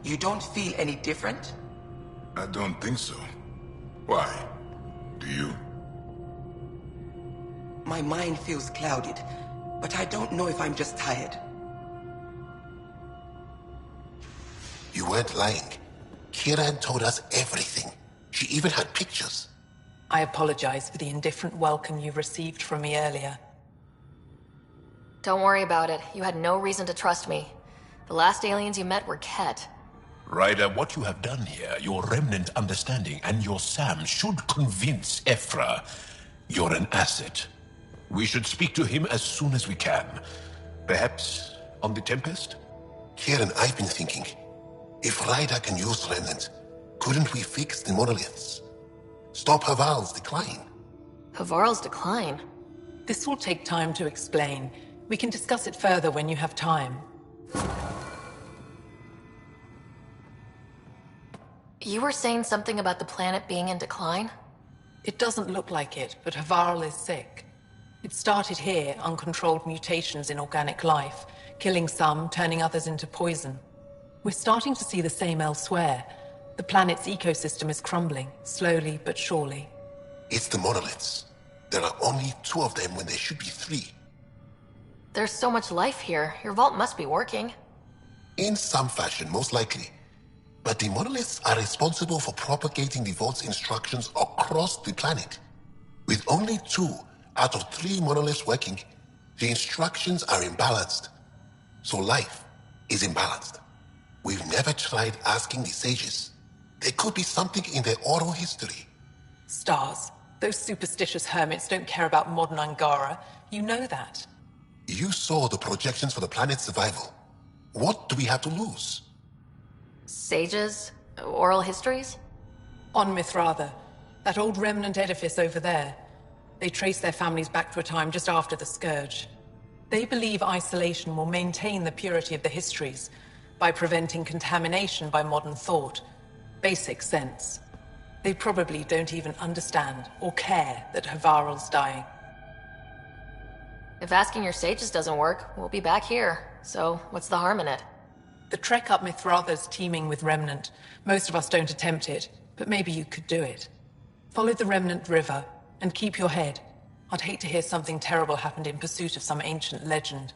You don't feel any different? I don't think so. Why? Do you? My mind feels clouded, but I don't know if I'm just tired. You weren't lying. Kieran told us everything. She even had pictures. I apologize for the indifferent welcome you received from me earlier. Don't worry about it. You had no reason to trust me. The last aliens you met were Ket. Ryder, what you have done here, your remnant understanding and your Sam should convince Ephra you're an asset. We should speak to him as soon as we can. Perhaps on the Tempest? Kieran, I've been thinking. If Ryder can use Remnant, couldn't we fix the monoliths? Stop Haval's decline? Havarl's decline? This will take time to explain. We can discuss it further when you have time. You were saying something about the planet being in decline? It doesn't look like it, but Havarl is sick. It started here, uncontrolled mutations in organic life, killing some, turning others into poison. We're starting to see the same elsewhere. The planet's ecosystem is crumbling, slowly but surely. It's the monoliths. There are only 2 of them when there should be 3. There's so much life here. Your vault must be working. In some fashion, most likely. But the monoliths are responsible for propagating the vault's instructions across the planet. With only 2 out of 3 monoliths working, the instructions are imbalanced. So life is imbalanced. We've never tried asking the sages. There could be something in their oral history. Stars. Those superstitious hermits don't care about modern Angara. You know that. You saw the projections for the planet's survival. What do we have to lose? Sages? Oral histories? On Mithratha. That old remnant edifice over there. They trace their families back to a time just after the Scourge. They believe isolation will maintain the purity of the histories by preventing contamination by modern thought. Basic sense. They probably don't even understand or care that Havarl's dying. If asking your sages doesn't work, we'll be back here. So, what's the harm in it? The trek up Mithratha's teeming with Remnant. Most of us don't attempt it, but maybe you could do it. Follow the Remnant River, and keep your head. I'd hate to hear something terrible happened in pursuit of some ancient legend.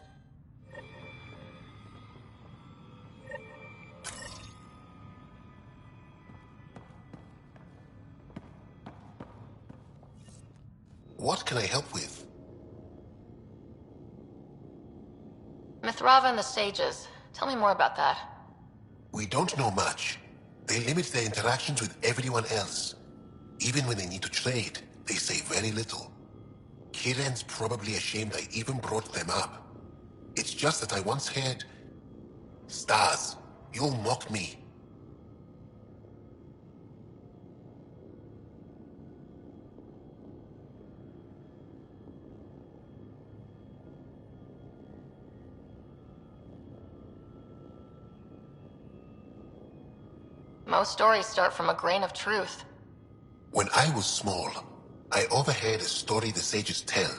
What can I help with? Mithratha and the sages. Tell me more about that. We don't know much. They limit their interactions with everyone else. Even when they need to trade, they say very little. Kiren's probably ashamed I even brought them up. It's just that I once heard... Stars, you'll mock me. Most stories start from a grain of truth. When I was small, I overheard a story the sages tell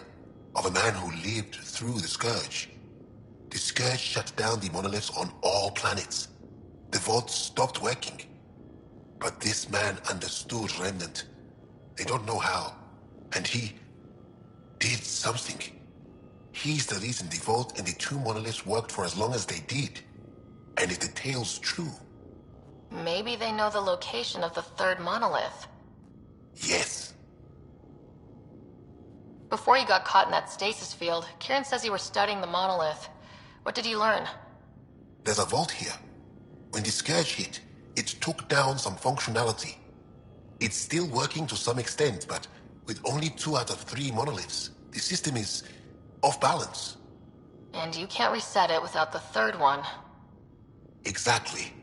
of a man who lived through the Scourge. The Scourge shut down the monoliths on all planets. The vault stopped working. But this man understood Remnant. They don't know how. And he did something. He's the reason the vault and the 2 monoliths worked for as long as they did. And if the tale's true... Maybe they know the location of the 3rd monolith. Yes. Before you got caught in that stasis field, Kiren says you were studying the monolith. What did you learn? There's a vault here. When the Scourge hit, it took down some functionality. It's still working to some extent, but with only 2 out of 3 monoliths, the system is off balance. And you can't reset it without the 3rd one. Exactly.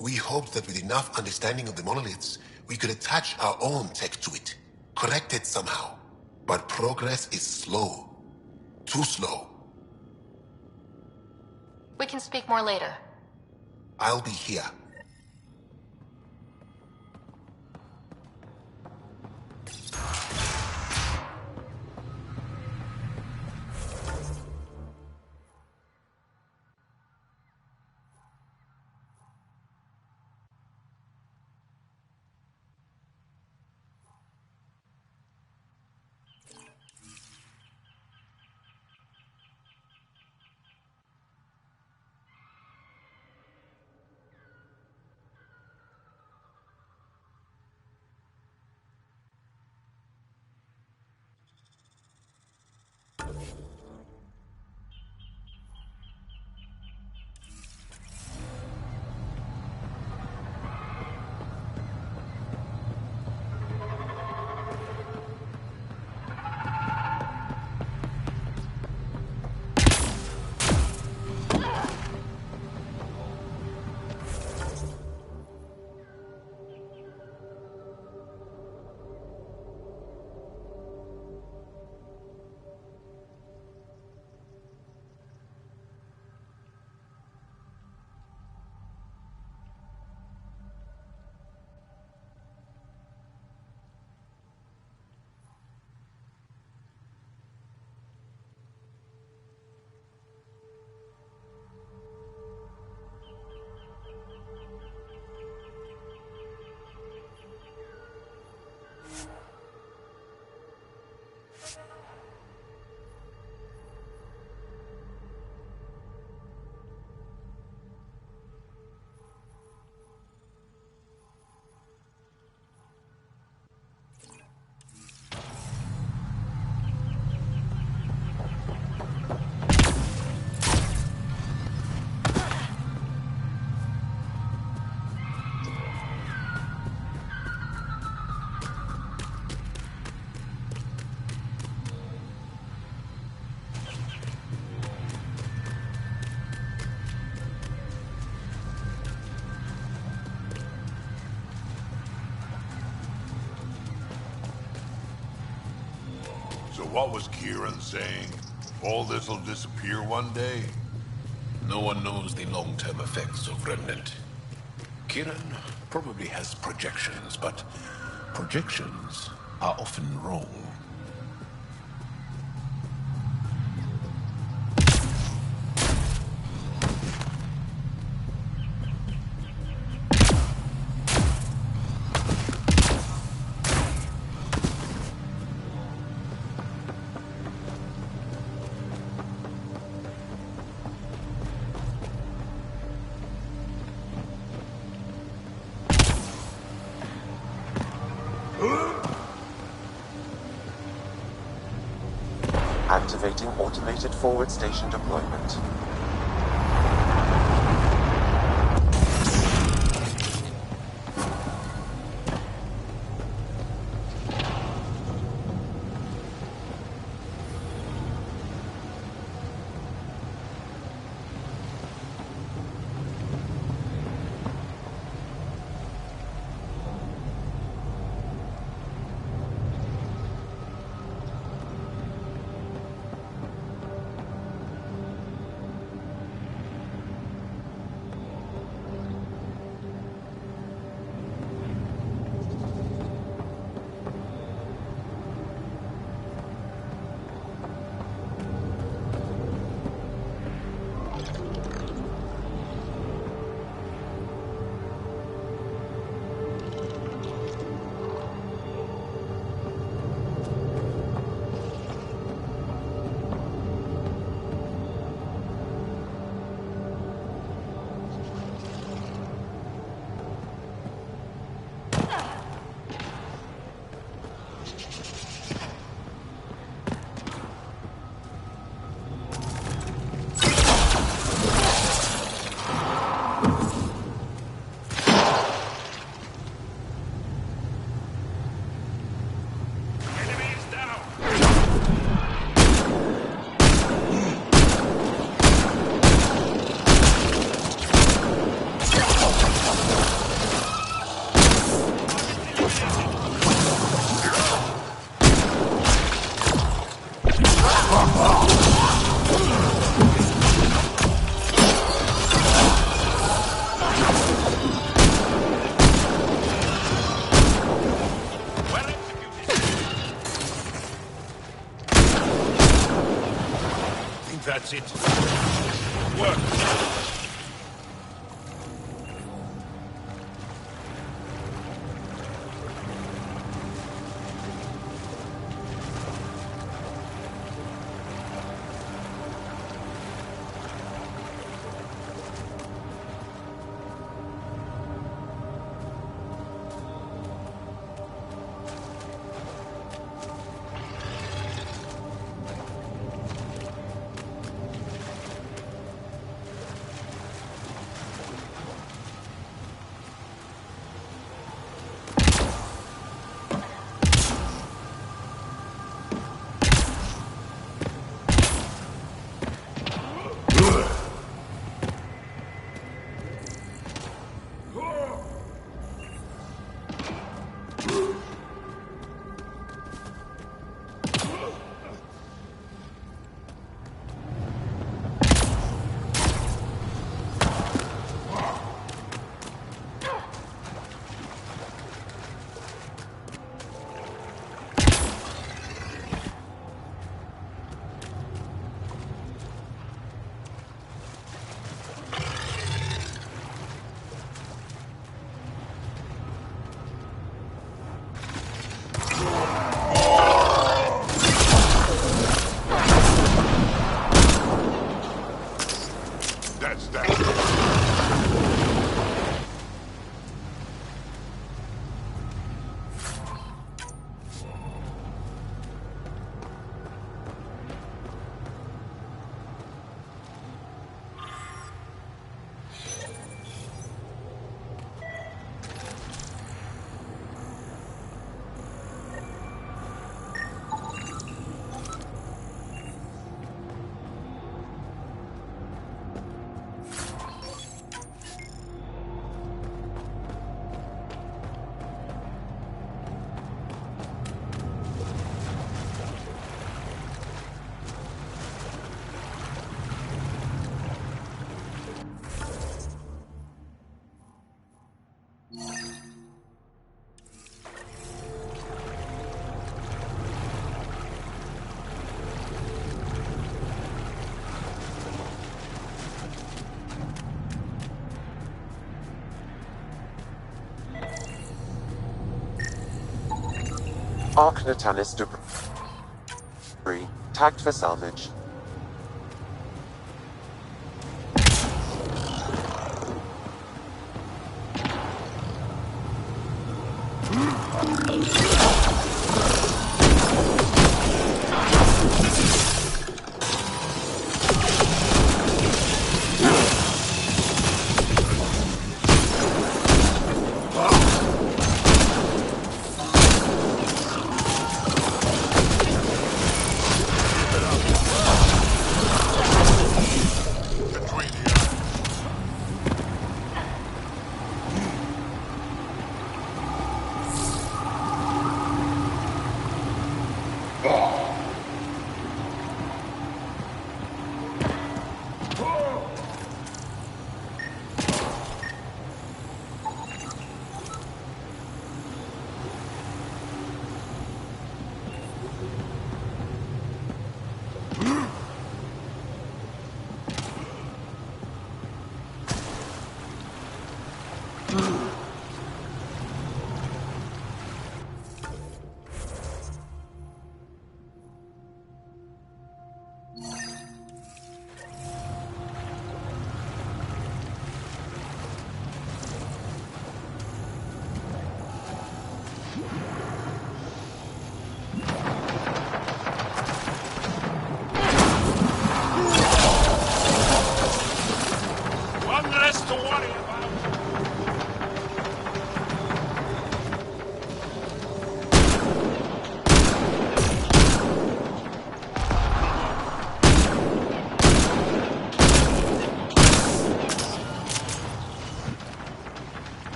We hoped that with enough understanding of the monoliths, we could attach our own tech to it, correct it somehow. But progress is slow. Too slow. We can speak more later. I'll be here. What was Kieran saying? All this'll disappear one day? No one knows the long-term effects of Remnant. Kieran probably has projections, but projections are often wrong. Activating automated forward station deployment. That's it. Work. Arc Natalis debris. Tagged for salvage.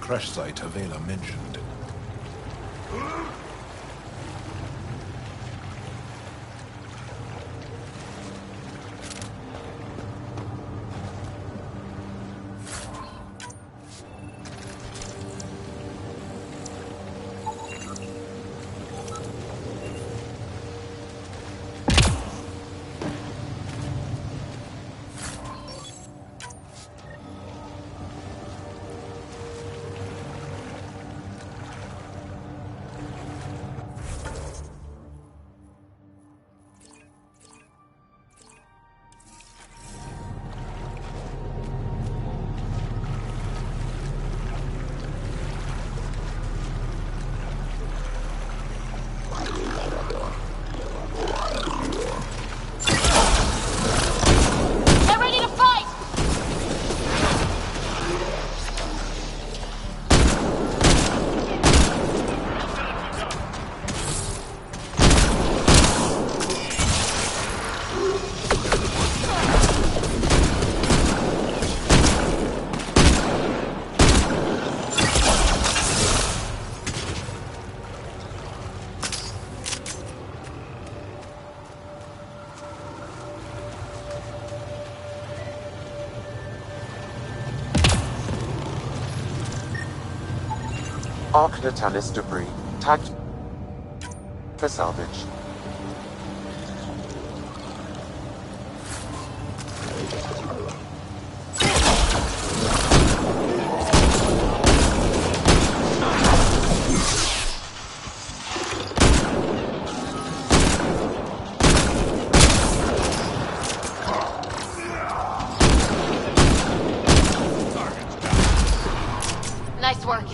Crash site Avela mentioned. Arc Natalis debris. Tagged for salvage. Nice work.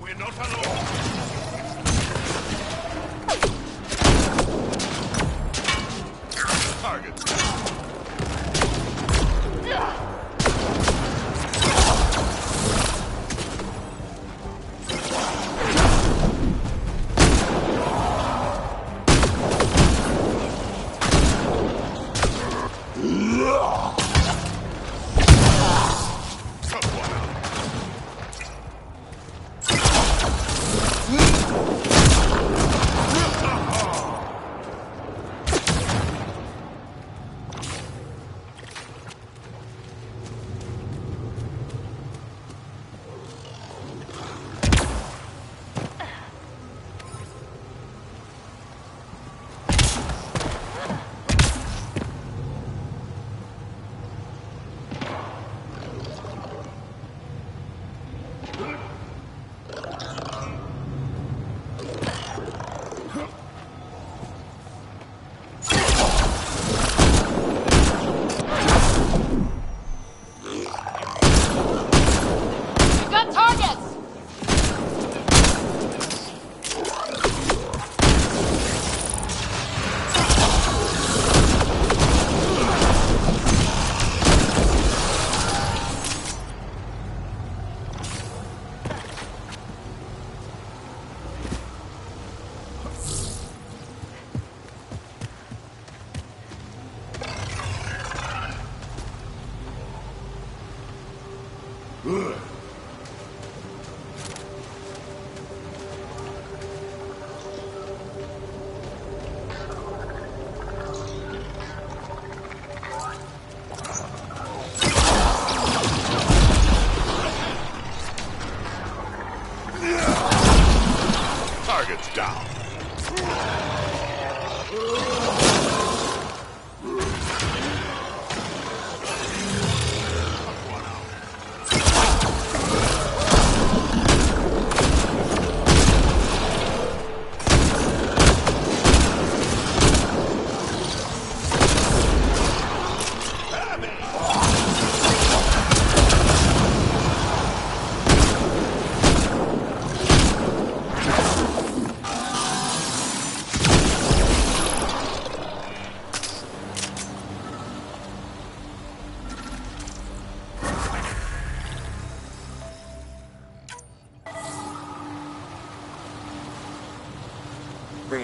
We're not alone. Target.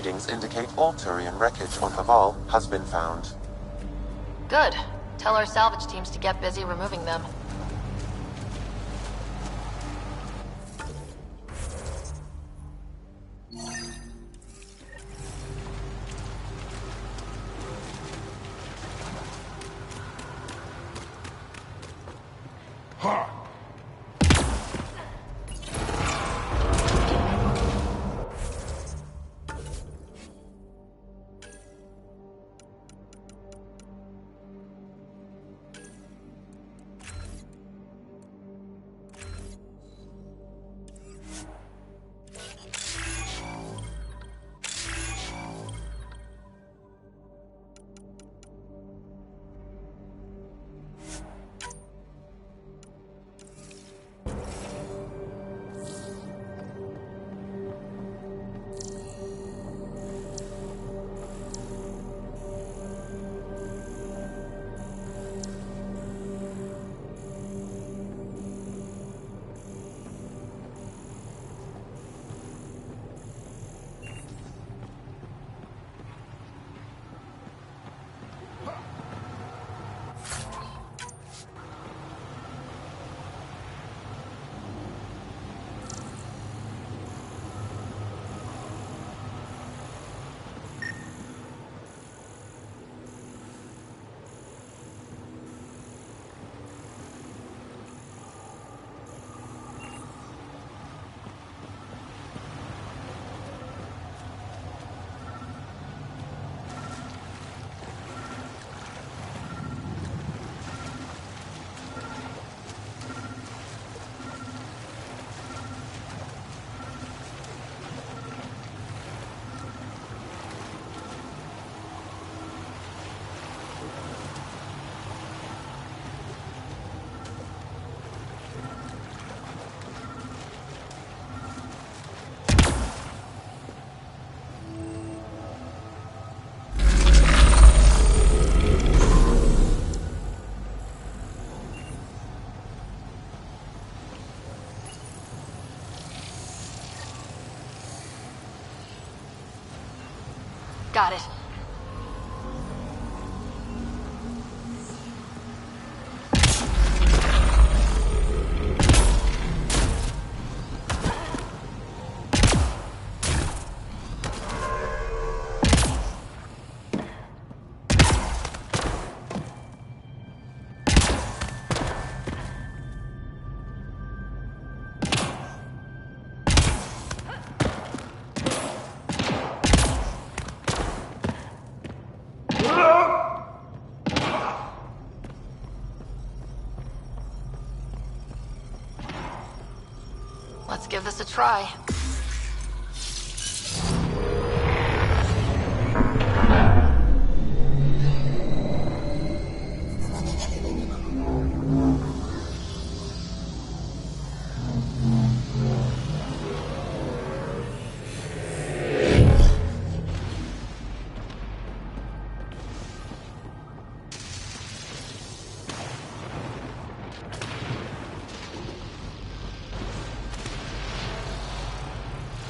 readings indicate all Turian wreckage on Haval has been found. Good. Tell our salvage teams to get busy removing them. Got it. Let's give this a try.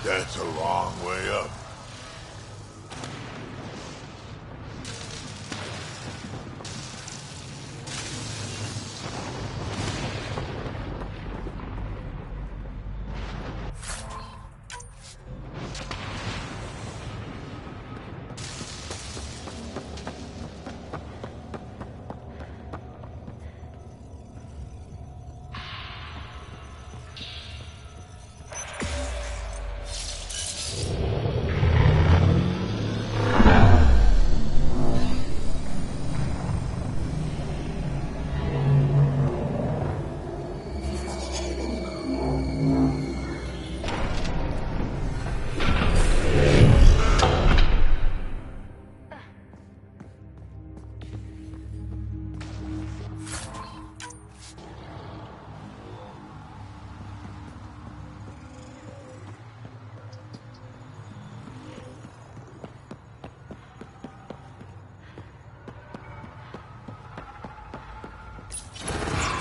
That's a long way up.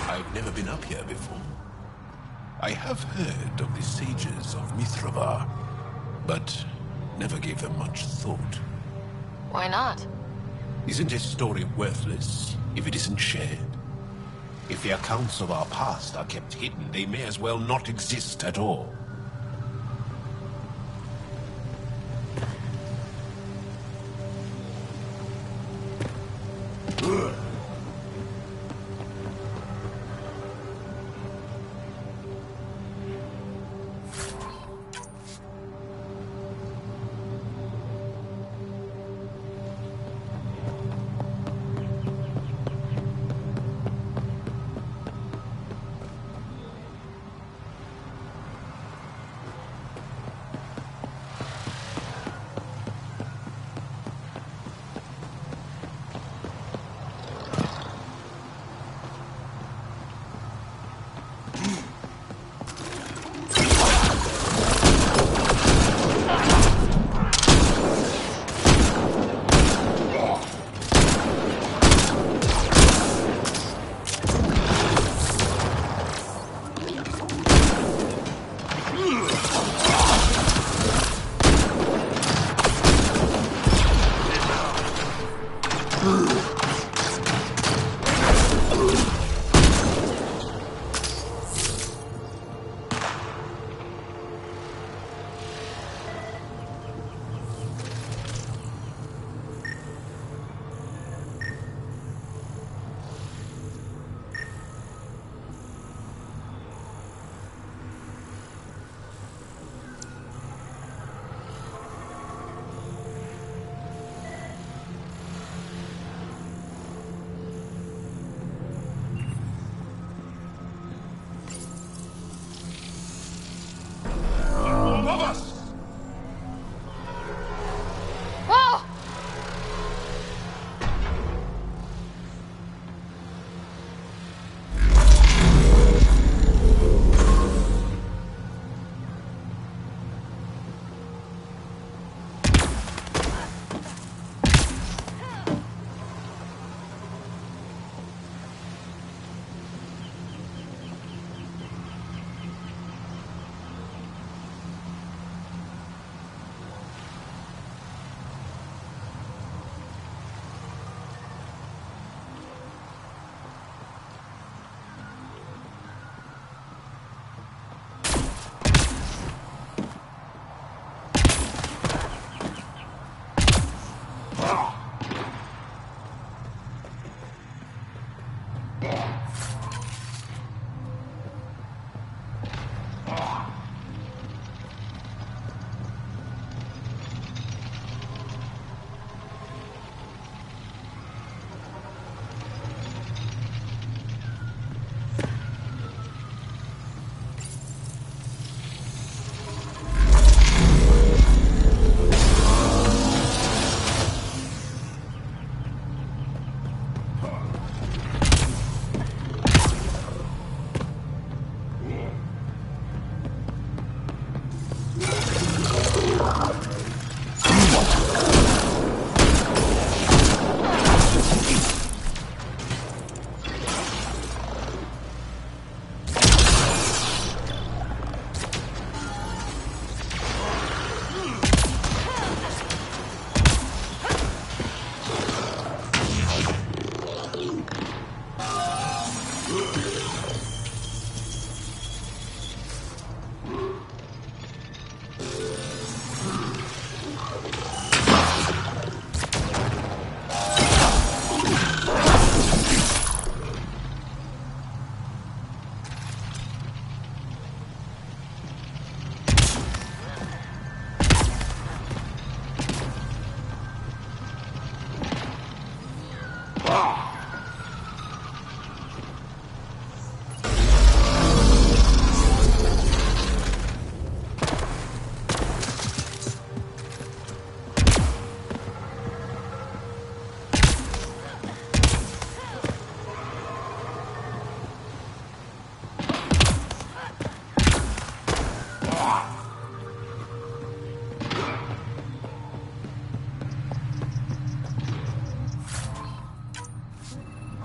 I've never been up here before. I have heard of the sages of Mithravar, but never gave them much thought. Why not? Isn't a story worthless if it isn't shared? If the accounts of our past are kept hidden, they may as well not exist at all.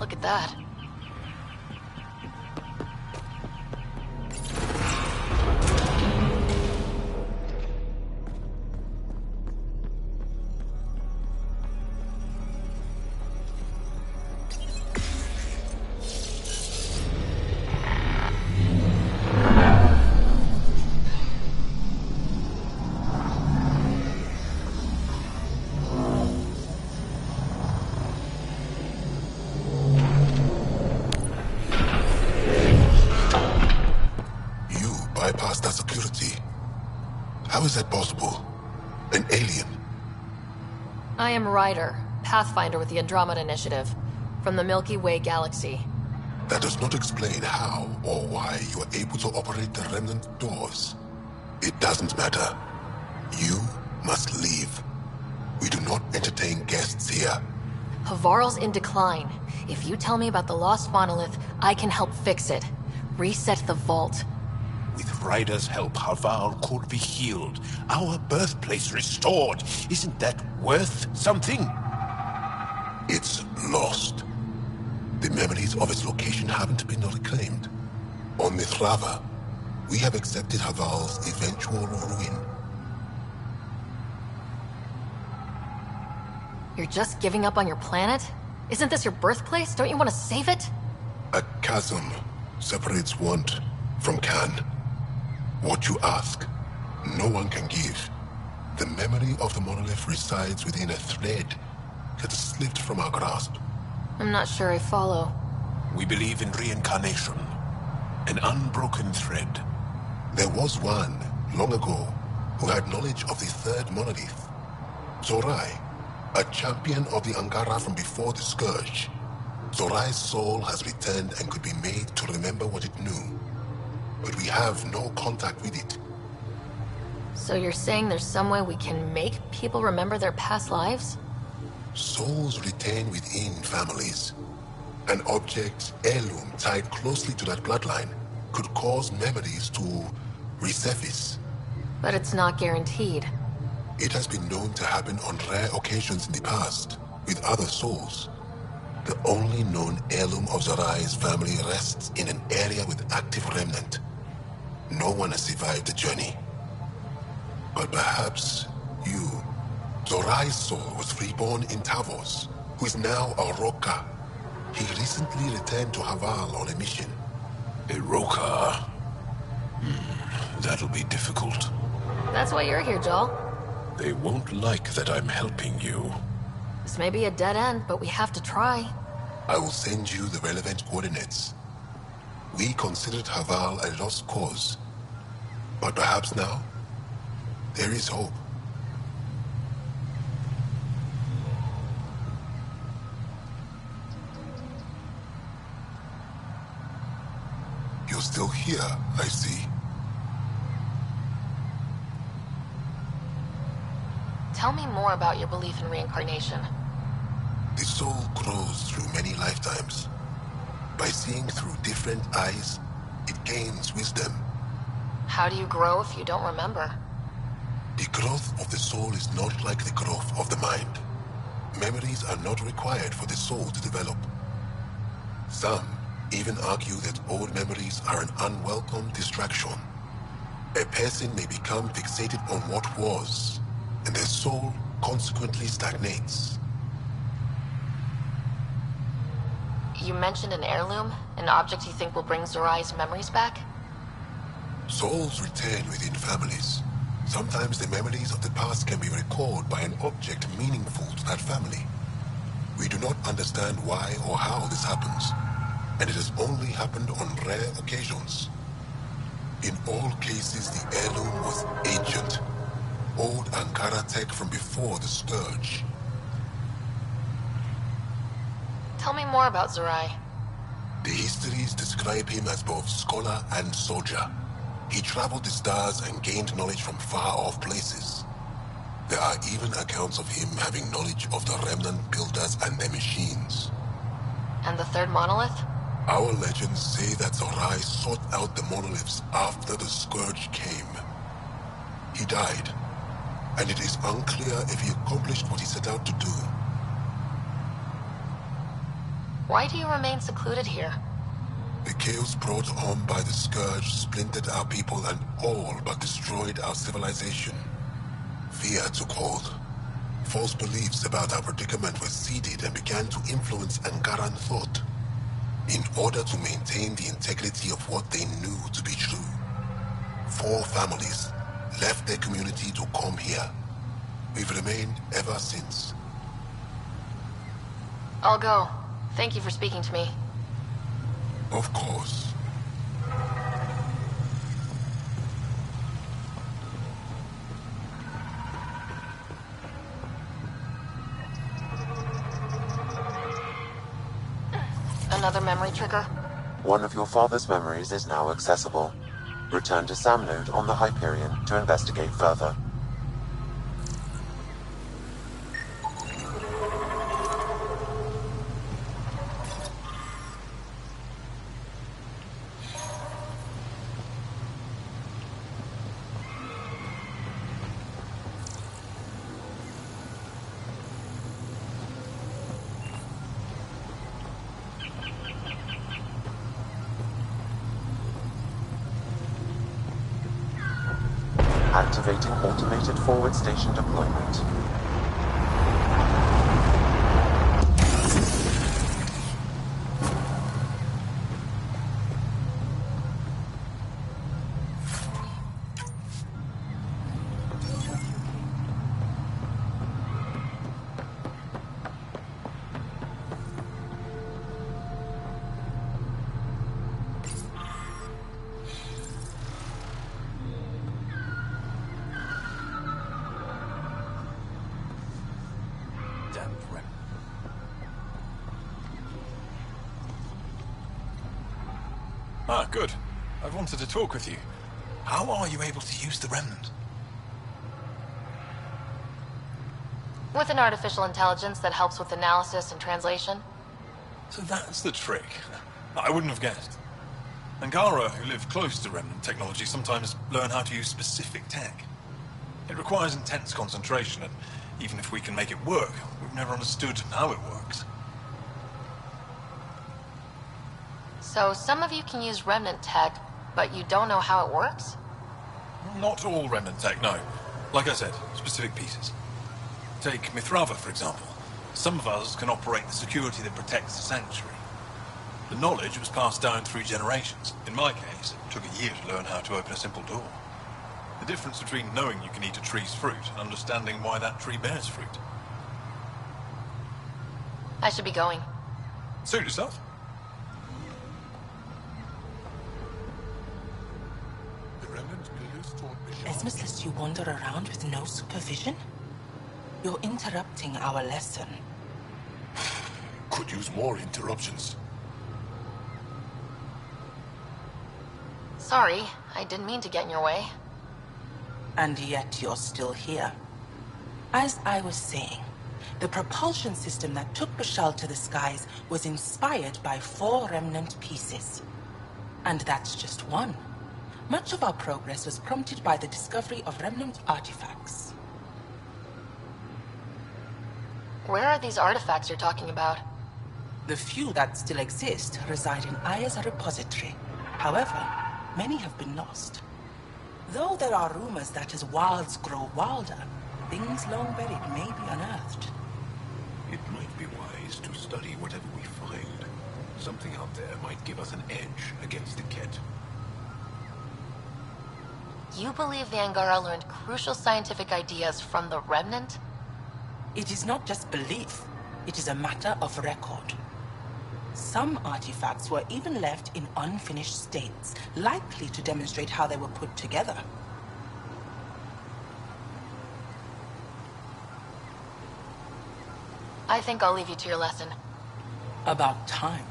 Look at that. How is that possible? An alien? I am Ryder, Pathfinder with the Andromeda Initiative, from the Milky Way galaxy. That does not explain how or why you are able to operate the remnant doors. It doesn't matter. You must leave. We do not entertain guests here. Havarl's in decline. If you tell me about the lost monolith, I can help fix it. Reset the vault. With Ryder's help, Havarl could be healed. Our birthplace restored. Isn't that worth something? It's lost. The memories of its location haven't been reclaimed. On Mithrava, we have accepted Havarl's eventual ruin. You're just giving up on your planet? Isn't this your birthplace? Don't you want to save it? A chasm separates want from can. What you ask, no one can give. The memory of the monolith resides within a thread that has slipped from our grasp. I'm not sure I follow. We believe in reincarnation. An unbroken thread. There was one, long ago, who had knowledge of the third monolith. Zorai, a champion of the Angara from before the Scourge. Zorai's soul has returned and could be made to remember what it knew. But we have no contact with it. So you're saying there's some way we can make people remember their past lives? Souls retain within families. An object, heirloom, tied closely to that bloodline could cause memories to resurface. But it's not guaranteed. It has been known to happen on rare occasions in the past, with other souls. The only known heirloom of Zorai's family rests in an area with active remnant. No one has survived the journey. But perhaps you. Zorai's soul was reborn in Tavos, who is now a Roka. He recently returned to Havarl on a mission. A Roka? That'll be difficult. That's why you're here, Joel. They won't like that I'm helping you. This may be a dead end, but we have to try. I will send you the relevant coordinates. We considered Havarl a lost cause. But perhaps now, there is hope. You're still here, I see. Tell me more about your belief in reincarnation. The soul grows through many lifetimes. By seeing through different eyes, it gains wisdom. How do you grow if you don't remember? The growth of the soul is not like the growth of the mind. Memories are not required for the soul to develop. Some even argue that old memories are an unwelcome distraction. A person may become fixated on what was, and their soul consequently stagnates. You mentioned an heirloom, an object you think will bring Zorai's memories back? Souls return within families. Sometimes the memories of the past can be recalled by an object meaningful to that family. We do not understand why or how this happens, and it has only happened on rare occasions. In all cases, the heirloom was ancient. Old Ankara tech from before the Scourge. Tell me more about Zorai. The histories describe him as both scholar and soldier. He traveled the stars and gained knowledge from far-off places. There are even accounts of him having knowledge of the remnant builders and their machines. And the third monolith? Our legends say that Zorai sought out the monoliths after the Scourge came. He died, and it is unclear if he accomplished what he set out to do. Why do you remain secluded here? The chaos brought on by the Scourge splintered our people and all but destroyed our civilization. Fear took hold. False beliefs about our predicament were seeded and began to influence Angaran thought. In order to maintain the integrity of what they knew to be true, 4 families left their community to come here. We've remained ever since. I'll go. Thank you for speaking to me. Of course. Another memory trigger? One of your father's memories is now accessible. Return to Sam Node on the Hyperion to investigate further. Activating automated forward station deployment. Ah, good. I've wanted to talk with you. How are you able to use the Remnant? With an artificial intelligence that helps with analysis and translation. So that's the trick. I wouldn't have guessed. Angara, who live close to Remnant technology, sometimes learn how to use specific tech. It requires intense concentration, and even if we can make it work, we've never understood how it works. So some of you can use Remnant tech, but you don't know how it works? Not all Remnant tech, no. Like I said, specific pieces. Take Mithrava, for example. Some of us can operate the security that protects the sanctuary. The knowledge was passed down through generations. In my case, it took a year to learn how to open a simple door. The difference between knowing you can eat a tree's fruit and understanding why that tree bears fruit. I should be going. Suit yourself. Esmus lets you wander around with no supervision? You're interrupting our lesson. Could use more interruptions. Sorry, I didn't mean to get in your way. And yet you're still here. As I was saying, the propulsion system that took Bashal to the skies was inspired by 4 Remnant pieces. And that's just one. Much of our progress was prompted by the discovery of Remnant artifacts. Where are these artifacts you're talking about? The few that still exist reside in Aya's repository. However, many have been lost. Though there are rumors that as wilds grow wilder, things long buried may be unearthed. It might be wise to study whatever we find. Something out there might give us an edge against the Ket. You believe the Angara learned crucial scientific ideas from the Remnant? It is not just belief, it is a matter of record. Some artifacts were even left in unfinished states, likely to demonstrate how they were put together. I think I'll leave you to your lesson. About time.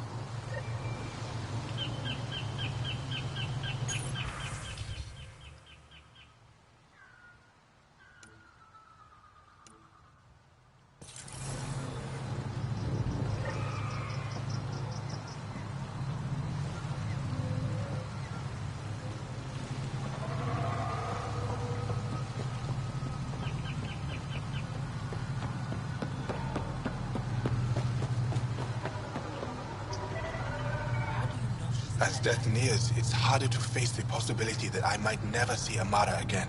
As death nears, it's harder to face the possibility that I might never see Amara again.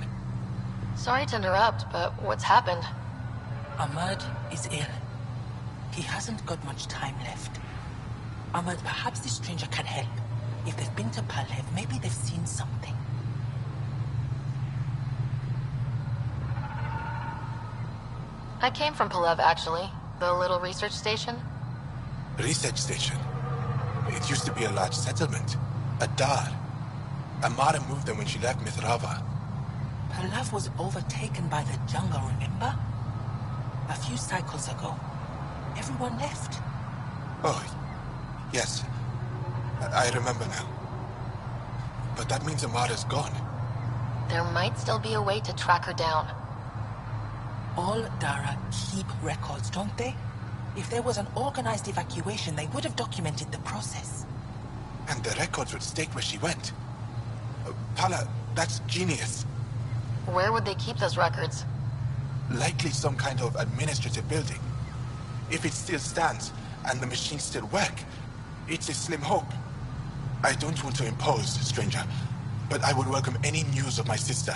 Sorry to interrupt, but what's happened? Ahmad is ill. He hasn't got much time left. Ahmad, perhaps this stranger can help. If they've been to Palev, maybe they've seen something. I came from Palev, actually. The little research station. Research station? It used to be a large settlement. A dar. Amara moved them when she left Mithrava. Palev was overtaken by the jungle, remember? A few cycles ago. Everyone left. Oh, Yes. I remember now. But that means Amada's gone. There might still be a way to track her down. All Dara keep records, don't they? If there was an organized evacuation, they would have documented the process. And the records would state where she went. Pala, that's genius. Where would they keep those records? Likely some kind of administrative building. If it still stands, and the machines still work, it's a slim hope. I don't want to impose, stranger, but I would welcome any news of my sister.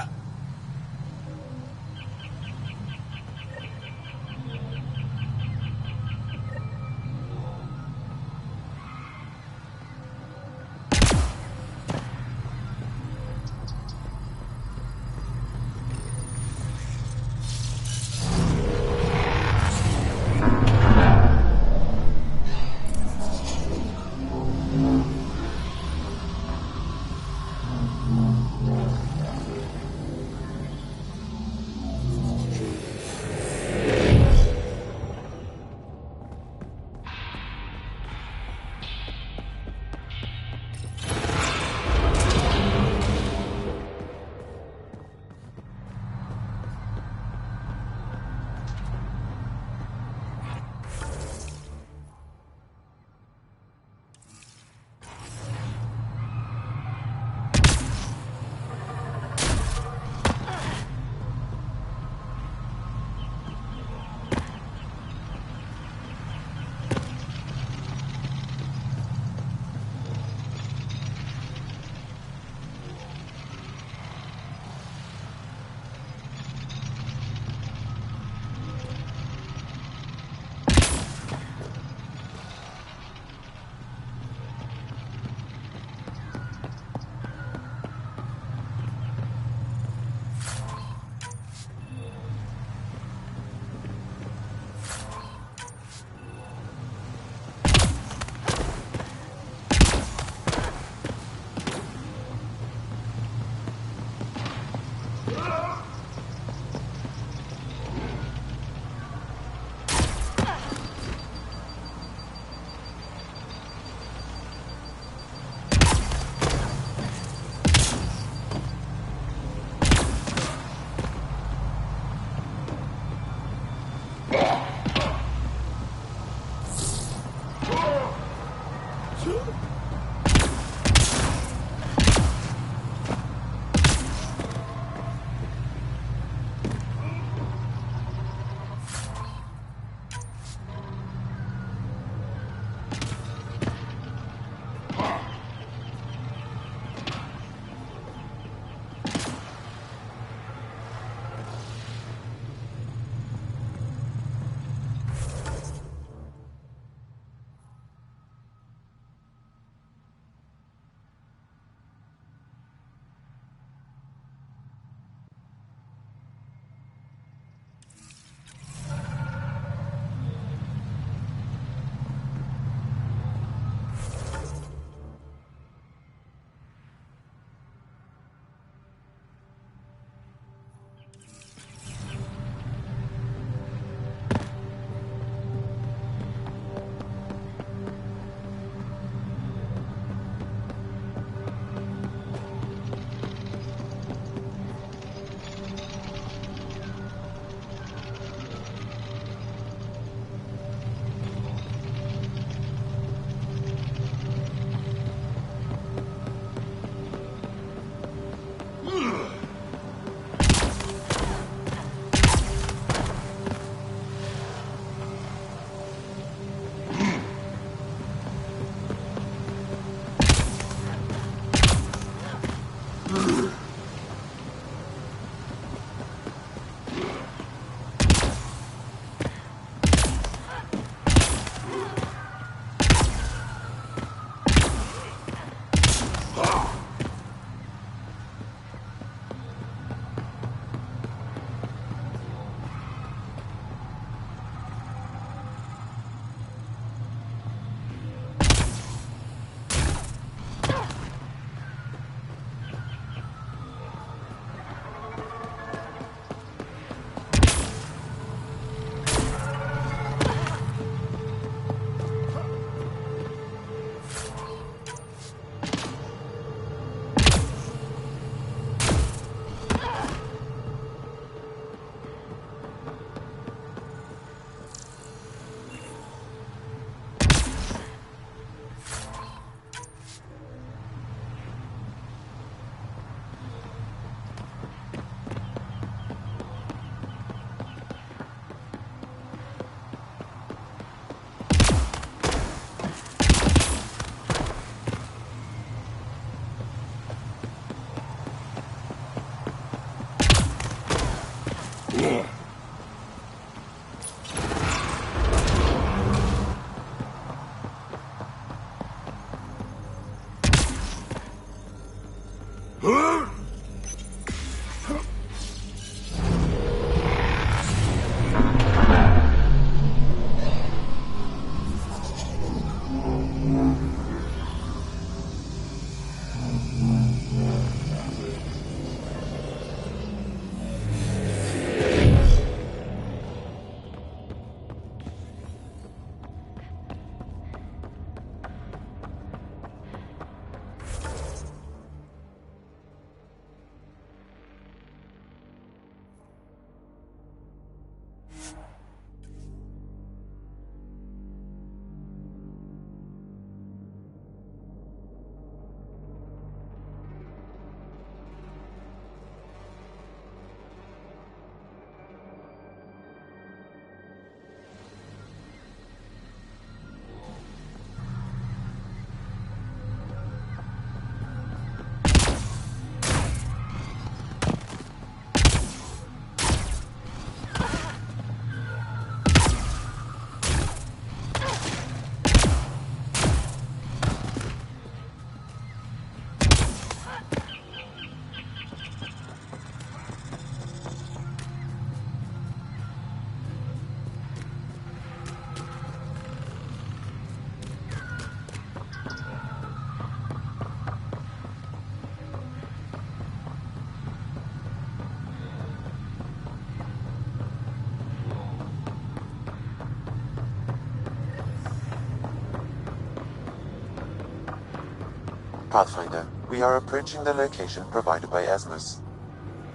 Pathfinder, we are approaching the location provided by Esmos.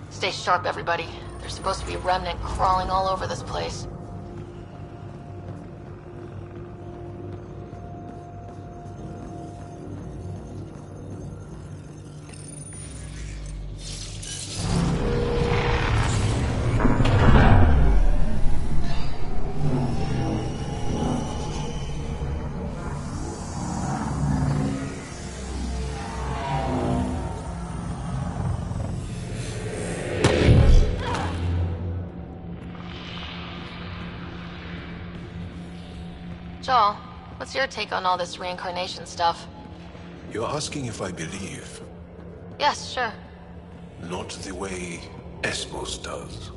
Stay sharp, everybody. There's supposed to be a remnant crawling all over this place. Joel, what's your take on all this reincarnation stuff? You're asking if I believe, Yes, sure. not the way Esmos does.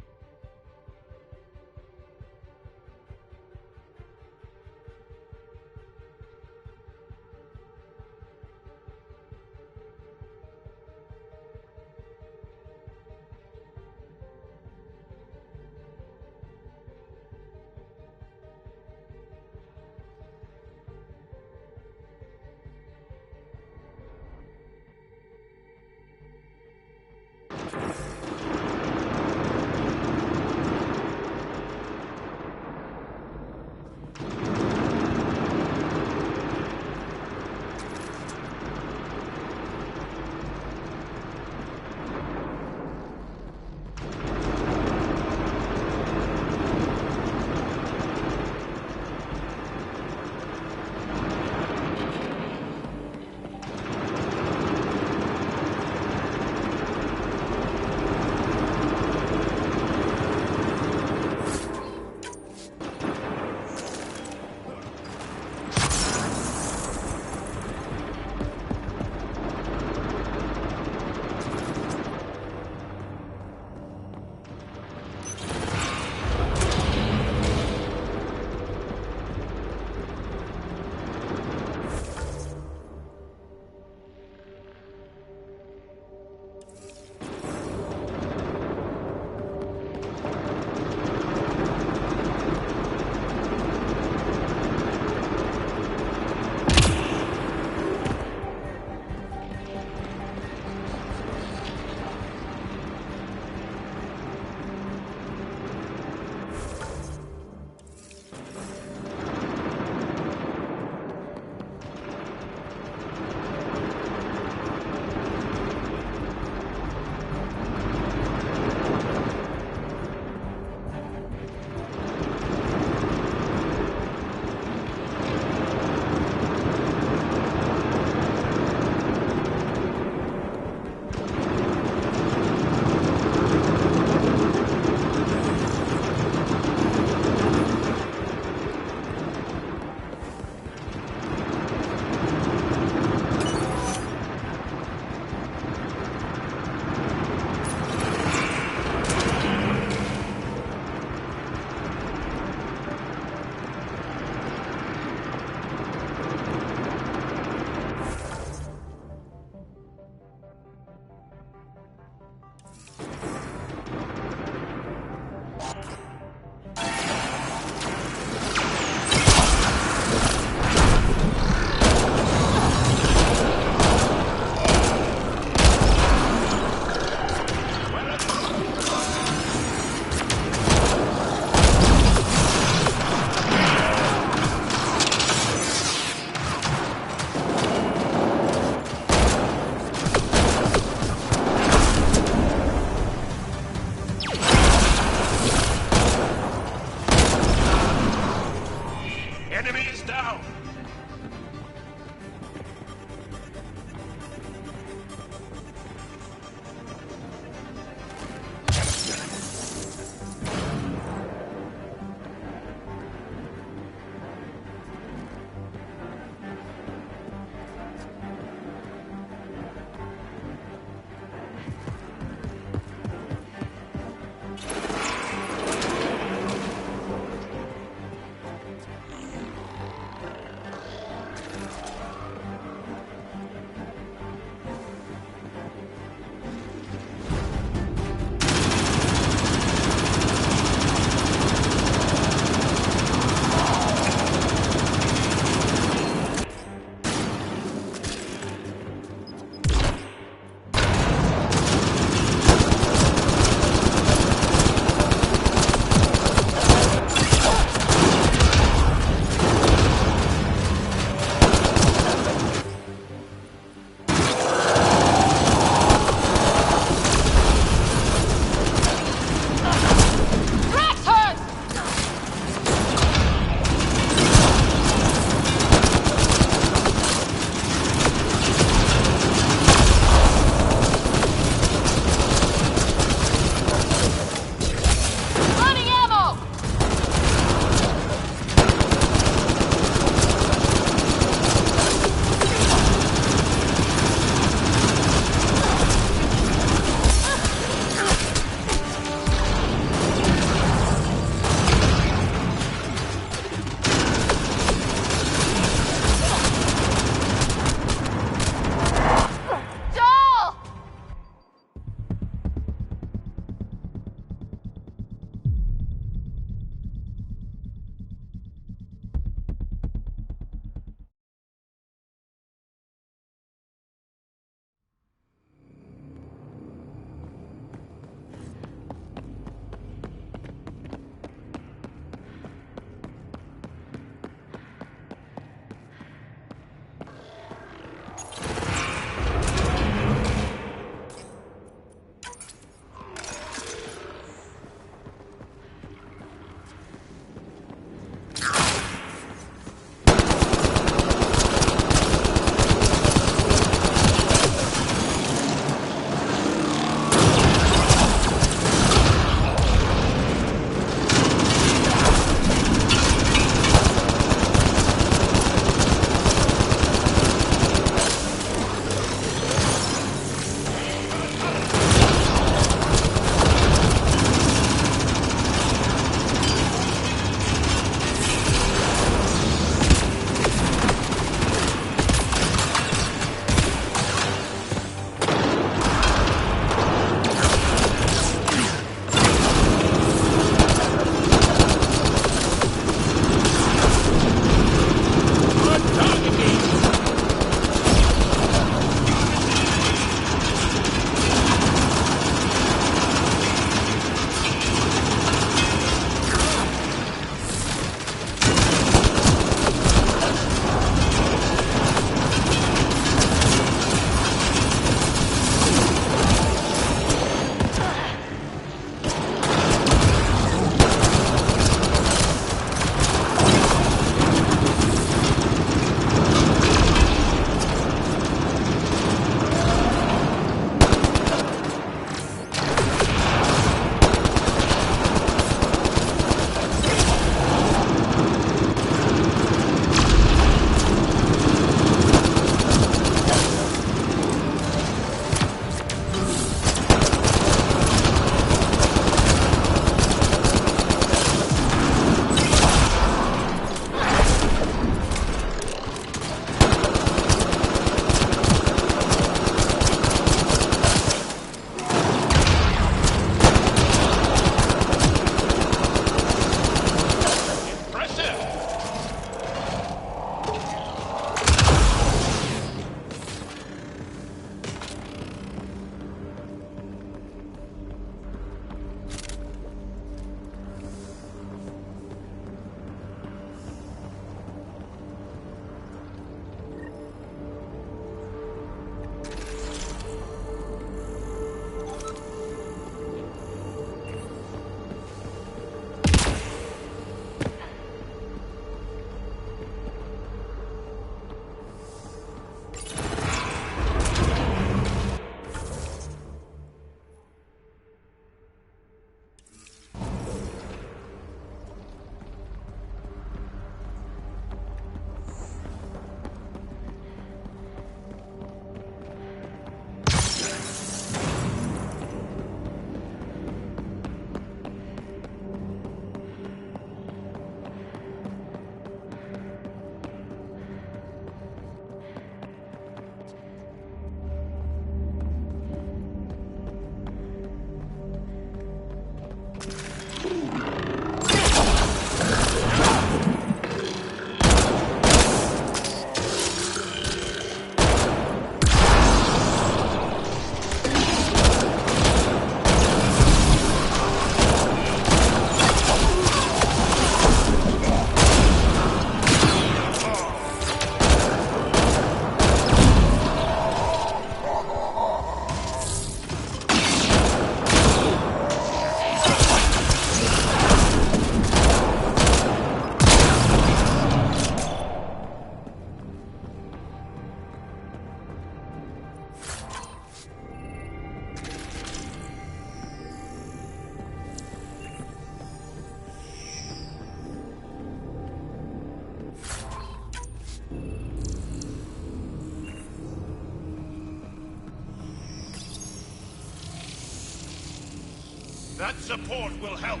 That support will help.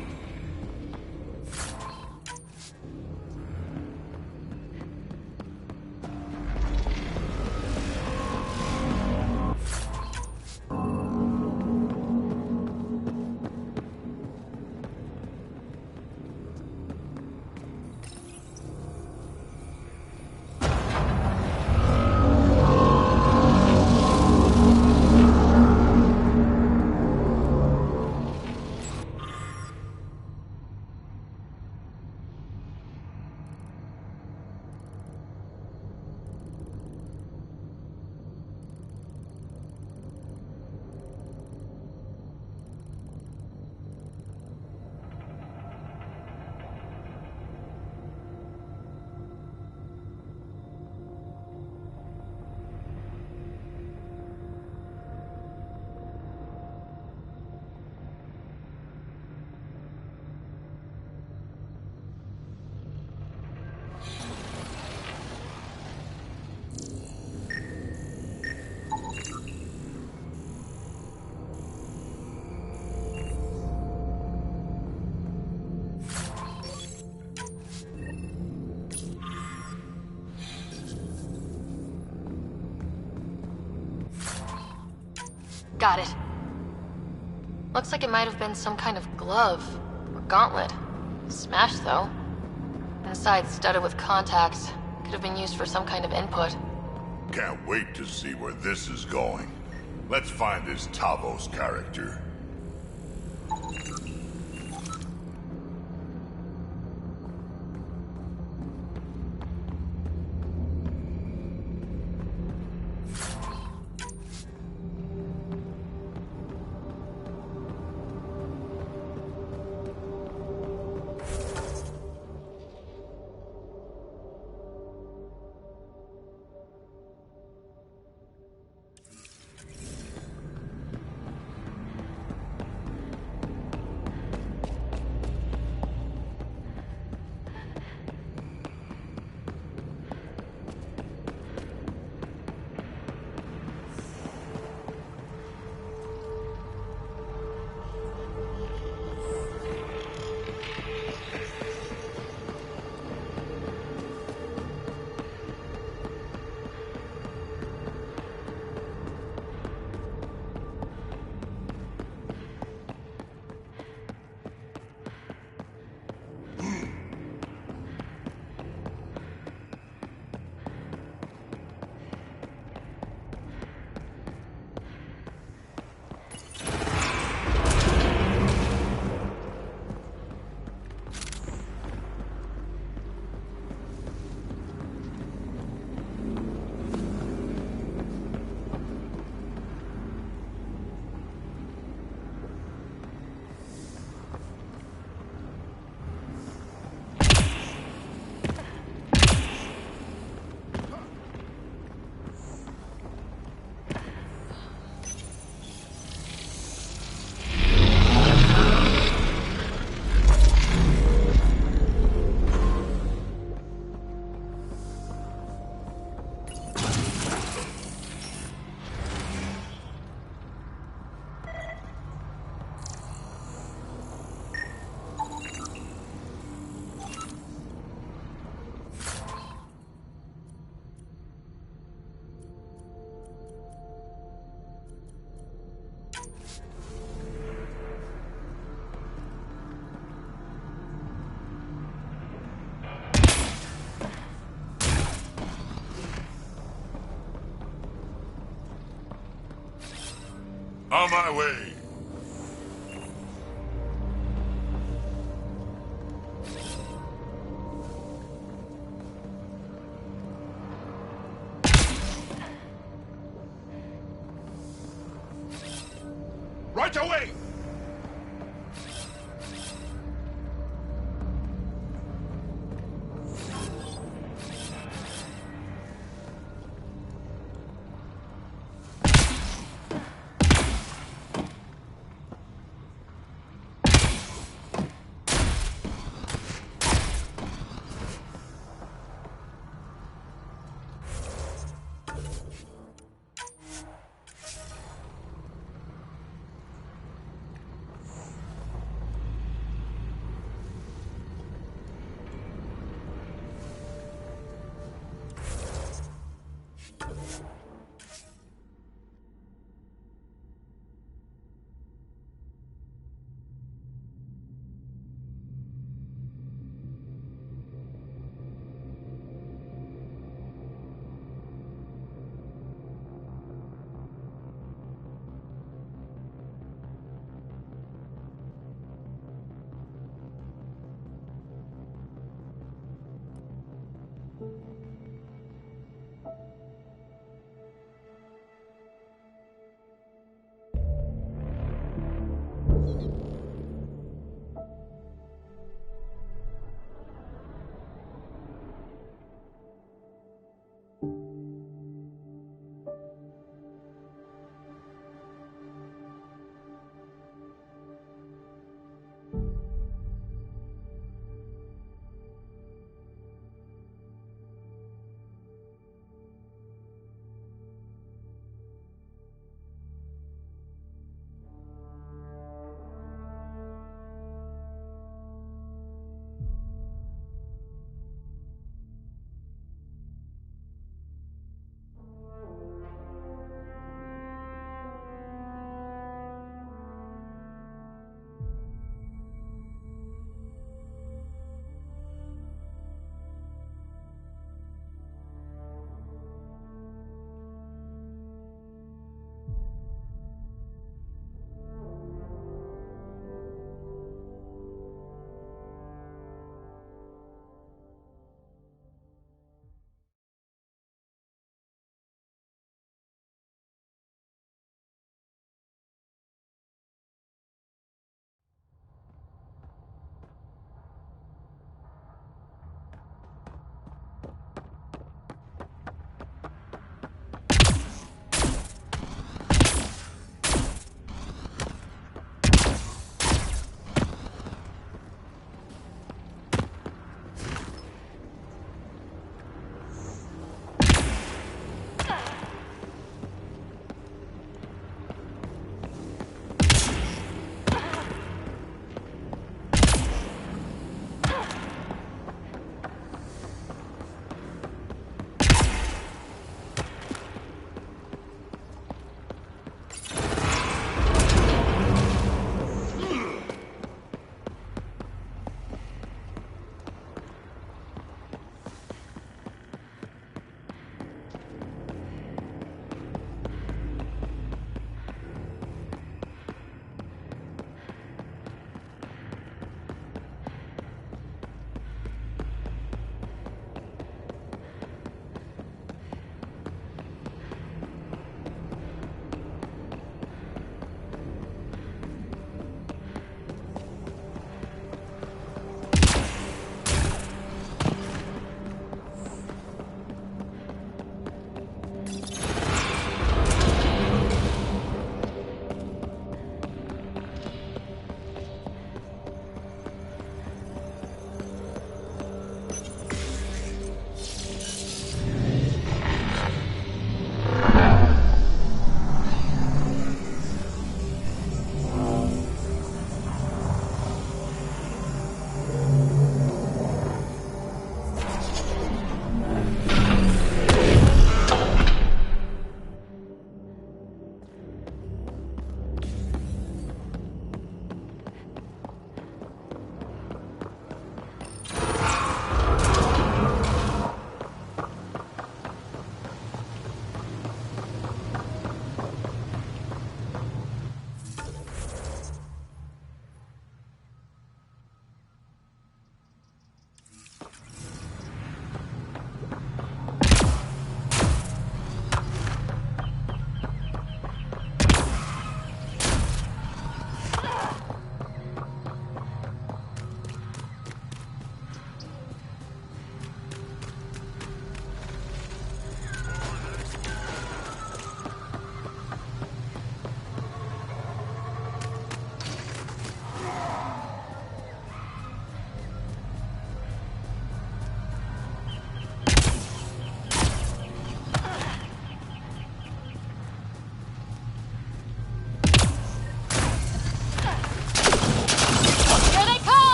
Got it. Looks like it might have been some kind of glove or gauntlet. Smashed, though. Inside studded with contacts. Could have been used for some kind of input. Can't wait to see where this is going. Let's find this Tavos character. On my way. Right away!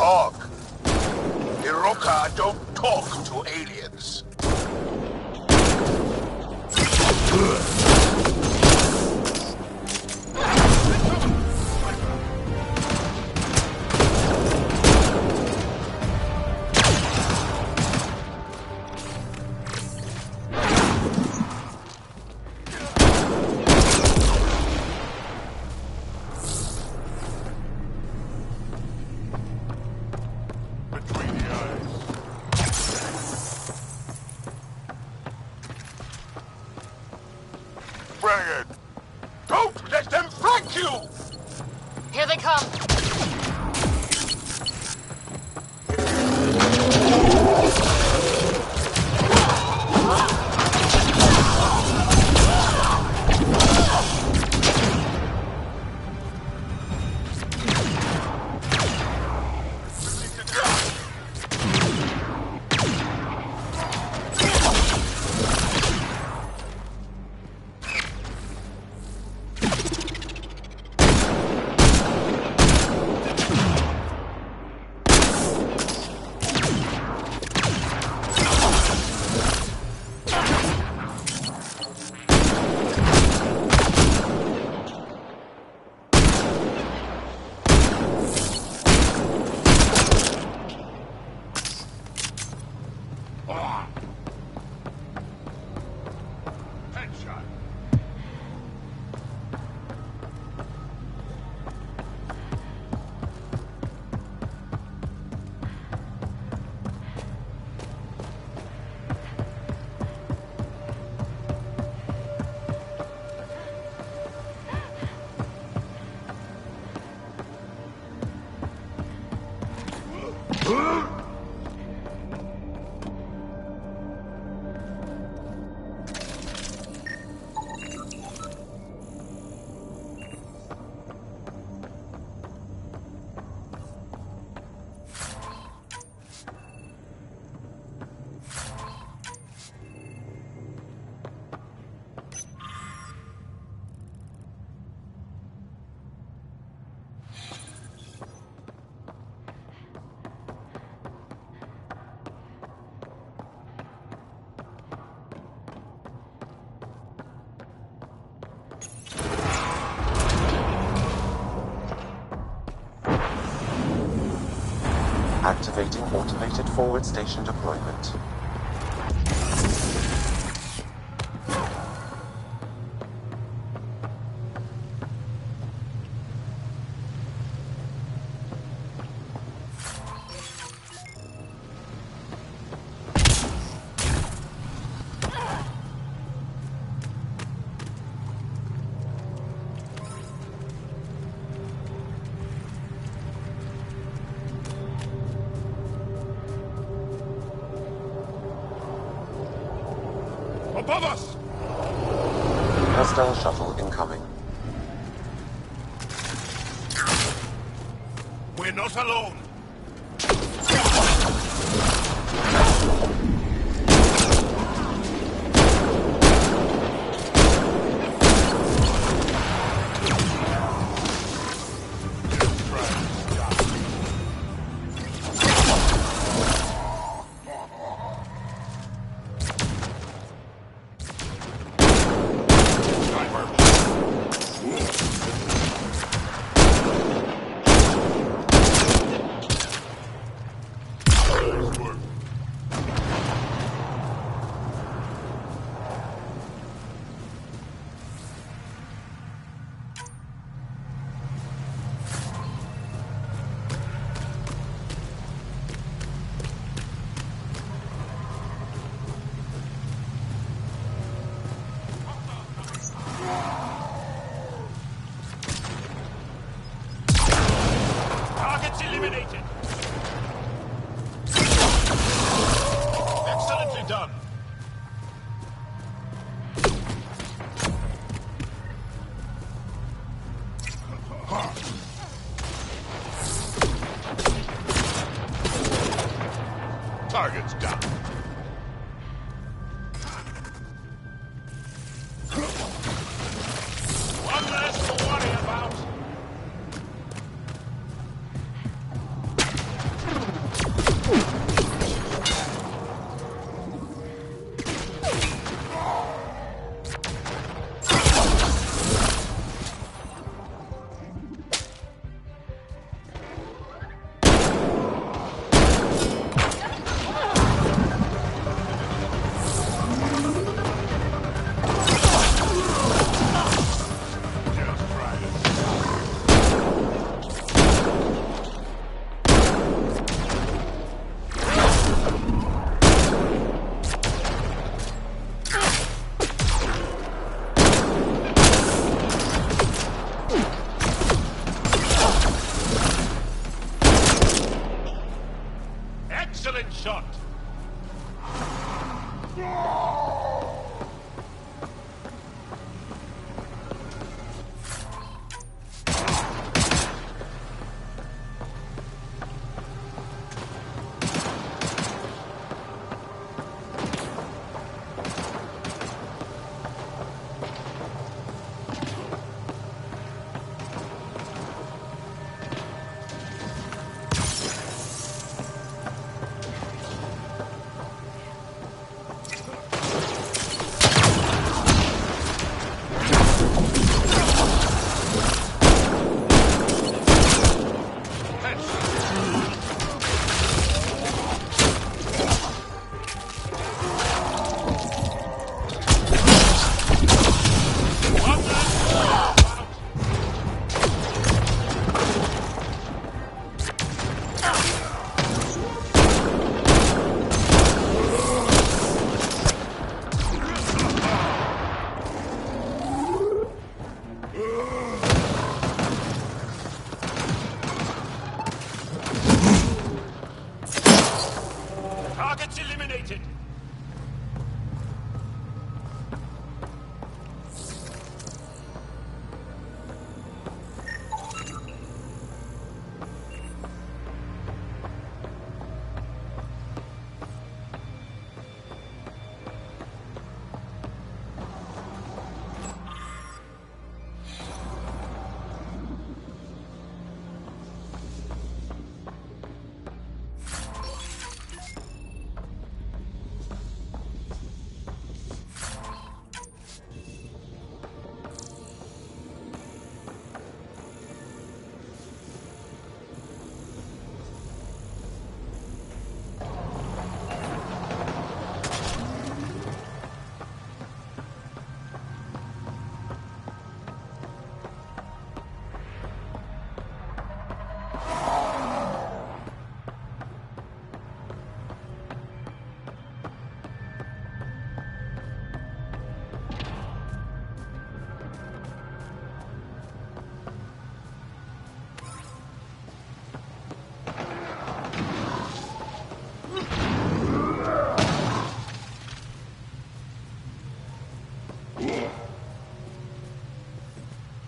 talk. Iroka don't talk to aliens. Here they come! Activating automated forward station deployment. Above us! Hostile shuttle incoming. We're not alone!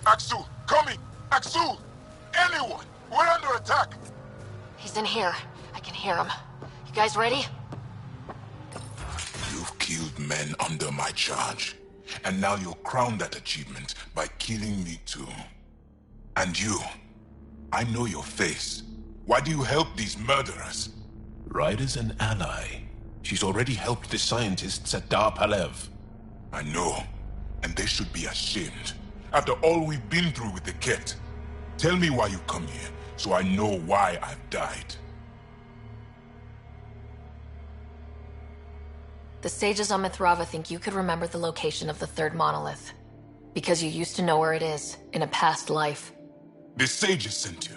Axel, coming! Axel! Anyone! We're under attack! He's in here. I can hear him. You guys ready? You've killed men under my charge. And now you'll crown that achievement by killing me too. And you, I know your face. Why do you help these murderers? Ryder's an ally. She's already helped the scientists at Dar Palev. I know, and they should be ashamed. After all we've been through with the Ket. Tell me why you come here, so I know why I've died. The sages on Mithrava think you could remember the location of the third monolith. Because you used to know where it is, in a past life. The sages sent you.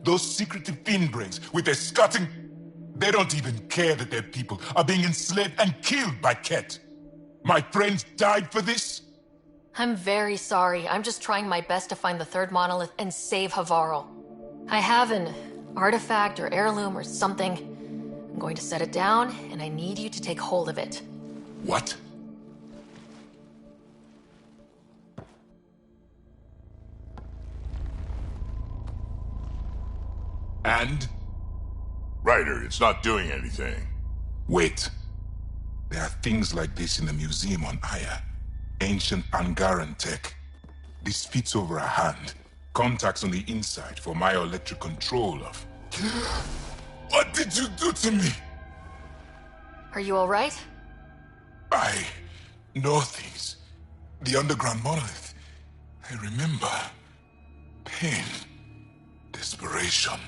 Those secretive fiendbrains with their scutting... They don't even care that their people are being enslaved and killed by Ket. My friends died for this? I'm very sorry. I'm just trying my best to find the third monolith and save Havarl. I have an artifact or heirloom or something. I'm going to set it down, and I need you to take hold of it. What? And? Ryder, it's not doing anything. Wait. There are things like this in the museum on Aya. Ancient Angaran tech. This fits over a hand. Contacts on the inside for my electric control of... What did you do to me? Are you alright? I know things. The underground monolith. I remember. Pain. Desperation.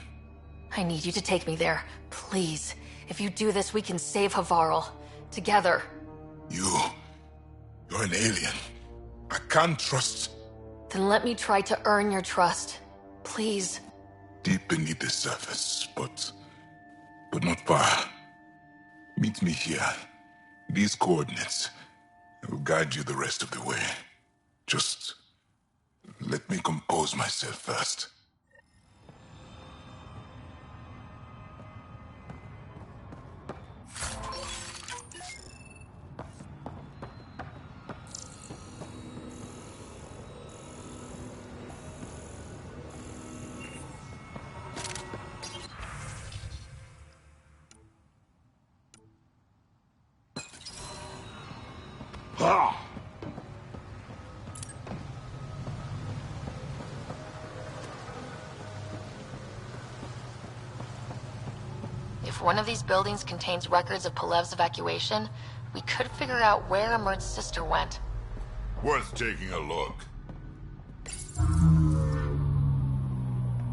I need you to take me there, please. If you do this, we can save Havarl. Together. You're an alien. I can't trust... Then let me try to earn your trust. Please. Deep beneath the surface, but not far. Meet me here. These coordinates. I will guide you the rest of the way. Just let me compose myself first. If one of these buildings contains records of Palev's evacuation, we could figure out where Amur's sister went. Worth taking a look.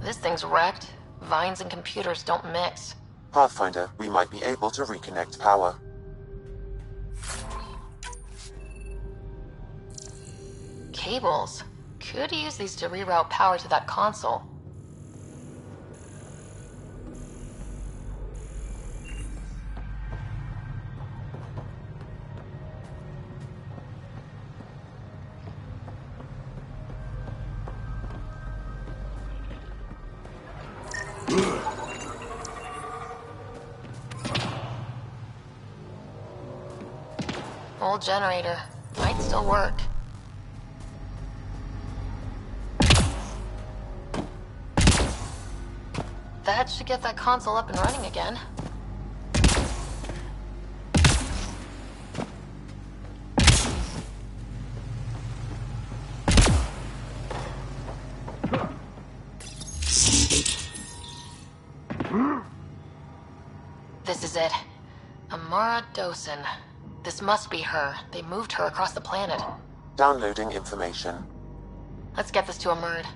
This thing's wrecked. Vines and computers don't mix. Pathfinder, we might be able to reconnect power. Cables. Could use these to reroute power to that console. Old generator. Might still work. That should get that console up and running again. This is it. Amara Dosen. This must be her. They moved her across the planet. Downloading information. Let's get this to Amurd.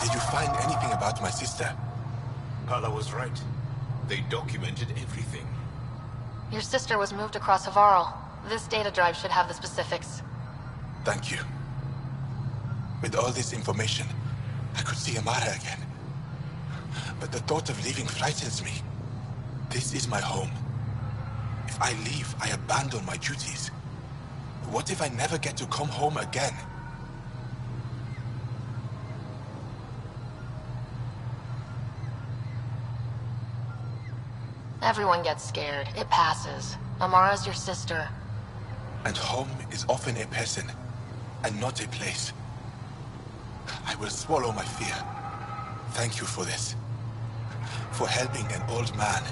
Did you find anything about my sister? Pala was right. They documented everything. Your sister was moved across Havarl. This data drive should have the specifics. Thank you. With all this information, I could see Amara again. But the thought of leaving frightens me. This is my home. If I leave, I abandon my duties. What if I never get to come home again? Everyone gets scared. It passes. Amara's your sister. And home is often a person, and not a place. I will swallow my fear. Thank you for this. For helping an old man.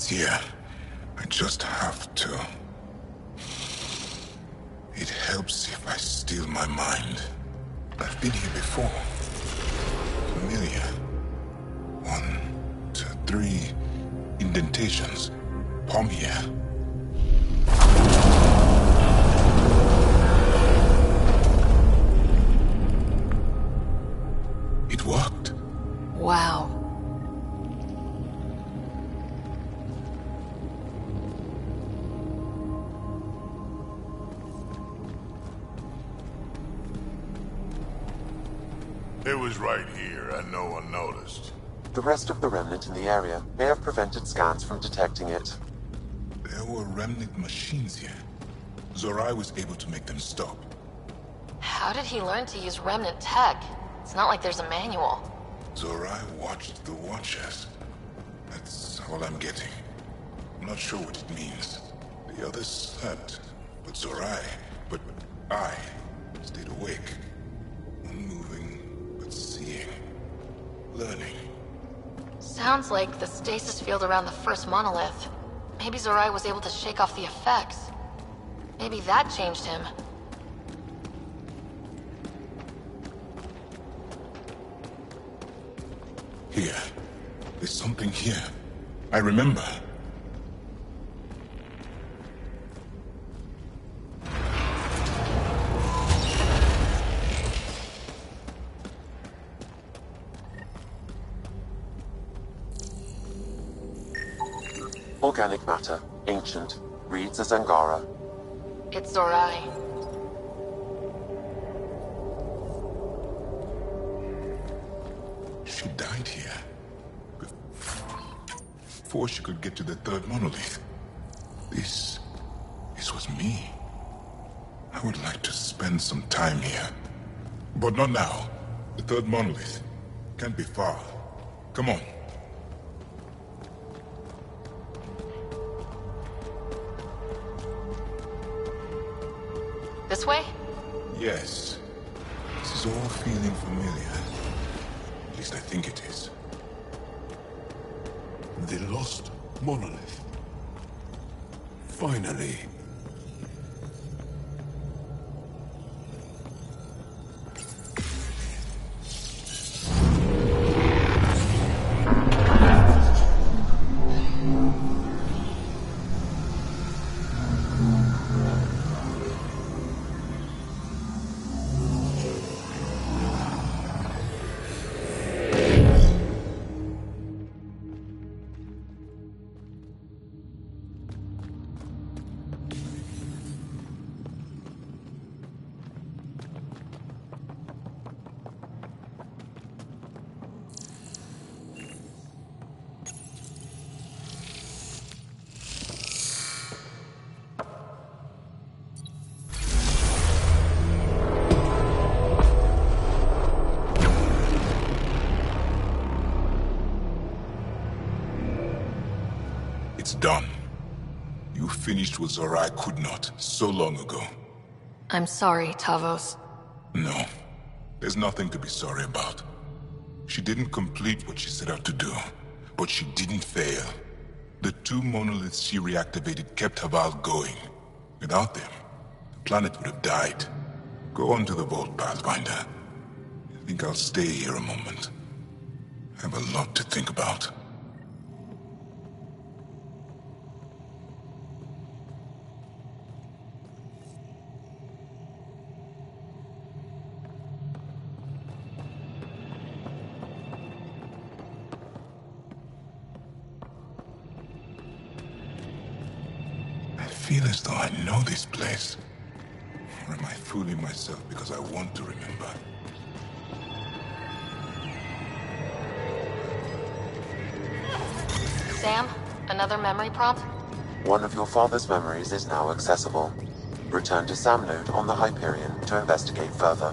It's here. I just have to. It helps if I steal my mind. I've been here before. Familiar. 1, 2, 3 indentations. Palm here. It worked. Wow. It was right here, and no one noticed. The rest of the remnant in the area may have prevented scans from detecting it. There were remnant machines here. Zorai was able to make them stop. How did he learn to use remnant tech? It's not like there's a manual. Zorai watched the Watchers. That's all I'm getting. I'm not sure what it means. The others slept, but I stayed awake. Unmoving, but seeing. Learning. Sounds like the stasis field around the first monolith. Maybe Zorai was able to shake off the effects. Maybe that changed him. Here. There's something here. I remember. Organic matter, ancient, reads as Angara. It's Zorai. She died here. Before she could get to the third monolith. This was me. I would like to spend some time here. But not now. The third monolith can't be far. Come on. This way? Yes. This is all feeling familiar. At least I think it is. The lost monolith. Finally. It's done. You finished what Zorai could not so long ago. I'm sorry, Tavos. No. There's nothing to be sorry about. She didn't complete what she set out to do, but she didn't fail. The 2 monoliths she reactivated kept Haval going. Without them, the planet would have died. Go on to the vault, Pathfinder. I think I'll stay here a moment. I have a lot to think about. I feel as though I know this place. Or am I fooling myself because I want to remember? Sam, another memory prompt? One of your father's memories is now accessible. Return to Sam Node on the Hyperion to investigate further.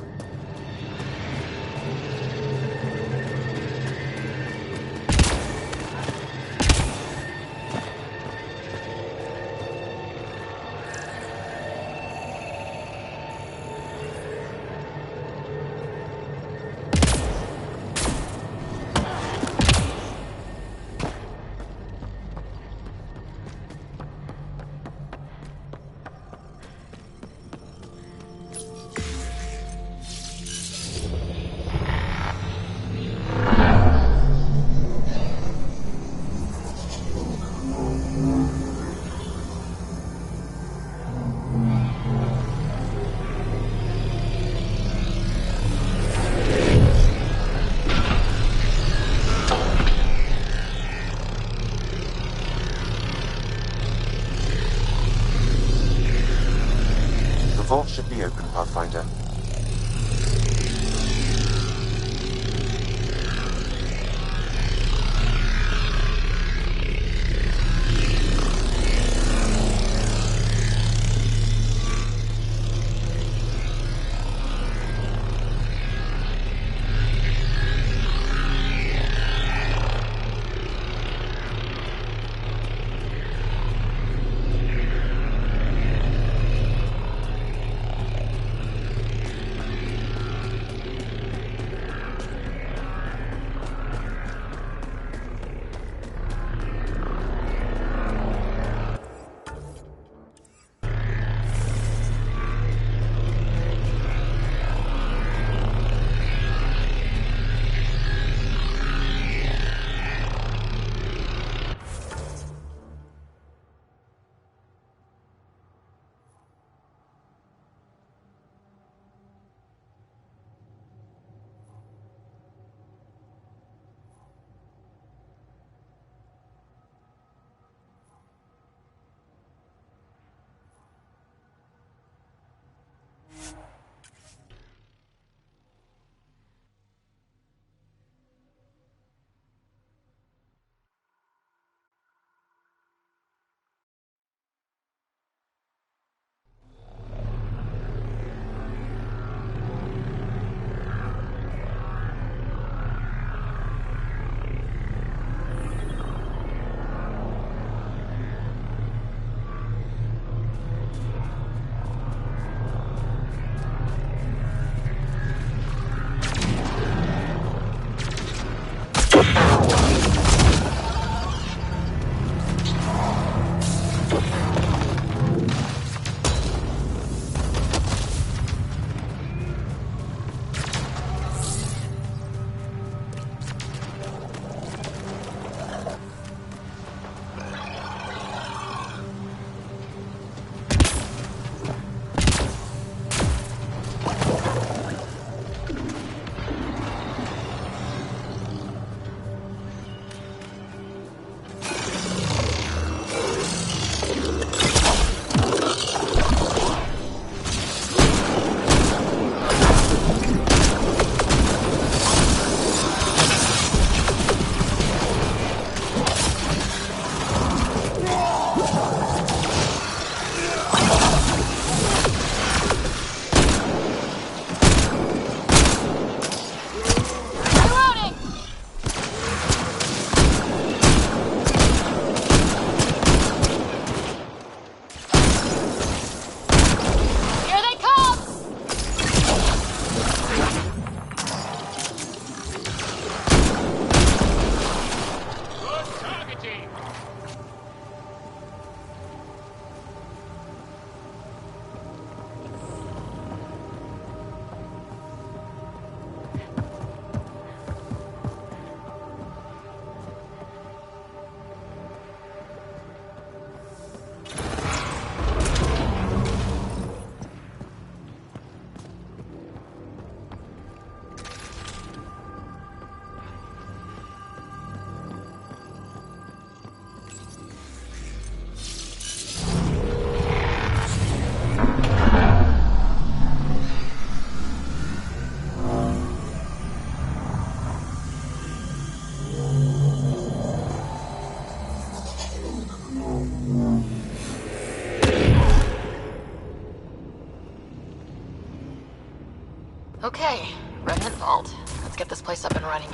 vent vault. Let's get this place up and running.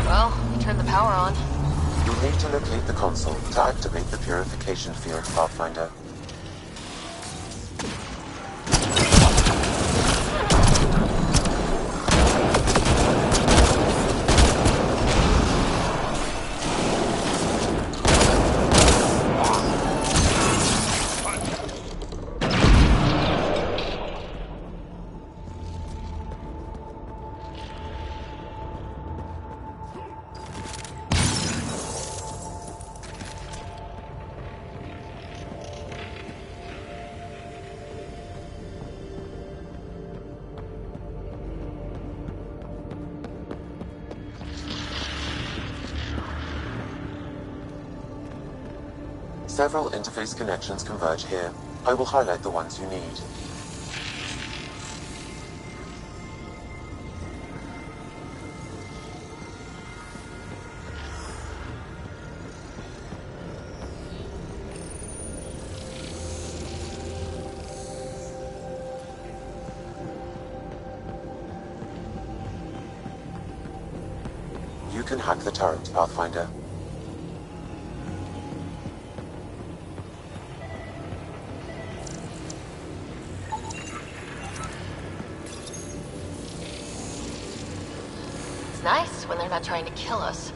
Well, we turned the power on. You'll need to locate the console to activate the purification field, Pathfinder. Several interface connections converge here. I will highlight the ones you need. You can hack the turret, Pathfinder. It's nice when they're not trying to kill us.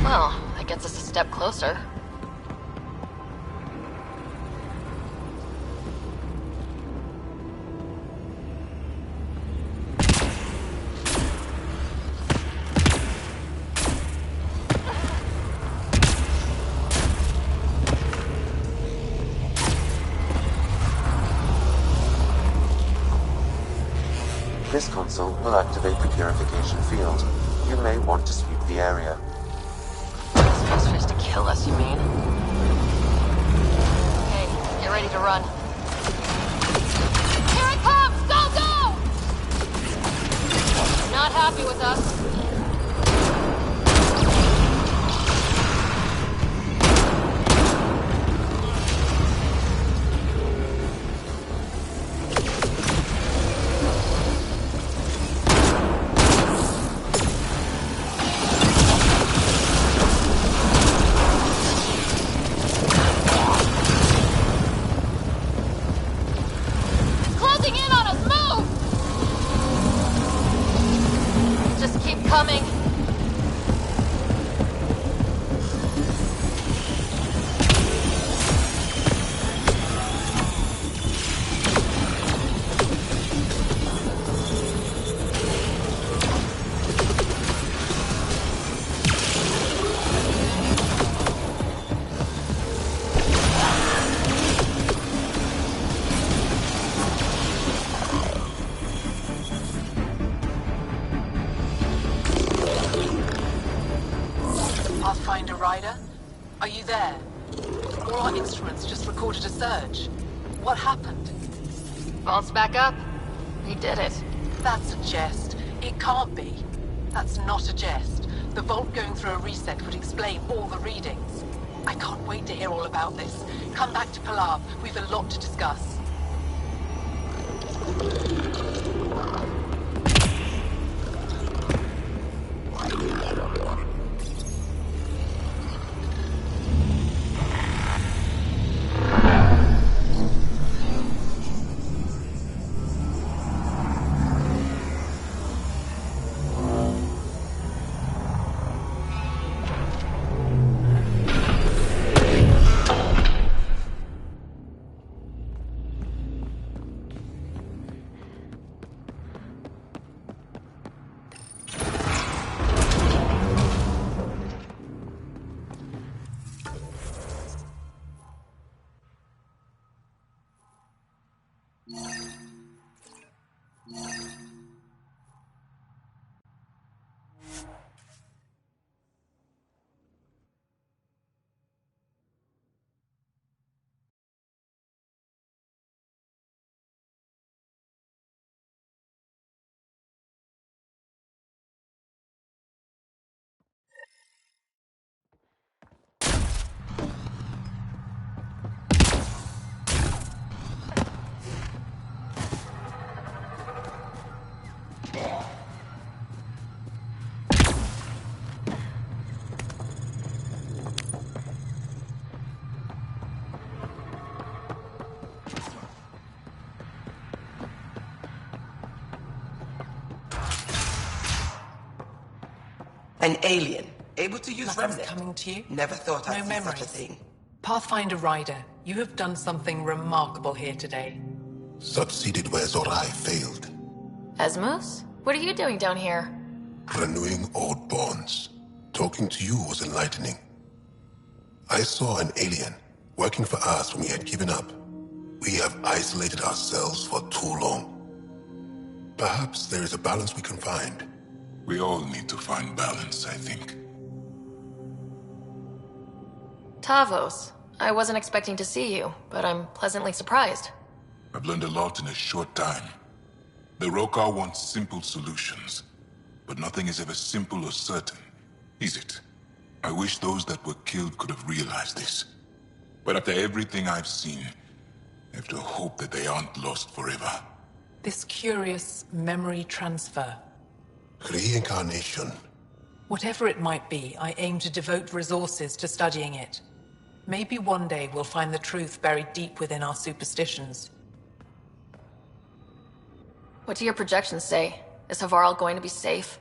Well, that gets us a step closer. This console will activate the purification field. You may want to sweep the area. This tries to kill us, you mean? Okay, get ready to run. Here it comes! Go, go! Not happy with us. Coming. Ryder? Are you there? All our instruments just recorded a surge. What happened? Vault's back up. We did it. That's a jest. It can't be. That's not a jest. The vault going through a reset would explain all the readings. I can't wait to hear all about this. Come back to Palau. We've a lot to discuss. An alien, able to use Nothing's coming to you? Never thought I'd No see memories. such a thing. Pathfinder Ryder, you have done something remarkable here today. Succeeded where Zorai failed. Asmos? What are you doing down here? Renewing old bonds. Talking to you was enlightening. I saw an alien working for us when we had given up. We have isolated ourselves for too long. Perhaps there is a balance we can find. We all need to find balance, I think. Tavos, I wasn't expecting to see you, but I'm pleasantly surprised. I've learned a lot in a short time. The Rokar wants simple solutions, but nothing is ever simple or certain, is it? I wish those that were killed could have realized this. But after everything I've seen, I have to hope that they aren't lost forever. This curious memory transfer. Reincarnation. Whatever it might be, I aim to devote resources to studying it. Maybe one day we'll find the truth buried deep within our superstitions. What do your projections say? Is Havarl going to be safe?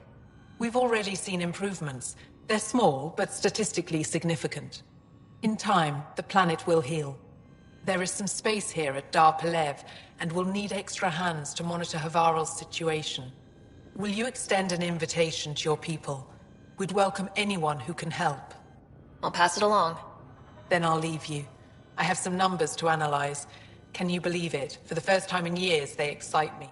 We've already seen improvements. They're small, but statistically significant. In time, the planet will heal. There is some space here at Dar Pelev, and we'll need extra hands to monitor Havarl's situation. Will you extend an invitation to your people? We'd welcome anyone who can help. I'll pass it along. Then I'll leave you. I have some numbers to analyze. Can you believe it? For the first time in years, they excite me.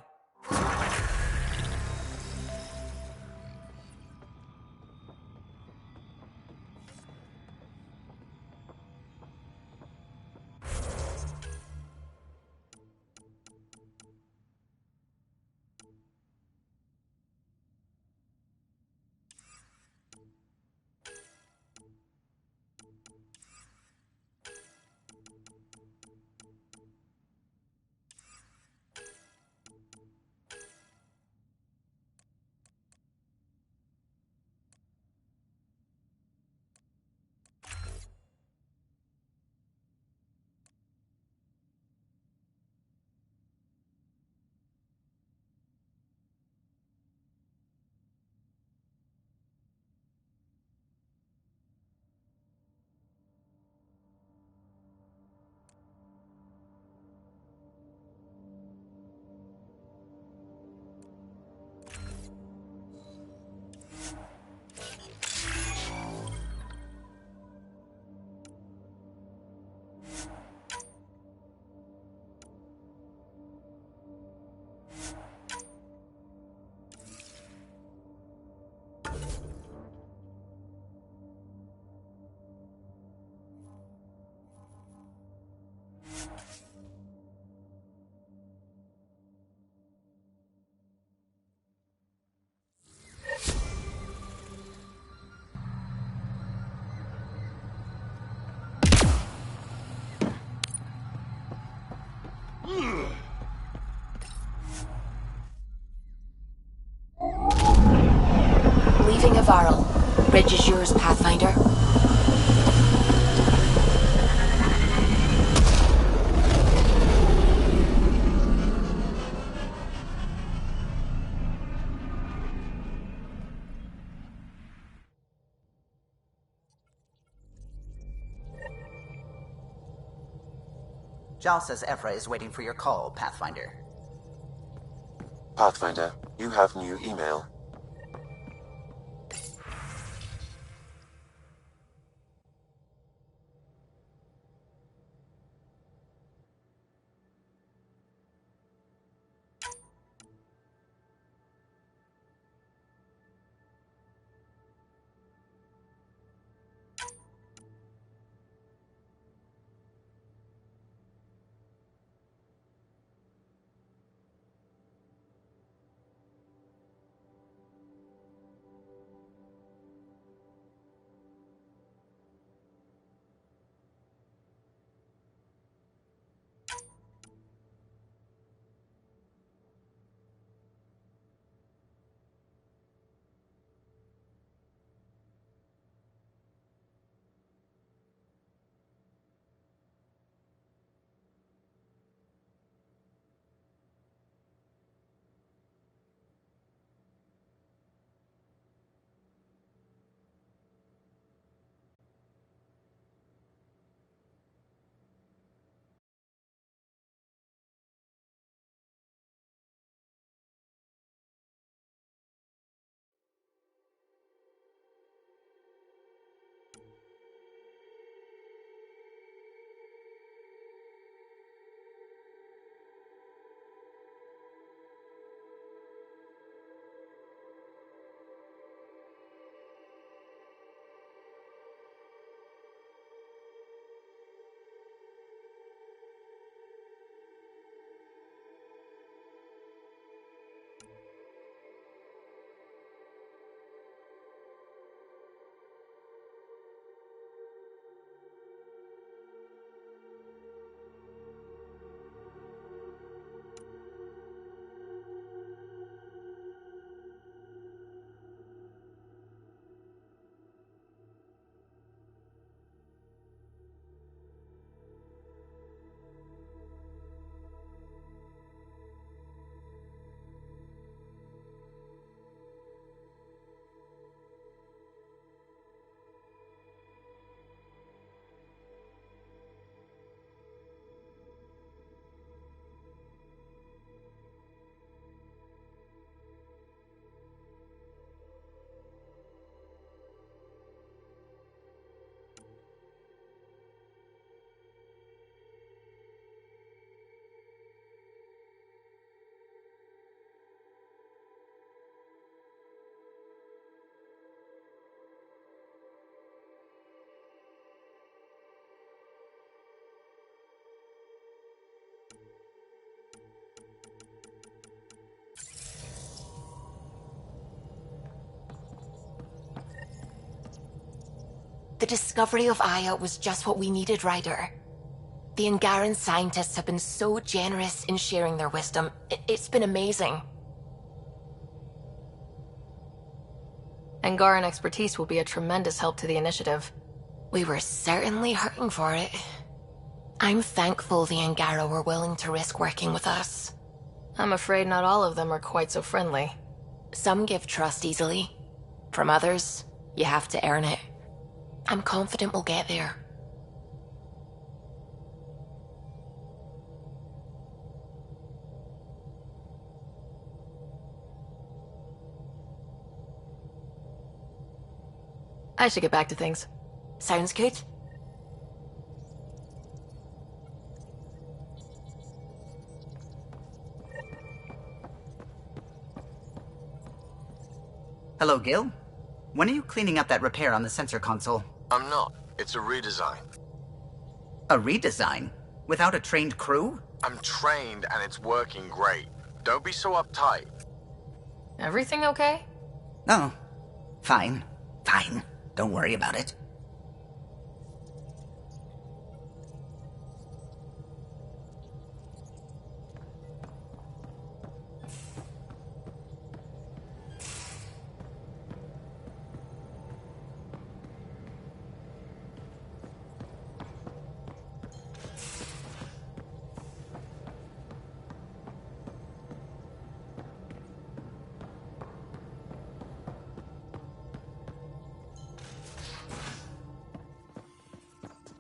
Reaching Avarl. Bridge is yours, Pathfinder. Jal says Ephra is waiting for your call, Pathfinder. Pathfinder, you have new email. The discovery of Aya was just what we needed, Ryder. The Angaran scientists have been so generous in sharing their wisdom. It's been amazing. Angaran expertise will be a tremendous help to the initiative. We were certainly hurting for it. I'm thankful the Angara were willing to risk working with us. I'm afraid not all of them are quite so friendly. Some give trust easily. From others, you have to earn it. I'm confident we'll get there. I should get back to things. Sounds good. Hello, Gil. When are you cleaning up that repair on the sensor console? I'm not. It's a redesign. A redesign? Without a trained crew? I'm trained and it's working great. Don't be so uptight. Everything okay? No. Fine. Fine. Don't worry about it.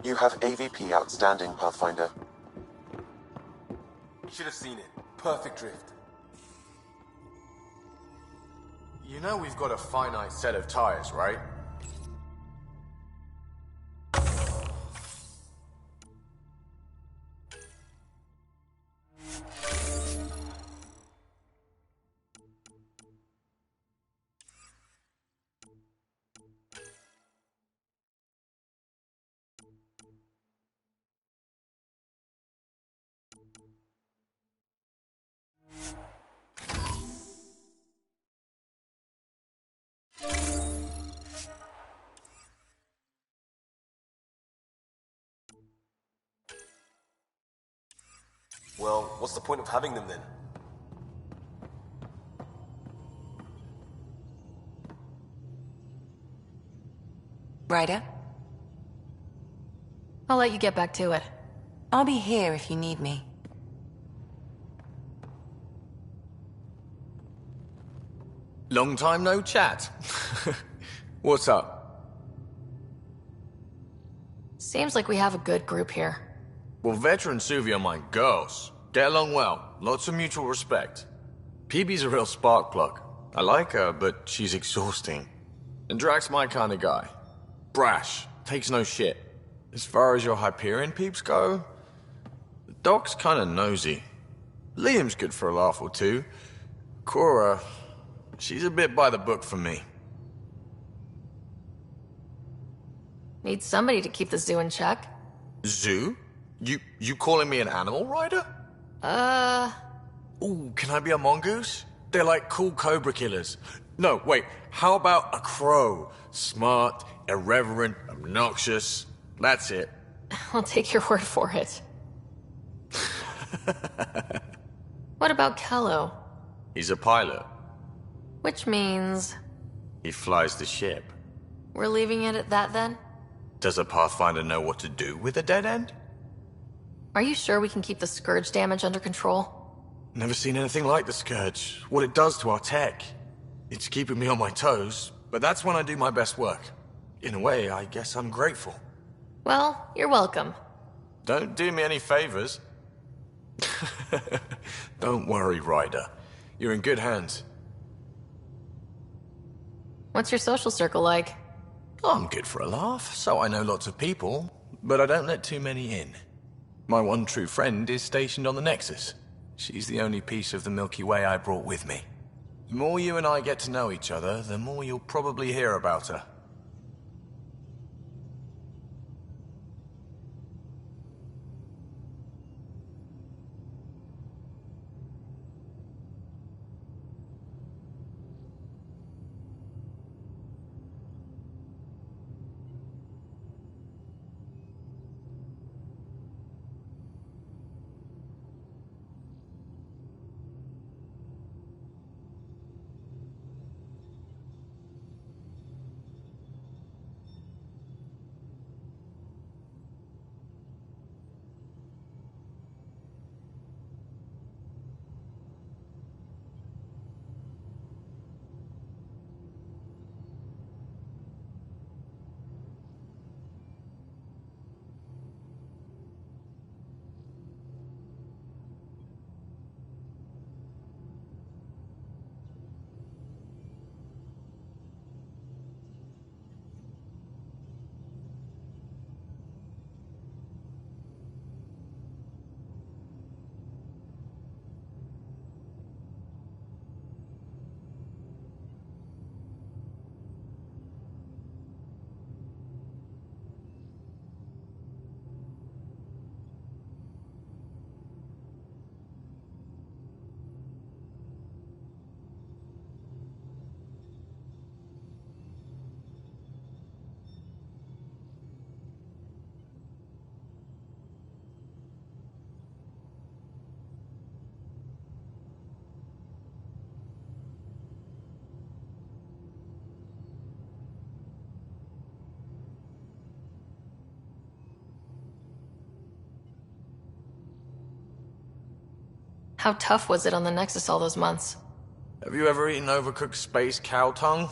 You have AVP outstanding, Pathfinder. You should have seen it. Perfect drift. You know we've got a finite set of tires, right? Well, what's the point of having them then? Ryder? I'll let you get back to it. I'll be here if you need me. Long time no chat. What's up? Seems like we have a good group here. Well, veteran Suvi are my girls. Get along well. Lots of mutual respect. PB's a real spark plug. I like her, but she's exhausting. And Drax's my kind of guy. Brash. Takes no shit. As far as your Hyperion peeps go, the Doc's kind of nosy. Liam's good for a laugh or two. Cora, she's a bit by the book for me. Need somebody to keep the zoo in check. Zoo? You calling me an animal rider? Ooh, can I be a mongoose? They're like cool cobra killers. No, wait, how about a crow? Smart, irreverent, obnoxious. That's it. I'll take your word for it. What about Kello? He's a pilot. Which means... He flies the ship. we're leaving it at that then? Does a Pathfinder know what to do with a dead end? Are you sure we can keep the Scourge damage under control? Never seen anything like the Scourge. What it does to our tech. It's keeping me on my toes, but that's when I do my best work. In a way, I guess I'm grateful. Well, you're welcome. Don't do me any favors. Don't worry, Ryder. You're in good hands. What's your social circle like? I'm good for a laugh, so I know lots of people, but I don't let too many in. My one true friend is stationed on the Nexus. She's the only piece of the Milky Way I brought with me. The more you and I get to know each other, the more you'll probably hear about her. How tough was it on the Nexus all those months? Have you ever eaten overcooked space cow tongue?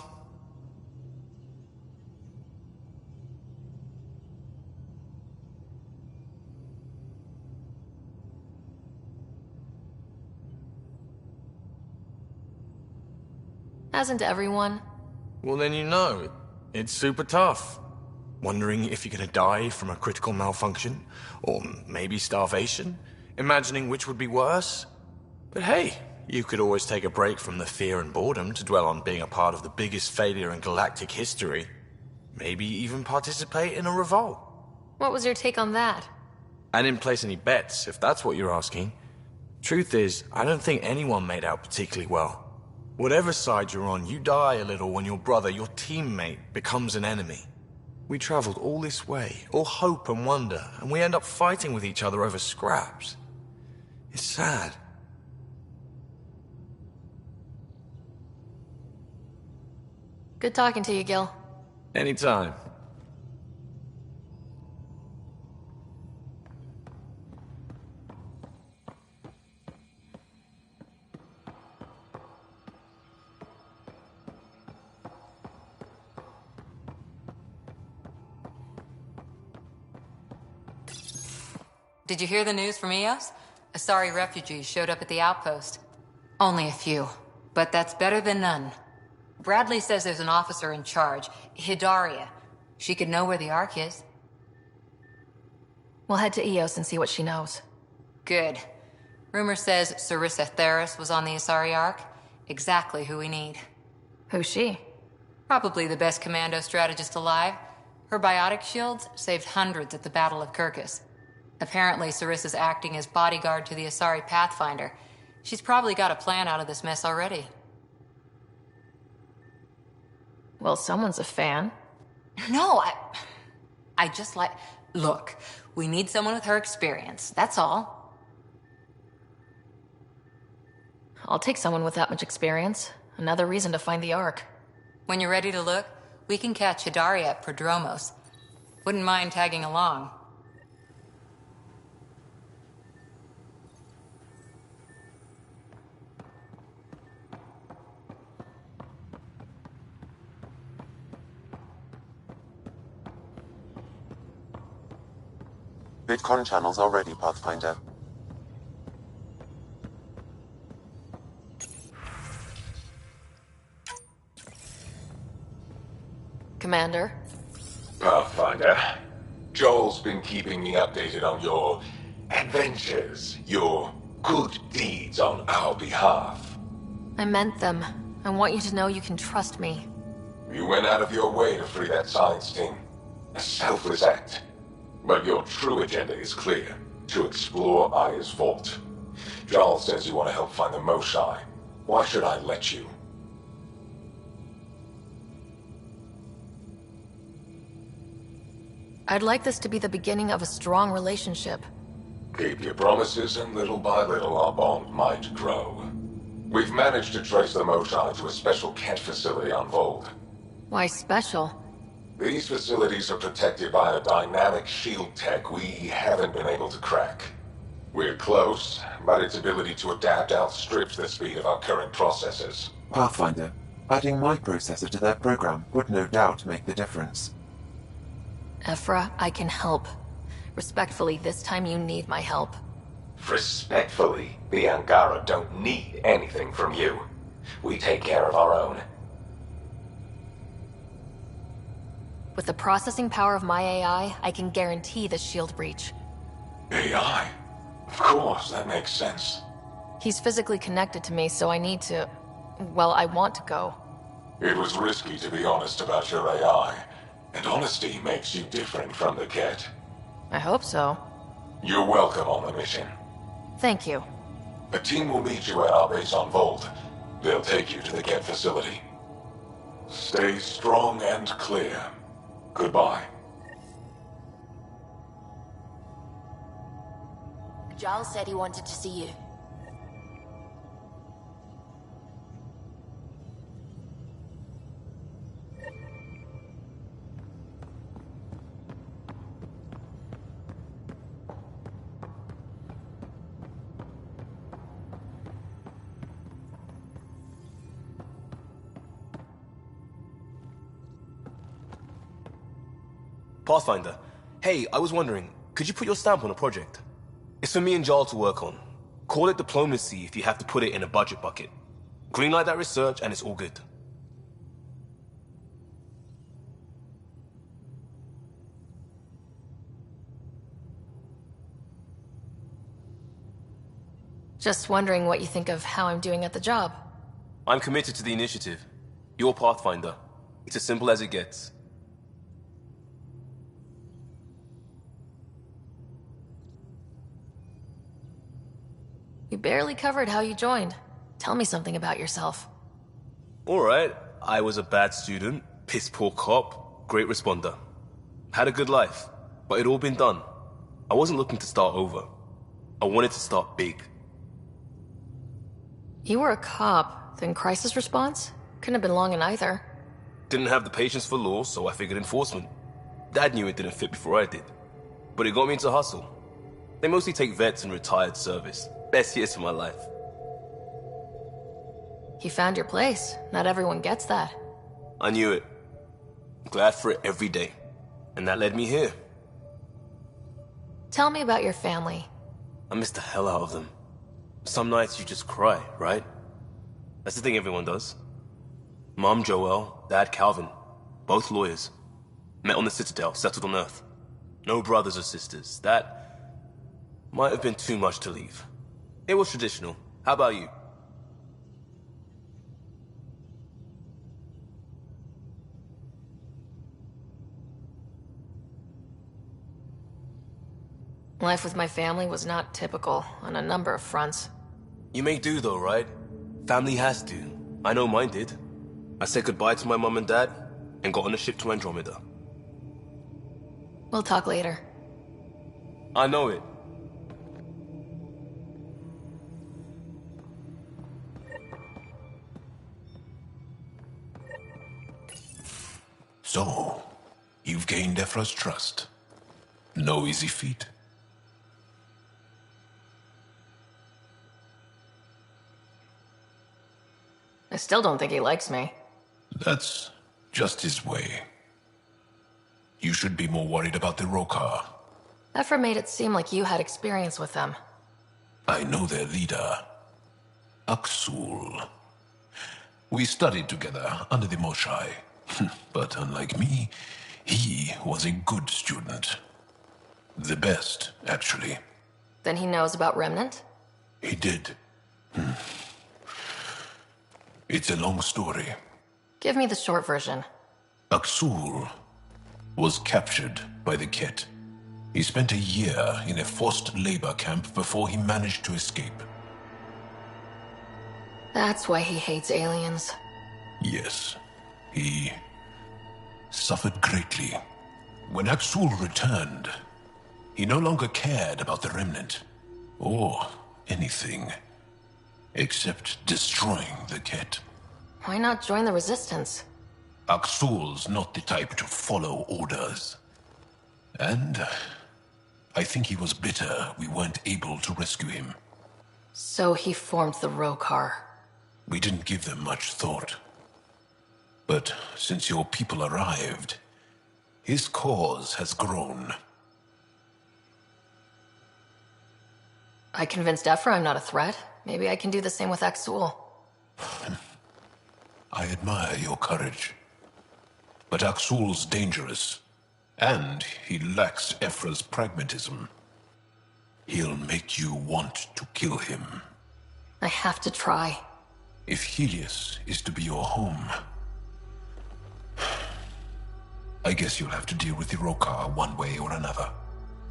Hasn't everyone? Well, then you know. It's super tough. Wondering if you're gonna die from a critical malfunction? Or maybe starvation? Imagining which would be worse? But hey, you could always take a break from the fear and boredom to dwell on being a part of the biggest failure in galactic history. Maybe even participate in a revolt. What was your take on that? I didn't place any bets, if that's what you're asking. Truth is, I don't think anyone made out particularly well. Whatever side you're on, you die a little when your brother, your teammate, becomes an enemy. We traveled all this way, all hope and wonder, and we end up fighting with each other over scraps. It's sad. Good talking to you, Gil. Anytime. Did you hear the news from Eos? Asari refugees showed up at the outpost. Only a few, but that's better than none. Bradley says there's an officer in charge, Hidaria. She could know where the Ark is. We'll head to Eos and see what she knows. Good. Rumor says Sarissa Theris was on the Asari Ark. Exactly who we need. Who's she? Probably the best commando strategist alive. Her biotic shields saved hundreds at the Battle of Kirkus. Apparently, Sarissa's acting as bodyguard to the Asari Pathfinder. She's probably got a plan out of this mess already. Well, someone's a fan. No, I just like... Look, we need someone with her experience, that's all. I'll take someone with that much experience. Another reason to find the Ark. When you're ready to look, we can catch Hidaria at Prodromos. Wouldn't mind tagging along. VidCon channels are ready, Pathfinder. Commander? Pathfinder, Joel's been keeping me updated on your adventures, your good deeds on our behalf. I meant them. I want you to know you can trust me. You went out of your way to free that science team. A selfless act. But your true agenda is clear. To explore Aya's vault. Joel says you want to help find the Moshae. Why should I let you? I'd like this to be the beginning of a strong relationship. Keep your promises, and little by little our bond might grow. We've managed to trace the Moshae to a special Kent facility on Vold. Why special? These facilities are protected by a dynamic shield tech we haven't been able to crack. We're close, but its ability to adapt outstrips the speed of our current processors. Pathfinder, adding my processor to their program would no doubt make the difference. Ephra, I can help. Respectfully, this time you need my help. Respectfully, the Angara don't need anything from you. We take care of our own. With the processing power of my AI, I can guarantee the shield breach. AI? Of course, that makes sense. He's physically connected to me, so I need to... Well, I want to go. It was risky to be honest about your AI, and honesty makes you different from the Ket. I hope so. You're welcome on the mission. Thank you. A team will meet you at our base on Vold. They'll take you to the Ket facility. Stay strong and clear. Goodbye. Giles said he wanted to see you. Pathfinder, hey, I was wondering, could you put your stamp on a project? It's for me and Jarl to work on. Call it diplomacy if you have to put it in a budget bucket. Greenlight that research and it's all good. Just wondering what you think of how I'm doing at the job. I'm committed to the initiative. You're Pathfinder. It's as simple as it gets. You barely covered how you joined. Tell me something about yourself. Alright, I was a bad student, piss poor cop, great responder. Had a good life, but it'd all been done. I wasn't looking to start over. I wanted to start big. You were a cop, then crisis response? Couldn't have been long in either. Didn't have the patience for law, so I figured enforcement. Dad knew it didn't fit before I did. But it got me into hustle. They mostly take vets and retired service. Best years of my life. You found your place. Not everyone gets that. I knew it. Glad for it every day. And that led me here. Tell me about your family. I miss the hell out of them. Some nights you just cry, right? That's the thing everyone does. Mom Joelle, Dad Calvin. Both lawyers. Met on the Citadel, settled on Earth. No brothers or sisters. That might have been too much to leave. It was traditional. How about you? Life with my family was not typical on a number of fronts. You may do though, right? Family has to. I know mine did. I said goodbye to my mom and dad and got on a ship to Andromeda. We'll talk later. I know it. So, you've gained Ephra's trust. No easy feat. I still don't think he likes me. That's just his way. You should be more worried about the Rokar. Ephra made it seem like you had experience with them. I know their leader, Aksul. We studied together under the Moshai. But unlike me, he was a good student. The best, actually. Then he knows about Remnant? He did. It's a long story. Give me the short version. Aksul was captured by the Ket. He spent a year in a forced labor camp before he managed to escape. That's why he hates aliens. Yes, he suffered greatly. When Aksul returned, he no longer cared about the Remnant, or anything, except destroying the Ket. Why not join the Resistance? Aksul's not the type to follow orders. And I think he was bitter we weren't able to rescue him. So he formed the Rokar. We didn't give them much thought. But since your people arrived, his cause has grown. I convinced Ephra I'm not a threat. Maybe I can do the same with Aksul. I admire your courage. But Aksul's dangerous, and he lacks Ephra's pragmatism. He'll make you want to kill him. I have to try. If Helios is to be your home, I guess you'll have to deal with the Rokar one way or another.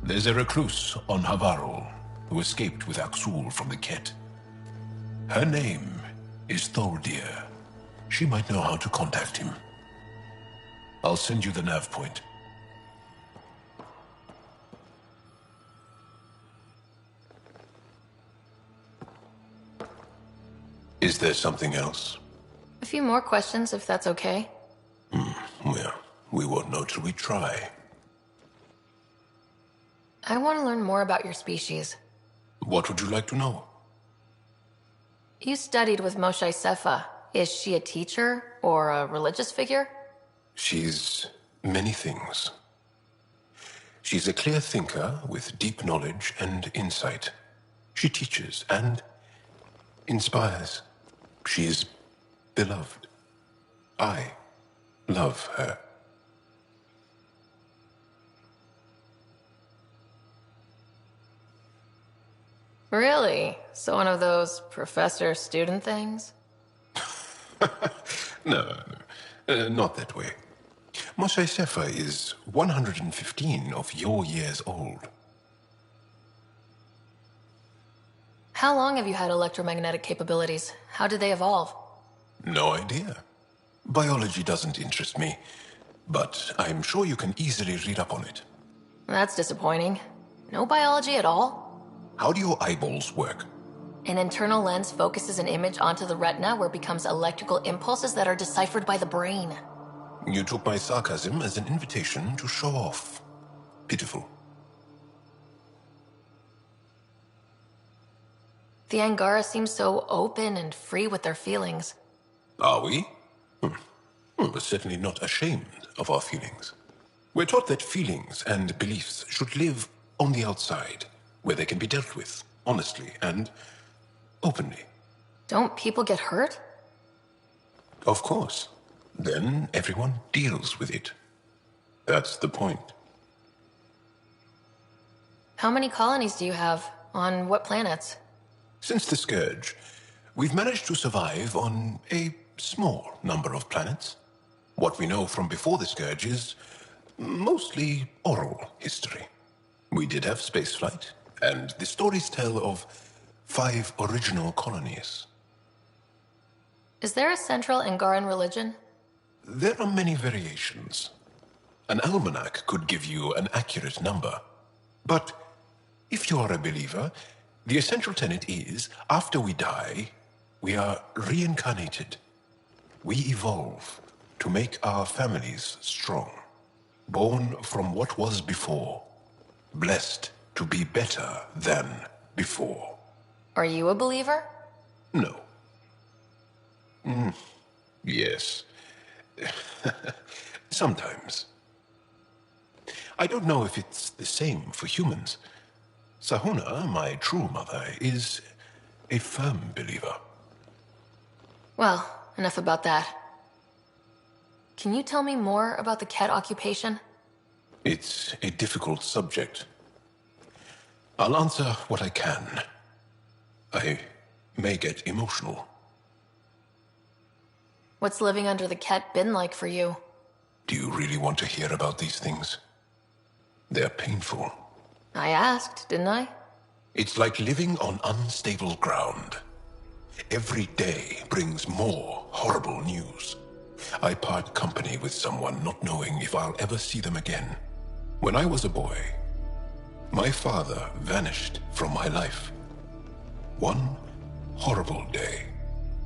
There's a recluse on Havarul who escaped with Aksul from the Ket. Her name is Thordir. She might know how to contact him. I'll send you the nav point. Is there something else? A few more questions, if that's okay. Well, we won't know till we try. I want to learn more about your species. What would you like to know? You studied with Moshe Sefa. Is she a teacher or a religious figure? She's many things. She's a clear thinker with deep knowledge and insight. She teaches and inspires. She's beloved. I love her. Really? So one of those professor-student things? No, not that way. Moshe Sefer is 115 of your years old. How long have you had electromagnetic capabilities? How did they evolve? No idea. Biology doesn't interest me, but I'm sure you can easily read up on it. That's disappointing. No biology at all? How do your eyeballs work? An internal lens focuses an image onto the retina where it becomes electrical impulses that are deciphered by the brain. You took my sarcasm as an invitation to show off. Pitiful. The Angara seem so open and free with their feelings. Are we? We're certainly not ashamed of our feelings. We're taught that feelings and beliefs should live on the outside, where they can be dealt with, honestly and openly. Don't people get hurt? Of course. Then everyone deals with it. That's the point. How many colonies do you have? On what planets? Since the Scourge, we've managed to survive on a small number of planets. What we know from before the Scourge is mostly oral history. We did have spaceflight, and the stories tell of 5 original colonies. Is there a central Angaran religion? There are many variations. An almanac could give you an accurate number. But if you are a believer, the essential tenet is, after we die, we are reincarnated. We evolve to make our families strong. Born from what was before. Blessed to be better than before. Are you a believer? No. Yes. Sometimes. I don't know if it's the same for humans. Sahuna, my true mother, is a firm believer. Well, enough about that. Can you tell me more about the Ket occupation? It's a difficult subject. I'll answer what I can. I may get emotional. What's living under the Ket been like for you? Do you really want to hear about these things? They're painful. I asked, didn't I? It's like living on unstable ground. Every day brings more horrible news. I part company with someone not knowing if I'll ever see them again. When I was a boy, my father vanished from my life. One horrible day.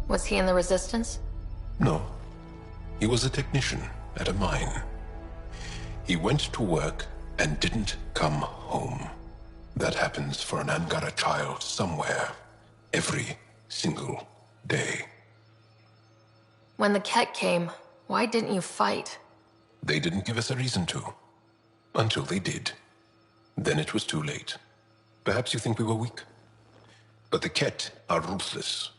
Was he in the Resistance? No. He was a technician at a mine. He went to work and didn't come home. That happens for an Angara child somewhere, every single day. When the Ket came, why didn't you fight? They didn't give us a reason to. Until they did. Then it was too late. Perhaps you think we were weak. But the Ket are ruthless.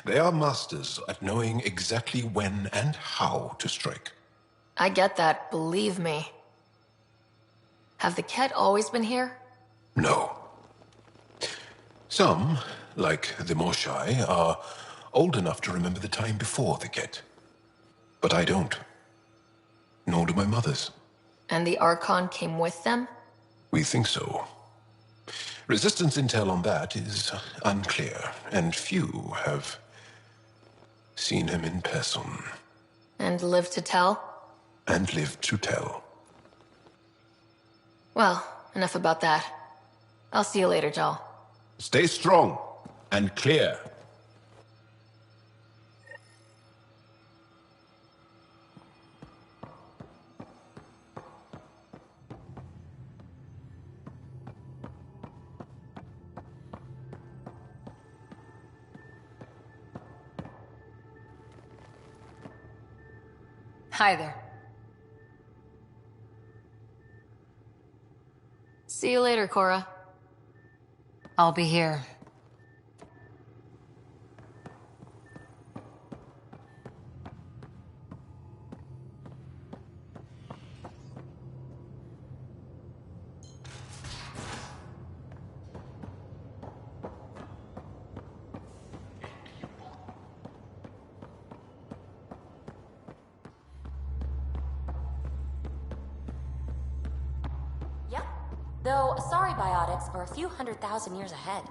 They are masters at knowing exactly when and how to strike. I get that, believe me. Have the Ket always been here? No. Some, like the Moshai, are old enough to remember the time before the Ket. But I don't. Nor do my mothers. And the Archon came with them? We think so. Resistance intel on that is unclear, and few have seen him in person. And lived to tell? And lived to tell. Well, enough about that. I'll see you later, Jal. Stay strong and clear. Hi there. See you later, Cora. I'll be here. Though, sorry biotics are a few 100,000 years ahead.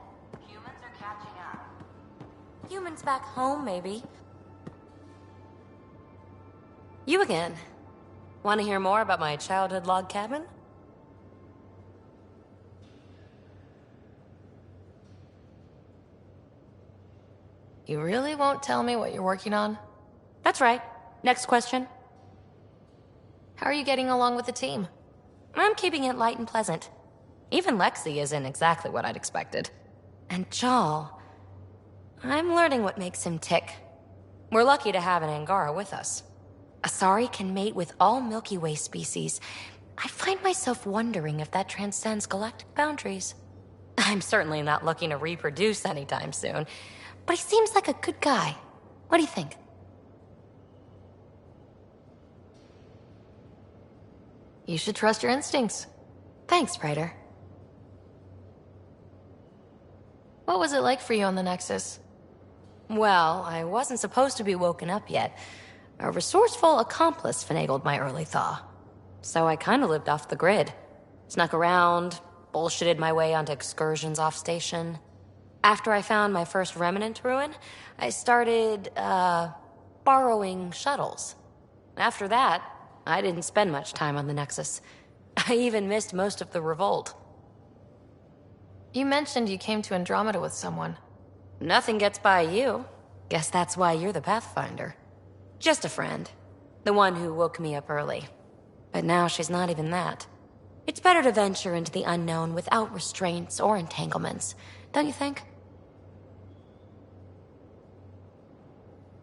Humans are catching up. Humans back home, maybe. You again. Want to hear more about my childhood log cabin? You really won't tell me what you're working on? That's right. Next question. How are you getting along with the team? I'm keeping it light and pleasant. Even Lexi isn't exactly what I'd expected. And Jal, I'm learning what makes him tick. We're lucky to have an Angara with us. Asari can mate with all Milky Way species. I find myself wondering if that transcends galactic boundaries. I'm certainly not looking to reproduce anytime soon, but he seems like a good guy. What do you think? You should trust your instincts. Thanks, Ryder. What was it like for you on the Nexus? Well, I wasn't supposed to be woken up yet. A resourceful accomplice finagled my early thaw. So I kinda lived off the grid. Snuck around, bullshitted my way onto excursions off station. After I found my first remnant ruin, I started, borrowing shuttles. After that, I didn't spend much time on the Nexus. I even missed most of the revolt. You mentioned you came to Andromeda with someone. Nothing gets by you. Guess that's why you're the Pathfinder. Just a friend. The one who woke me up early. But now she's not even that. It's better to venture into the unknown without restraints or entanglements, don't you think?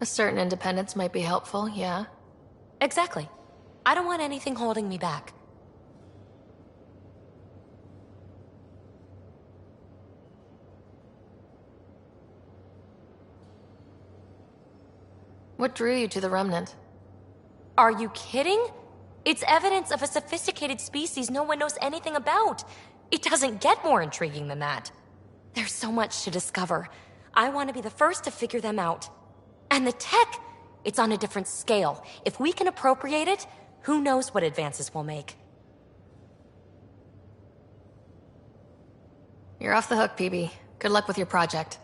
A certain independence might be helpful, yeah. Exactly. I don't want anything holding me back. What drew you to the Remnant? Are you kidding? It's evidence of a sophisticated species no one knows anything about. It doesn't get more intriguing than that. There's so much to discover. I want to be the first to figure them out. And the tech, it's on a different scale. If we can appropriate it, who knows what advances we'll make. You're off the hook, PB. Good luck with your project.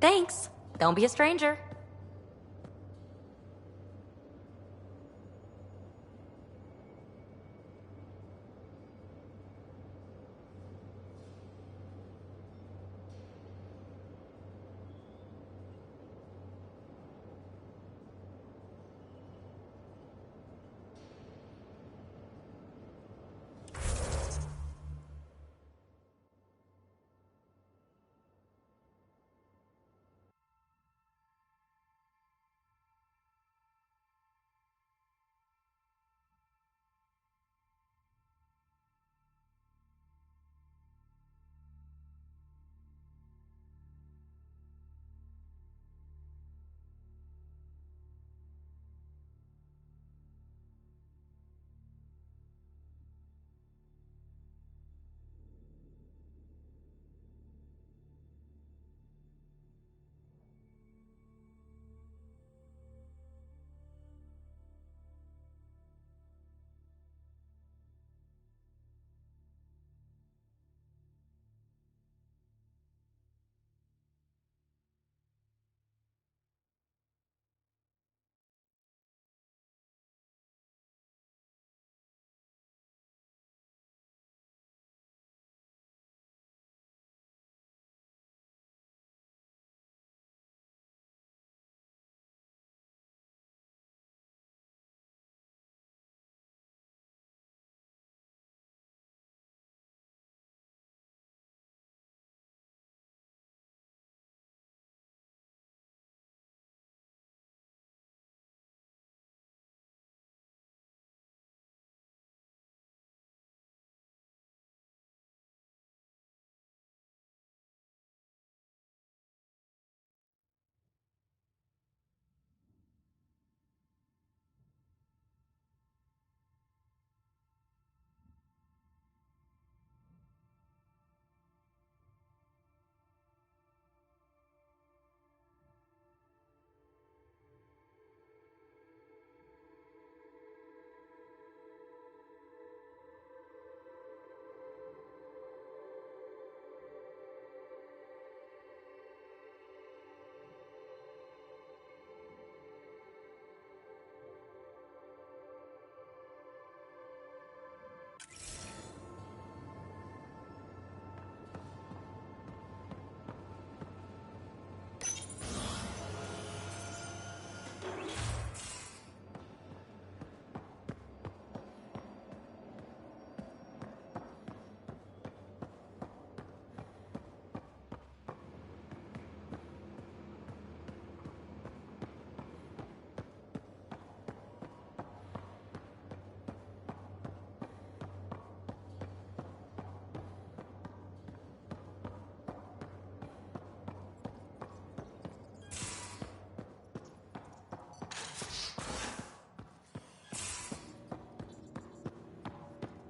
Thanks. Don't be a stranger.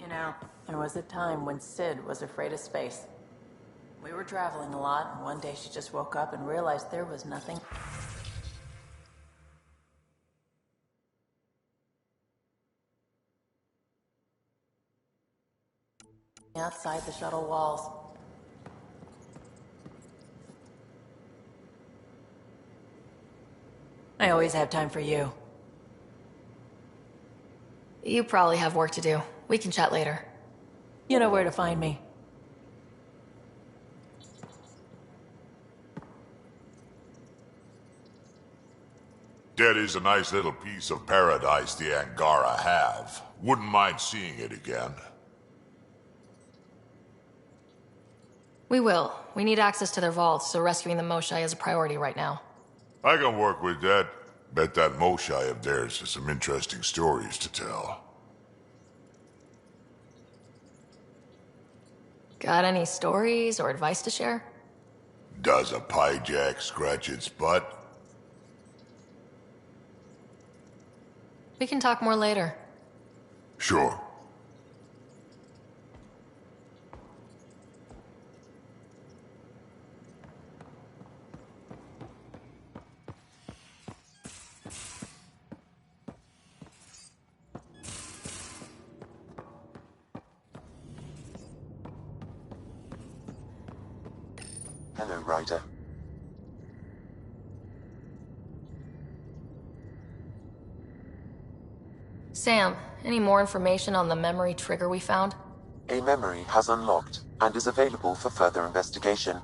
You know, there was a time when Sid was afraid of space. We were traveling a lot, and one day she just woke up and realized there was nothing outside the shuttle walls. I always have time for you. You probably have work to do. We can chat later. You know where to find me. That is a nice little piece of paradise the Angara have. Wouldn't mind seeing it again. We will. We need access to their vaults, so rescuing the Moshai is a priority right now. I can work with that. Bet that Moshai of theirs has some interesting stories to tell. Got any stories or advice to share? Does a piejack scratch its butt? We can talk more later. Sure. Hello, Ryder. Sam, any more information on the memory trigger we found? A memory has unlocked and is available for further investigation.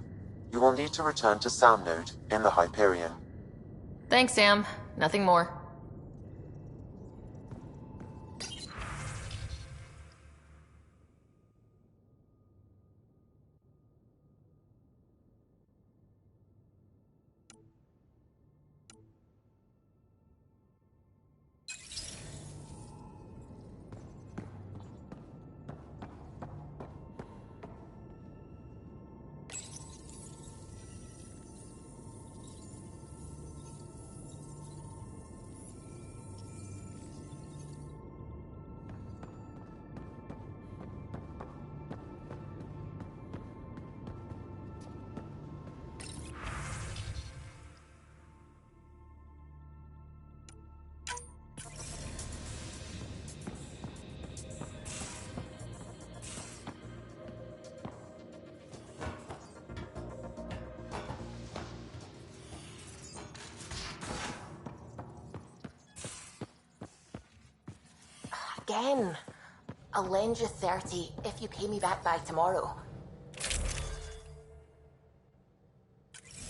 You will need to return to Sound Node in the Hyperion. Thanks, Sam. Nothing more. Again. I'll lend you 30 if you pay me back by tomorrow.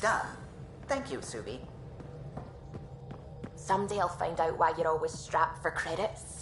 Done. Thank you, Subi. Someday I'll find out why you're always strapped for credits.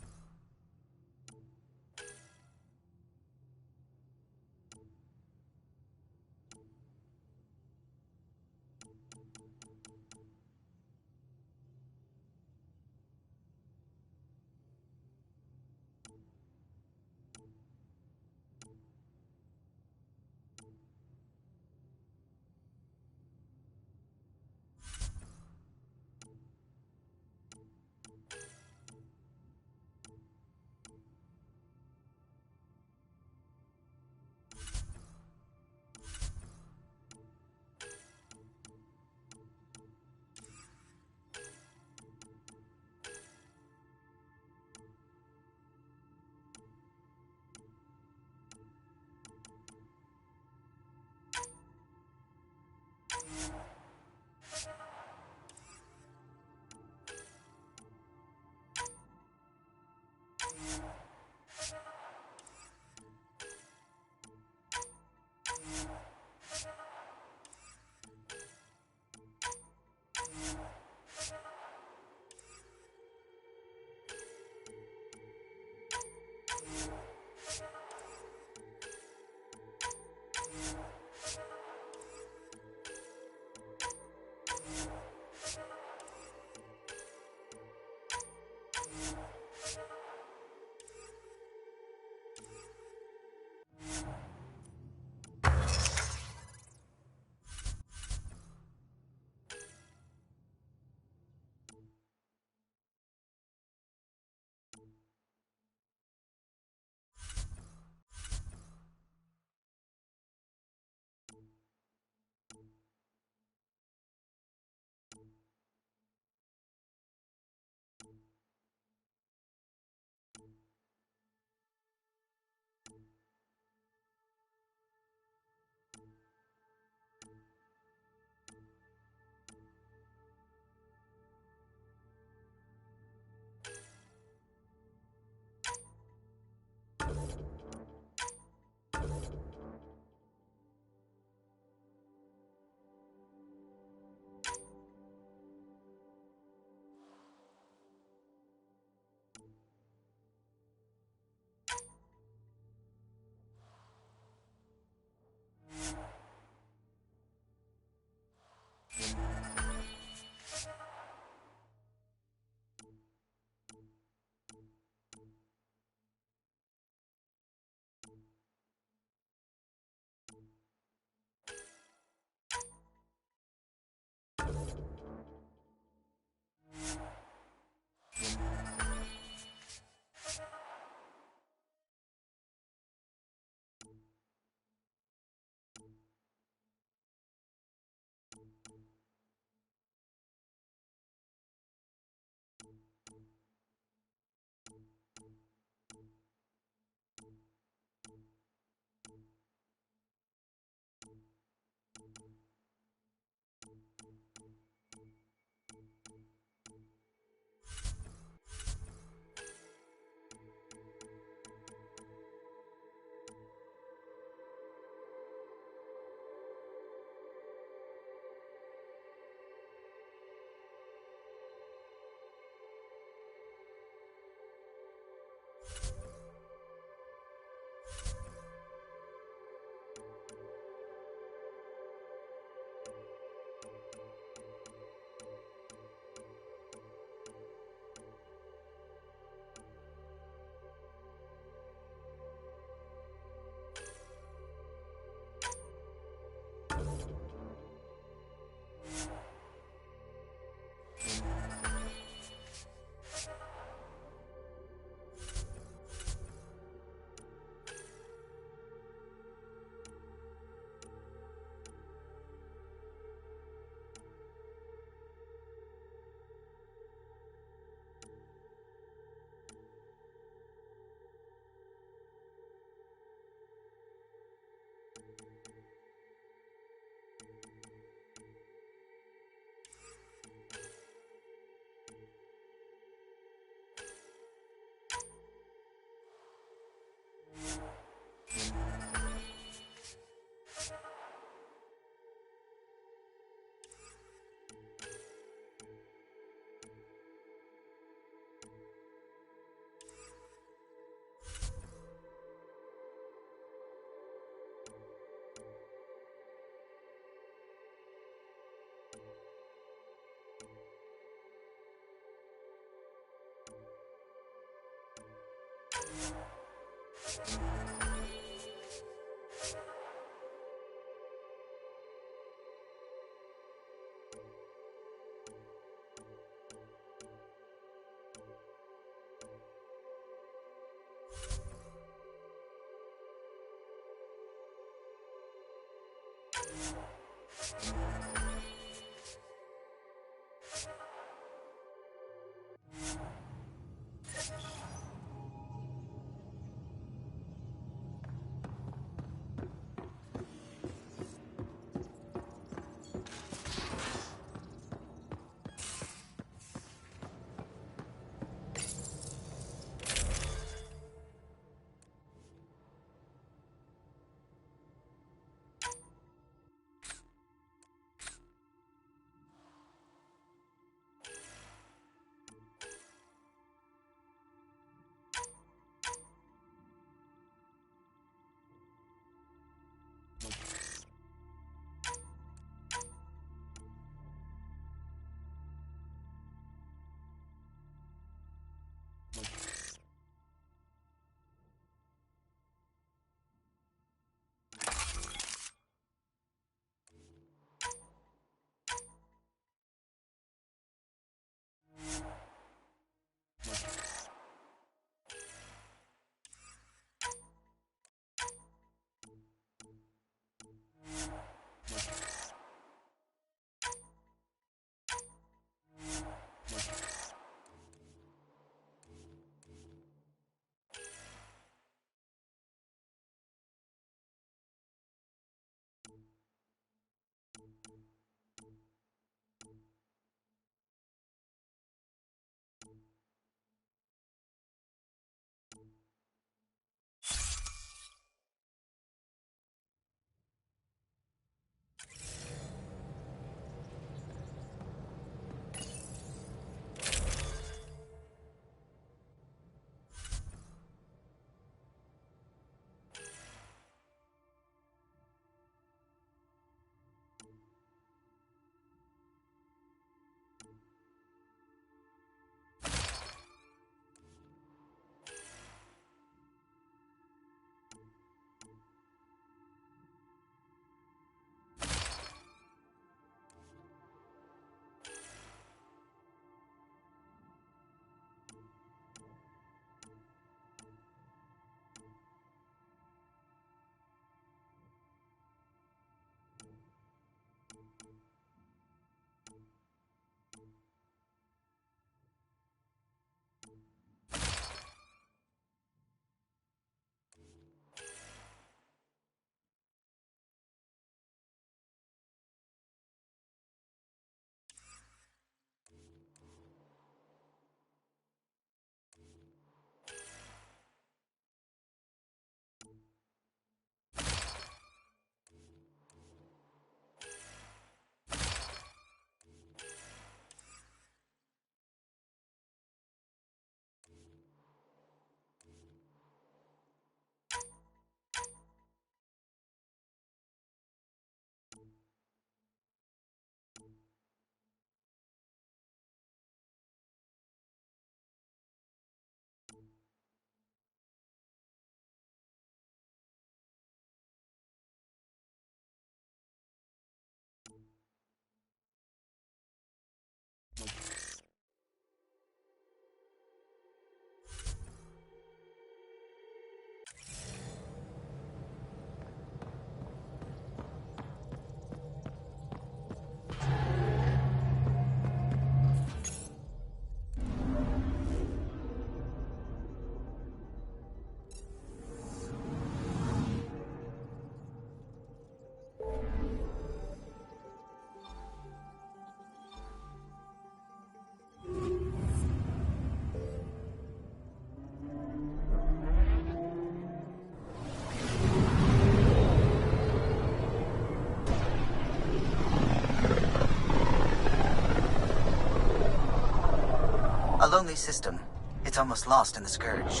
A lonely system. It's almost lost in the Scourge.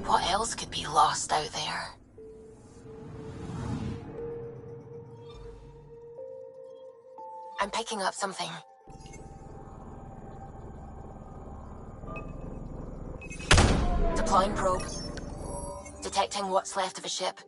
What else could be lost out there? I'm picking up something. Deploying probe. Detecting what's left of a ship.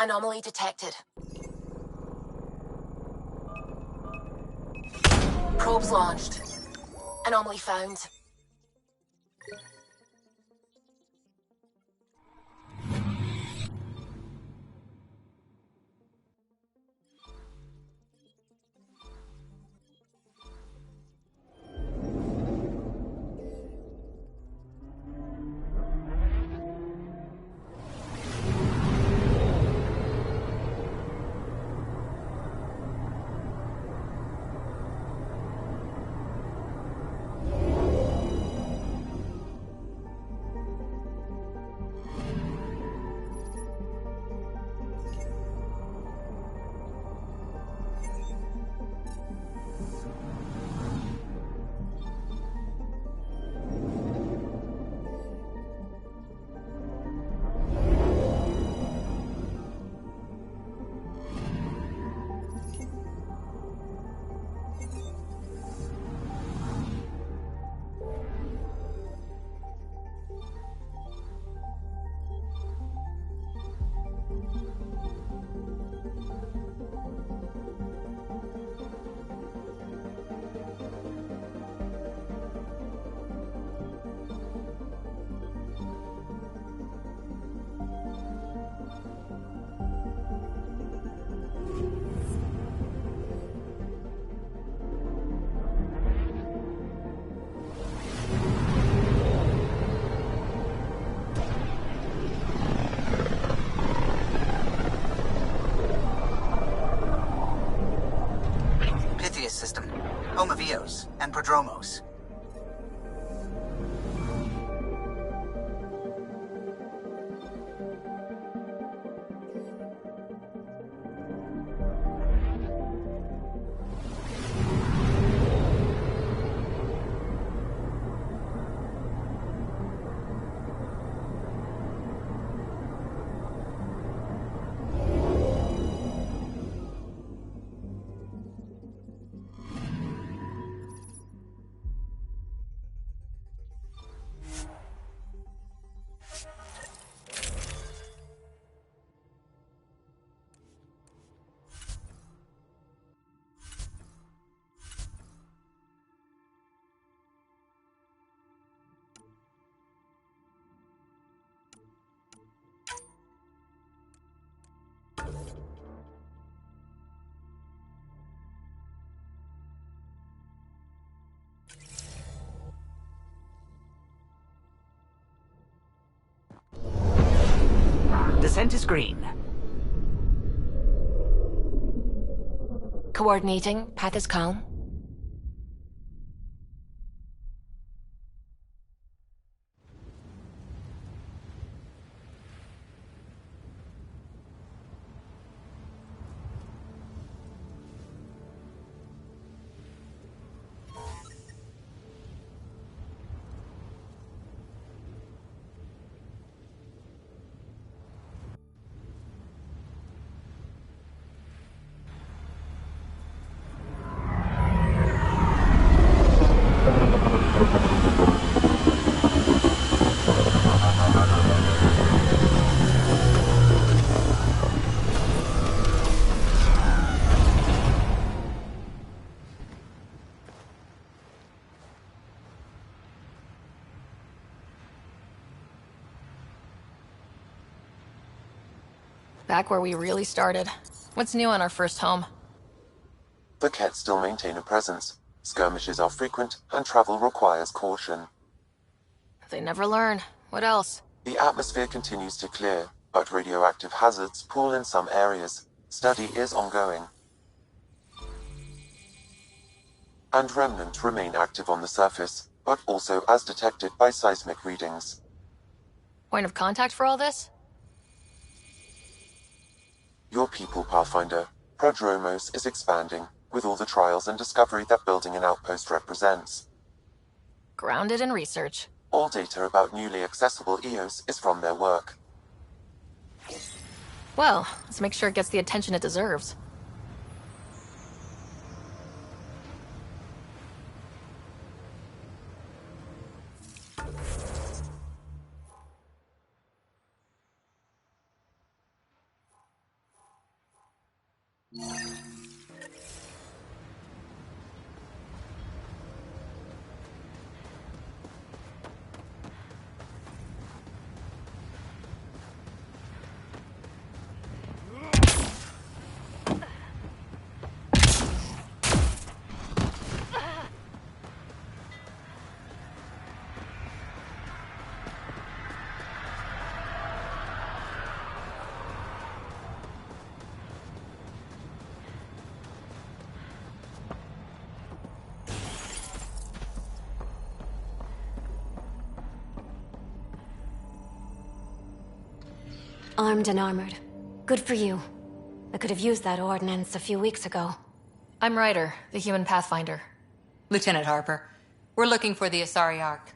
Anomaly detected. Probes launched. Anomaly found. System, home of Eos and Prodromos. Descent is green. Coordinating. Path is calm. Back where we really started. What's new on our first home? The Kett still maintain a presence. Skirmishes are frequent, and travel requires caution. They never learn. What else? The atmosphere continues to clear, but radioactive hazards pool in some areas. Study is ongoing. And remnant remain active on the surface, but also as detected by seismic readings. Point of contact for all this? Your people, Pathfinder. Prodromos is expanding, with all the trials and discovery that building an outpost represents. Grounded in research. All data about newly accessible Eos is from their work. Well, let's make sure it gets the attention it deserves. Armed and armored. Good for you. I could have used that ordnance a few weeks ago. I'm Ryder, the human pathfinder. Lieutenant Harper, we're looking for the Asari Ark.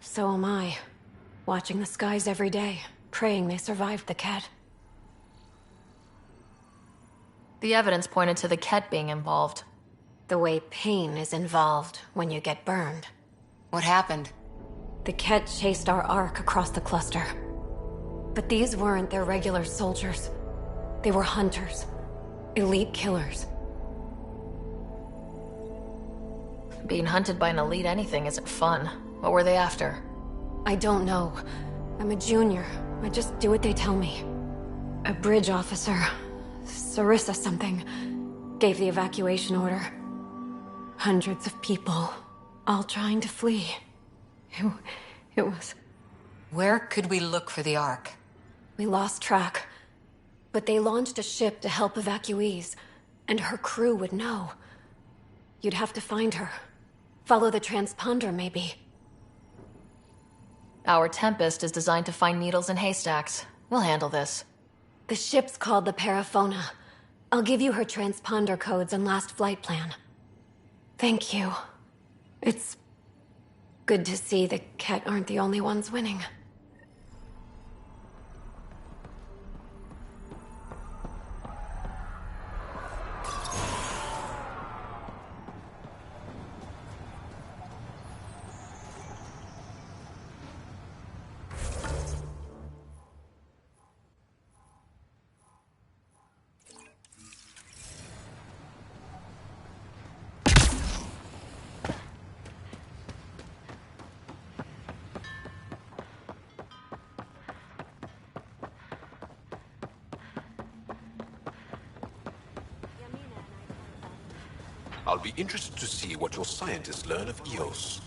So am I. Watching the skies every day, praying they survived the Ket. The evidence pointed to the Ket being involved. The way pain is involved when you get burned. What happened? The Ket chased our Ark across the cluster. But these weren't their regular soldiers. They were hunters. Elite killers. Being hunted by an elite anything isn't fun. What were they after? I don't know. I'm a junior. I just do what they tell me. A bridge officer, Sarissa something, gave the evacuation order. Hundreds of people, all trying to flee. It was... Where could we look for the Ark? We lost track. But they launched a ship to help evacuees, and her crew would know. You'd have to find her. Follow the transponder, maybe. Our Tempest is designed to find needles in haystacks. We'll handle this. The ship's called the Paraphona. I'll give you her transponder codes and last flight plan. Thank you. It's good to see the Ket aren't the only ones winning. I'll be interested to see what your scientists learn of EOS.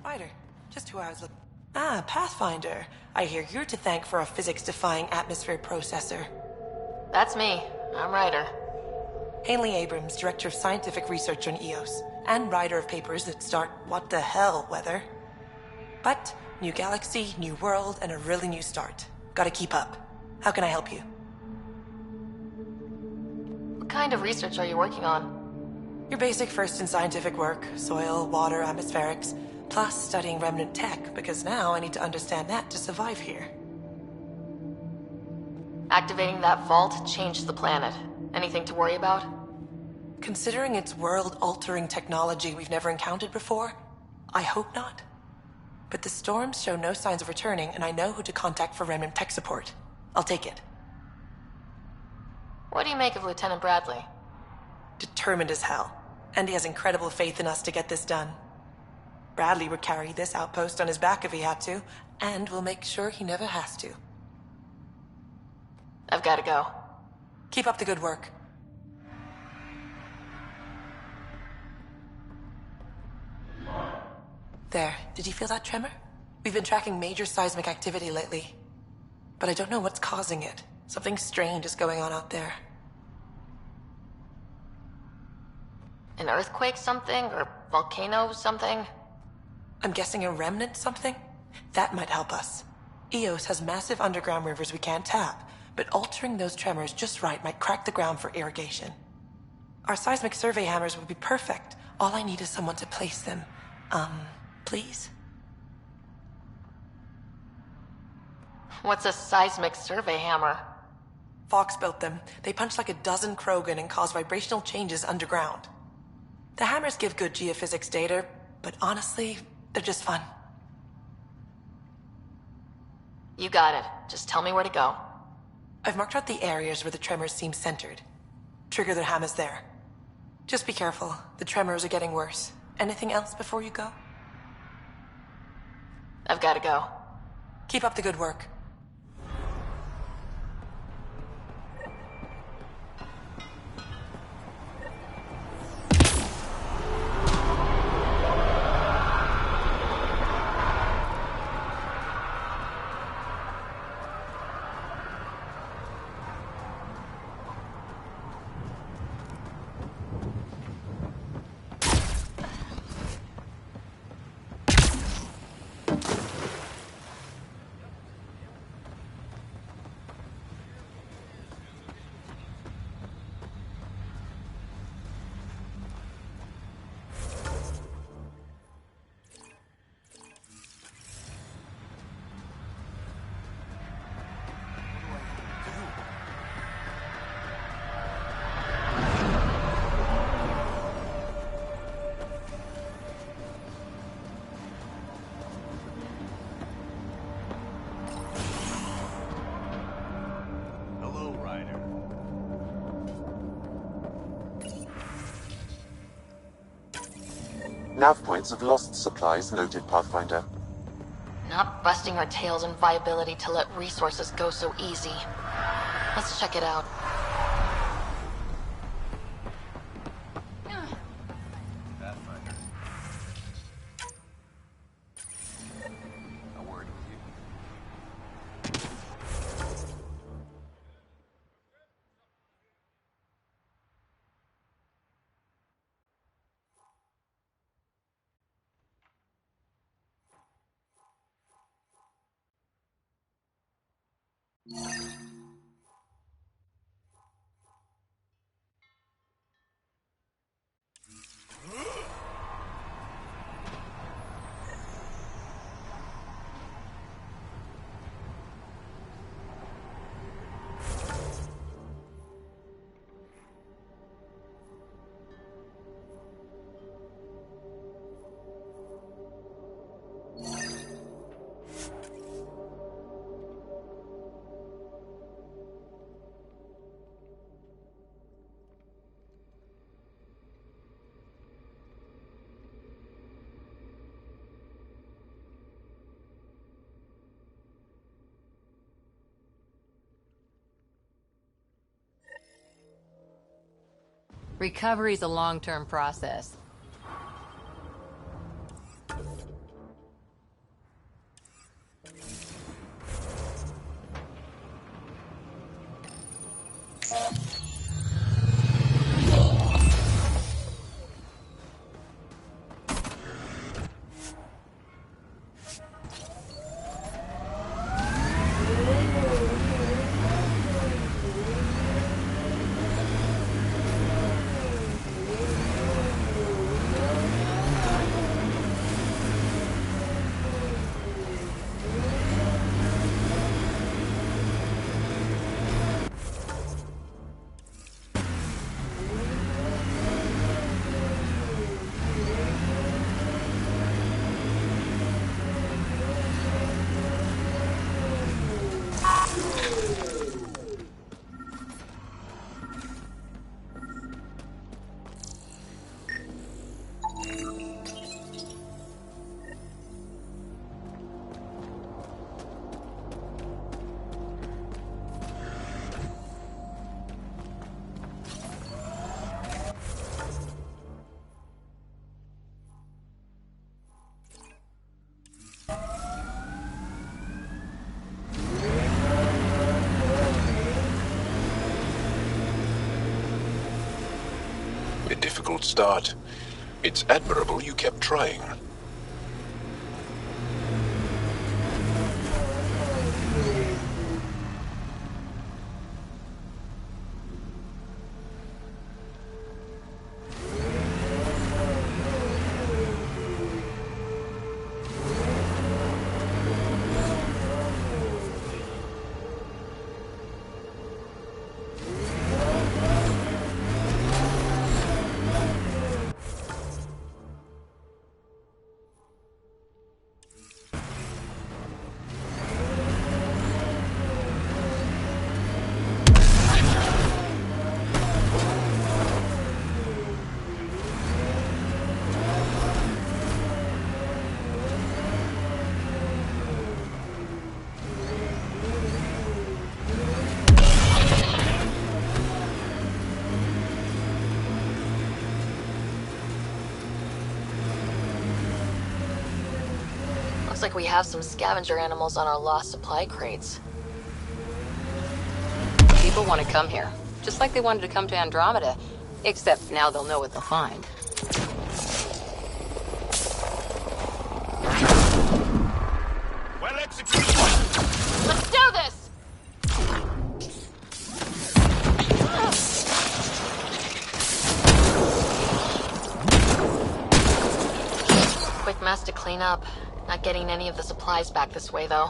Ryder, just who I was looking... Ah, Pathfinder. I hear you're to thank for a physics-defying atmosphere processor. That's me. I'm Ryder. Hanley Abrams, Director of Scientific Research on EOS, and writer of papers that start what the hell weather. But new galaxy, new world, and a really new start. Gotta keep up. How can I help you? What kind of research are you working on? Your basic first in scientific work, soil, water, atmospherics, plus studying remnant tech, because now I need to understand that to survive here. Activating that vault changed the planet. Anything to worry about? Considering it's world-altering technology we've never encountered before, I hope not. But the storms show no signs of returning, and I know who to contact for remnant tech support. I'll take it. What do you make of Lieutenant Bradley? Determined as hell. And he has incredible faith in us to get this done. Bradley would carry this outpost on his back if he had to, and we'll make sure he never has to. I've got to go. Keep up the good work. There, did you feel that tremor? We've been tracking major seismic activity lately. But I don't know what's causing it. Something strange is going on out there. An earthquake something? Or volcano something? I'm guessing a remnant something? That might help us. EOS has massive underground rivers we can't tap, but altering those tremors just right might crack the ground for irrigation. Our seismic survey hammers would be perfect. All I need is someone to place them. Please? What's a seismic survey hammer? Fox built them. They punch like a dozen Krogan and cause vibrational changes underground. The hammers give good geophysics data, but honestly, they're just fun. You got it. Just tell me where to go. I've marked out the areas where the tremors seem centered. Trigger the hammers there. Just be careful. The tremors are getting worse. Anything else before you go? I've got to go. Keep up the good work. Nav points of lost supplies noted, Pathfinder. Not busting our tails in viability to let resources go so easy. Let's check it out. Recovery's a long-term process. A difficult start. It's admirable you kept trying. Looks like we have some scavenger animals on our lost supply crates. People want to come here, just like they wanted to come to Andromeda, except now they'll know what they'll find. Well executed. Let's do this! Quick mess to clean up. Not getting any of the supplies back this way, though.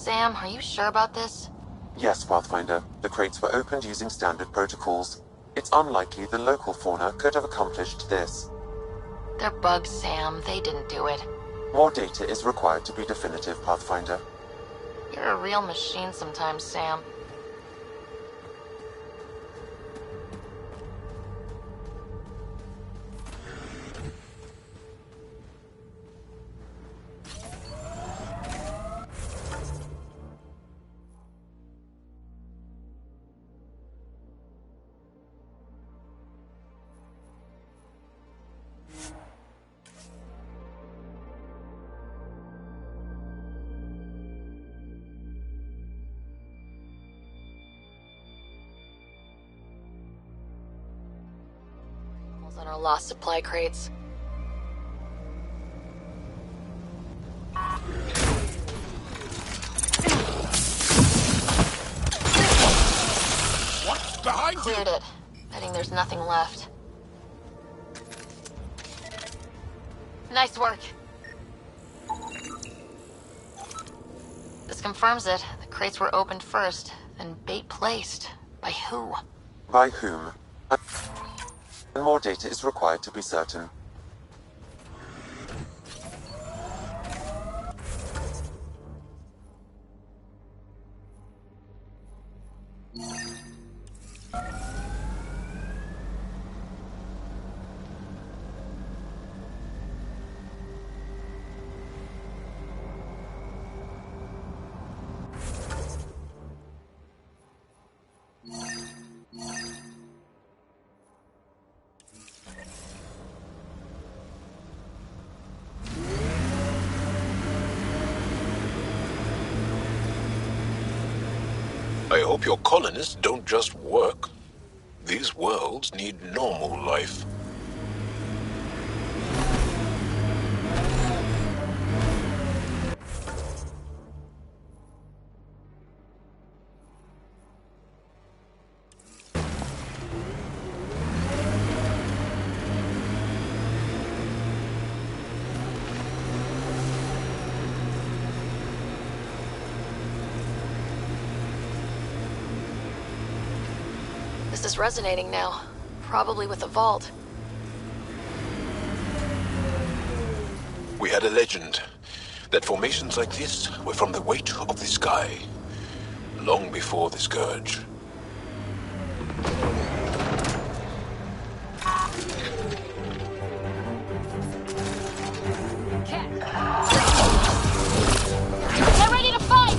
Sam, are you sure about this? Yes, Pathfinder. The crates were opened using standard protocols. It's unlikely the local fauna could have accomplished this. They're bugs, Sam. They didn't do it. More data is required to be definitive, Pathfinder. You're a real machine sometimes, Sam. On our lost supply crates. What's behind you? Cleared it. Betting there's nothing left. Nice work. This confirms it. The crates were opened first, then bait placed. By who? By whom? And more data is required to be certain. I hope your colonists don't just work. These worlds need normal life. This is resonating now. Probably with the vault. We had a legend that formations like this were from the weight of the sky, long before the Scourge. Get ready to fight!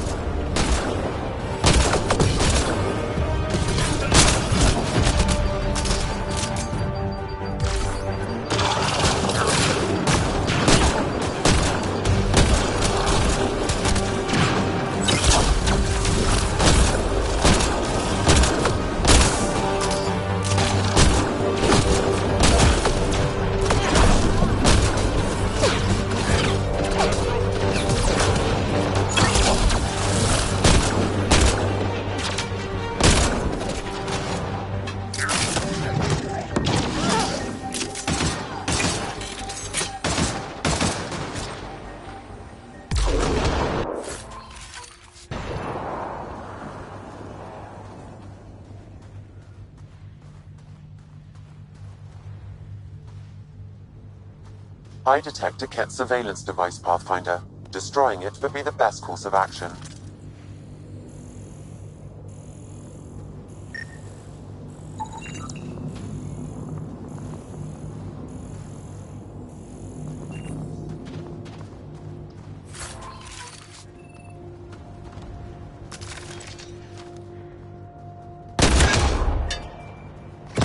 I detect a Ket surveillance device, Pathfinder. Destroying it would be the best course of action.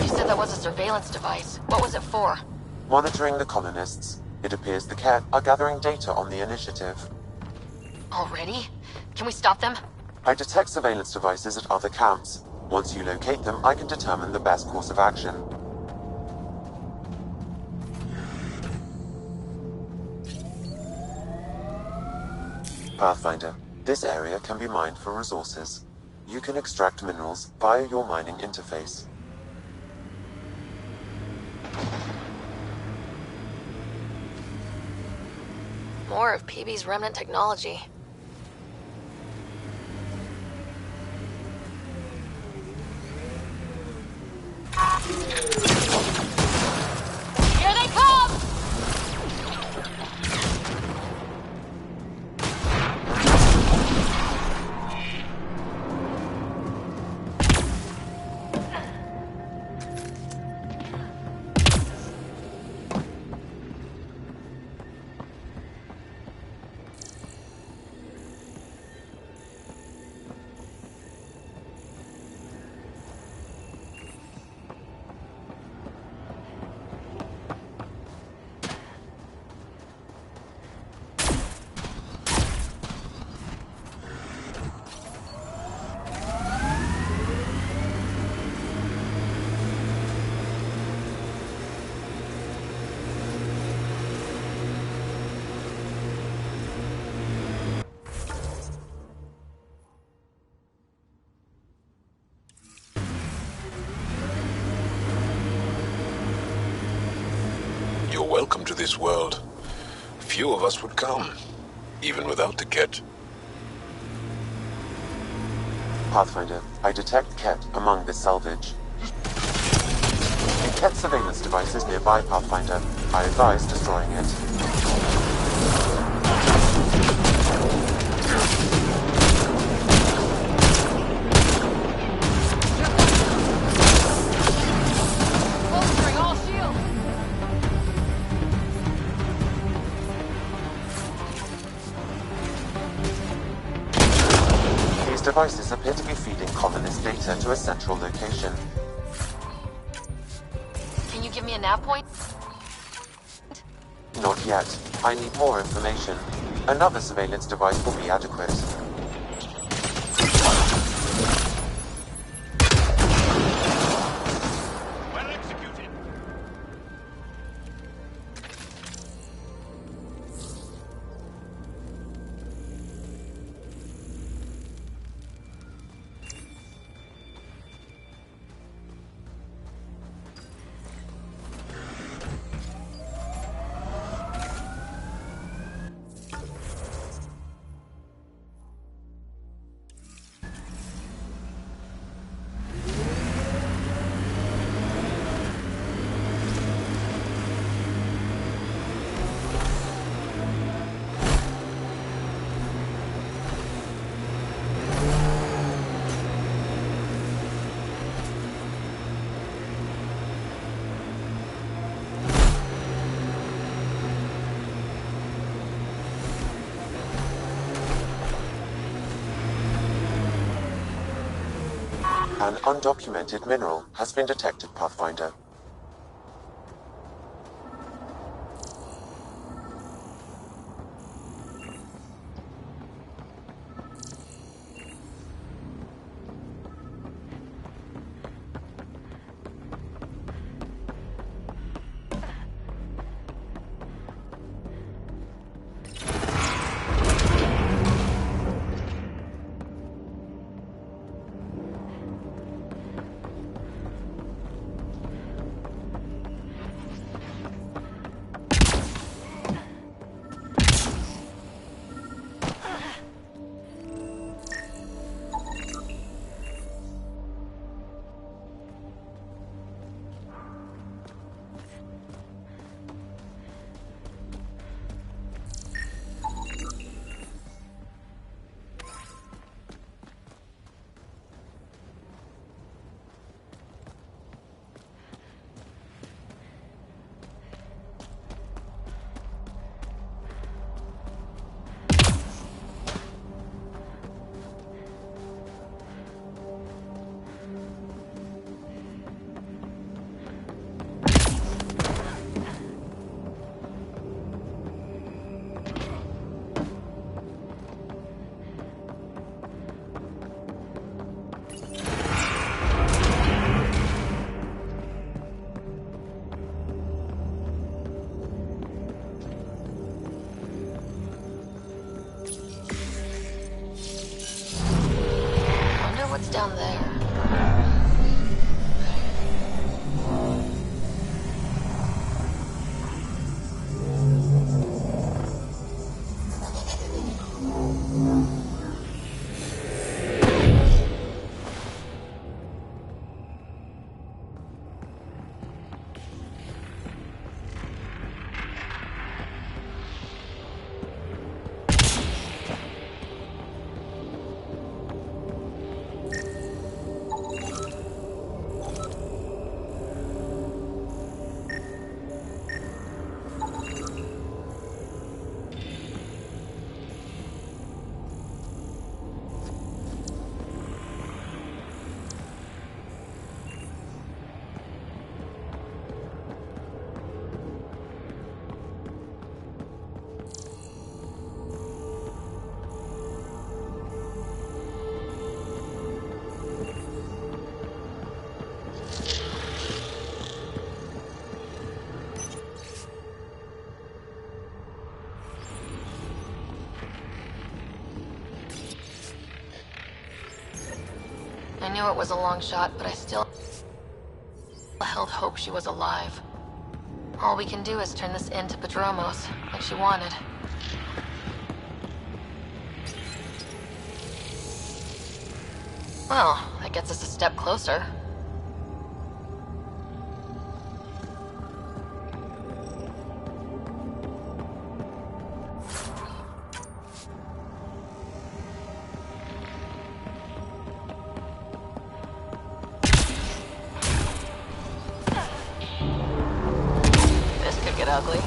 You said that was a surveillance device. What was it for? Monitoring the colonists. It appears the Ket are gathering data on the initiative. Already? Can we stop them? I detect surveillance devices at other camps. Once you locate them, I can determine the best course of action. Pathfinder, this area can be mined for resources. You can extract minerals via your mining interface. More of PB's remnant technology. welcome to this world. Few of us would come, even without the Ket. Pathfinder, I detect Ket among this salvage. A Ket surveillance device is nearby, Pathfinder. I advise destroying it. Devices appear to be feeding colonist data to a central location. Can you give me a nav point? Not yet. I need more information. Another surveillance device will be adequate. Well executed. An undocumented mineral has been detected, Pathfinder. Down there. I knew it was a long shot, but I still held hope she was alive. All we can do is turn this into Padromos, like she wanted. Well, that gets us a step closer. This could get ugly.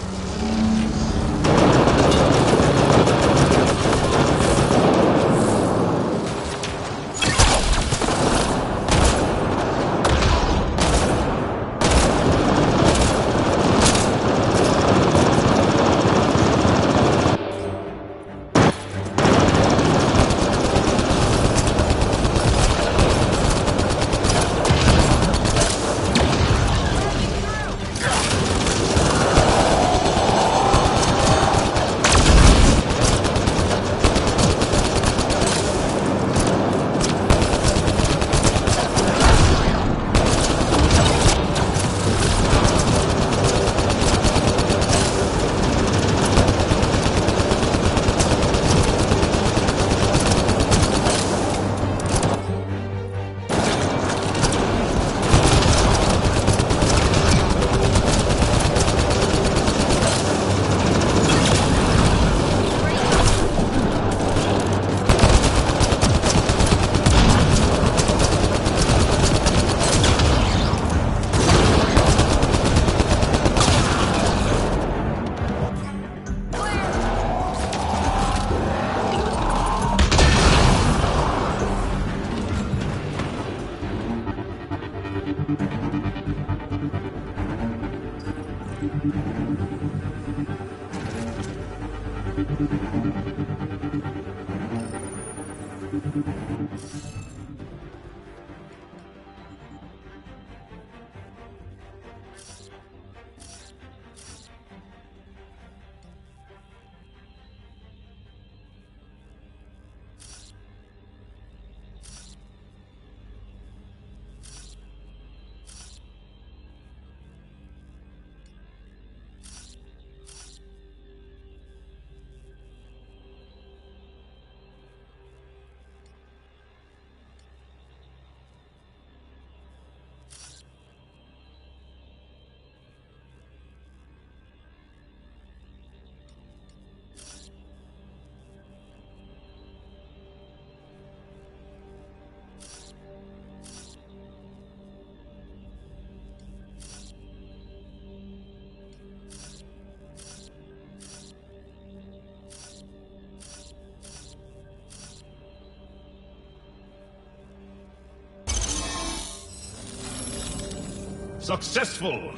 Successful!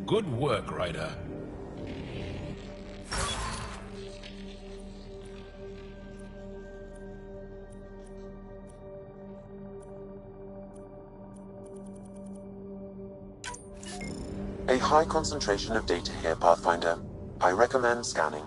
Good work, Ryder. A high concentration of data here, Pathfinder. I recommend scanning.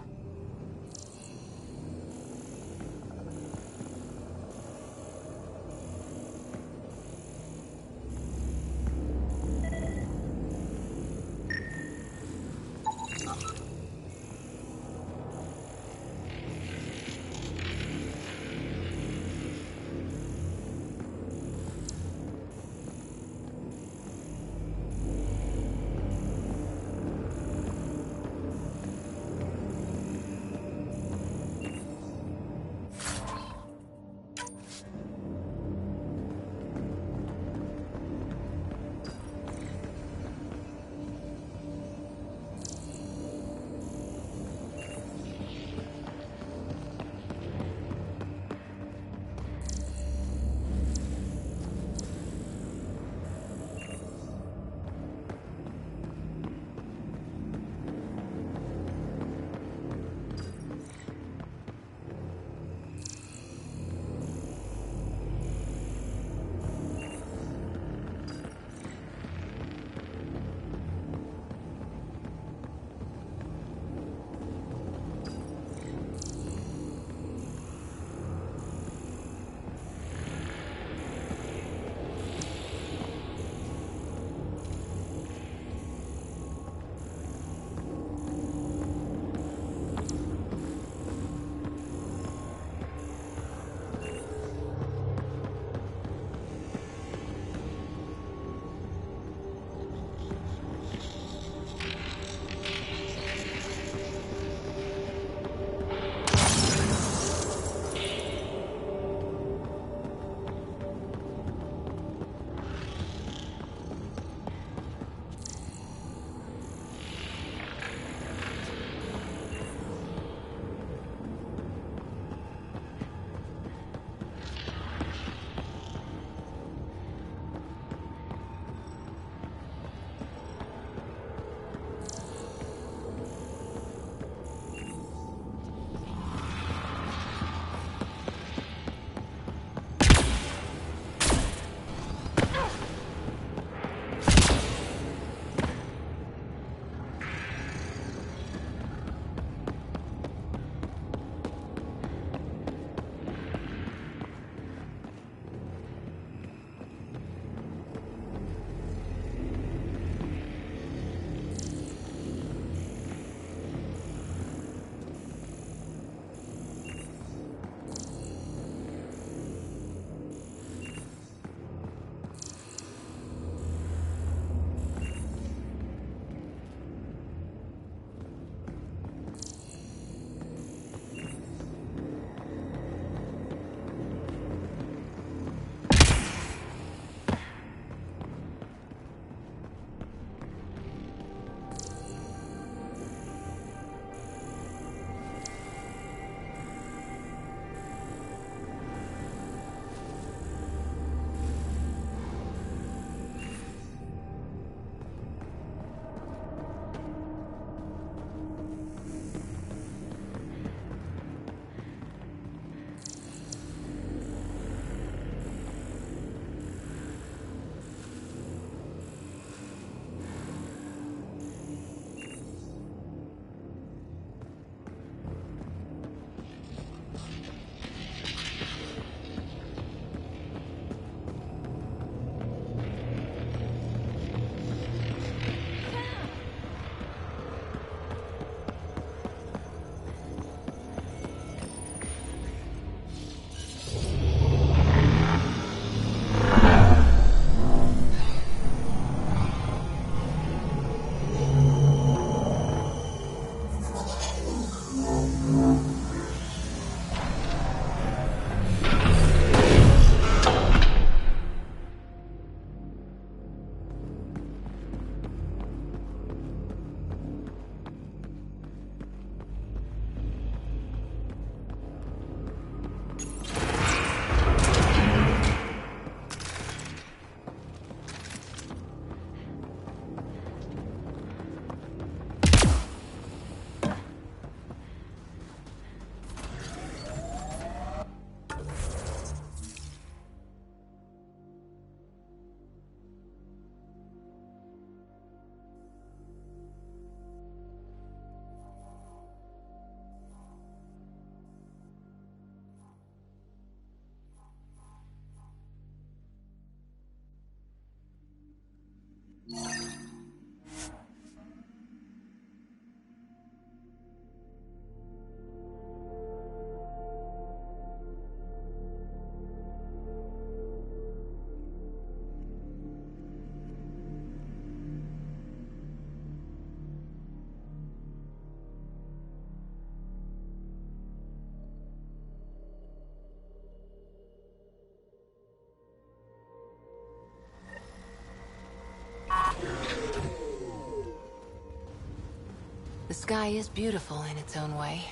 sky is beautiful in its own way.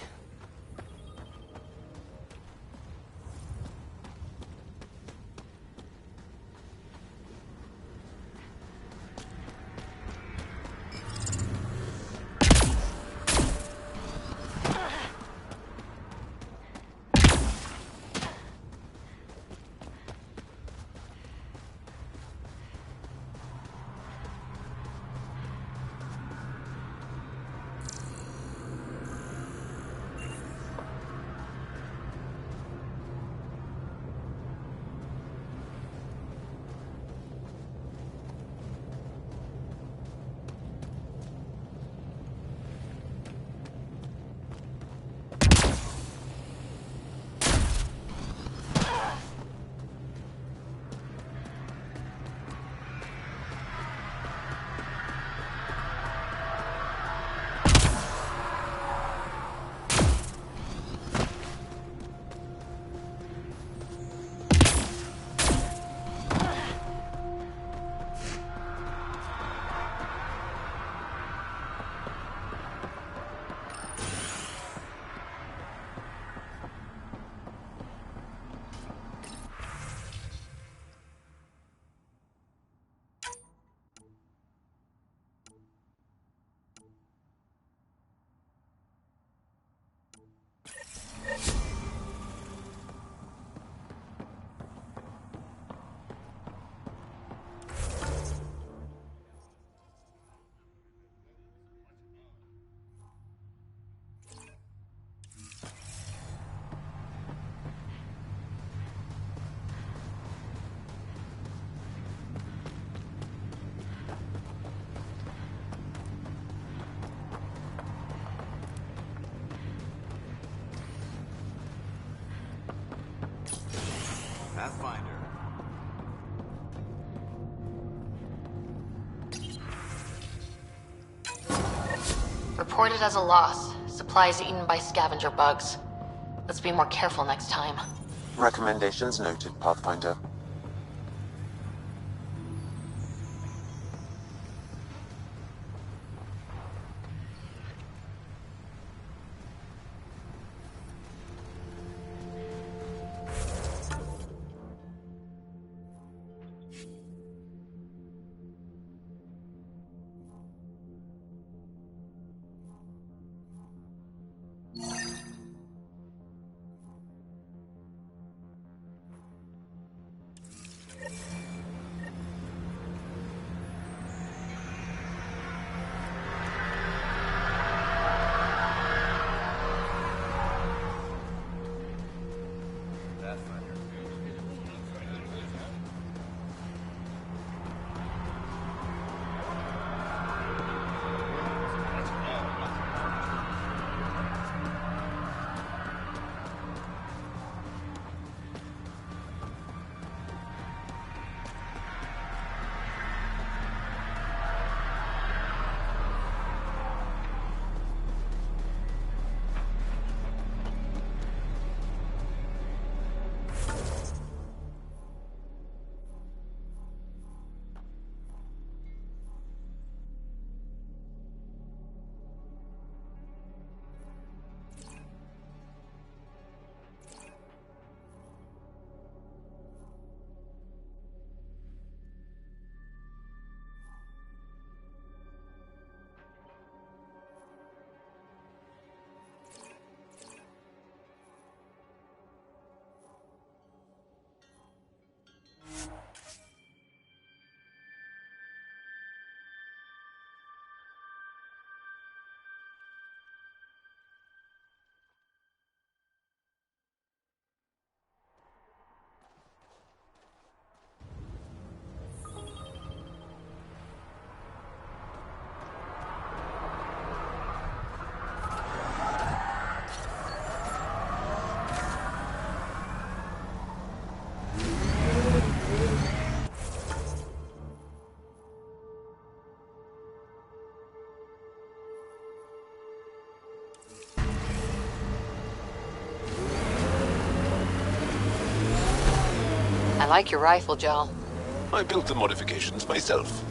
Pathfinder. Reported as a loss. Supplies eaten by scavenger bugs. Let's be more careful next time. Recommendations noted, Pathfinder. I like your rifle, Joel. I built the modifications myself.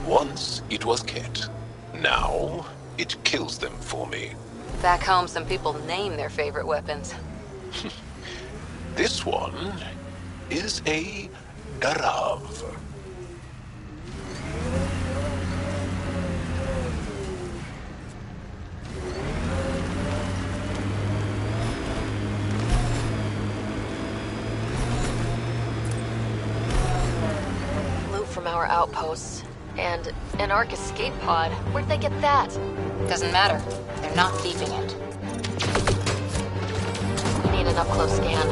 Once it was Ket. Now It kills them for me. Back home, some people name their favorite weapons. This one is a Garav. Loot from our outposts. And an Ark escape pod. Where'd they get that? Doesn't matter. They're not keeping it. We need an up-close scan.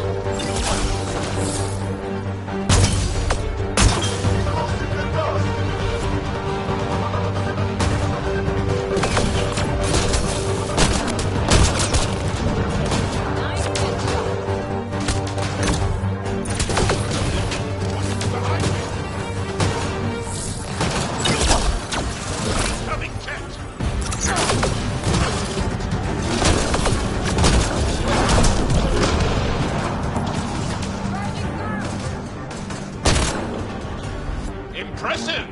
Impressive!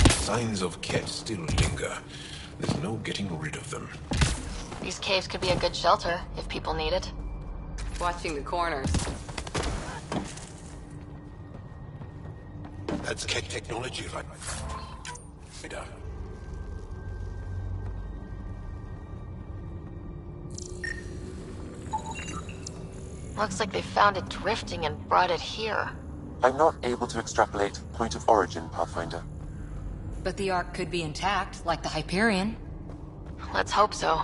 Signs of Ket still linger. There's no getting rid of them. These caves could be a good shelter, if people need it. Watching the corners. That's Ket technology, right? Looks like they found it drifting and brought it here. I'm not able to extrapolate point of origin, Pathfinder. But the Ark could be intact, like the Hyperion. Let's hope so.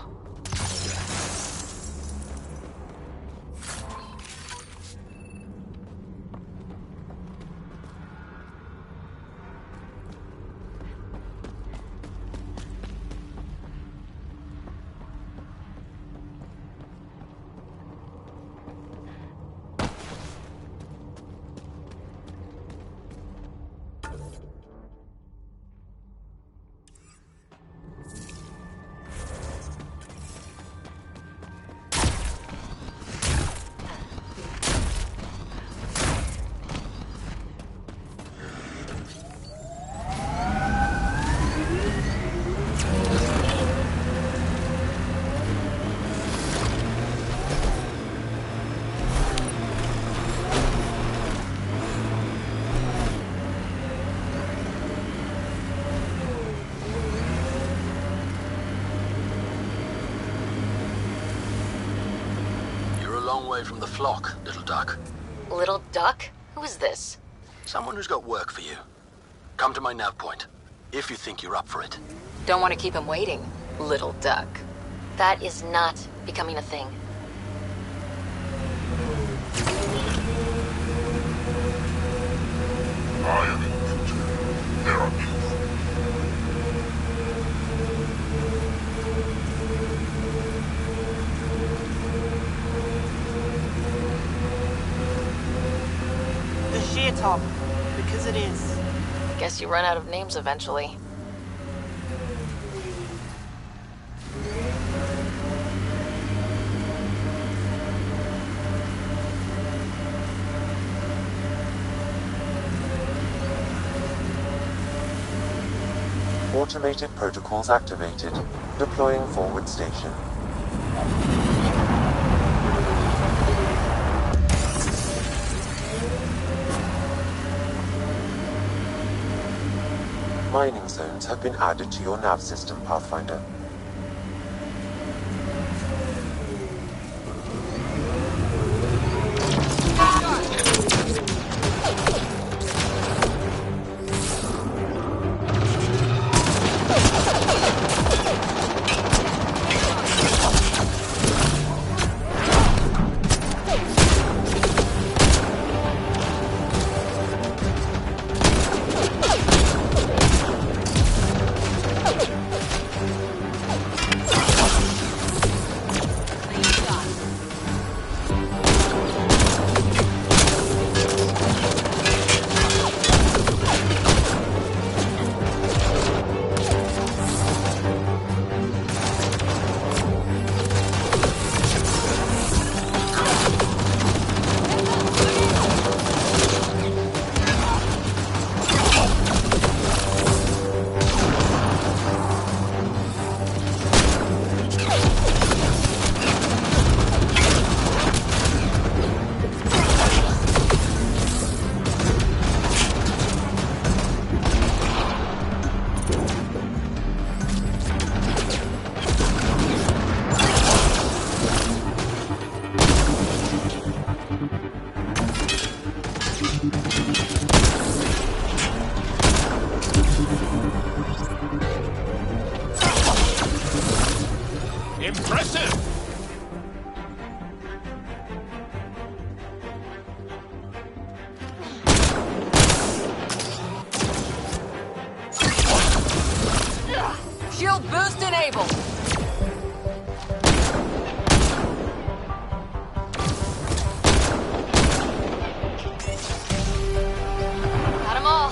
From the flock, little duck. Little duck? Who is this? Someone who's got work for you. Come to my nav point, if you think you're up for it. Don't want to keep him waiting, little duck. That is not becoming a thing. I am in the future. There are people. Top, because it is. Guess you run out of names eventually. Automated protocols activated. Deploying forward station. Mining zones have been added to your nav system, Pathfinder. Impressive! Shield boost enabled. Got 'em all.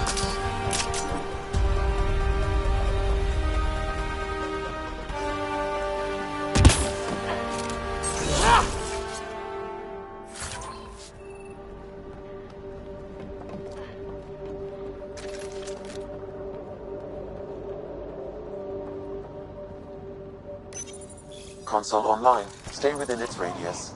Console online. Stay within its radius.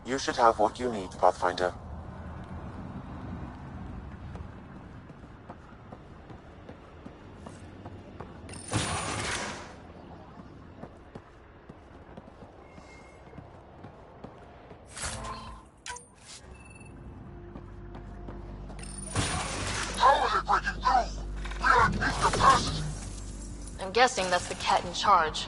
You should have what you need, Pathfinder. I'm guessing that's the cat in charge.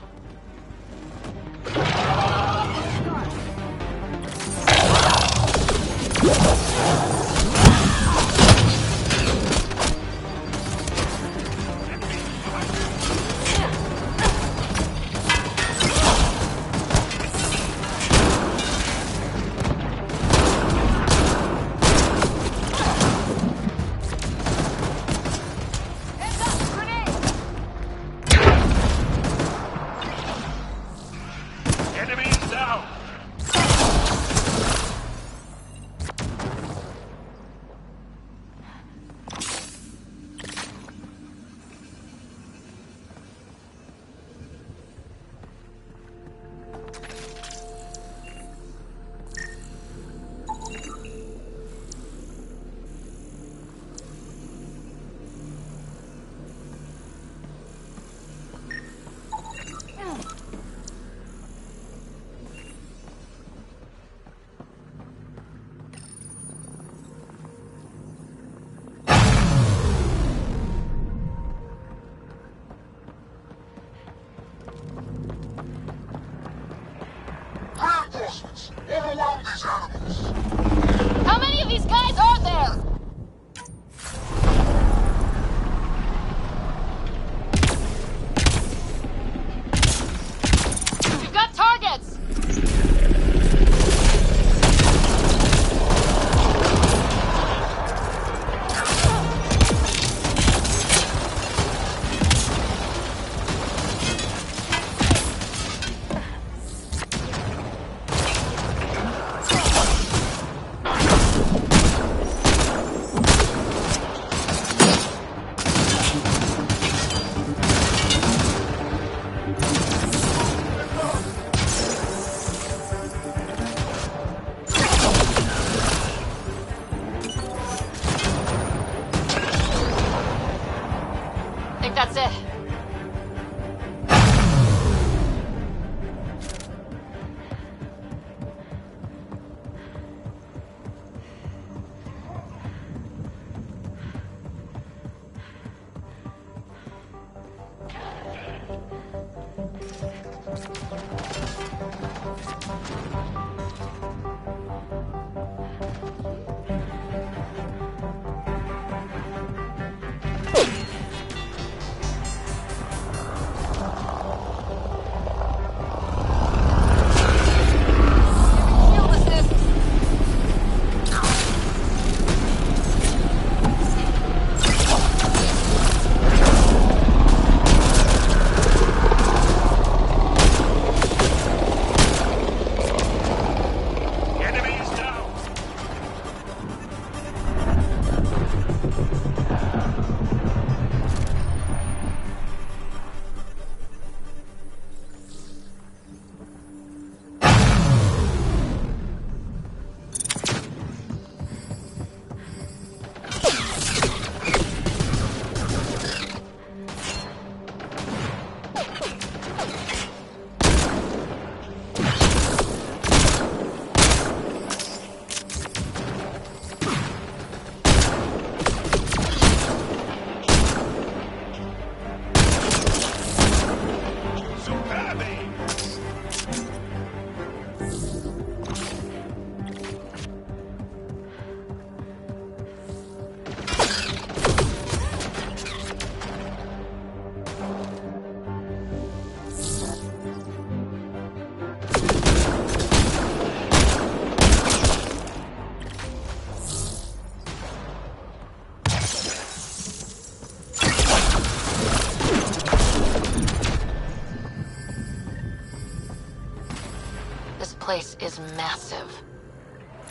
place is massive.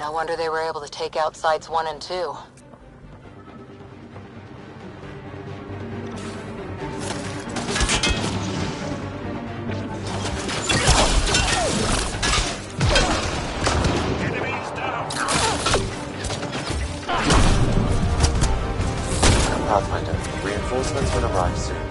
No wonder they were able to take out Sites 1 and 2. Pathfinder, reinforcements will arrive soon.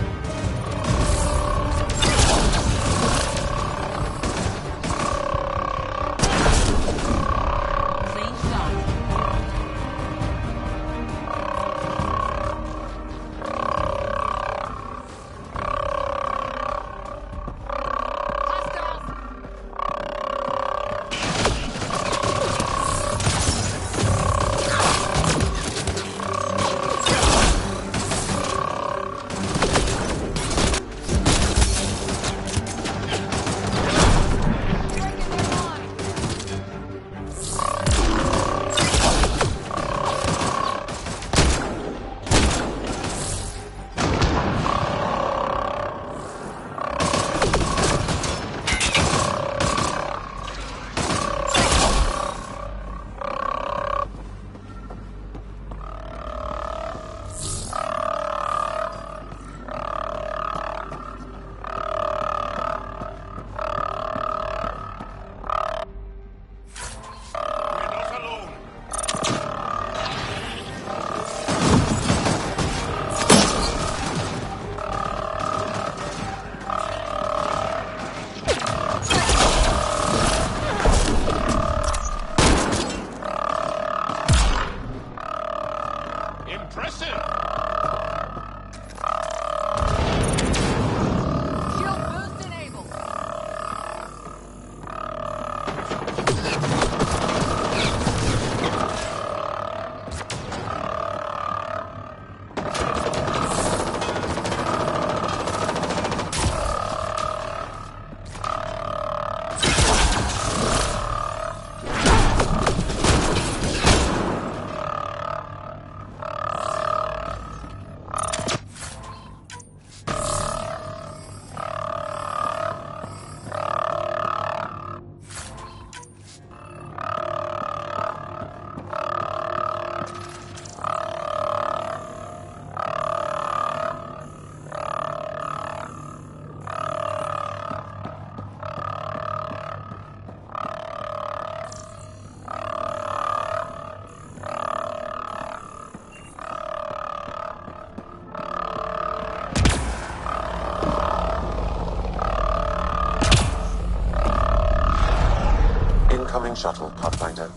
Shuttle, Pathfinder.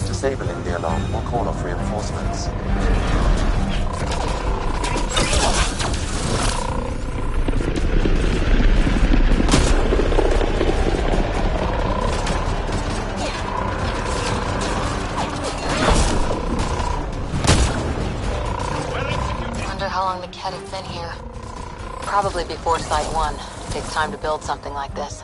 Disabling the alarm will call off reinforcements. Wonder how long the Ket have been here. Probably before Site 1. It takes time to build something like this.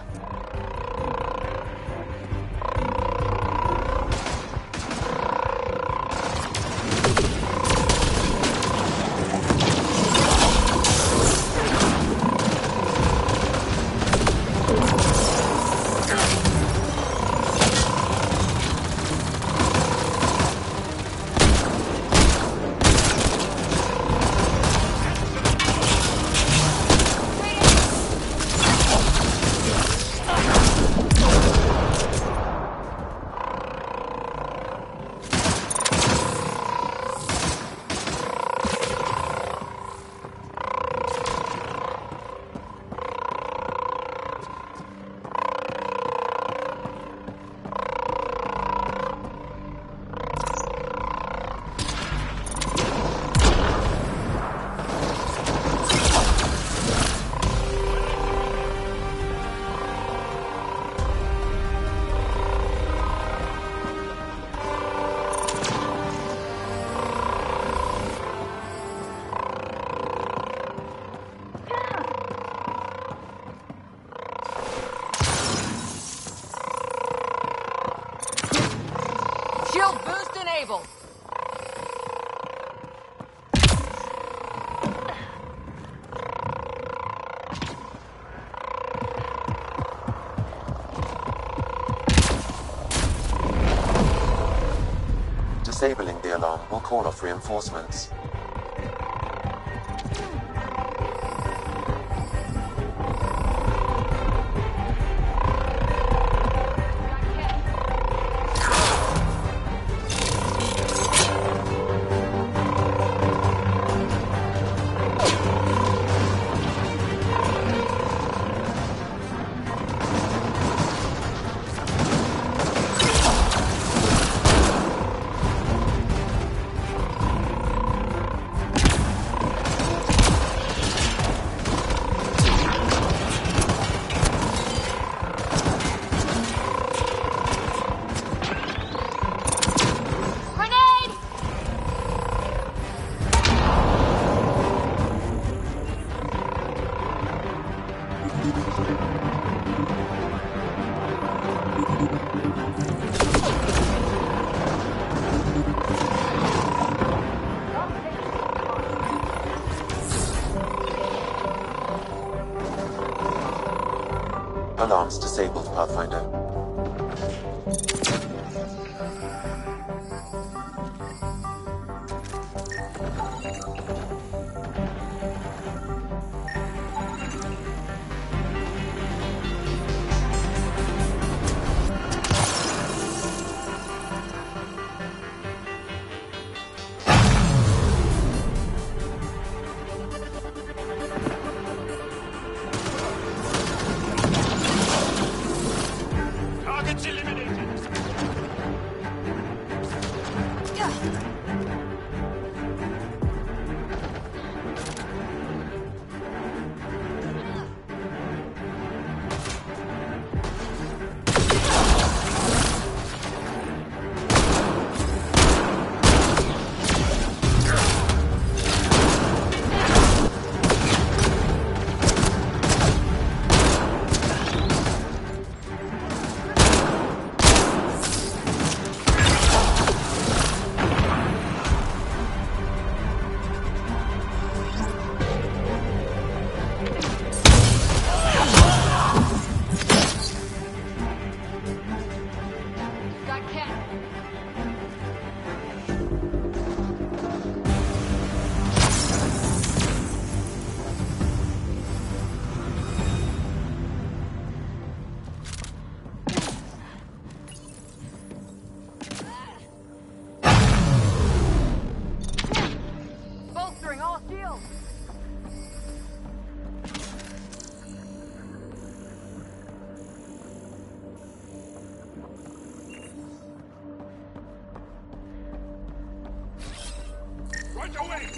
Disabling the alarm will call off reinforcements. Alarms disabled, Pathfinder. Targets eliminated. Bolstering all shields. Right away.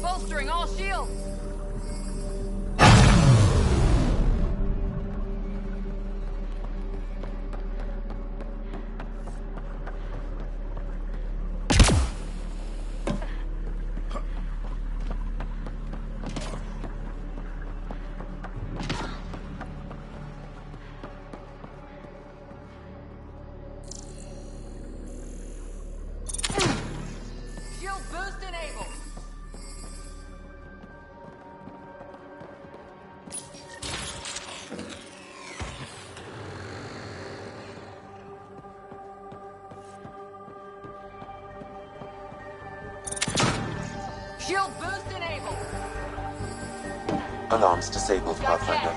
Bolstering all shields. Shield boost enabled. Shield boost enabled. Alarms disabled, Pathfinder.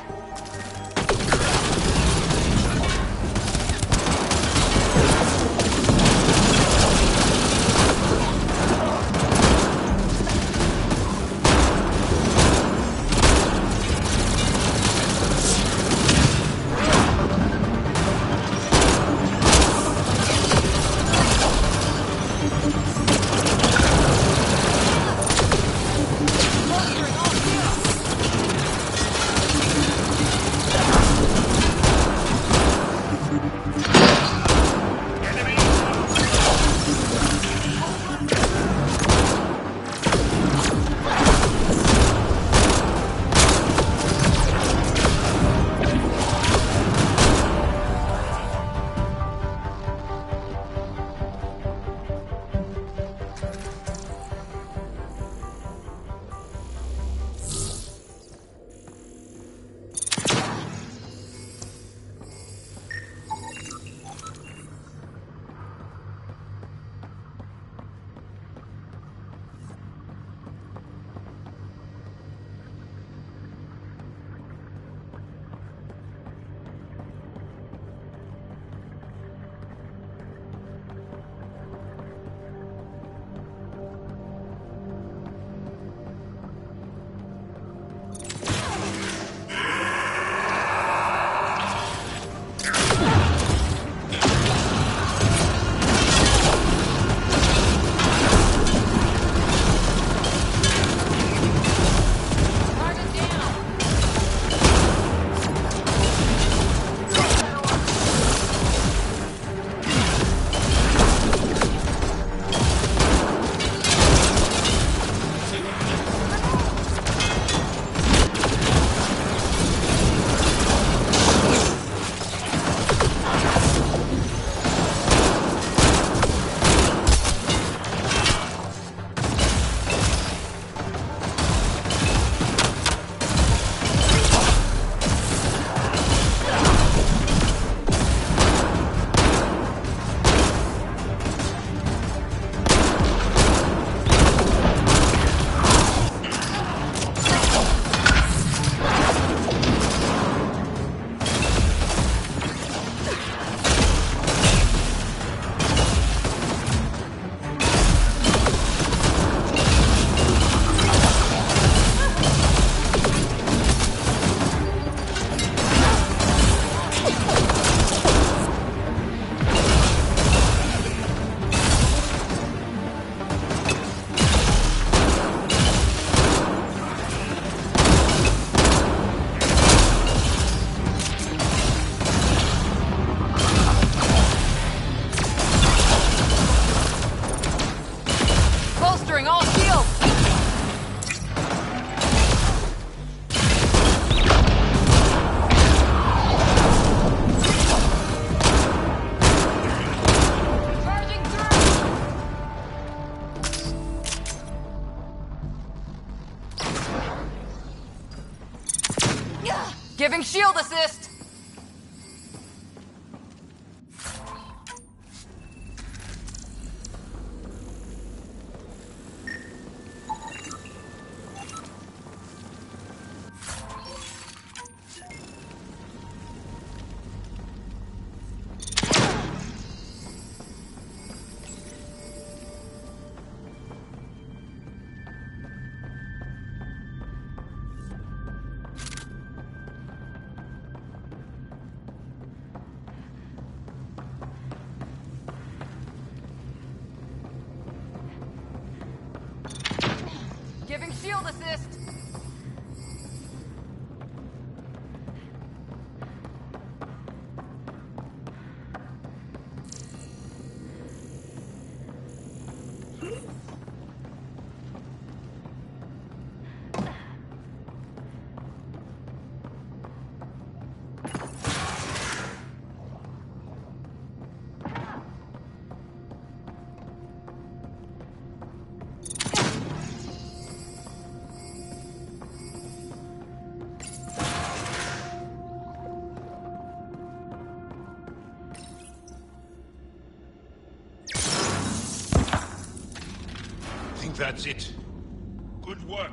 Giving shield assist! Giving shield assist! That's it. Good work.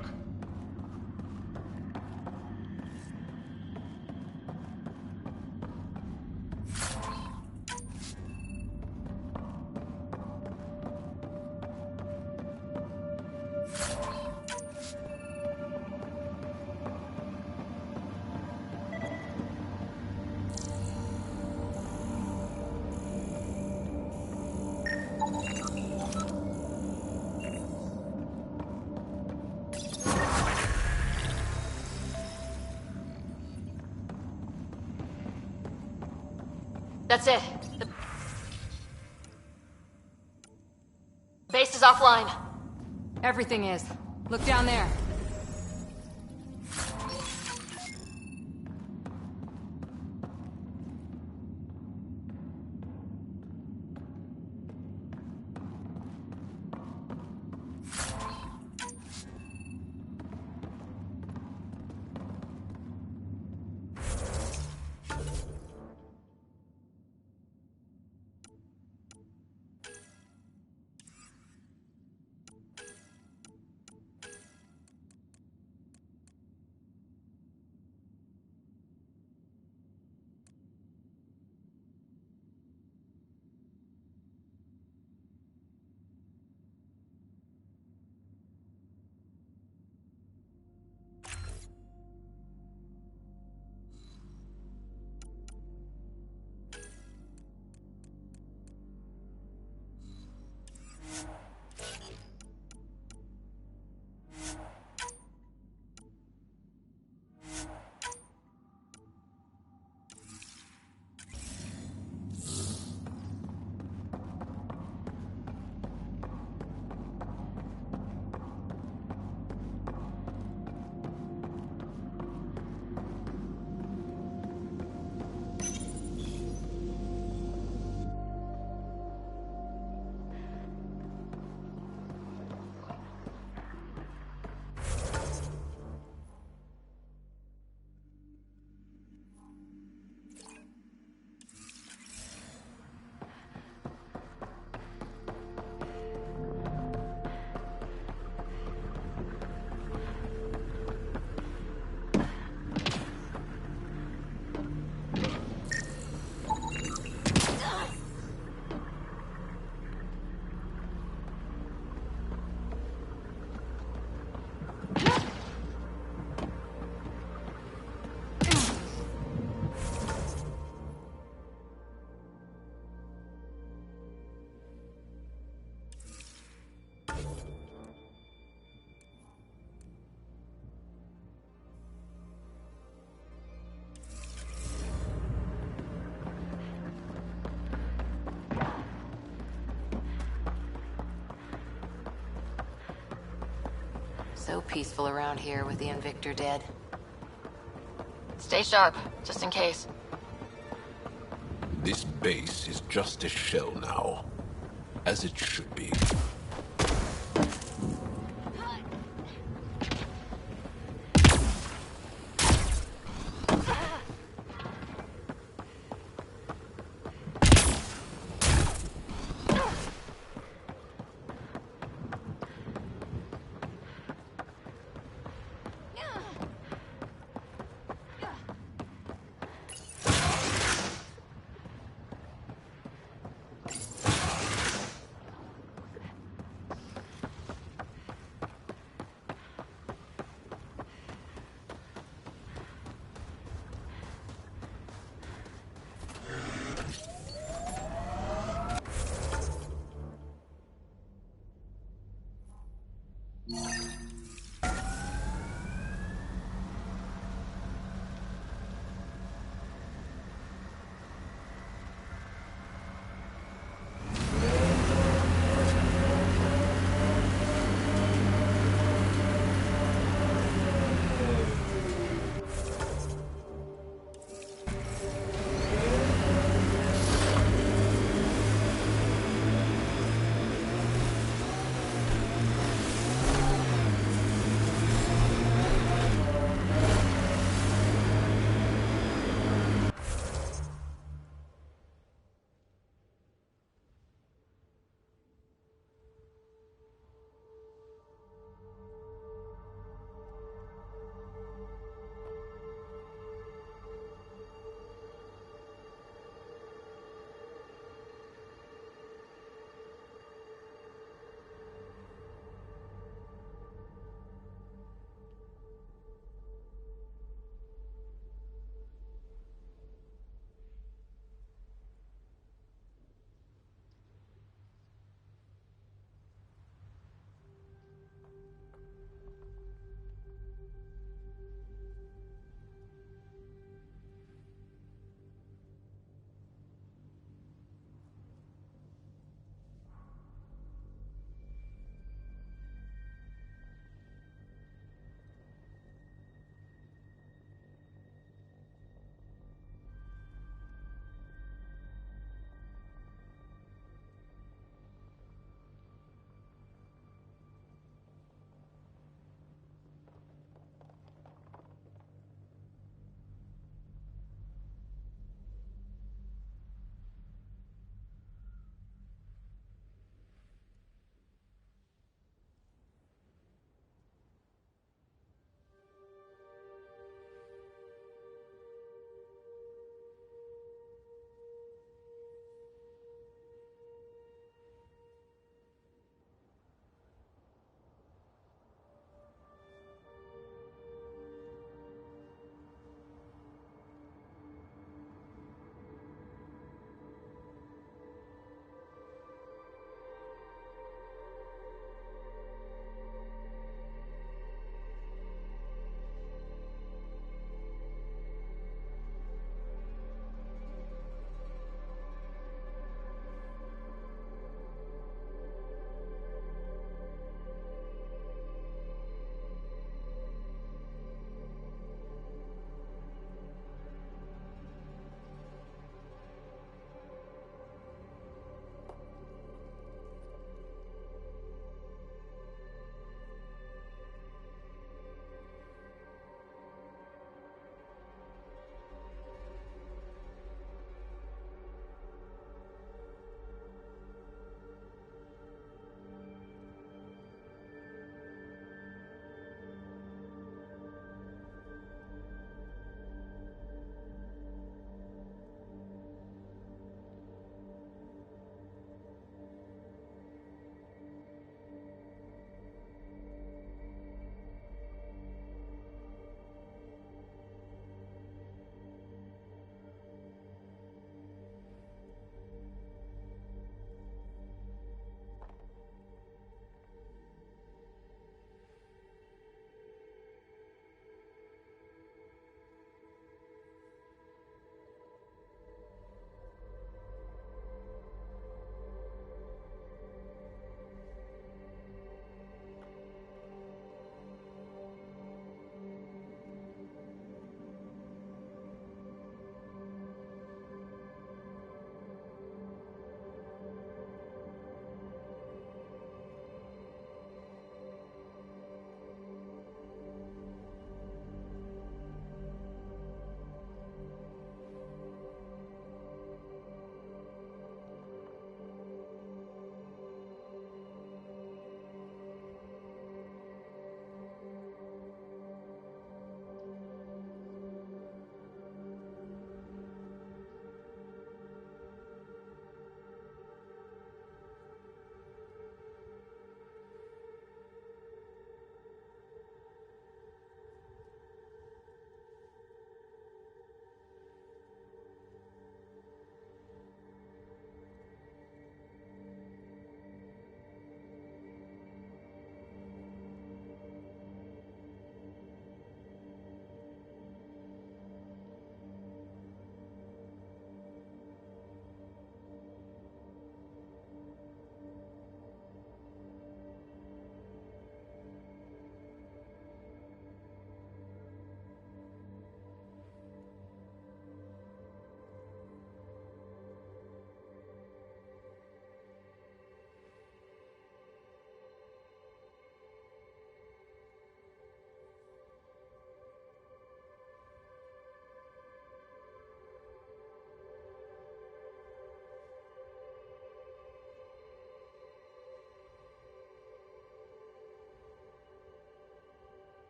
That's it. The base is offline. Everything is. Look down there. So peaceful around here with the Invictor dead. Stay sharp, just in case. This base is just a shell now, as it should be.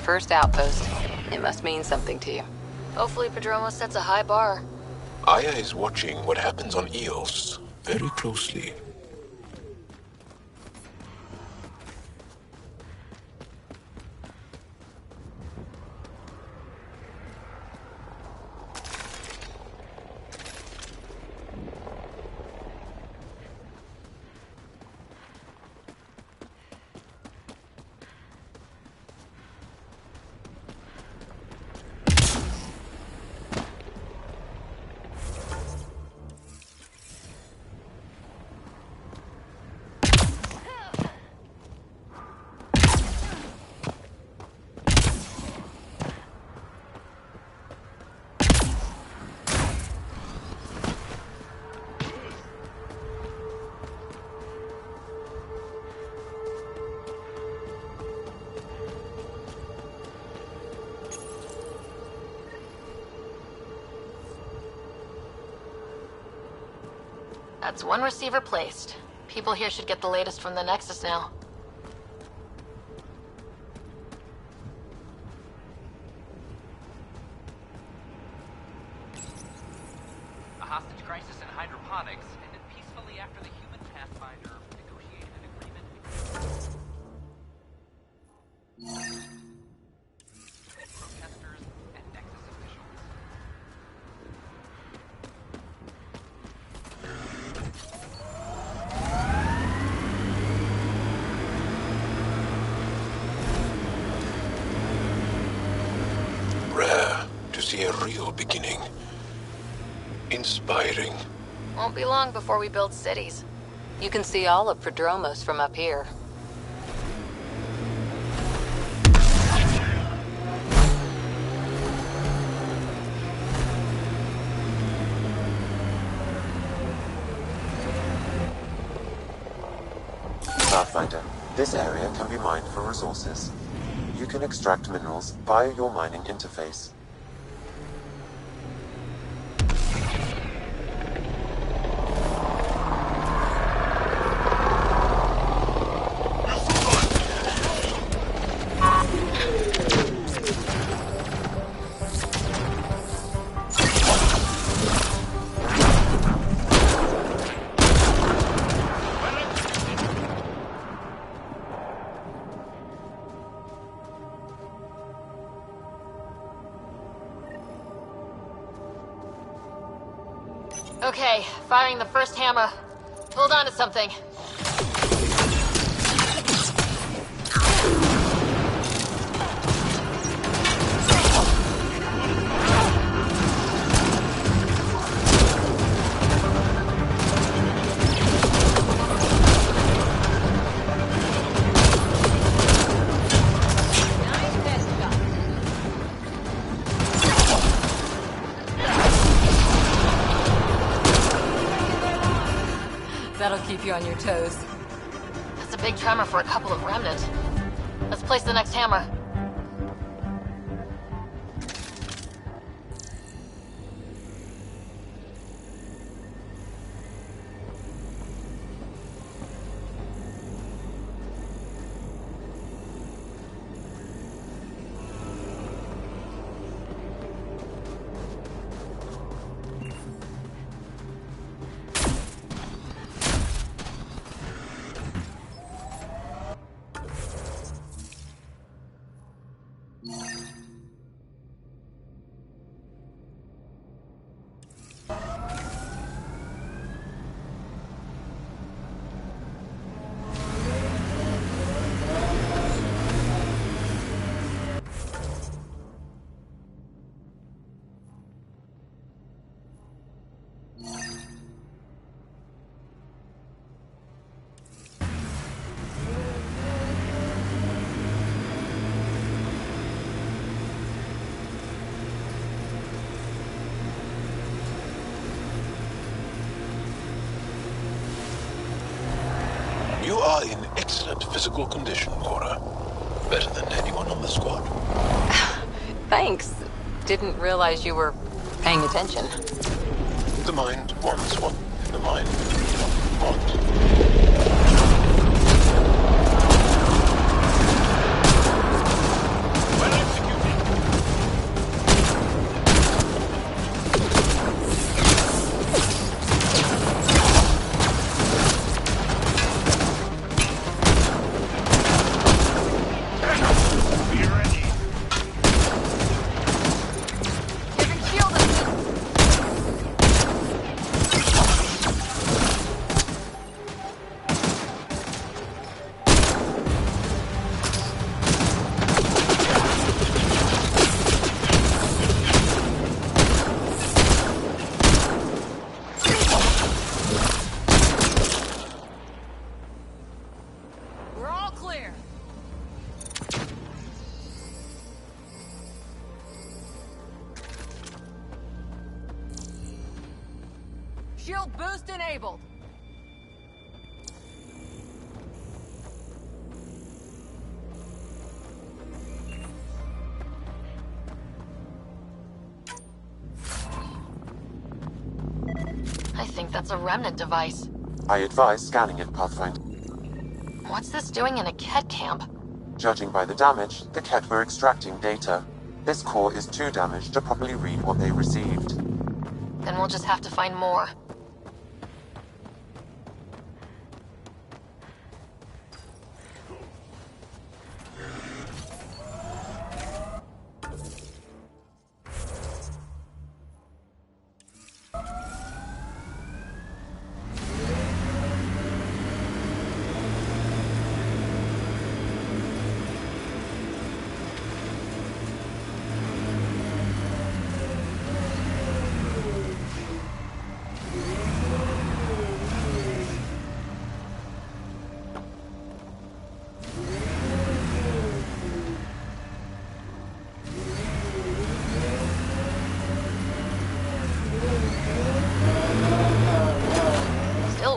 first outpost. It must mean something to you. Hopefully Prodromos sets a high bar. Aya is watching what happens on Eos very closely. That's one receiver placed. People here should get the latest from the Nexus now. A hostage crisis in hydroponics ended peacefully after the human pathfinder negotiated an agreement with protesters and Nexus officials. Rare to see a real beginning. Inspiring. Won't be long before we build cities. You can see all of Prodromos from up here. Pathfinder, this area can be mined for resources. You can extract minerals via your mining interface. Okay, firing the first hammer. Hold on to something. That'll keep you on your toes. That's a big tremor for a couple of remnant. Let's place the next hammer. You are in excellent physical condition, Cora. Better than anyone on the squad. Thanks. Didn't realize you were paying attention. The mind wants what the mind wants. Well, clear. Shield boost enabled. I think that's a remnant device. I advise scanning it, Pathfinder. What's this doing in a Ket camp? Judging by the damage, the Ket were extracting data. This core is too damaged to properly read what they received. Then we'll just have to find more.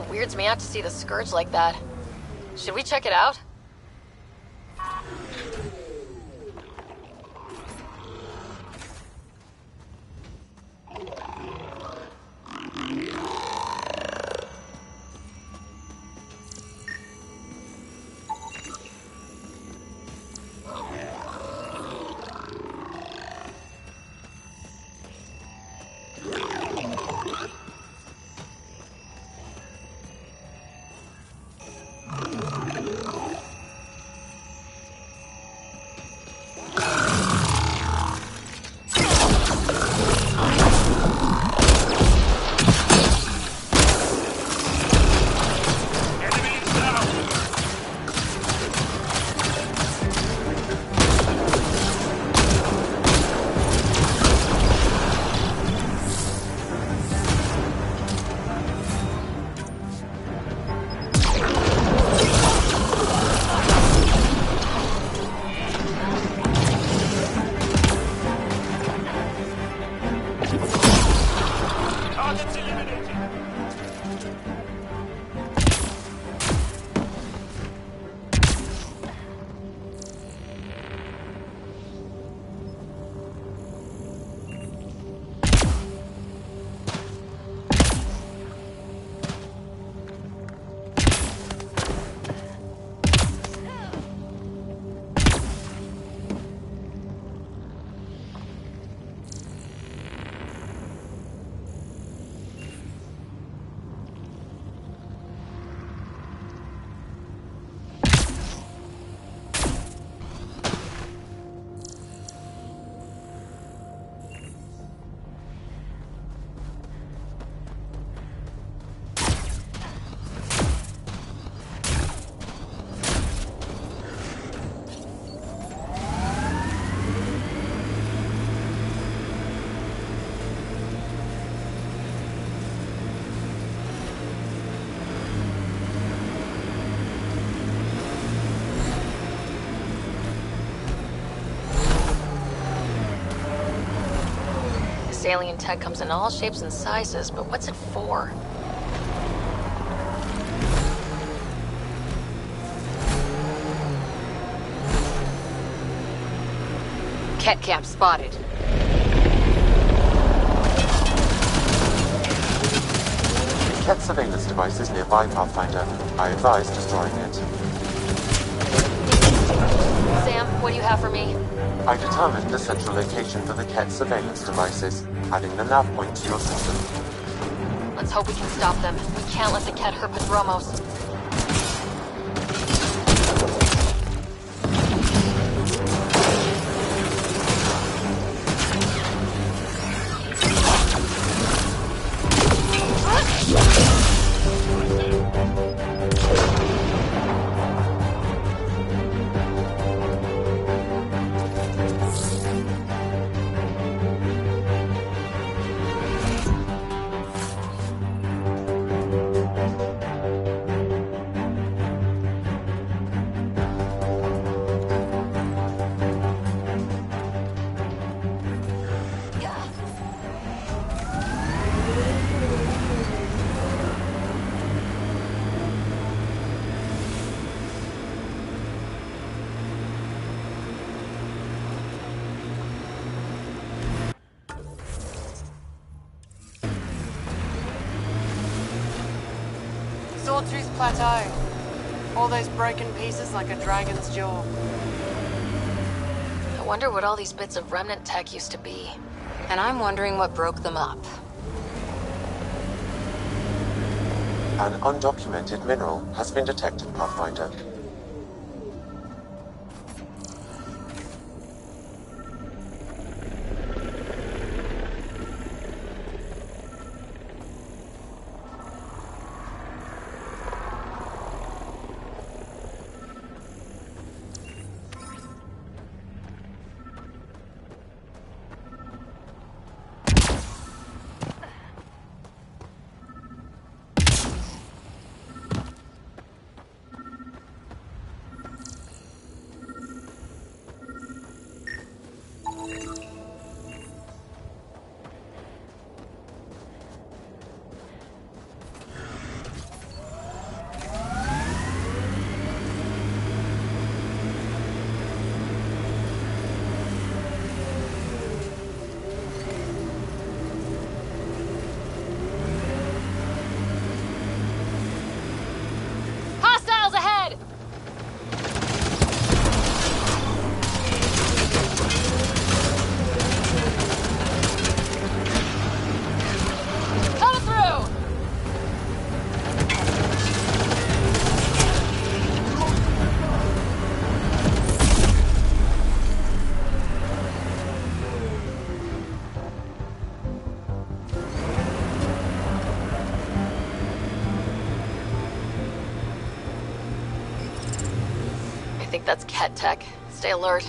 Weirds me out to see the Scourge like that. Should we check it out? Alien tech comes in all shapes and sizes, but what's it for? Ket camp spotted. Ket surveillance device is nearby, Pathfinder. I advise destroying it. Sam, what do you have for me? I determined the central location for the Ket surveillance devices, adding the nav point to your system. Let's hope we can stop them. We can't let the Ket hurt Padromos. Sawtooth Plateau. All those broken pieces like a dragon's jaw. I wonder what all these bits of remnant tech used to be. And I'm wondering what broke them up. An undocumented mineral has been detected, Pathfinder. I think that's cat tech. Stay alert.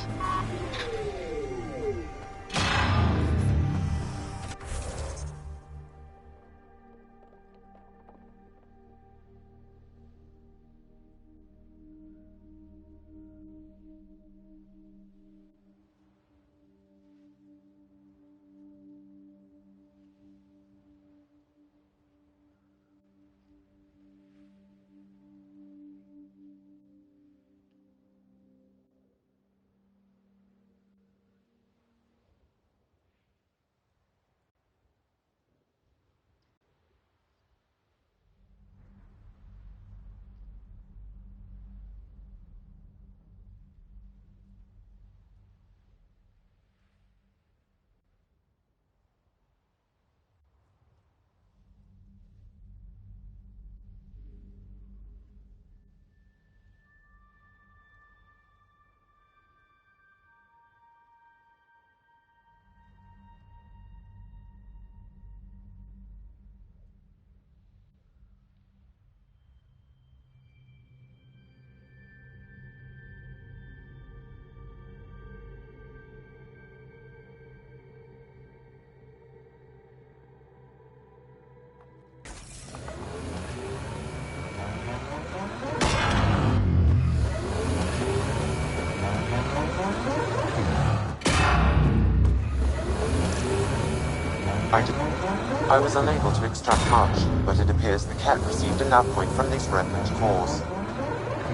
I was unable to extract much, but it appears the cat received a nav point from these remnant cores.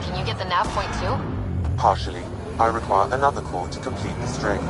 Can you get the nav point too? Partially. I require another core to complete the string.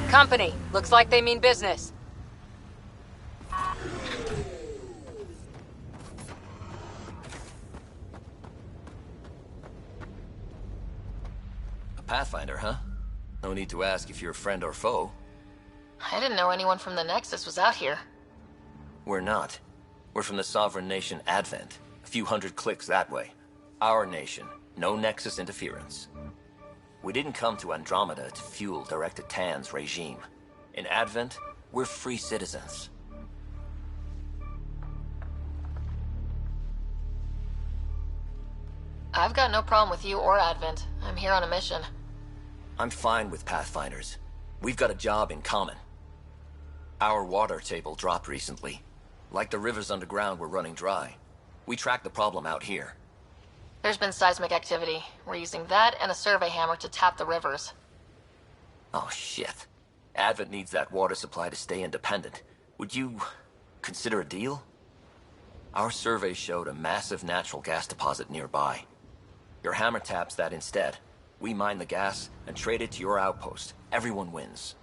Company. Looks like they mean business. A Pathfinder, huh? No need to ask if you're friend or foe. I didn't know anyone from the Nexus was out here. We're not. We're from the sovereign nation Advent. A few hundred clicks that way. Our nation, no Nexus interference. We didn't come to Andromeda to fuel Director Tan's regime. In Advent, we're free citizens. I've got no problem with you or Advent. I'm here on a mission. I'm fine with Pathfinders. We've got a job in common. Our water table dropped recently. Like the rivers underground were running dry. We tracked the problem out here. There's been seismic activity. We're using that and a survey hammer to tap the rivers. Oh shit. Advent needs that water supply to stay independent. Would you consider a deal? Our survey showed a massive natural gas deposit nearby. Your hammer taps that instead. We mine the gas and trade it to your outpost. Everyone wins.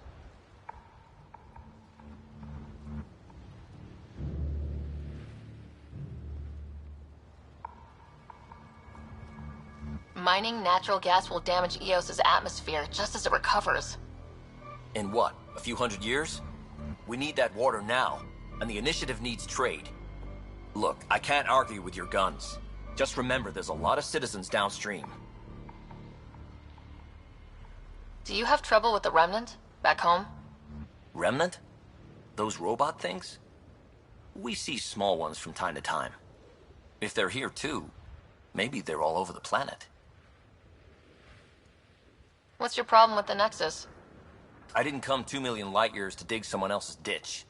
Mining natural gas will damage Eos's atmosphere just as it recovers. In what, a few hundred years? We need that water now, and the initiative needs trade. Look, I can't argue with your guns. Just remember there's a lot of citizens downstream. Do you have trouble with the Remnant back home? Remnant? Those robot things? We see small ones from time to time. If they're here too, maybe they're all over the planet. What's your problem with the Nexus? I didn't come 2 million light years to dig someone else's ditch.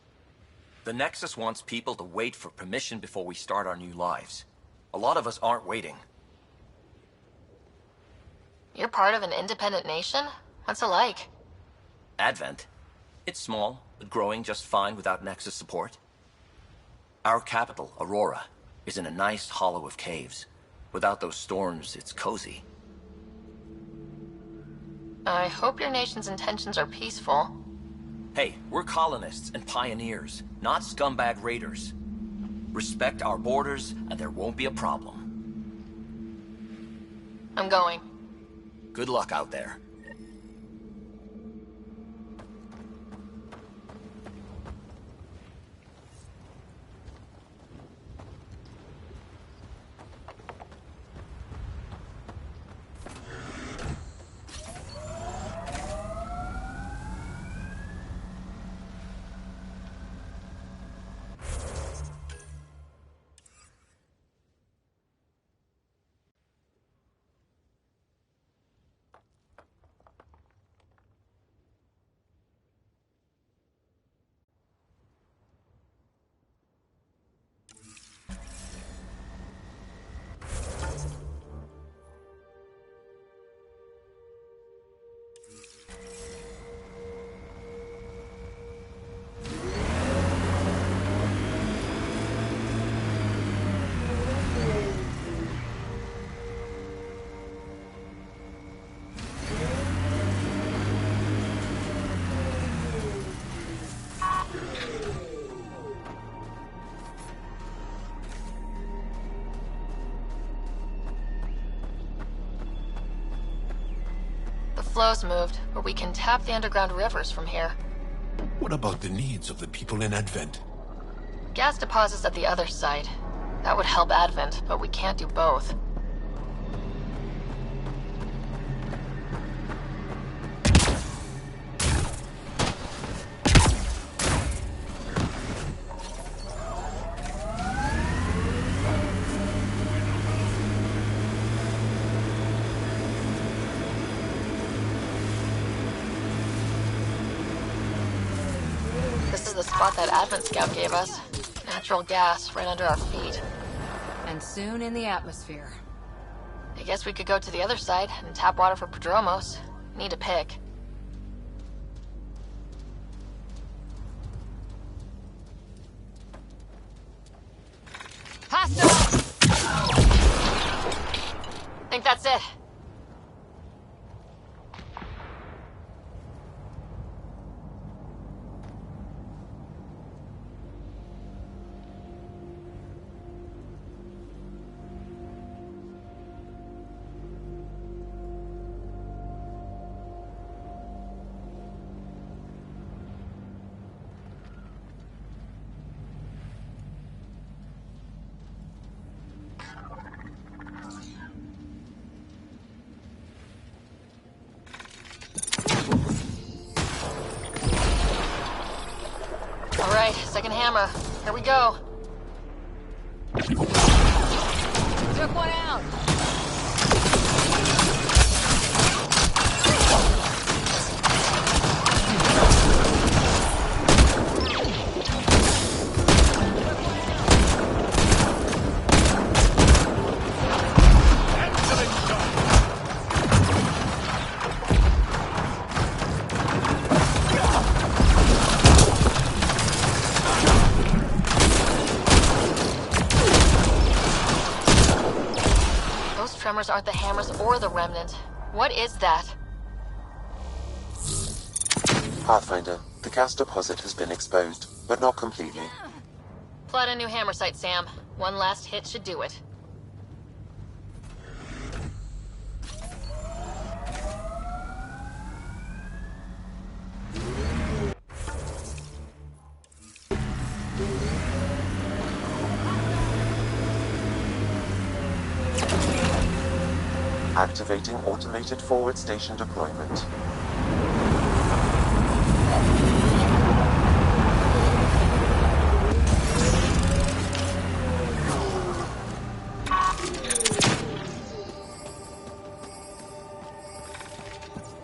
The Nexus wants people to wait for permission before we start our new lives. A lot of us aren't waiting. You're part of an independent nation? What's it like? Advent. It's small, but growing just fine without Nexus support. Our capital, Aurora, is in a nice hollow of caves. Without those storms, it's cozy. I hope your nation's intentions are peaceful. Hey, we're colonists and pioneers, not scumbag raiders. Respect our borders, and there won't be a problem. I'm going. Good luck out there. Flow's moved, but we can tap the underground rivers from here. What about the needs of the people in Advent? Gas deposits at the other side. That would help Advent, but we can't do both. That Advent Scout gave us. Natural gas right under our feet. And soon in the atmosphere. I guess we could go to the other side and tap water for Prodromos. Need a pick. Hostile! Think that's it. second hammer. Here we go. Took one out. Tremors aren't the hammers or the remnant. What is that? Pathfinder, the gas deposit has been exposed, but not completely. Plot a new hammer site, Sam. One last hit should do it. Activating automated forward station deployment.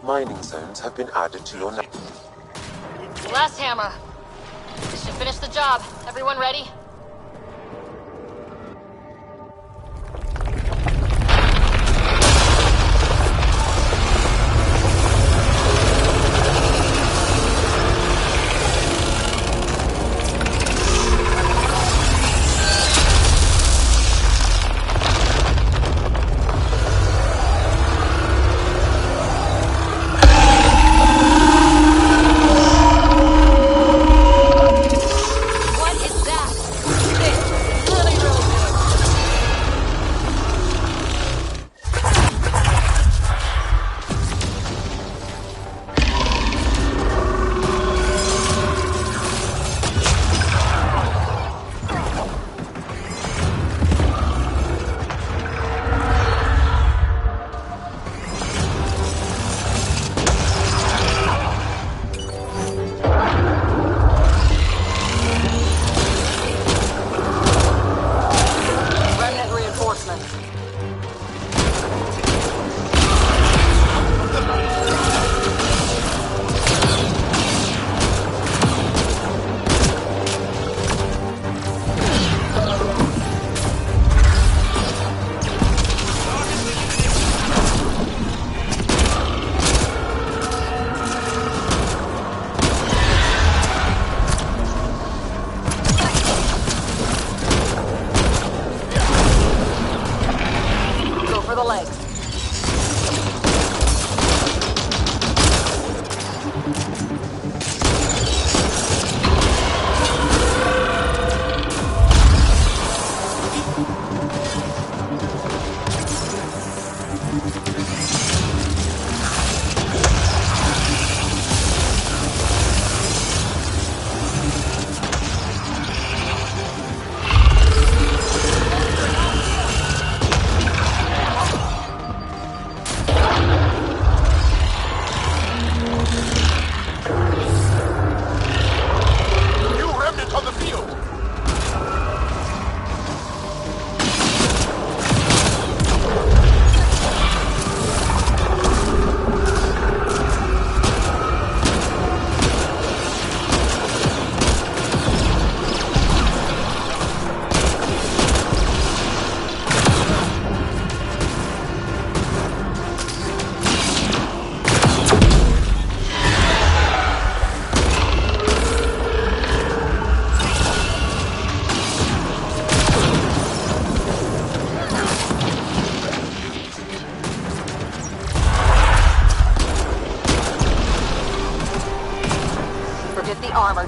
Mining zones have been added to your network. Last hammer. This should finish the job. Everyone ready?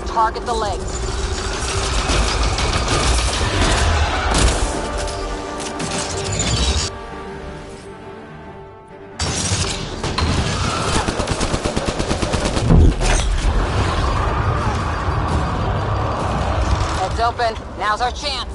Target the legs. Heads open. Now's our chance.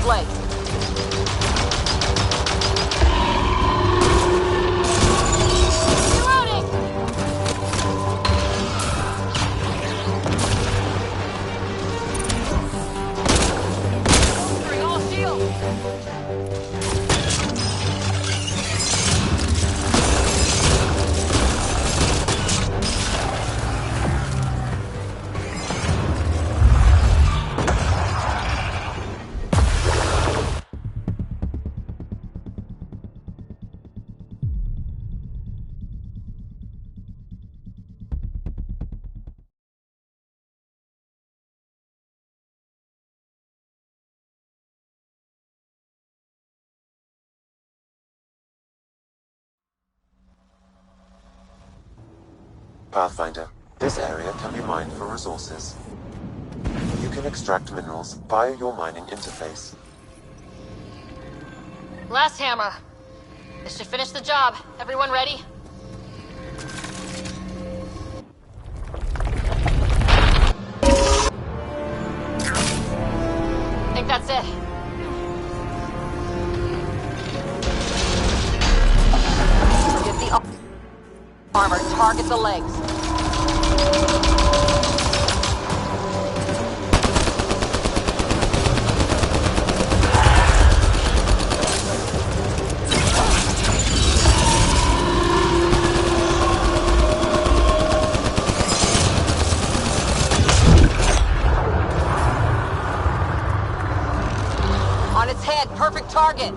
his leg. Pathfinder, this area can be mined for resources. You can extract minerals via your mining interface. Last hammer. This should finish the job. Everyone ready? I think that's it. Get the armor. Target the legs. On its head. Perfect target.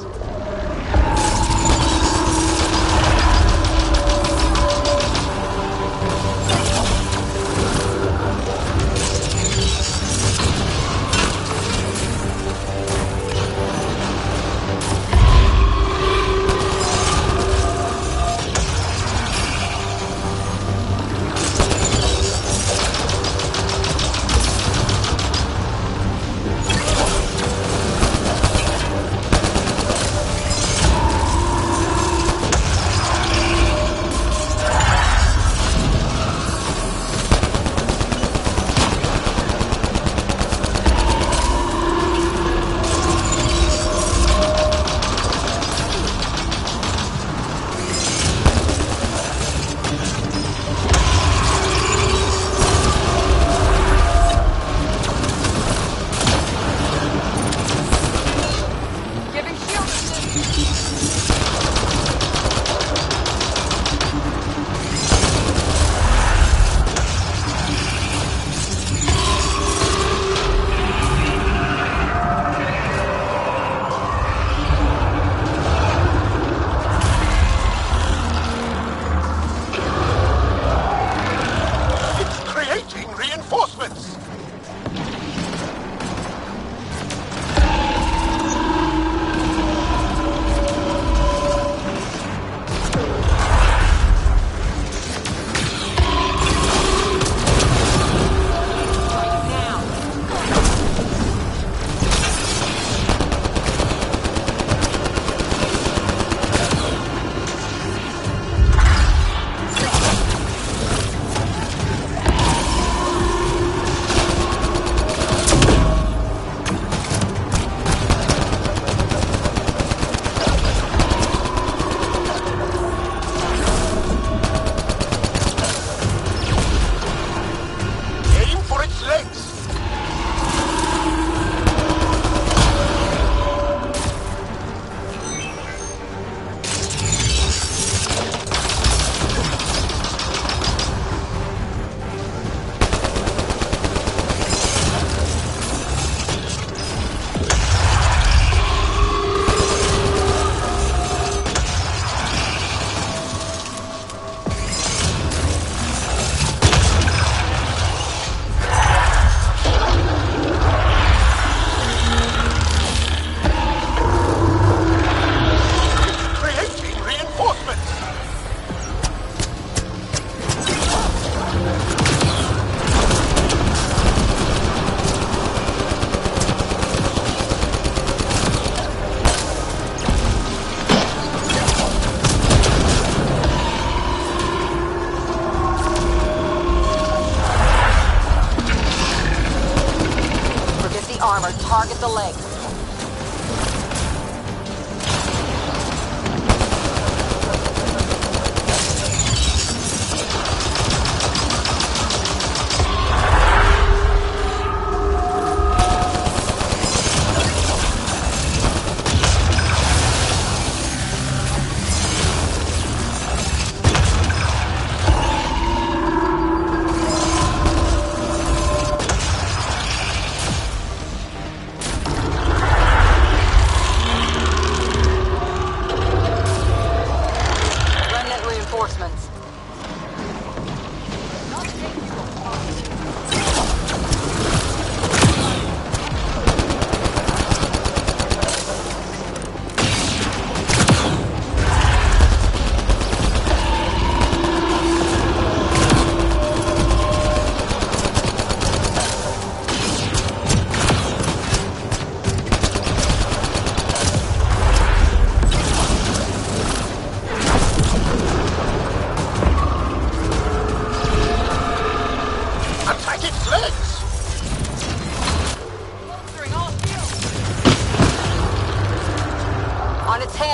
Target the legs.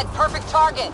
ahead. Perfect target.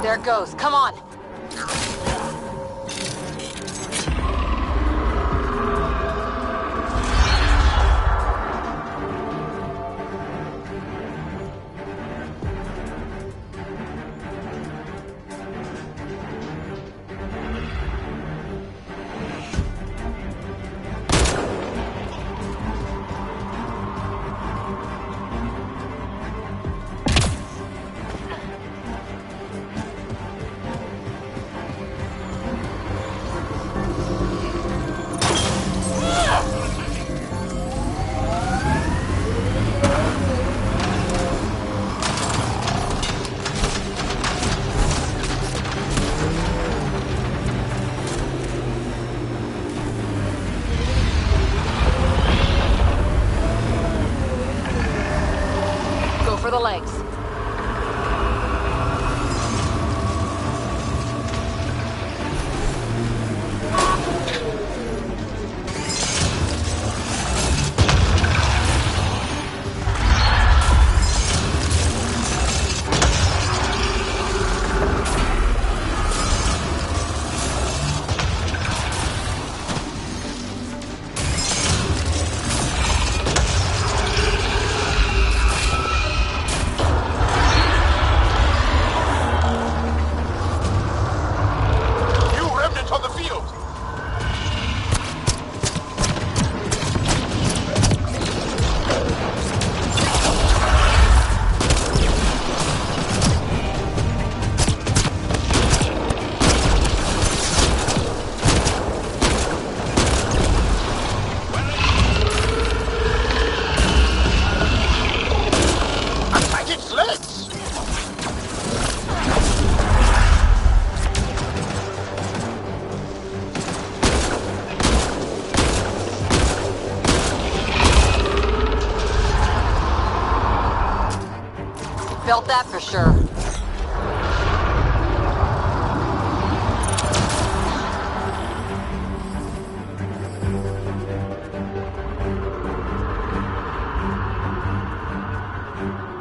There it goes. Come on. For the legs. Felt that for sure.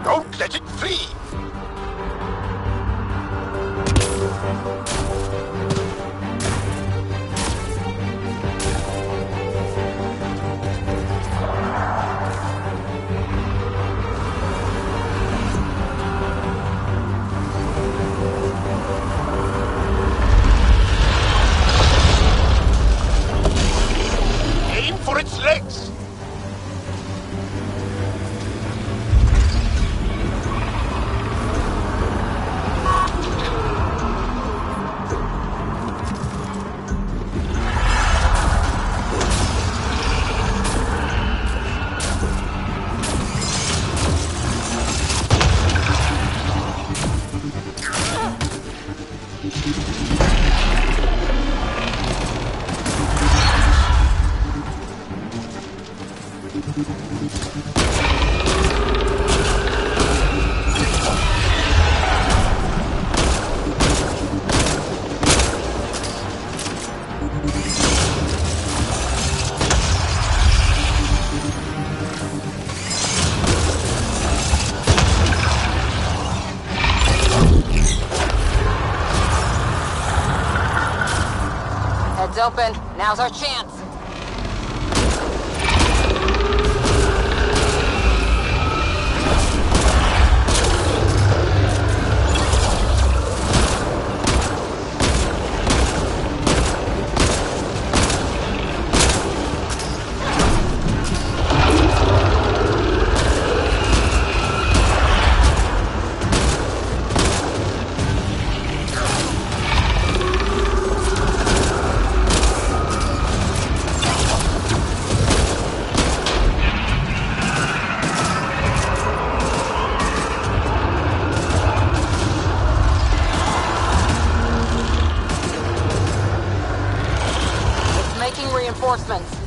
Don't let it flee! Heads open. Now's our chance. Reinforcements.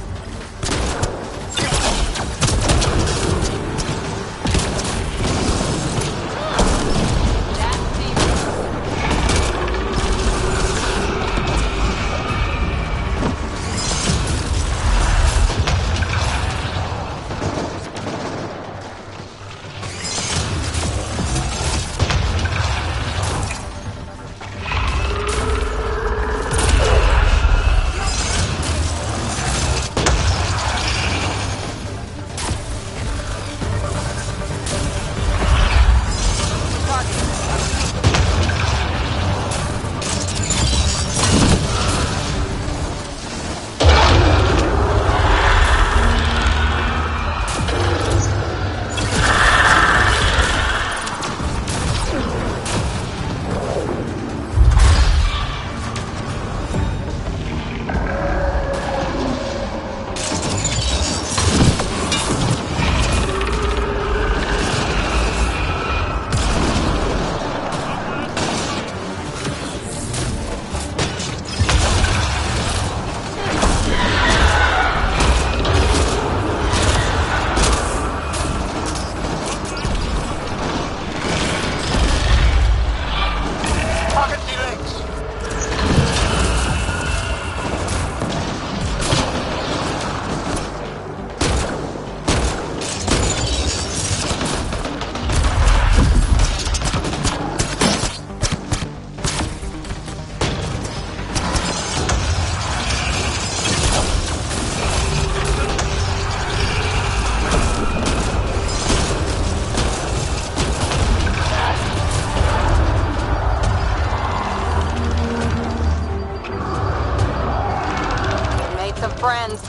Friends.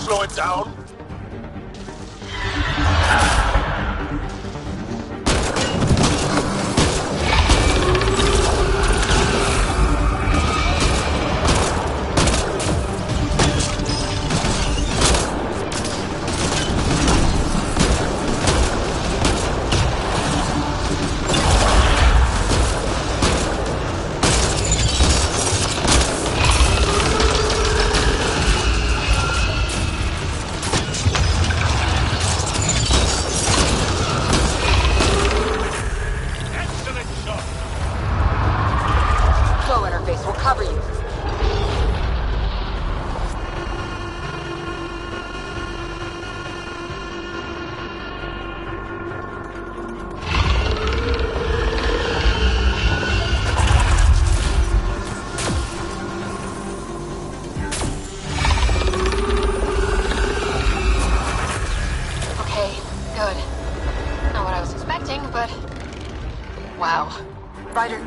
Slow it down.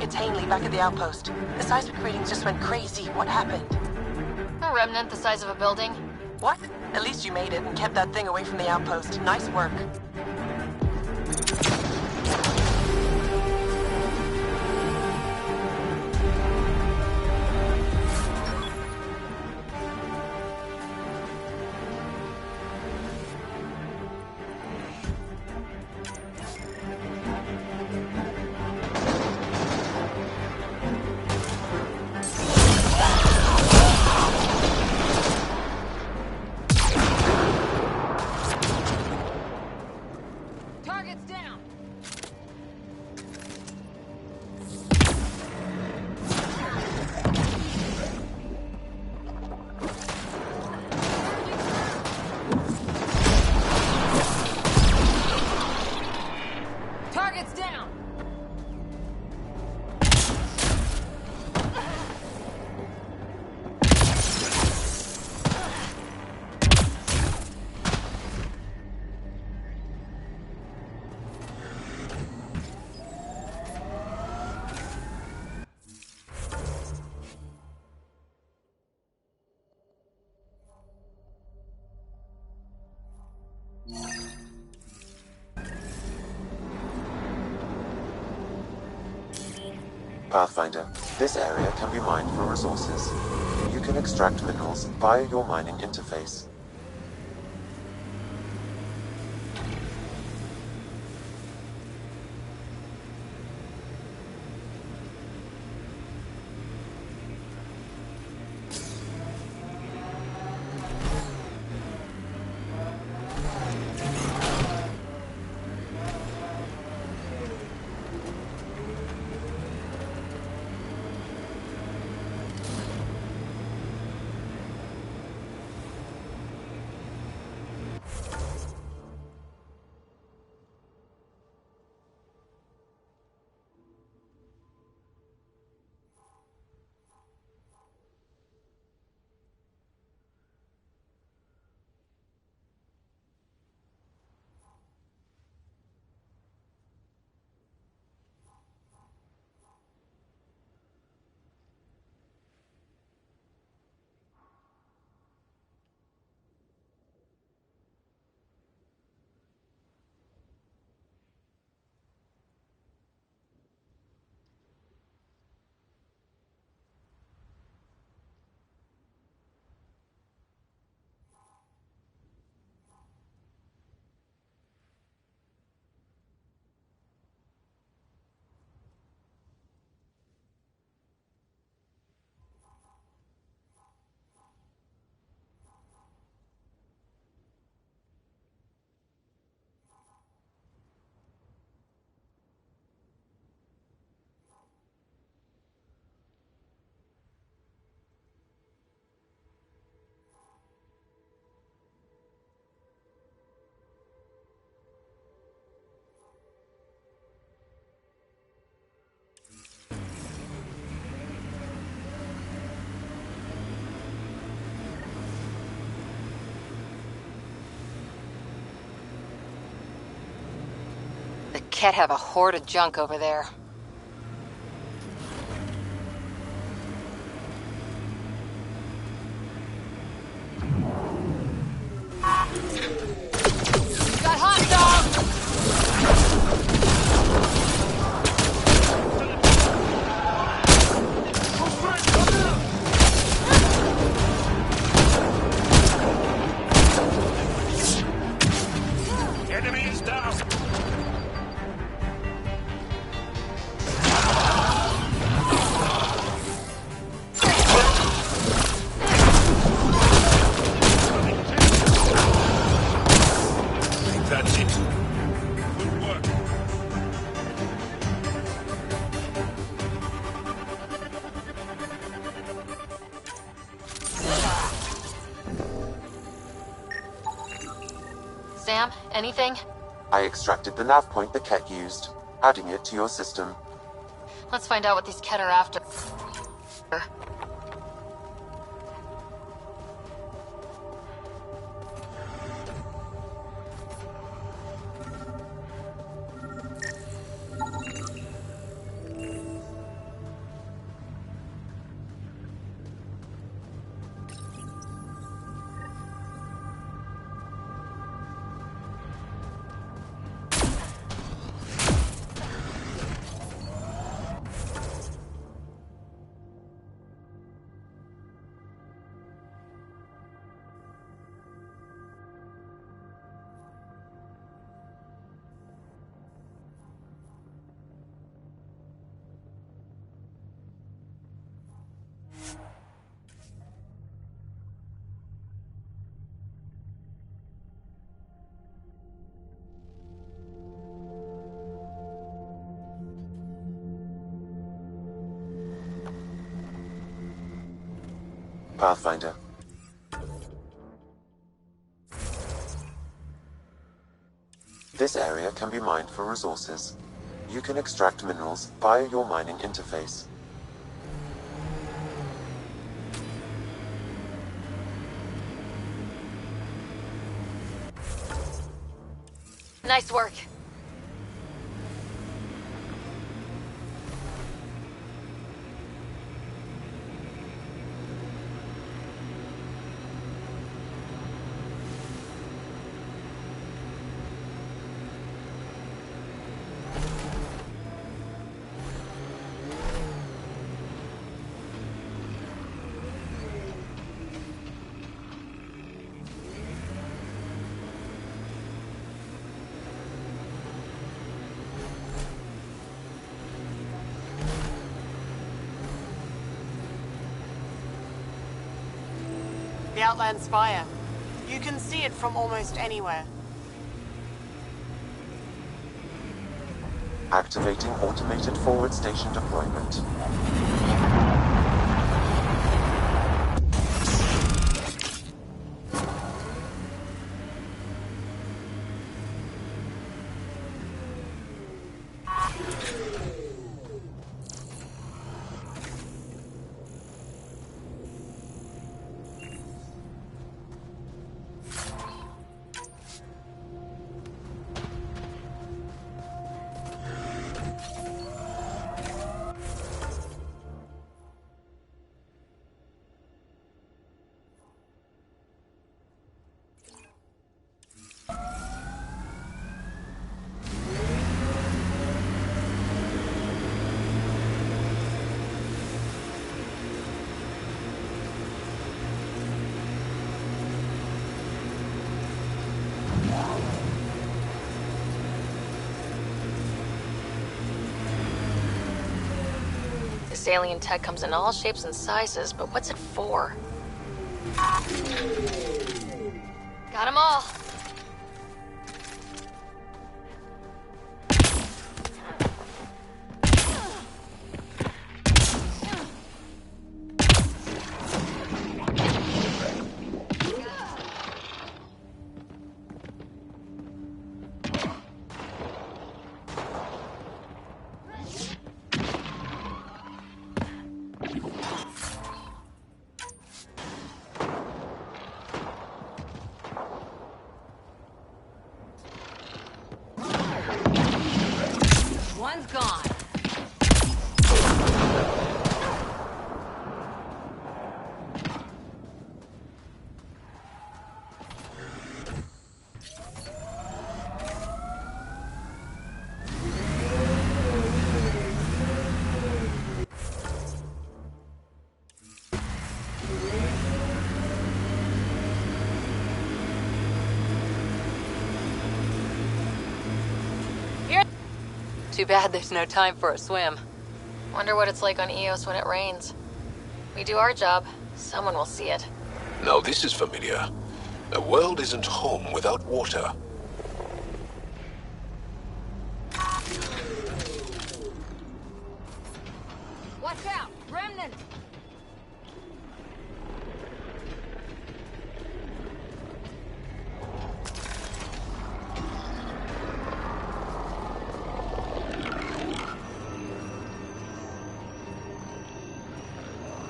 It's Hanley back at the outpost. The seismic readings just went crazy. What happened? A remnant the size of a building. What? At least you made it and kept that thing away from the outpost. Nice work. Pathfinder, this area can be mined for resources. You can extract minerals via your mining interface. The Ket have a horde of junk over there. Got hot dog! Enemy is down! That's it. Good work. Sam, anything? I extracted the nav point the Ket used, adding it to your system. Let's find out what these Ket are after. Pathfinder. This area can be mined for resources. You can extract minerals via your mining interface. Nice work. The Outland Spire. You can see it from almost anywhere. Activating automated forward station deployment. This alien tech comes in all shapes and sizes, but what's it for? Got 'em all. One's gone. Too bad there's no time for a swim. Wonder what it's like on Eos when it rains. We do our job, someone will see it. Now this is familiar. A world isn't home without water. Watch out! Remnant!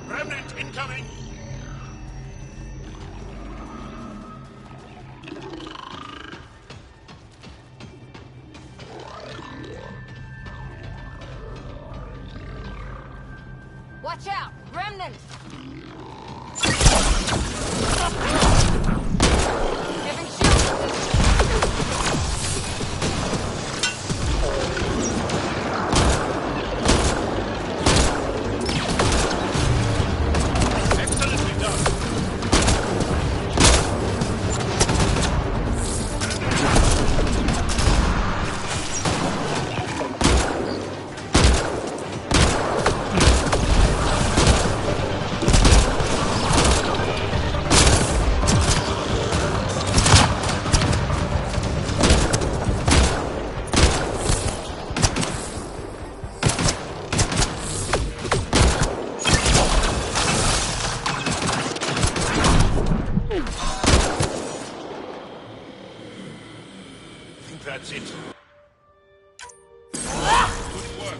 Remnant incoming! Watch out! Remnant! Giving shield! think that's it. Good work.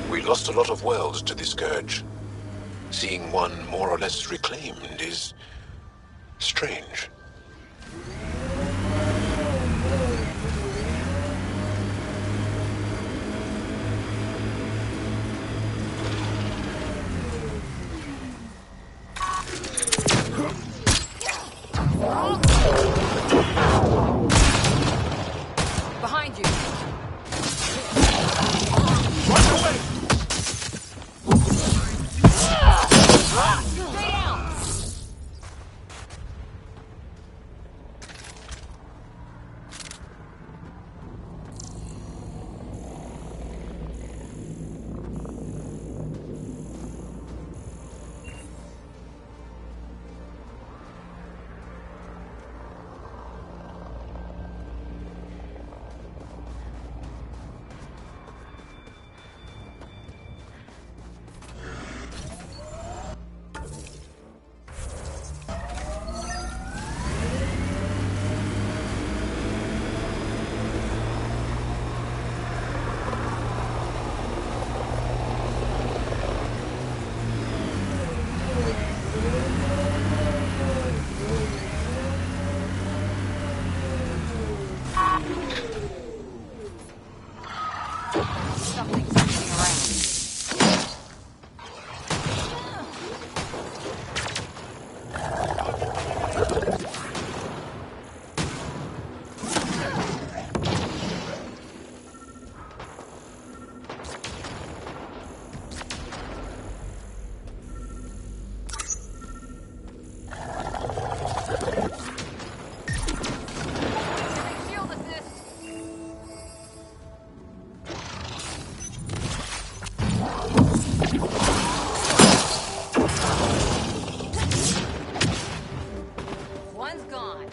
We lost a lot of worlds to the Scourge. Seeing one more or less reclaimed is strange. Behind you. Stay down. One's gone.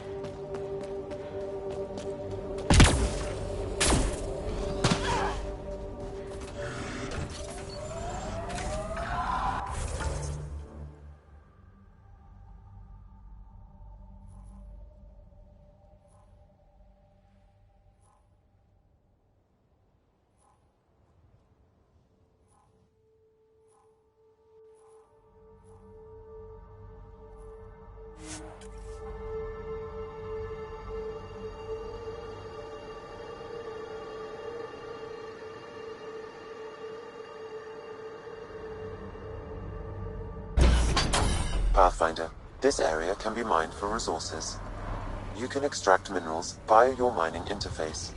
Pathfinder, this area can be mined for resources. You can extract minerals via your mining interface.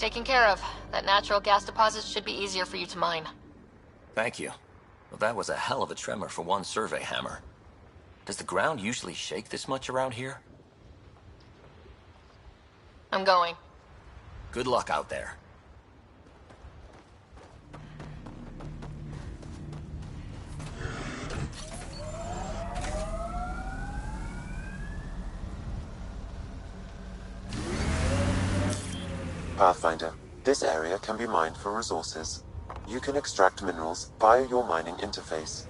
taken care of. That natural gas deposit should be easier for you to mine. Thank you. Well, that was a hell of a tremor for one survey hammer. Does the ground usually shake this much around here? I'm going. Good luck out there. Pathfinder, this area can be mined for resources. You can extract minerals via your mining interface.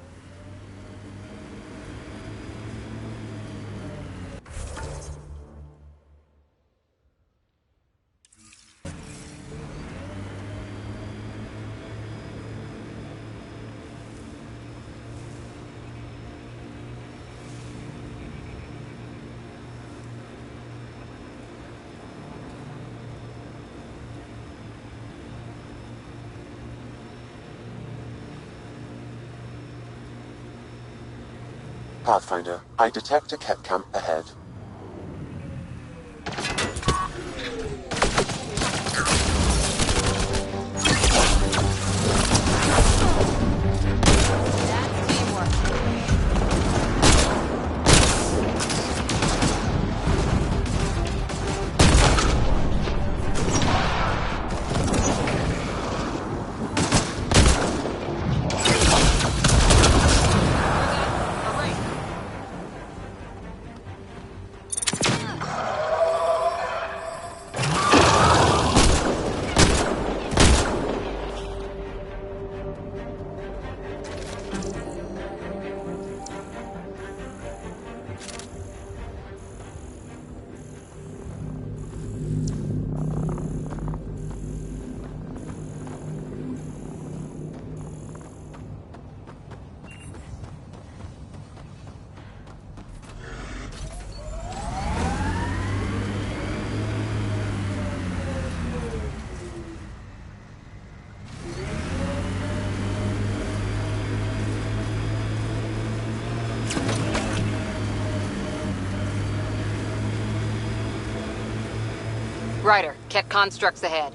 Pathfinder, I detect a cat camp ahead. Ryder, Ket constructs ahead.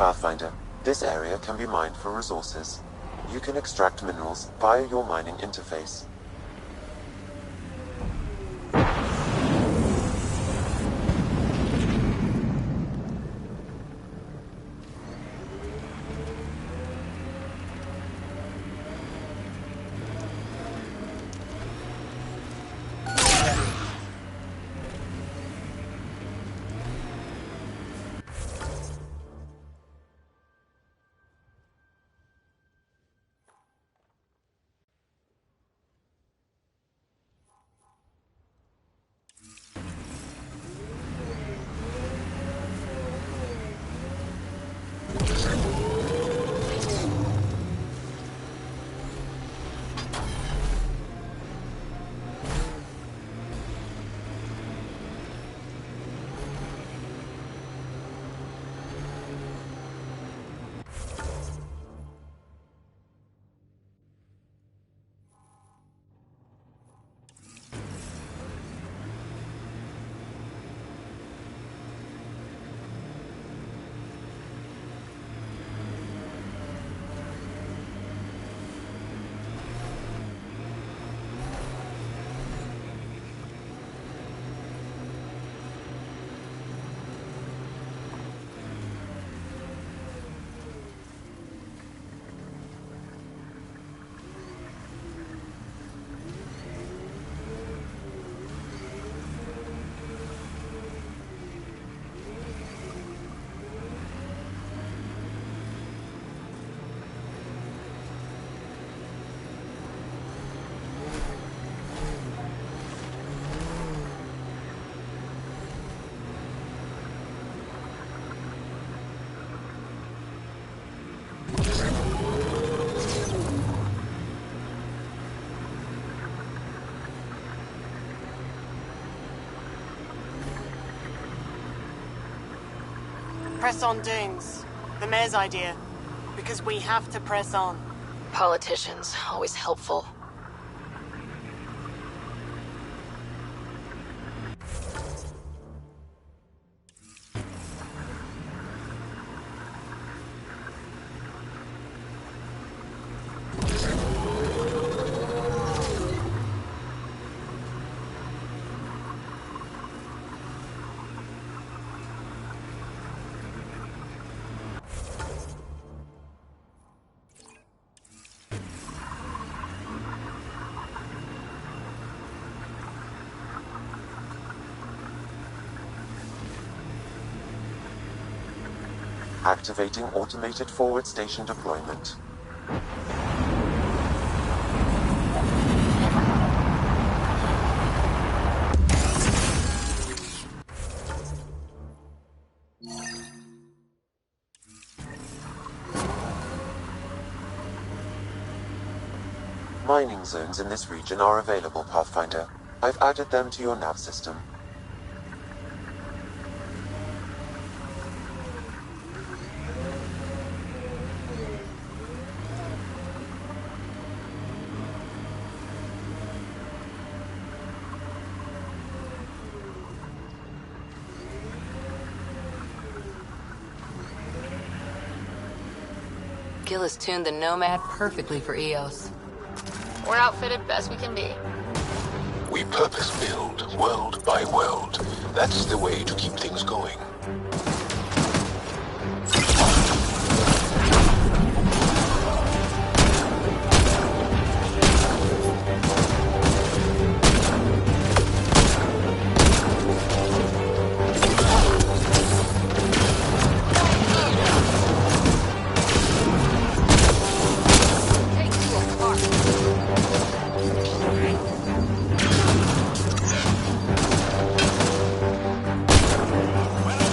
Pathfinder, this area can be mined for resources. You can extract minerals via your mining interface. Press on dunes. The mayor's idea. Because we have to press on. Politicians, always helpful. Activating automated forward station deployment. Mining zones in this region are available, Pathfinder. I've added them to your nav system. Gil has tuned the Nomad perfectly for EOS. We're outfitted best we can be. We purpose build, world by world. That's the way to keep things going. Well,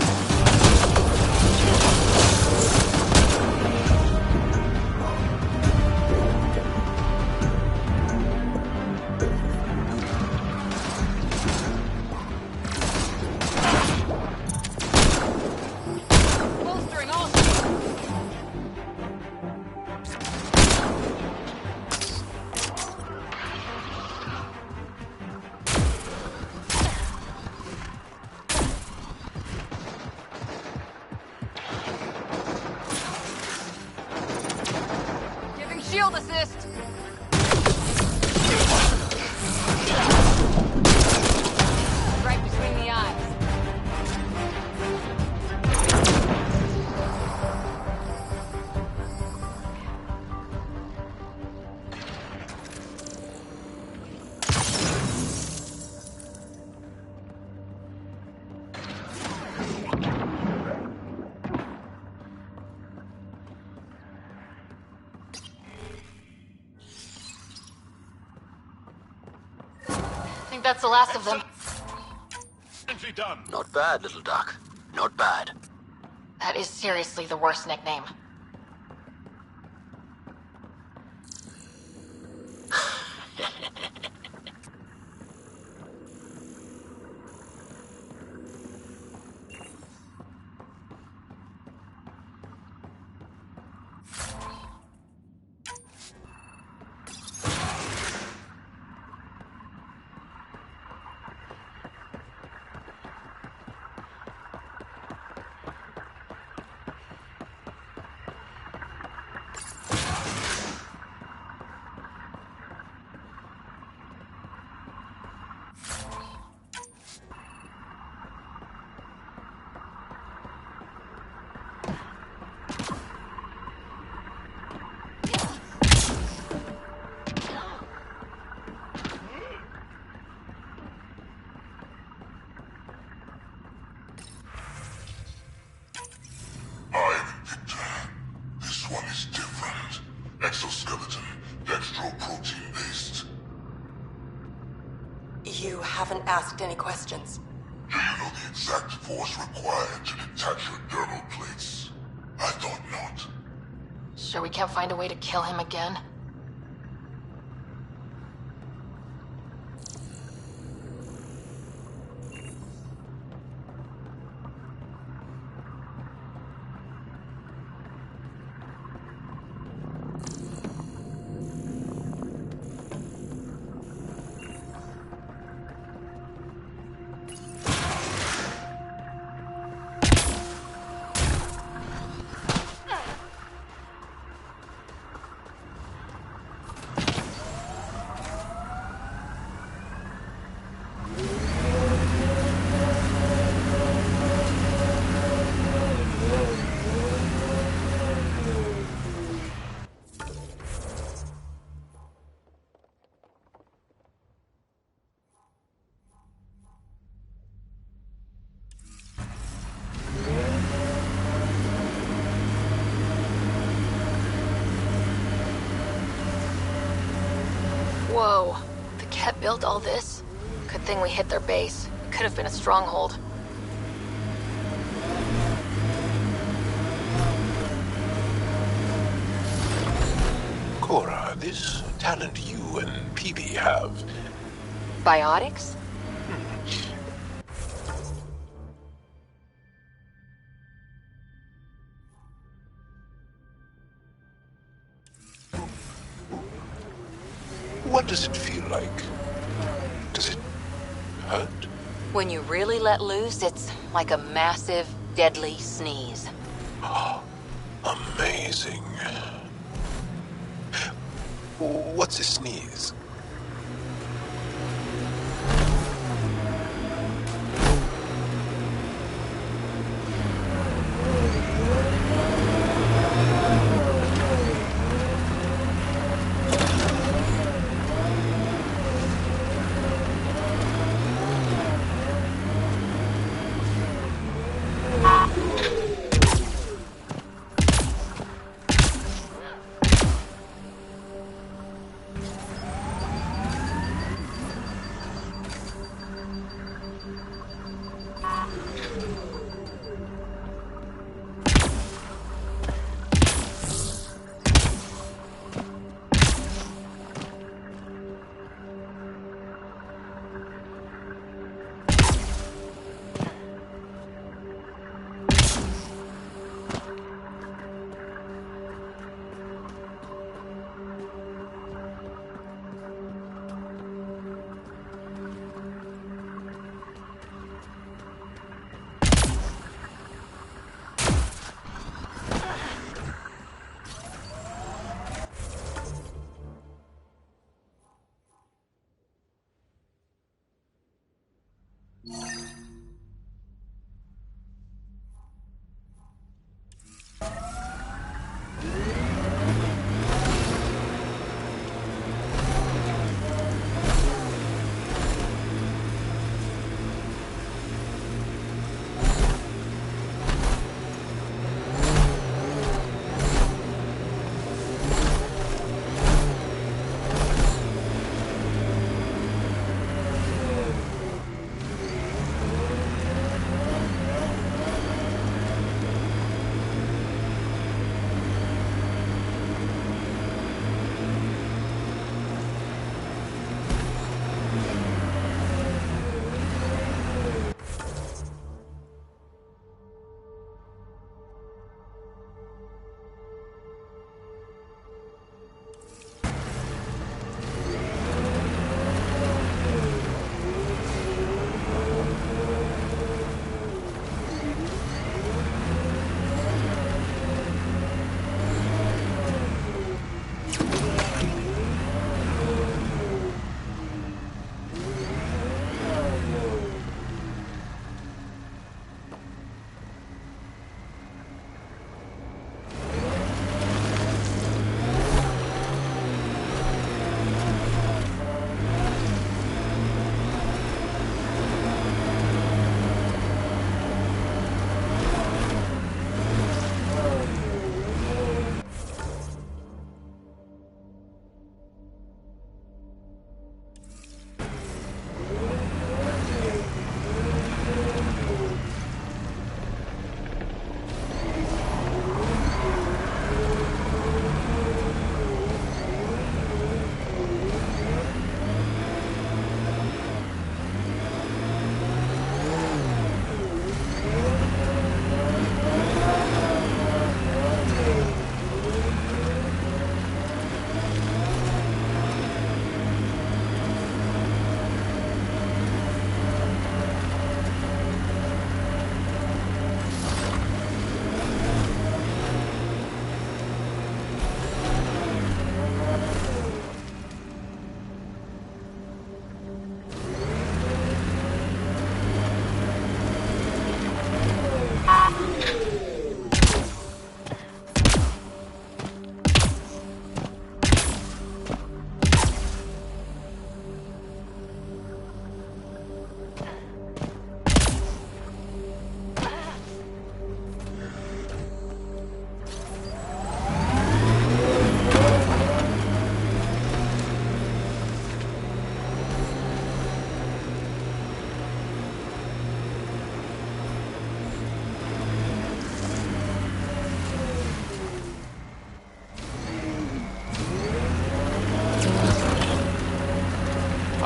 Shield assist! Right between the eyes. I think that's the last of them. Done. Not bad, little duck. Not bad. That is seriously the worst nickname. Exoskeleton, dextroprotein-based. You haven't asked any questions. Do you know the exact force required to detach your dermal plates? I thought not. Sure we can't find a way to kill him again? Whoa. The Ket built all this? Good thing we hit their base. It could have been a stronghold. Cora, this talent you and Peebee have. Biotics? What does it feel like? Does it hurt? When you really let loose, it's like a massive, deadly sneeze. Amazing. What's a sneeze?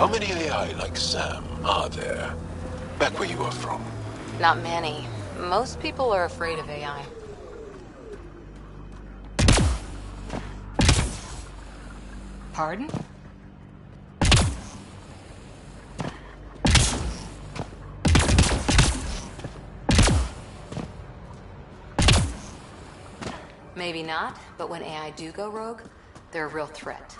How many AI like Sam are there? Back where you were from. Not many. Most people are afraid of AI. Pardon? Maybe not, but when AI do go rogue, they're a real threat.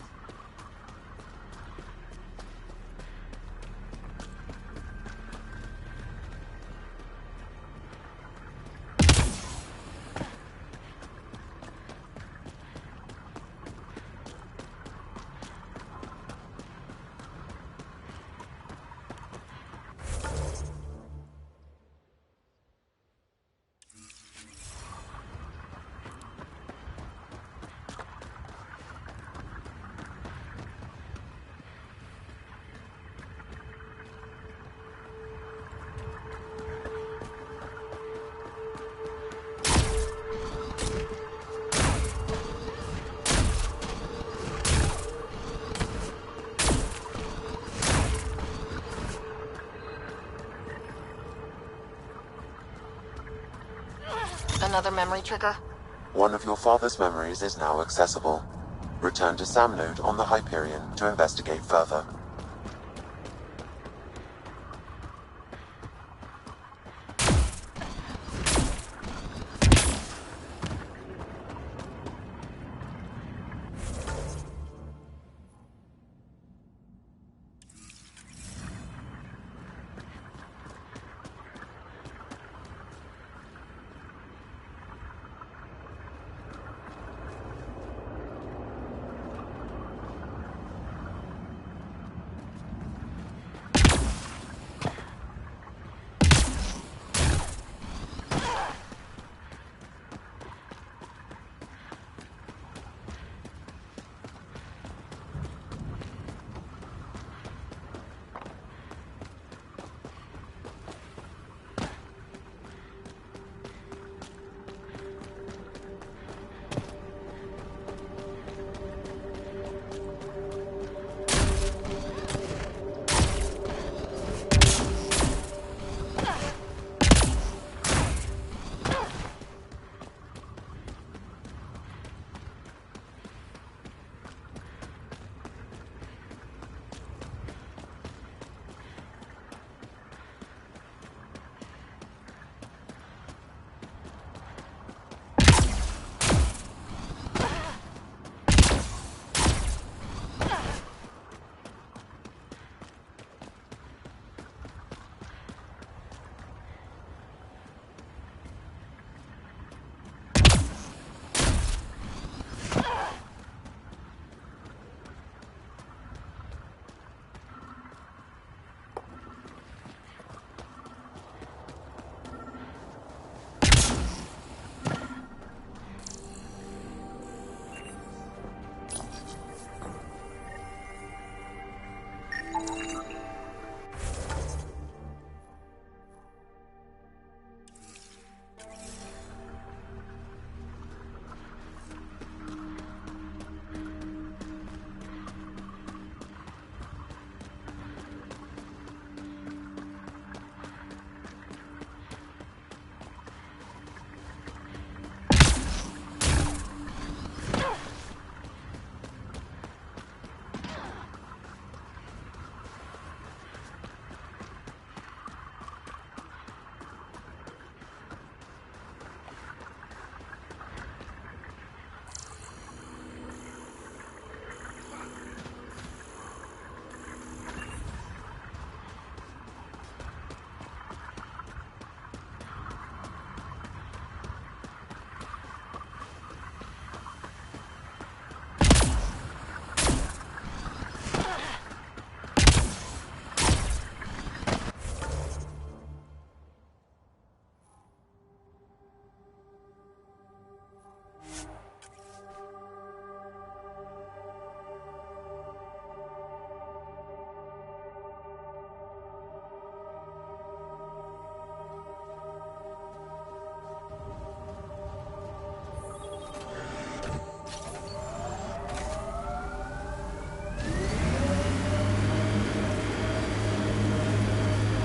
Another memory trigger? One of your father's memories is now accessible. Return to Sam Node on the Hyperion to investigate further.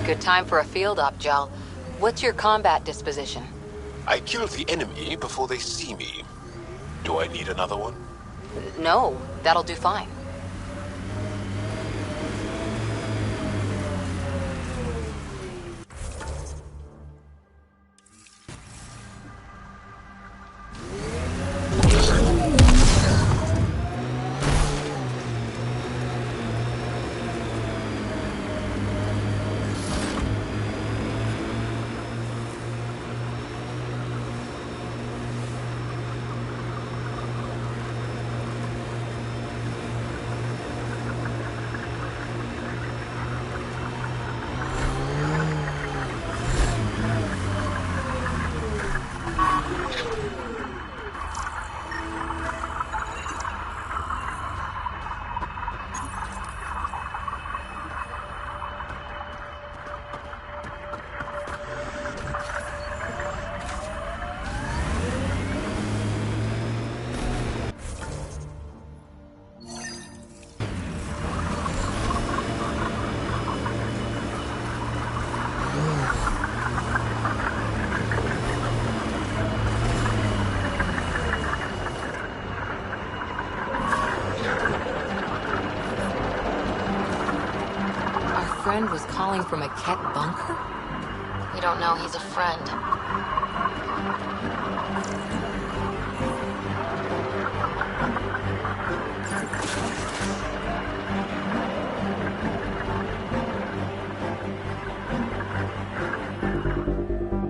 Good time for a field op, Jal. What's your combat disposition? I kill the enemy before they see me. Do I need another one? No, that'll do fine. Friend was calling from a Ket bunker? We don't know he's a friend.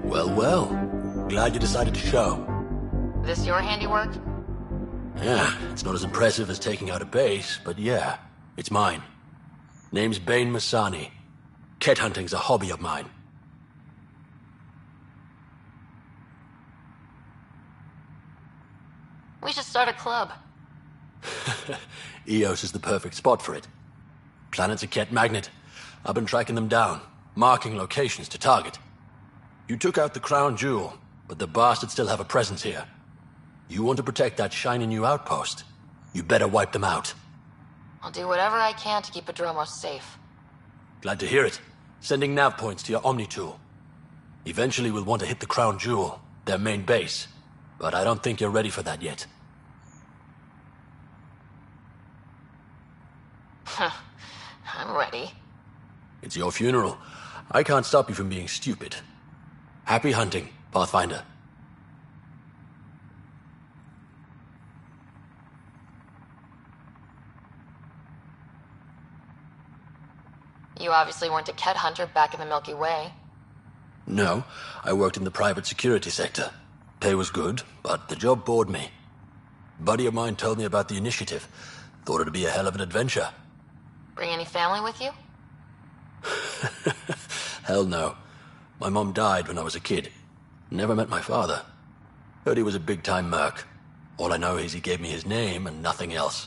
Well, well. Glad you decided to show. This your handiwork? Yeah, it's not as impressive as taking out a base, but yeah, it's mine. Name's Bain Masani. Ket hunting's a hobby of mine. We should start a club. Eos is the perfect spot for it. Planet's a Ket magnet. I've been tracking them down, marking locations to target. You took out the crown jewel, but the bastards still have a presence here. You want to protect that shiny new outpost? You better wipe them out. I'll do whatever I can to keep Adromos safe. Glad to hear it. Sending nav points to your Omni tool. Eventually we'll want to hit the crown jewel, their main base. But I don't think you're ready for that yet. I'm ready. It's your funeral. I can't stop you from being stupid. Happy hunting, Pathfinder. You obviously weren't a Ket hunter back in the Milky Way. No, I worked in the private security sector. Pay was good, but the job bored me. A buddy of mine told me about the initiative. Thought it'd be a hell of an adventure. Bring any family with you? Hell no. My mom died when I was a kid. Never met my father. Heard he was a big-time merc. All I know is he gave me his name and nothing else.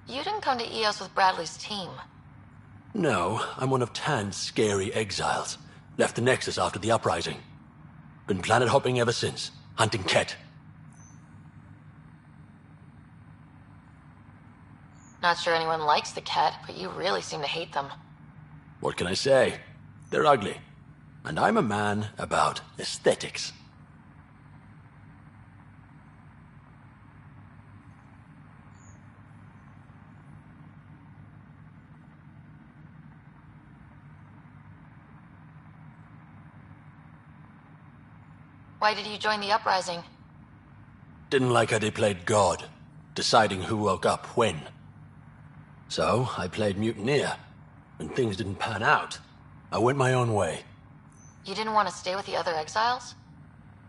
You didn't come to Eos with Bradley's team. No, I'm one of Tan's scary exiles. Left the Nexus after the uprising. Been planet hopping ever since, hunting Ket. Not sure anyone likes the Ket, but you really seem to hate them. What can I say? They're ugly. And I'm a man about aesthetics. Why did you join the uprising? Didn't like how they played God, deciding who woke up when. So, I played mutineer. When things didn't pan out, I went my own way. You didn't want to stay with the other exiles?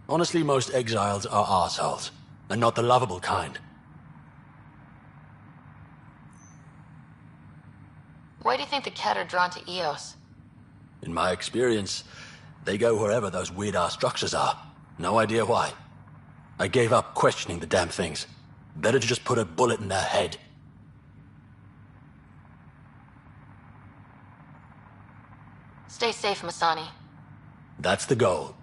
Honestly, most exiles are arseholes, and not the lovable kind. Why do you think the Ket are drawn to Eos? In my experience, they go wherever those weird-ass structures are. No idea why. I gave up questioning the damn things. Better to just put a bullet in their head. Stay safe, Masani. That's the goal.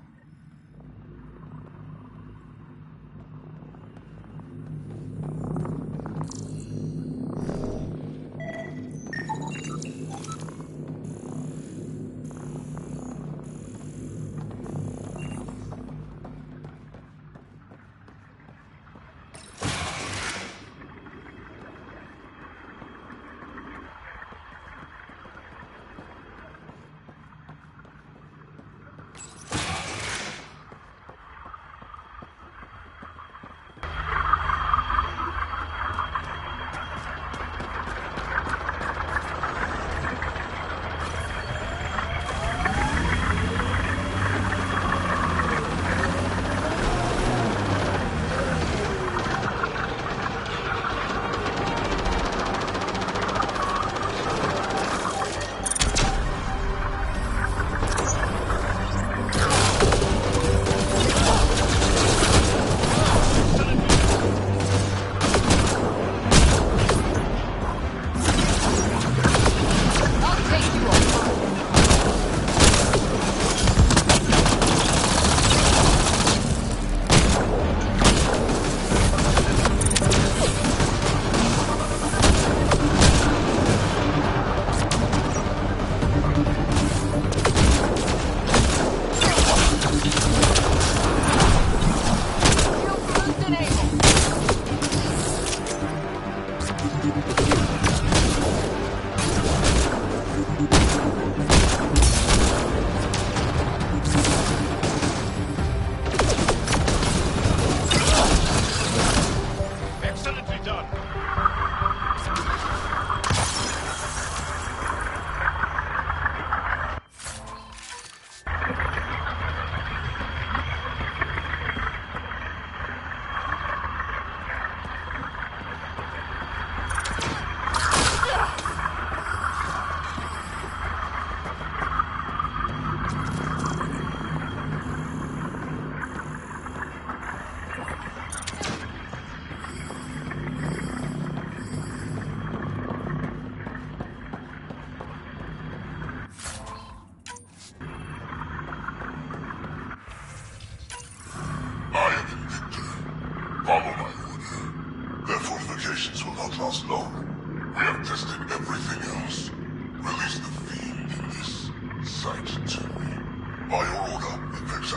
By your order, Inspector.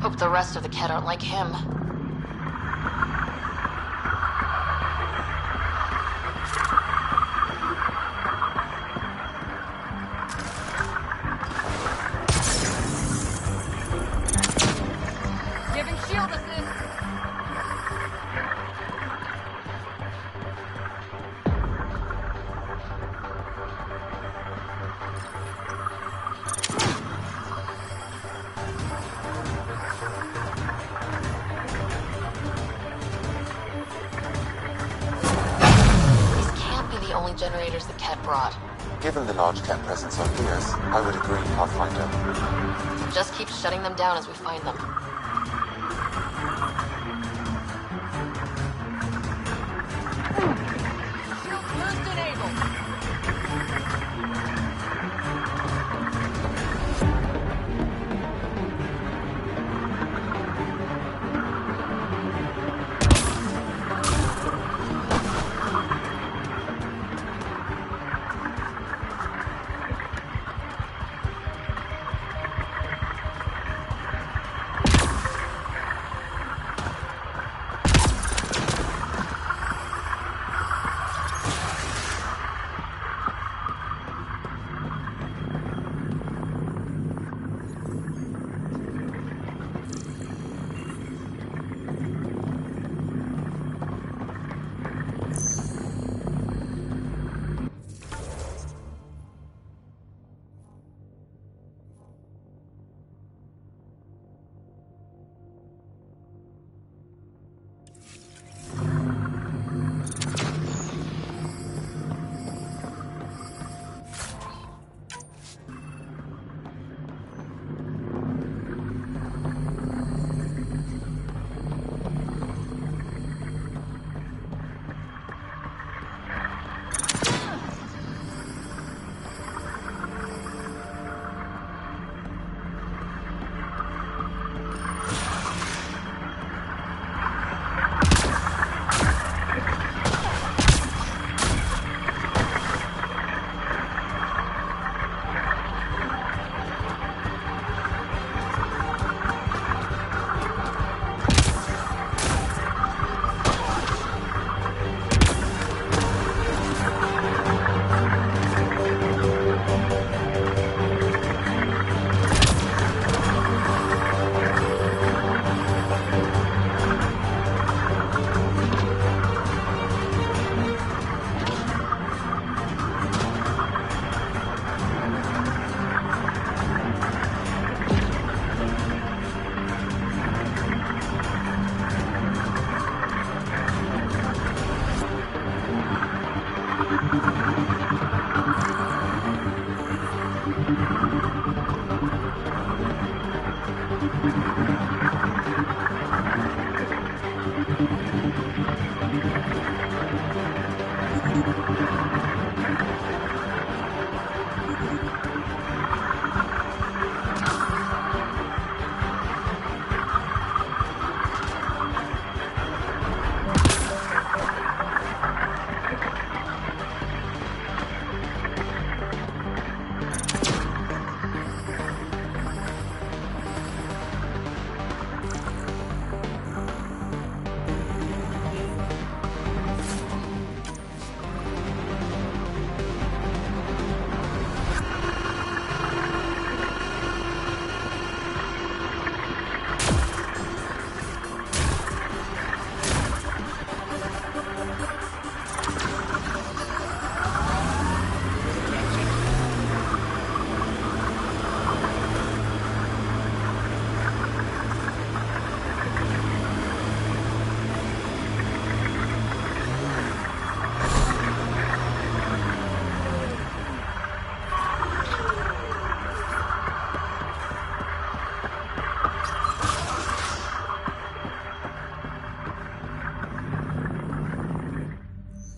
Hope the rest of the Ket aren't like him. Giving shield assist. Generators the Ket brought. Given the large Ket presence on Eos, I would agree, Pathfinder. Just keep shutting them down as we find them. Shield boost enabled.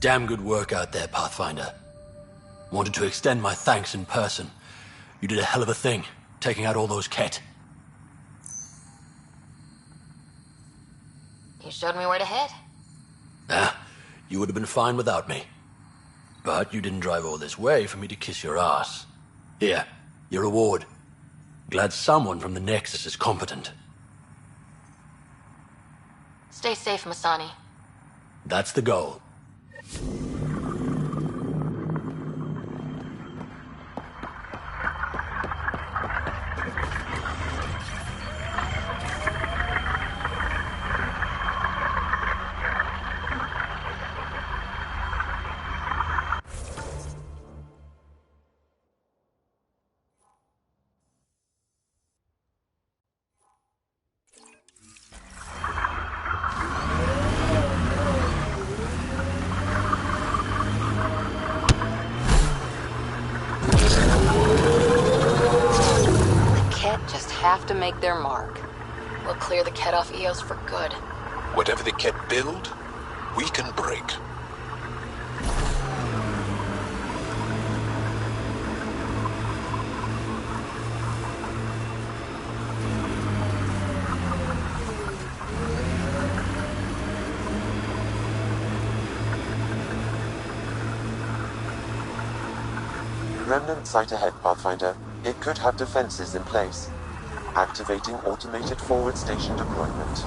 Damn good work out there, Pathfinder. Wanted to extend my thanks in person. You did a hell of a thing, taking out all those Ket. You showed me where to head. You would have been fine without me. But you didn't drive all this way for me to kiss your ass. Here, your reward. Glad someone from the Nexus is competent. Stay safe, Masani. That's the goal. Have to make their mark. We'll clear the Ket off Eos for good. Whatever the Ket build, we can break. Remnant site ahead, Pathfinder. It could have defenses in place. Activating automated forward station deployment.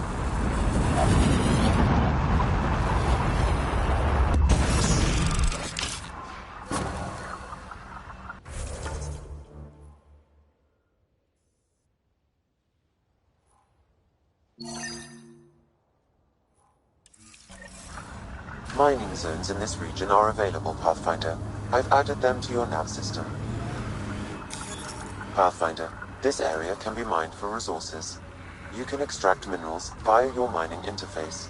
Mining zones in this region are available, Pathfinder. I've added them to your nav system. Pathfinder, this area can be mined for resources. You can extract minerals via your mining interface.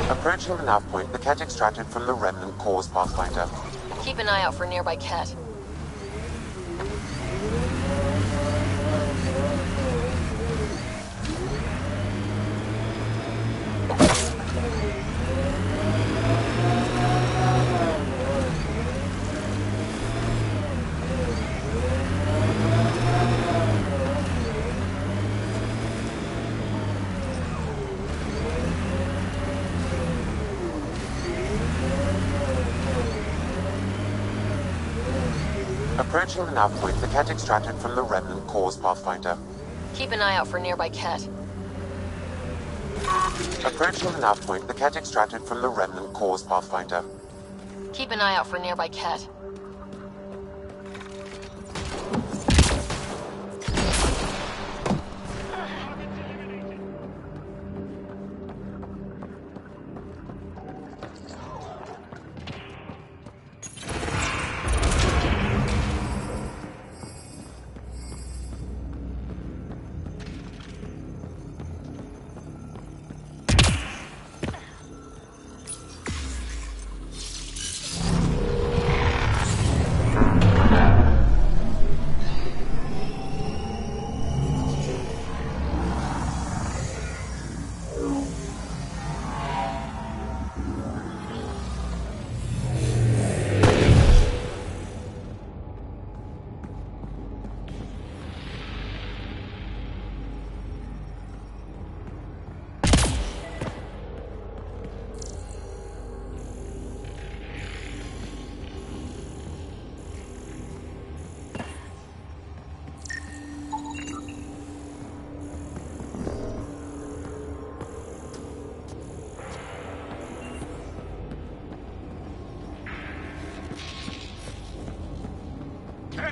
Approaching the nav point, the Ket extracted from the remnant cores, Pathfinder. Keep an eye out for nearby Ket. Approaching the nav point, the Ket extracted from the remnant cores, Pathfinder. Keep an eye out for nearby Ket. Approaching the nav point, the Ket extracted from the remnant cores, Pathfinder. Keep an eye out for nearby Ket.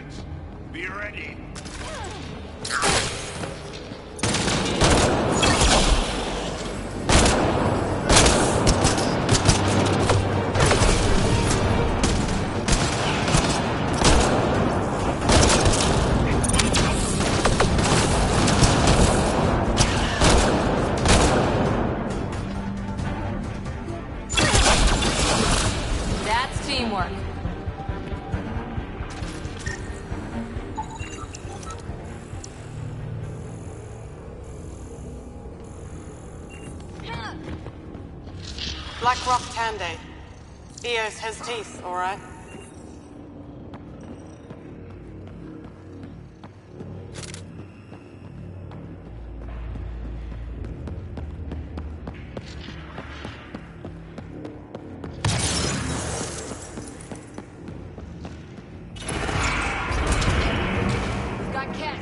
Defense! Be ready! That's teamwork. Black Rock Tande. Eos has teeth, alright? Got Cat.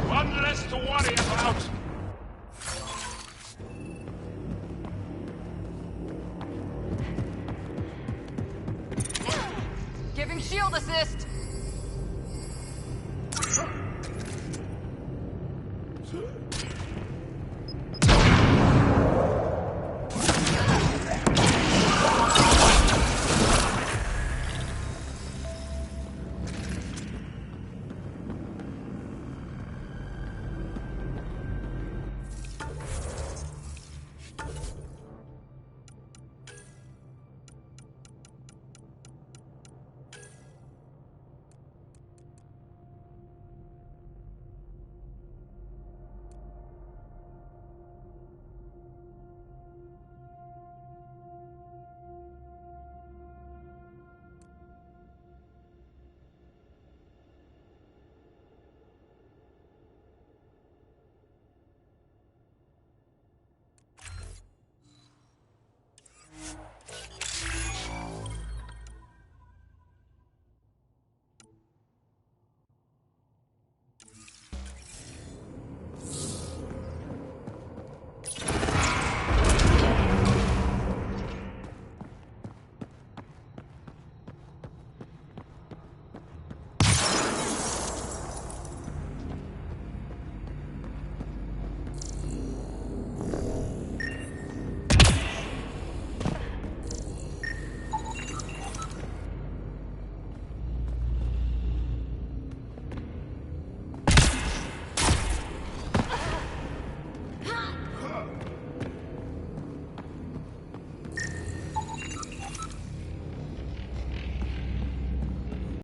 One less to worry about! Giving shield assist.